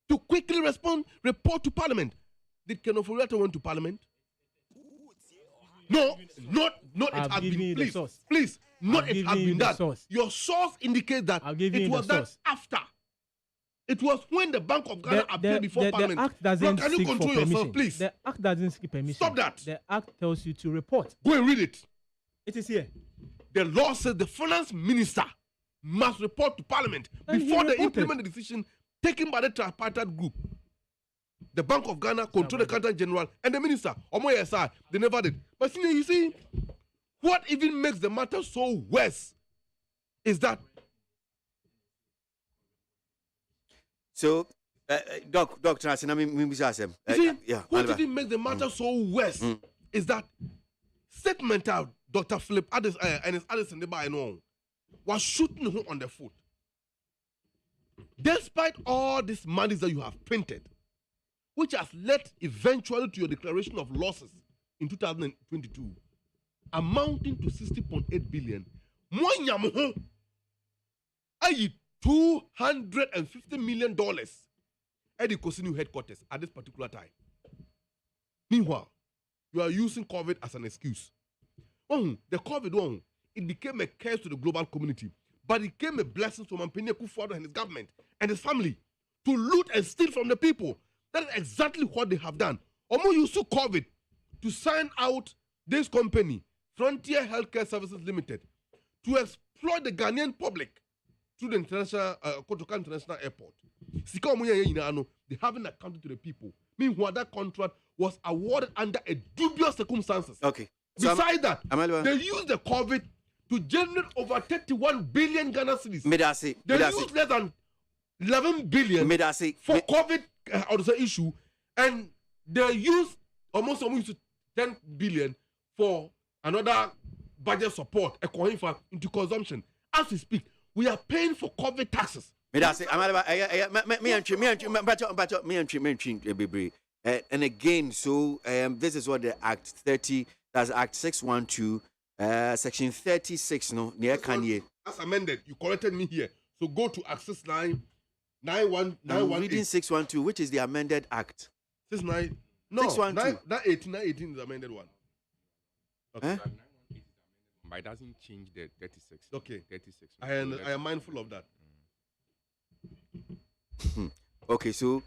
to quickly report to Parliament. Did Ken Oforiatta went to Parliament? No, not it has been. Please, not it has been that. Your source indicates that it was done after. It was when the Bank of Ghana appeared before Parliament. The Act doesn't can you control yourself, please? The Act doesn't seek permission. Stop that. The Act tells you to report. Go and read it. It is here. The law says the finance minister must report to Parliament before they implement the decision taken by the tripartite group. The Bank of Ghana, Controller Accountant General, and the minister. They never did. But you see, what even makes the matter so worse is that. So, Doctor, what even makes the matter so worse is that statement out Dr. Philip Addis and his Addison was shooting him on the foot. Despite all these monies that you have printed, which has led eventually to your declaration of losses in 2022, amounting to 60.8 billion, $250 million at the Cosinu headquarters at this particular time. Meanwhile, you are using COVID as an excuse. The COVID one, it became a curse to the global community, but it became a blessing to Mampene Kufuor and his government and his family to loot and steal from the people. That is exactly what they have done. Omo used COVID to sign out this company, Frontier Healthcare Services Limited, to exploit the Ghanaian public through the international Kotoka International Airport. They haven't accounted to the people. Meanwhile, that contract was awarded under a dubious circumstances. Okay. Besides that, they used the COVID to generate over 31 billion Ghana cedis. They used less than 11 billion for COVID issue, and they used almost 10 billion for another budget support into consumption. As we speak, we are paying for COVID taxes Me that say, and again, so this is what the Act 30, that's Act 612, Section 36, no, near Kanye. As amended, you corrected me here. So go to Act 691. I'm reading 612, which is the amended Act. 69. No, 612. 918 is the amended one. Okay. But it doesn't change the 36. Okay. 36. I am mindful of that. Okay, so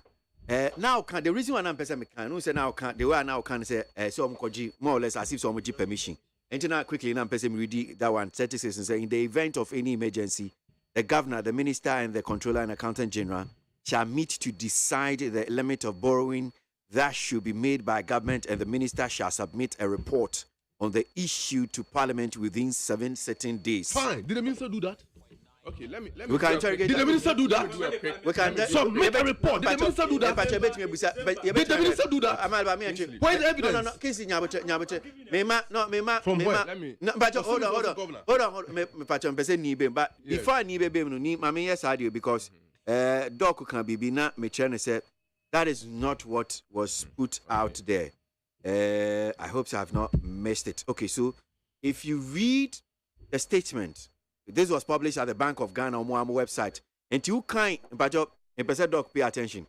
now can the reason why I'm person can say now can the way I now can say so more or less as if some permission. And now quickly now person read that one 36 and say in the event of any emergency, the governor, the minister, and the controller and accountant general shall meet to decide the limit of borrowing that should be made by government, and the minister shall submit a report on the issue to Parliament within 7 certain days. Fine. Did the minister do that? Okay, let me. We can interrogate. Did the minister do that? We can submit a report. Did the minister do that? Did the minister do that? Where's the evidence? No. From where? But hold on. But before I need baby, because Doc can be not me said that is not what was put out there. I hope I have not missed it. Okay, so if you read the statement, this was published at the Bank of Ghana on Moamo website. And you can, but Doc, pay attention.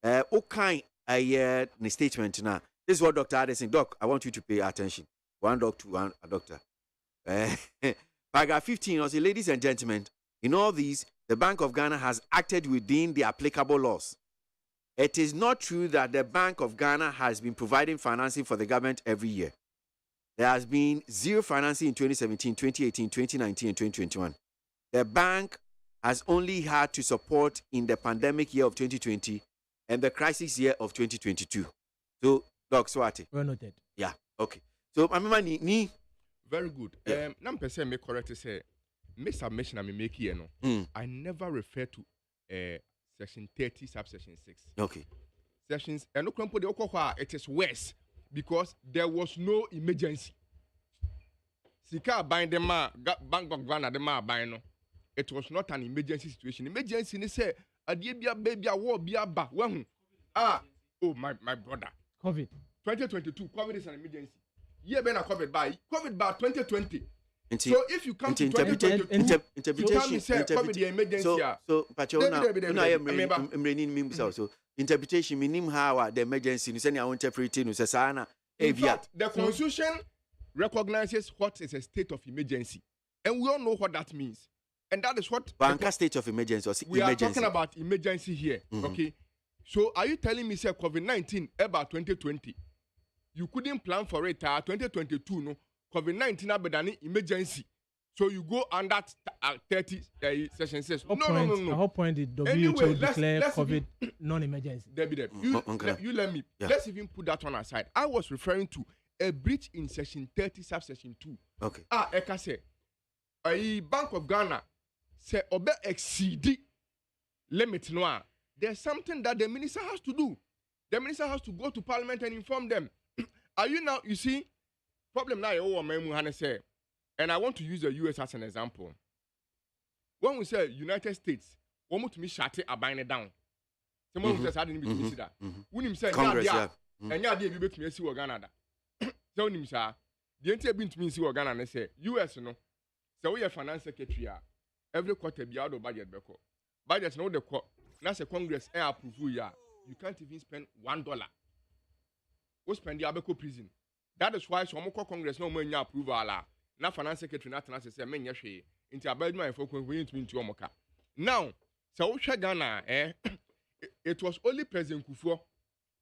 Okay, the statement now. This is what Dr. Addison, Doc, I want you to pay attention. One doctor, one doctor. Paragraph 15 was, ladies and gentlemen, in all these, the Bank of Ghana has acted within the applicable laws. It is not true that the Bank of Ghana has been providing financing for the government every year. There has been zero financing in 2017, 2018, 2019, and 2021. The bank has only had to support in the pandemic year of 2020 and the crisis year of 2022. So, Doc Swati. Well noted. Yeah, okay. So, I mean, very good. Now, person may correct to say, make submission I make here, no. I never refer to section 30, subsection 6. Okay. Sections, and it is worse. Because there was no emergency. Sika buying the Bank of Ghana, the ma buying no. It was not an emergency situation. Emergency, they say, a dear baby, a war, be a ba. Oh, my brother. COVID. 2022, COVID is an emergency. Yeah, been a COVID by 2020. So if you come to 2022, interpretation, COVID the emergency. So, so interpretation meaning how the emergency you say I want interpreting you say the constitution recognizes what is a state of emergency, and we all know what that means, and that is what Banka state of emergency or we emergency. are talking about emergency here. Okay, so are you telling me say COVID-19 about 2020 you couldn't plan for it 2022 no COVID-19 about emergency, so you go under 30 section 6. No. At what point did WHO anyway, declare COVID non-emergency? You let me. Yeah. Let's even put that one aside. I was referring to a breach in section 30, subsection 2. Okay. Eka say, a Bank of Ghana say obe exceed limit no. There's something that the minister has to do. The minister has to go to Parliament and inform them. Are you now? You see. Problem now, say, and I want to use the US as an example. When we say United States, we want to me shut it and down. Someone who says I didn't be to that. When him say, Congress, and yeah, they be to me see Ghana. So him say, the entire been to me see Ghana and say, US no. So we have finance secretary. Every quarter be out of budget beko. Budget no the court. Now say Congress approve ya. You can't even spend $1. We spend the Abeko prison. That is why some Congress no money approval na finance secretary na tena say men yehwe nti abaduma efo kwen into omoka. Now so we Ghana it was only President Kufuor.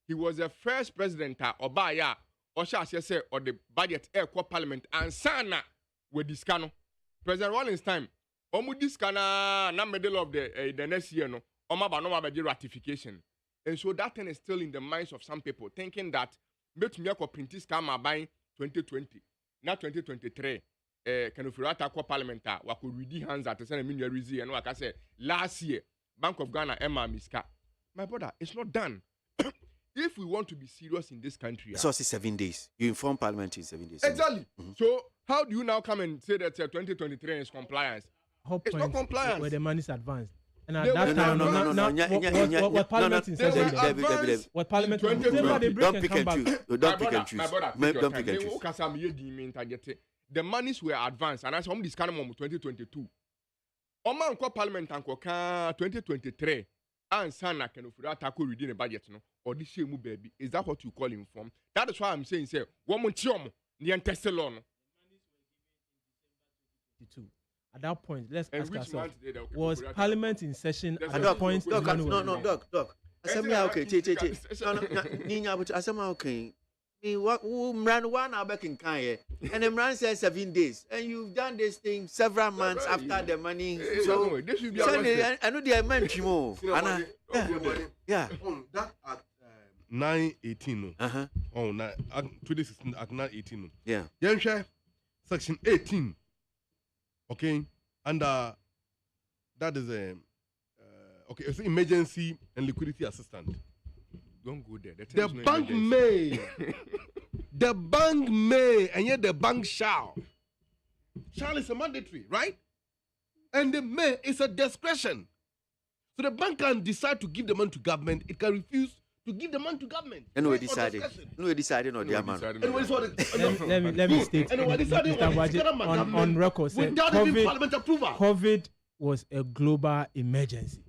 He was the first president obaya osha say or the budget kwa parliament and sana with this cano. President Rawlings time omu this kana na middle of the next year no omaba no mabaji ratification. And so that thing is still in the minds of some people thinking that bet me ko printis kama buying 2020 na 2023 kanofurata ko parliament wa ko ready hands at say me reason and waka say last year Bank of Ghana Emma Miska. My brother, it's not done. If we want to be serious in this country, so 7 days. You inform Parliament in 7 days. Exactly. So how do you now come and say that 2023 is compliance? It's not compliance. Where the money is advanced. And at that time, what Parliament in session? What Parliament? Don't pick and choose. Don't pick and choose. Don't pick and choose. The monies were advanced, and as home this kind of 2022. Oman ko Parliament anko ka 2023. And Sana can offer tackle within a budget, no, or this year, baby. Is that what you call inform? That is why I'm saying, say, woman chiomo, the antestelon. At that point, let's ask ourselves: was Parliament in session at that point? Doc. Asema okay, Ninya, but Asema okay. Ran one hour back in Kanye, and the man says 7 days, and you've done this thing several months after the money. So I know they are meant to move. Yeah. That at 9:18. Oh, 2016 at 9:18. Yeah. Yansha, section 18. Okay, and that is a okay. It's emergency and liquidity assistant. Don't go there. The bank may, the bank may, and yet the bank shall. Shall is a mandatory, right? And the may is a discretion. So the bank can decide to give the money to government. It can refuse to give the money to government. And we decided. We decided on the amount. Let me state. On record, COVID was a global emergency.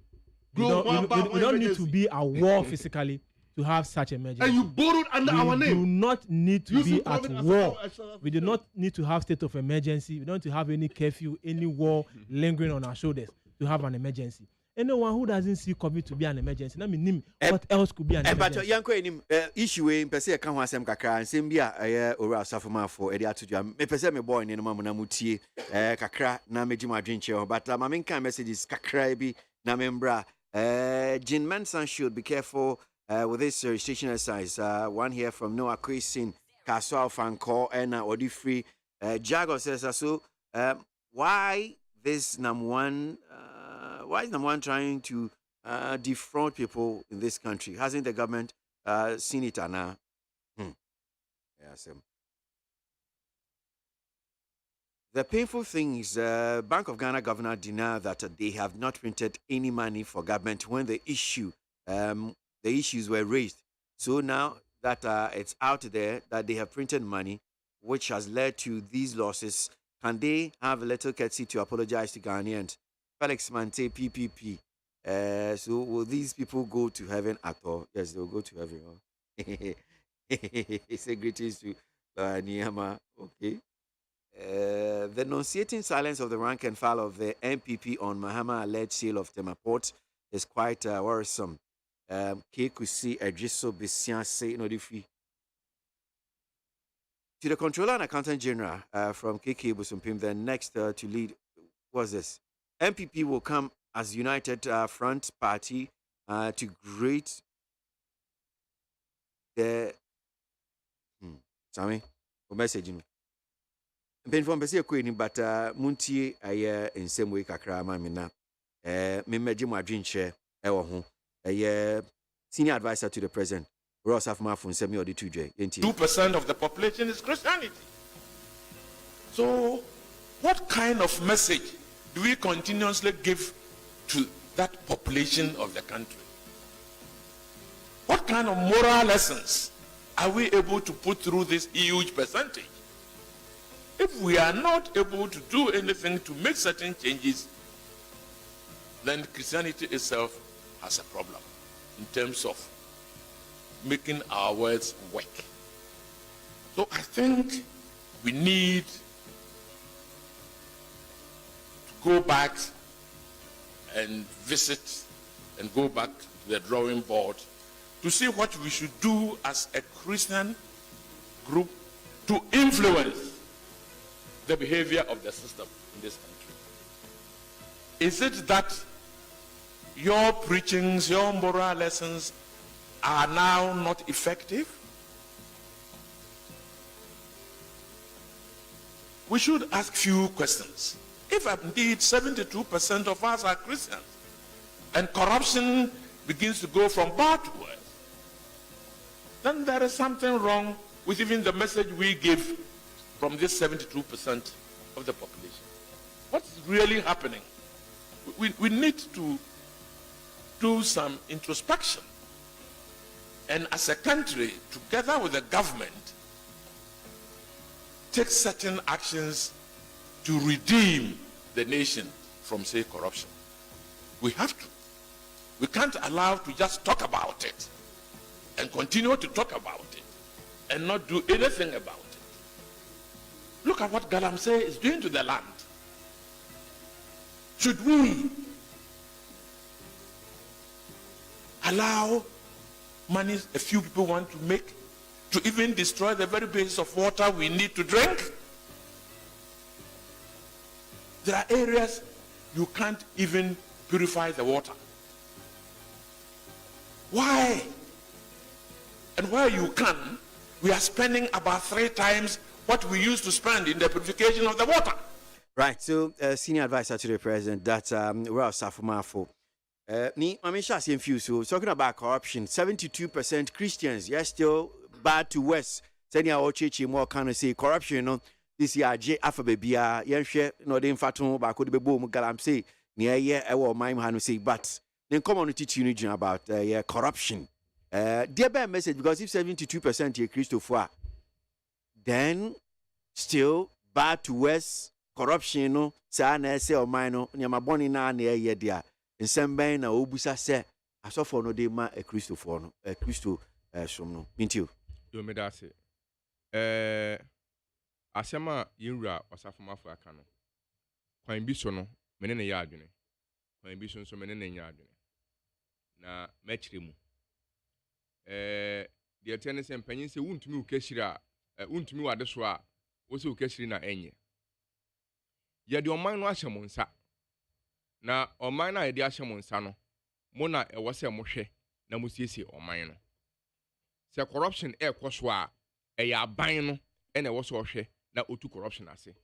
We don't need to be at war physically to have such emergency. And you borrowed under our name. We do not need to be at war. We do not need to have state of emergency. We don't need to have any curfew, any war lingering on our shoulders to have an emergency. Anyone who doesn't see COVID to be an emergency, let me name what else could be an emergency. But yanko enim issue in pese kan ho asem kakra nsem bia ora asafoma for edi atodua me pese me boy ne no mamuna mutie kakra na meji mu adwenche but ma men kan messages kakra bi na membra Jin Manson should be careful with this registration exercise. One here from Noah Christine Kaswal Fanko and Odi Free Jago says so why this number one why is number one trying to defraud people in this country? Hasn't the government seen it now? Yes. The painful thing is Bank of Ghana governor denied that they have not printed any money for government when the issues were raised. So now that it's out there that they have printed money, which has led to these losses, can they have a little courtesy to apologize to Ghanaians? Felix Mante, PPP. So will these people go to heaven at all? Yes, they'll go to heaven. Say greetings to Niyama. Okay. The enunciating silence of the rank and file of the MPP on Mahama alleged sale of Temaport is quite worrisome. KWASI Adriso Besian say no different. To the Controller and Accountant General from KK Busumpim, the next to lead was this. MPP will come as United Front Party to greet the Sammy, a message. Ben from Bessia Queen, but Montie, in some way, Kakra, Mamina, me meji my drink share, a senior advisor to the president, Ross Afma from Semi or the 2J. 2% of the population is Christianity. So, what kind of message do we continuously give to that population of the country? What kind of moral lessons are we able to put through this huge percentage? If we are not able to do anything to make certain changes, then Christianity itself has a problem in terms of making our words work. So I think we need to go back and visit and go back to the drawing board to see what we should do as a Christian group to influence the behavior of the system in this country. Is it that your preachings, your moral lessons are now not effective? We should ask few questions. If indeed 72% of us are Christians and corruption begins to go from bad to worse, then there is something wrong with even the message we give from this 72% of the population. What's really happening? We need to do some introspection and as a country, together with the government, take certain actions to redeem the nation from, say, corruption. We have to. We can't allow to just talk about it and continue to talk about it and not do anything about it. Look at what Galamsey is doing to the land. Should we allow money a few people want to make to even destroy the very basis of water we need to drink? There are areas you can't even purify the water. Why? And where you can, we are spending about 3 times what we used to spend in the purification of the water. Right, so senior advisor to the president, that's Ralph Safumafo. So talking about corruption, 72% Christians, yes, still bad to worse. Senior Ochichi more kind of say corruption, you know. This year, J. Alphabebia, Yanshe, no, the infatu, but could be boom, Galam say, near year, I will mind how to say, but then come on to teach you about corruption. Dear bad message, because if 72% here Christopher, then still bad to worse, corruption, no, Sana say or mine, Yamaboni na near year, dear. In some bay na Obusa say, I saw for no day ma a Christopher, a Christo, no, mint you. You made that say, Asema Yura or Safamafo Akano. Quine Bisono, Menene Yardine. Quine Bison so Menene Yardine. Na Metrimu. The attendants and pennies won't me Keshira, won't me what the swa, also Keshina Enye. Yet your mind was a monsa. Na o mine na edi ahye monsano mona e wose mohwe na musiesie o mine no se corruption e kwaso a e ya aban no e na wose ohwe na otu corruption ase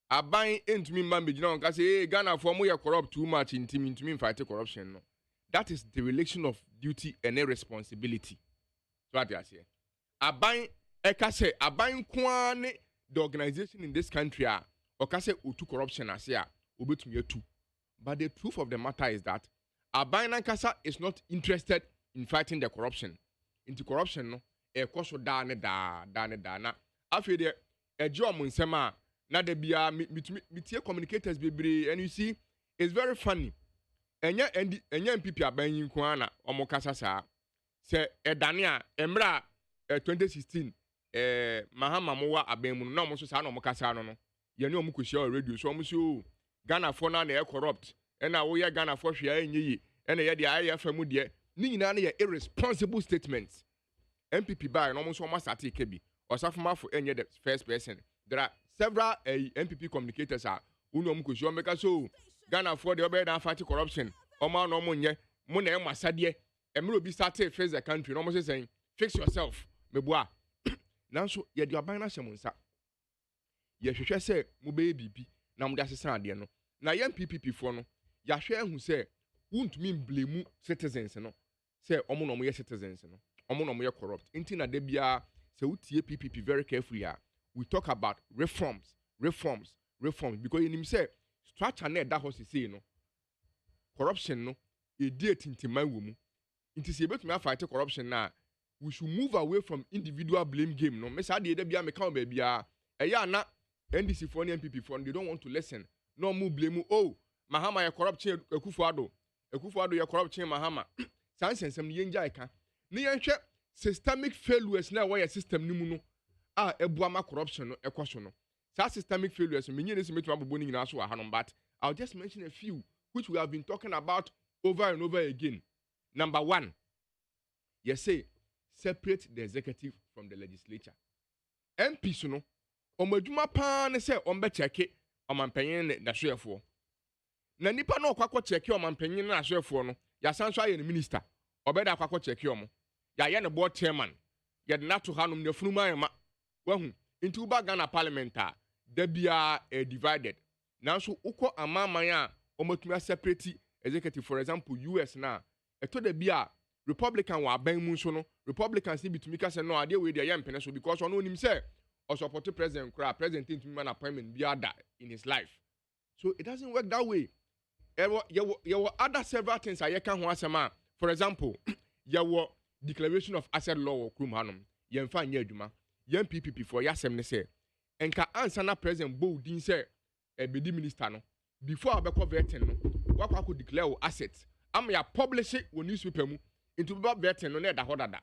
aban entumi mma megina on ka say Ghana for mo ye corrupt too much intimi fight corruption no. That is the relation of duty and responsibility. So what you say aban e ka say aban kwa ne the organization in this country a o ka say otu corruption ase a obetumi atu. But the truth of the matter is that Abayan Kasa is not interested in fighting the corruption. Into corruption, no, a cost da. Na, after the a job munsema, na de bia metia communicators be, and you see, it's very funny. Enya MPP Abayan Kuana, Omokasa sa, se Dania, Emra, 2016, Mahama Moa Abemu, no Mosano Mokasa, no, Yano Mukusha radio, so Monsieur. Ghana for na corrupt and now we are Ghana for share and the IFM de ni na irresponsible statements. MPP by almost almost at KB or Safama for any the first person. There are several MPP communicators are uno mkusho meka so Ghana for the obey fight corruption. Oma no monye mona masadie emro bi start face the country no mo saying fix yourself meboa. Now so ye the abana shemunsa. Ye hwehwe say mo be bibi na mo de asesa ade no na yam PPP for no ya hwe hu say wuntumi blame citizens no say omo no mo ye citizens no omo no mo ye corrupt inti na de bia say utie PPP very carefully we talk about reforms because you nim say structure na that house say no corruption no e dey tintima wo mu inti say betumi fight corruption na we should move away from individual blame game no me say de bia me kan ba bia eya na NDC for and MPP for they don't want to listen. No more blame. Oh, Mahama ya corruption Ekufuado ya corruption Mahama. Sansen some yenja eka. Ni yenhwe systemic failures na why system ni mu no. Ebuama corruption no ekwaso no. Sa systemic failures me nyene se metu abobo ni nyina so ha no, but I'll just mention a few which we have been talking about over and over again. Number 1. You say separate the executive from the legislature. MP so no omadwuma pa ne se ombe cheke omampanyin na hwefo na nipa na okwakọ cheke omampanyin na hwefo no ya sanso aye ne minister obeda akwakọ cheke omo ya ye ne board chairman ya de nato hanom ne funuma ayema wahu into uba Ghana parliament a da bia divided nanso ukọ amaman a omatumi separate executive. For example US na eto da bia Republican wa ban mu so no Republicans ni bitumi ka se no ade we de ya mpene so because ono nim se or support the president, president into an appointment be other in his life. So it doesn't work that way. You other several things I can want for example, you declaration of asset law or krum hanum. You find ye juma. Yen PPP for yasem ne say. Enka answer na president Bo din say BD minister no. Before abeko vetin no, wakwa could declare assets. Am ya publish it on newspaper mu into about vetin no na da hodada.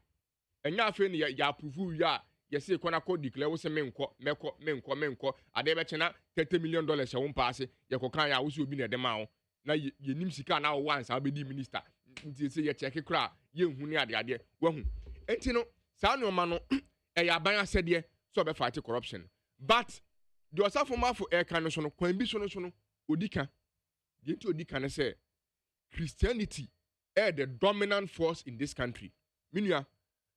Enya afi ne ya approve ya say kona ko declare wo say menko ade be chena $30 million ya won pass ye ko kan ya wo si obi na de ma wo na ye nim sika na wo once abedi minister nti say ye check kra ye hu ne ade wahu enti no sa no ma no e ya ban asede so be fight corruption but the osafo mafo e kan so no kwan bi so no odika the enti odika ne say Christianity the dominant force in this country minua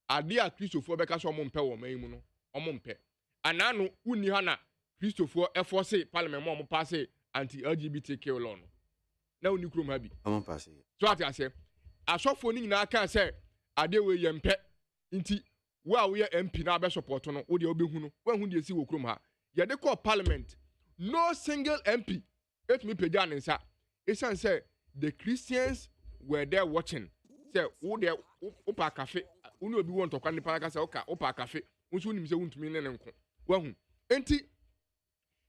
ade a Christopher beka so omompe wo man mu no omompe anano uni ha na Christopher force parliament mo pass anti LGBTQ law no na uni krom ha bi pass so ati ase asofo ni nyina kan say ade we yempe nti wo a wo ye MP na be support no wo de obehu no wo hu de si wo krom ha ye de call parliament no single MP it me pagya nsa esan say the Christians were there watching say wo de opa cafe unu obi won to kwa nipa ka say opa cafe unsu nim say untumi ne nko wo hu enti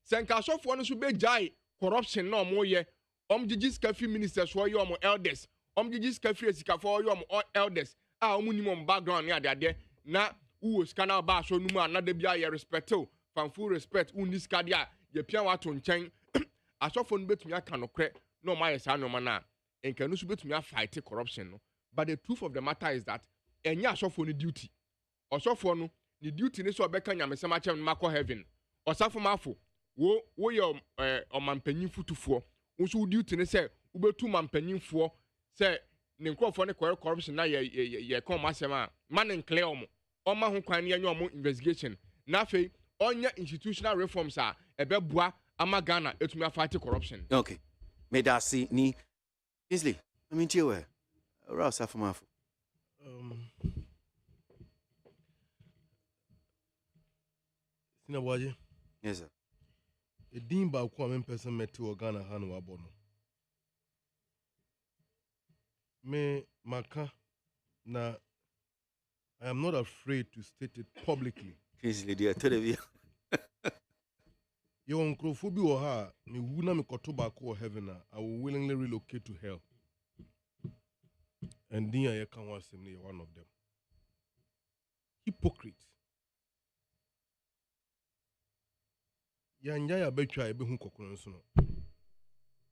senka asofo no so be jai corruption na omo ye omjigis cafe ministers for your elders omjigis cafe esikafo your elders a omunimum background ya de na wo scanner ba so numu anada bia ye respect o fan full respect uni skadia ye pia wato nchen asofo no betumi aka no kre no ma ye sa no ma na enka no so betumi fight corruption no but the truth of the matter is that enya asofo no duty osofo no ni duty ne so obeka nyamesem a chem makọ heaven osafo mafo wo ye omampanyin futufo nso duty ne say ubetu mampanyinfo say ne nkrofo ne corruption na ye come asem a man clear omo oma ho kwan ne anya omo investigation na fe onya institutional reforms a ebeboa ama Ghana etumi fight corruption. Okay, me da see ni easily I mean you were Ross afamafo Sina ABOAGYE. Yes sir. A din ba ko am person met to Ghana ha no abo no. Me maka na I am not afraid to state it publicly. Easily dear television. You nkrofo bi wo ha me wu na me koto ba ko heaven I will willingly relocate to hell. And din ya kan wasem ne one of them. Hypocrite. Yanya ya betwa ebe hu kokoro nso no.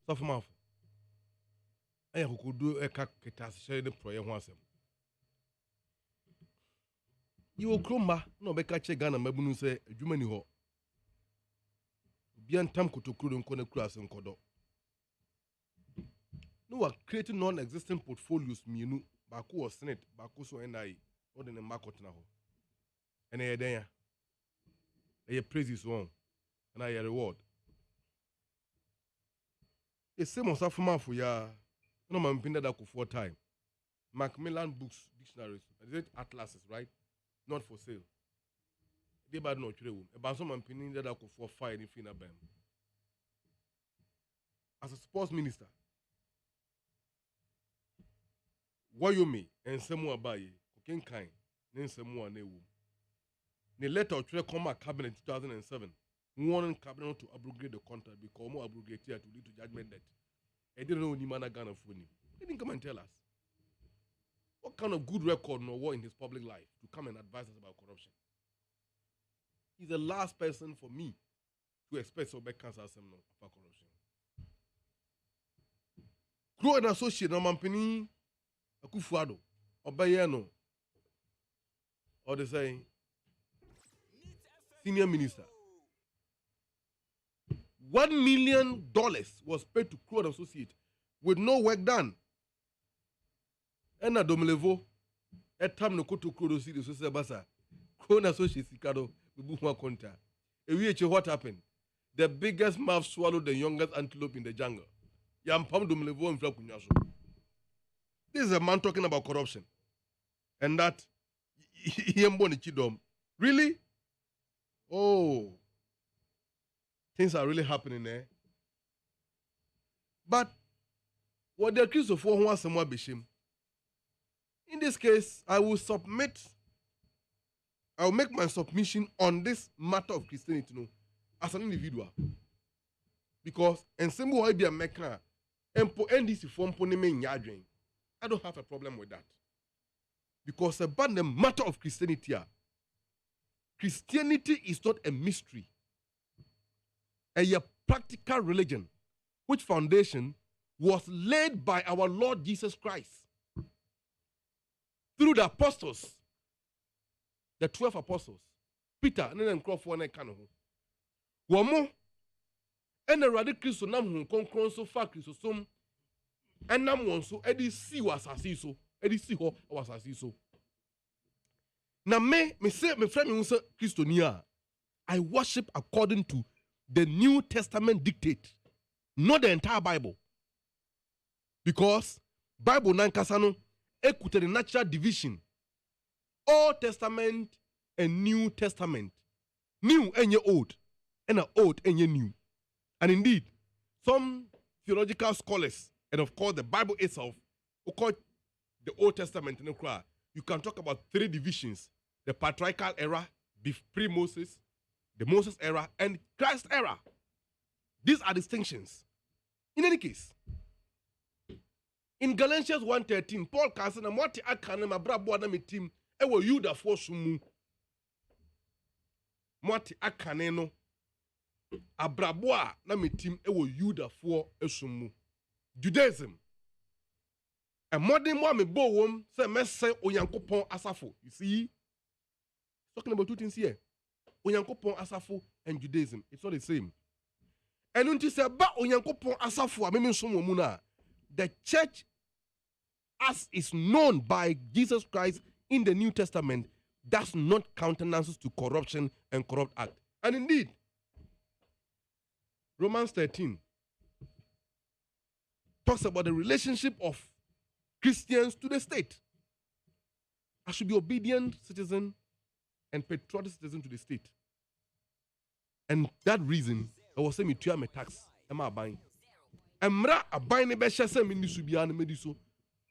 Sofo mafo. Aya kokodu eka ketas share the proye ho asem. You kromba na obeka che Ghana mabunu se adwuma ni ho. Bian tam kotokuro nko na kura asem kodo. No we are creating non-existent portfolios mienu bako was senate bako so NI or the market na ho. Ene ye den ya. E praises one and I reward. E same osafuma for ya no man pinda da ko 4 time. Macmillan books dictionaries. Is it atlases, right? Not for sale. They bad no chire wo. E ba so man pinda da ko 4 5 in fina bam. As a sports minister, Wayomi and Samu Abaye, Kokenkai, then Samu Anewu. The letter of Trek cabinet in 2007 warning cabinet to abrogate the contract because more abrogate here to lead to judgment debt. I didn't know Nimana Ghana for him. He didn't come and tell us. What kind of good record no war in his public life to come and advise us about corruption? He's the last person for me to expect so back cancer about corruption. Grow an associate no company Akufuado Obayeno or they say senior minister. $1 million was paid to Crow Associate with no work done. And a domelevo at time no to Crow City so basa Crow Associate Sikado Bubuwa Konta. What happened? The biggest mouth swallowed the youngest antelope in the jungle. Yampam domelevo and Flakunyaso. This is a man talking about corruption. And that really? Oh. Things are really happening there. But What the accused of one somewhere beshim. In this case, I will make my submission on this matter of Christianity as an individual. Because and simple I be a maker and NDC form I don't have a problem with that. Because about the matter of Christianity, Christianity is not a mystery. A practical religion, which foundation was laid by our Lord Jesus Christ through the apostles, the 12 apostles, Peter, and then Crawford and Canoe. Wamo, and the radical Sonam Concron so far Christosum, and Namon so Eddie C was Asiso, Eddie C was Asiso. Now, me say, my friend, Christonia, I worship according to the New Testament dictate, not the entire Bible. Because Bible nankasano ekute the natural division, Old Testament and New Testament, new and old, and old and new. And indeed, some theological scholars, and of course the Bible itself, who call the Old Testament in the Quran, you can talk about 3 divisions: the patriarchal era, pre-Moses, the Moses era, and Christ era. These are distinctions. In any case, in Galatians 1:13, Paul can say, "What I can my brabo na me team, e wo Yuda for sumu. What I can no, abrabo na me team e wo Yuda for sumu. Judaism. A modern one me bo wom say me say Onyankopon asafo. You see, talking about 2 things here. Onyankopon asafo and Judaism. It's not the same. And until say ba Onyankopon asafo a me nso mu na, the church as is known by Jesus Christ in the New Testament does not countenance to corruption and corrupt act. And indeed, Romans 13 talks about the relationship of Christians to the state. I should be obedient citizen and patriotic citizen to the state. And that reason, I was saying, me my tax. Am I buying? Emra a buying a besha se mini subia and mediso.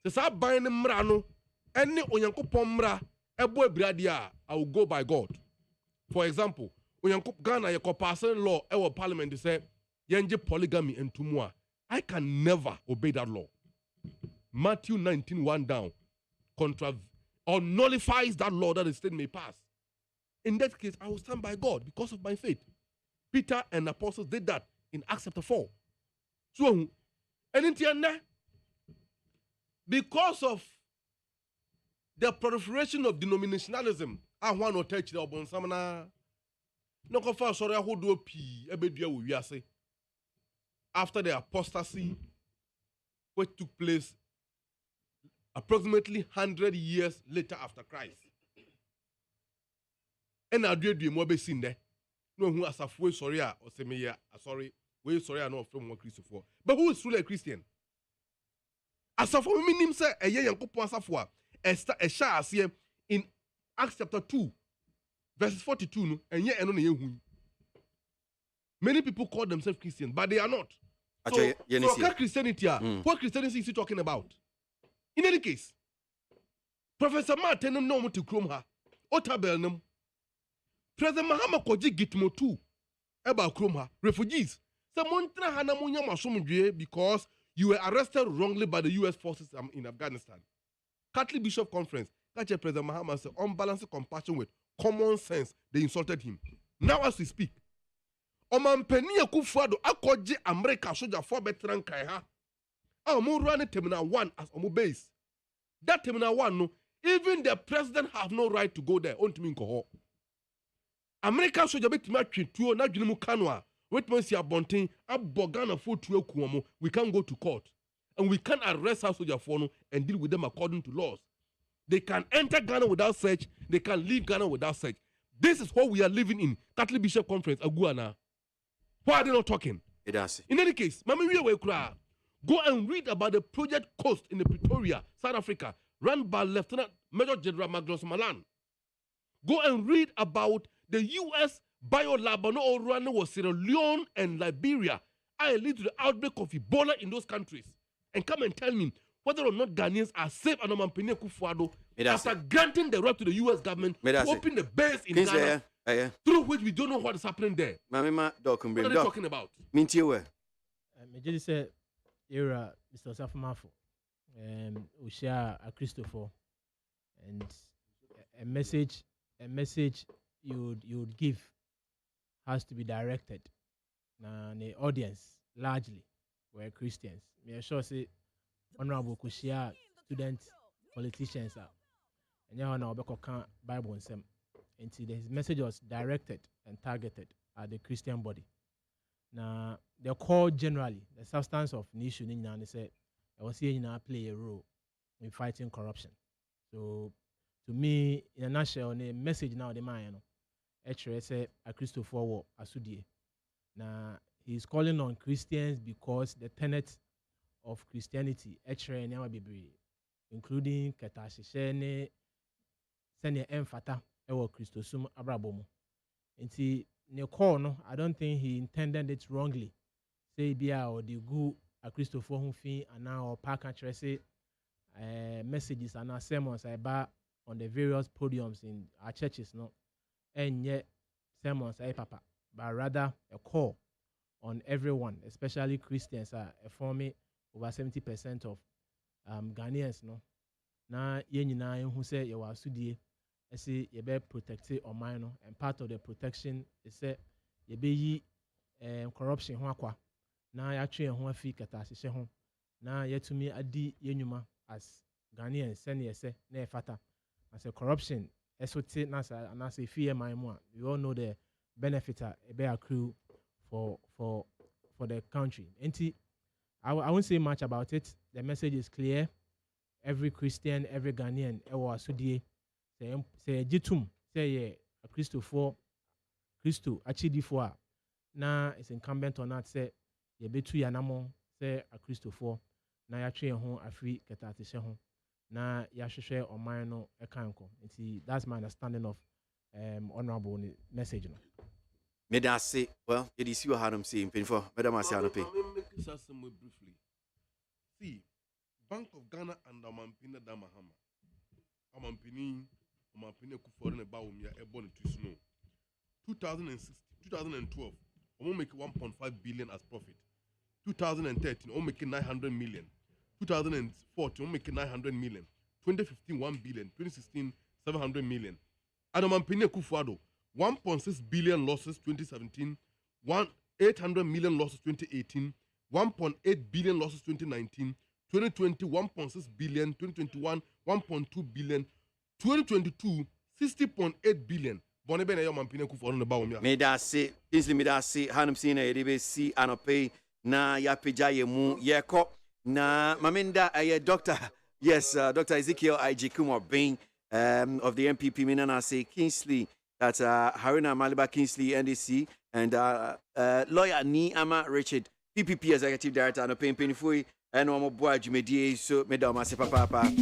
Says I buying a mrano, any onyankopon mra, ebo bradia, I will go by God. For example, onyankop Ghana yako passing law, our parliament say, yenje polygamy and tumwa. I can never obey that law. Matthew 19:1 down, or nullifies that law that the state may pass. In that case, I will stand by God because of my faith. Peter and apostles did that in Acts chapter 4. So, and in Tiana, because of the proliferation of denominationalism, I want to touch the Obon Samana. No confer sorry who do p ebedia we say. After the apostasy, which took place approximately 100 years later after Christ. And I do more be seen there. No who as a fool sorry or say me sorry. We sorry I know from one Christopher. But who is truly a Christian? As a for me say a young couple as a shall see in Acts chapter 2, verses 42, and yet many people call themselves Christians, but they are not. So Christianity, what Christianity is he talking about? In any case, Professor Martin no to Kromha, Otabelnum, President Mahama Koji Gitmo too, about Kromha, refugees. Because you were arrested wrongly by the U.S. forces in Afghanistan. Catholic Bishop Conference, President Mahama said, unbalanced compassion with common sense, they insulted him. Now as we speak, Omampeni Akufo-Addo akoje America soldier for veteran kai ha. Omo run Terminal 1 as Omo base. That Terminal 1 no, even the president have no right to go there. Ontimi nko. American soldier betimi atwetuo na dwene mu kanwa. Wait man see abonten abogana for tuo kuomo. We can't go to court. And we can't arrest our soldier for no and deal with them according to laws. They can enter Ghana without search. They can leave Ghana without search. This is what we are living in. Catholic Bishop Conference, Aguana. Why are they not talking? It does. In any case, go and read about the Project Coast in the Pretoria, South Africa, run by Lieutenant Major General Magnus Malan. Go and read about the U.S. biolab run was Sierra Leone and Liberia. I lead to the outbreak of Ebola in those countries. and come and tell me whether or not Ghanaians are safe and Omampene Kufuado That's after granting the right to the US government to open the base in Ghana, through which we don't know what is happening there. What are they talking about? Mintie where? Me just say, era Mr. Safamafo, Ushia a Christopher, and a message you would give has to be directed. Now the audience largely were Christians. Me sure say Honorable Kushia students, politicians are, and you know Obeko Bible and some. Until his message was directed and targeted at the Christian body. Now, the core generally, the substance of the issue, they said, I was here play a role in fighting corruption. So, to me, in a nutshell, the message now, the man, actually, say a Christopher War, Asudie. Now, he's calling on Christians because the tenets of Christianity, actually, including Ketashishene, Sene Emfata. Ewo Christosum Abrabomo. Nti ne call no, I don't think he intended it wrongly. Say bia or the good a Christopher Humfi and now or park and say messages and our sermons about on the various podiums in our churches, no, and yet sermons papa, but rather a call on everyone, especially Christians are forming over 70% of Ghanaians, no. Na yenina who say you are sudie. I say you better protect or minor, and part of the protection is that you be corruption. Now you actually want fee katasishe home. Now you to me adi yenuma as Ghanaian send you say ne fata. I say corruption. Esote nasa and I say fear my more. We all know the benefit be accrue for the country. I won't say much about it. The message is clear. Every Christian, every Ghanaian, ewa sudie. Say jitum say a Christopher achidi for na it's incumbent on that say ye betu yanamo say a Christopher na ya twe ho afri ketatise ho na ya hwehwe oman no ekanko. That's my understanding of honorable message no. Me da say well it is you had him saying for madam asiano pay. Briefly. See, Bank of Ghana and Amampina Damahama. Amampini Amampine Kufuor ne Bawumia ebon to snow. 2012, we make 1.5 billion as profit. 2013, we make 900 million. 2014, we make 900 million. 2015, 1 billion. 2016, 700 million. And Amampine Kufuor 1.6 billion losses 2017, 800 million losses 2018, 1.8 billion losses 2019, 2020 1.6 billion, 2021 1.2 billion. 2022, 60.8 billion. Bonebe na Mampine Kufuor ne Bawumia. Me da se, easily me da se, hanum si na yebe si anope na ya peja ye mu ye ko na maminda doctor. Yes, Dr. Ezekiel I.G. Kumar Bain of the MPP Minana say Kingsley, that's Haruna Maliba Kingsley NDC and lawyer Ni Ama Richard PPP Executive Director anope Penifui and ABOAGYE medie so me da ma se papa.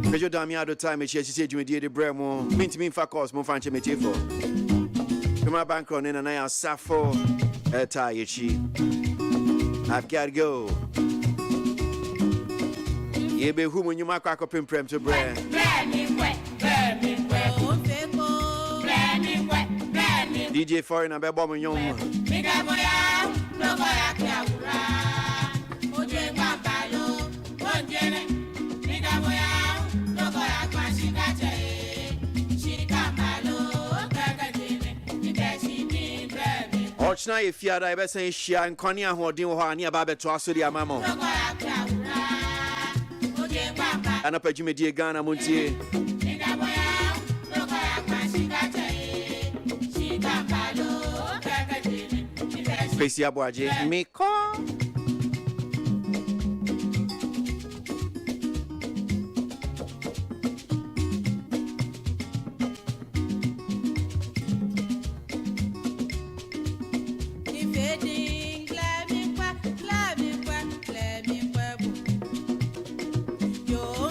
Mejo Damiado time e chese dwumedie de bremo mintimi fa course mo fanche metie for Kuma bankron na ya safo eta yechi I've got to go Yebe hu munyuma kwa kopemprem to bre DJ Foreign and Bebo Munyom Ochna ye fiada ebe sen hia nkwane ahoden ho ani aba beto asori amamo Ana pajumedie Ghana montie Kwasi Aboagye me call Yo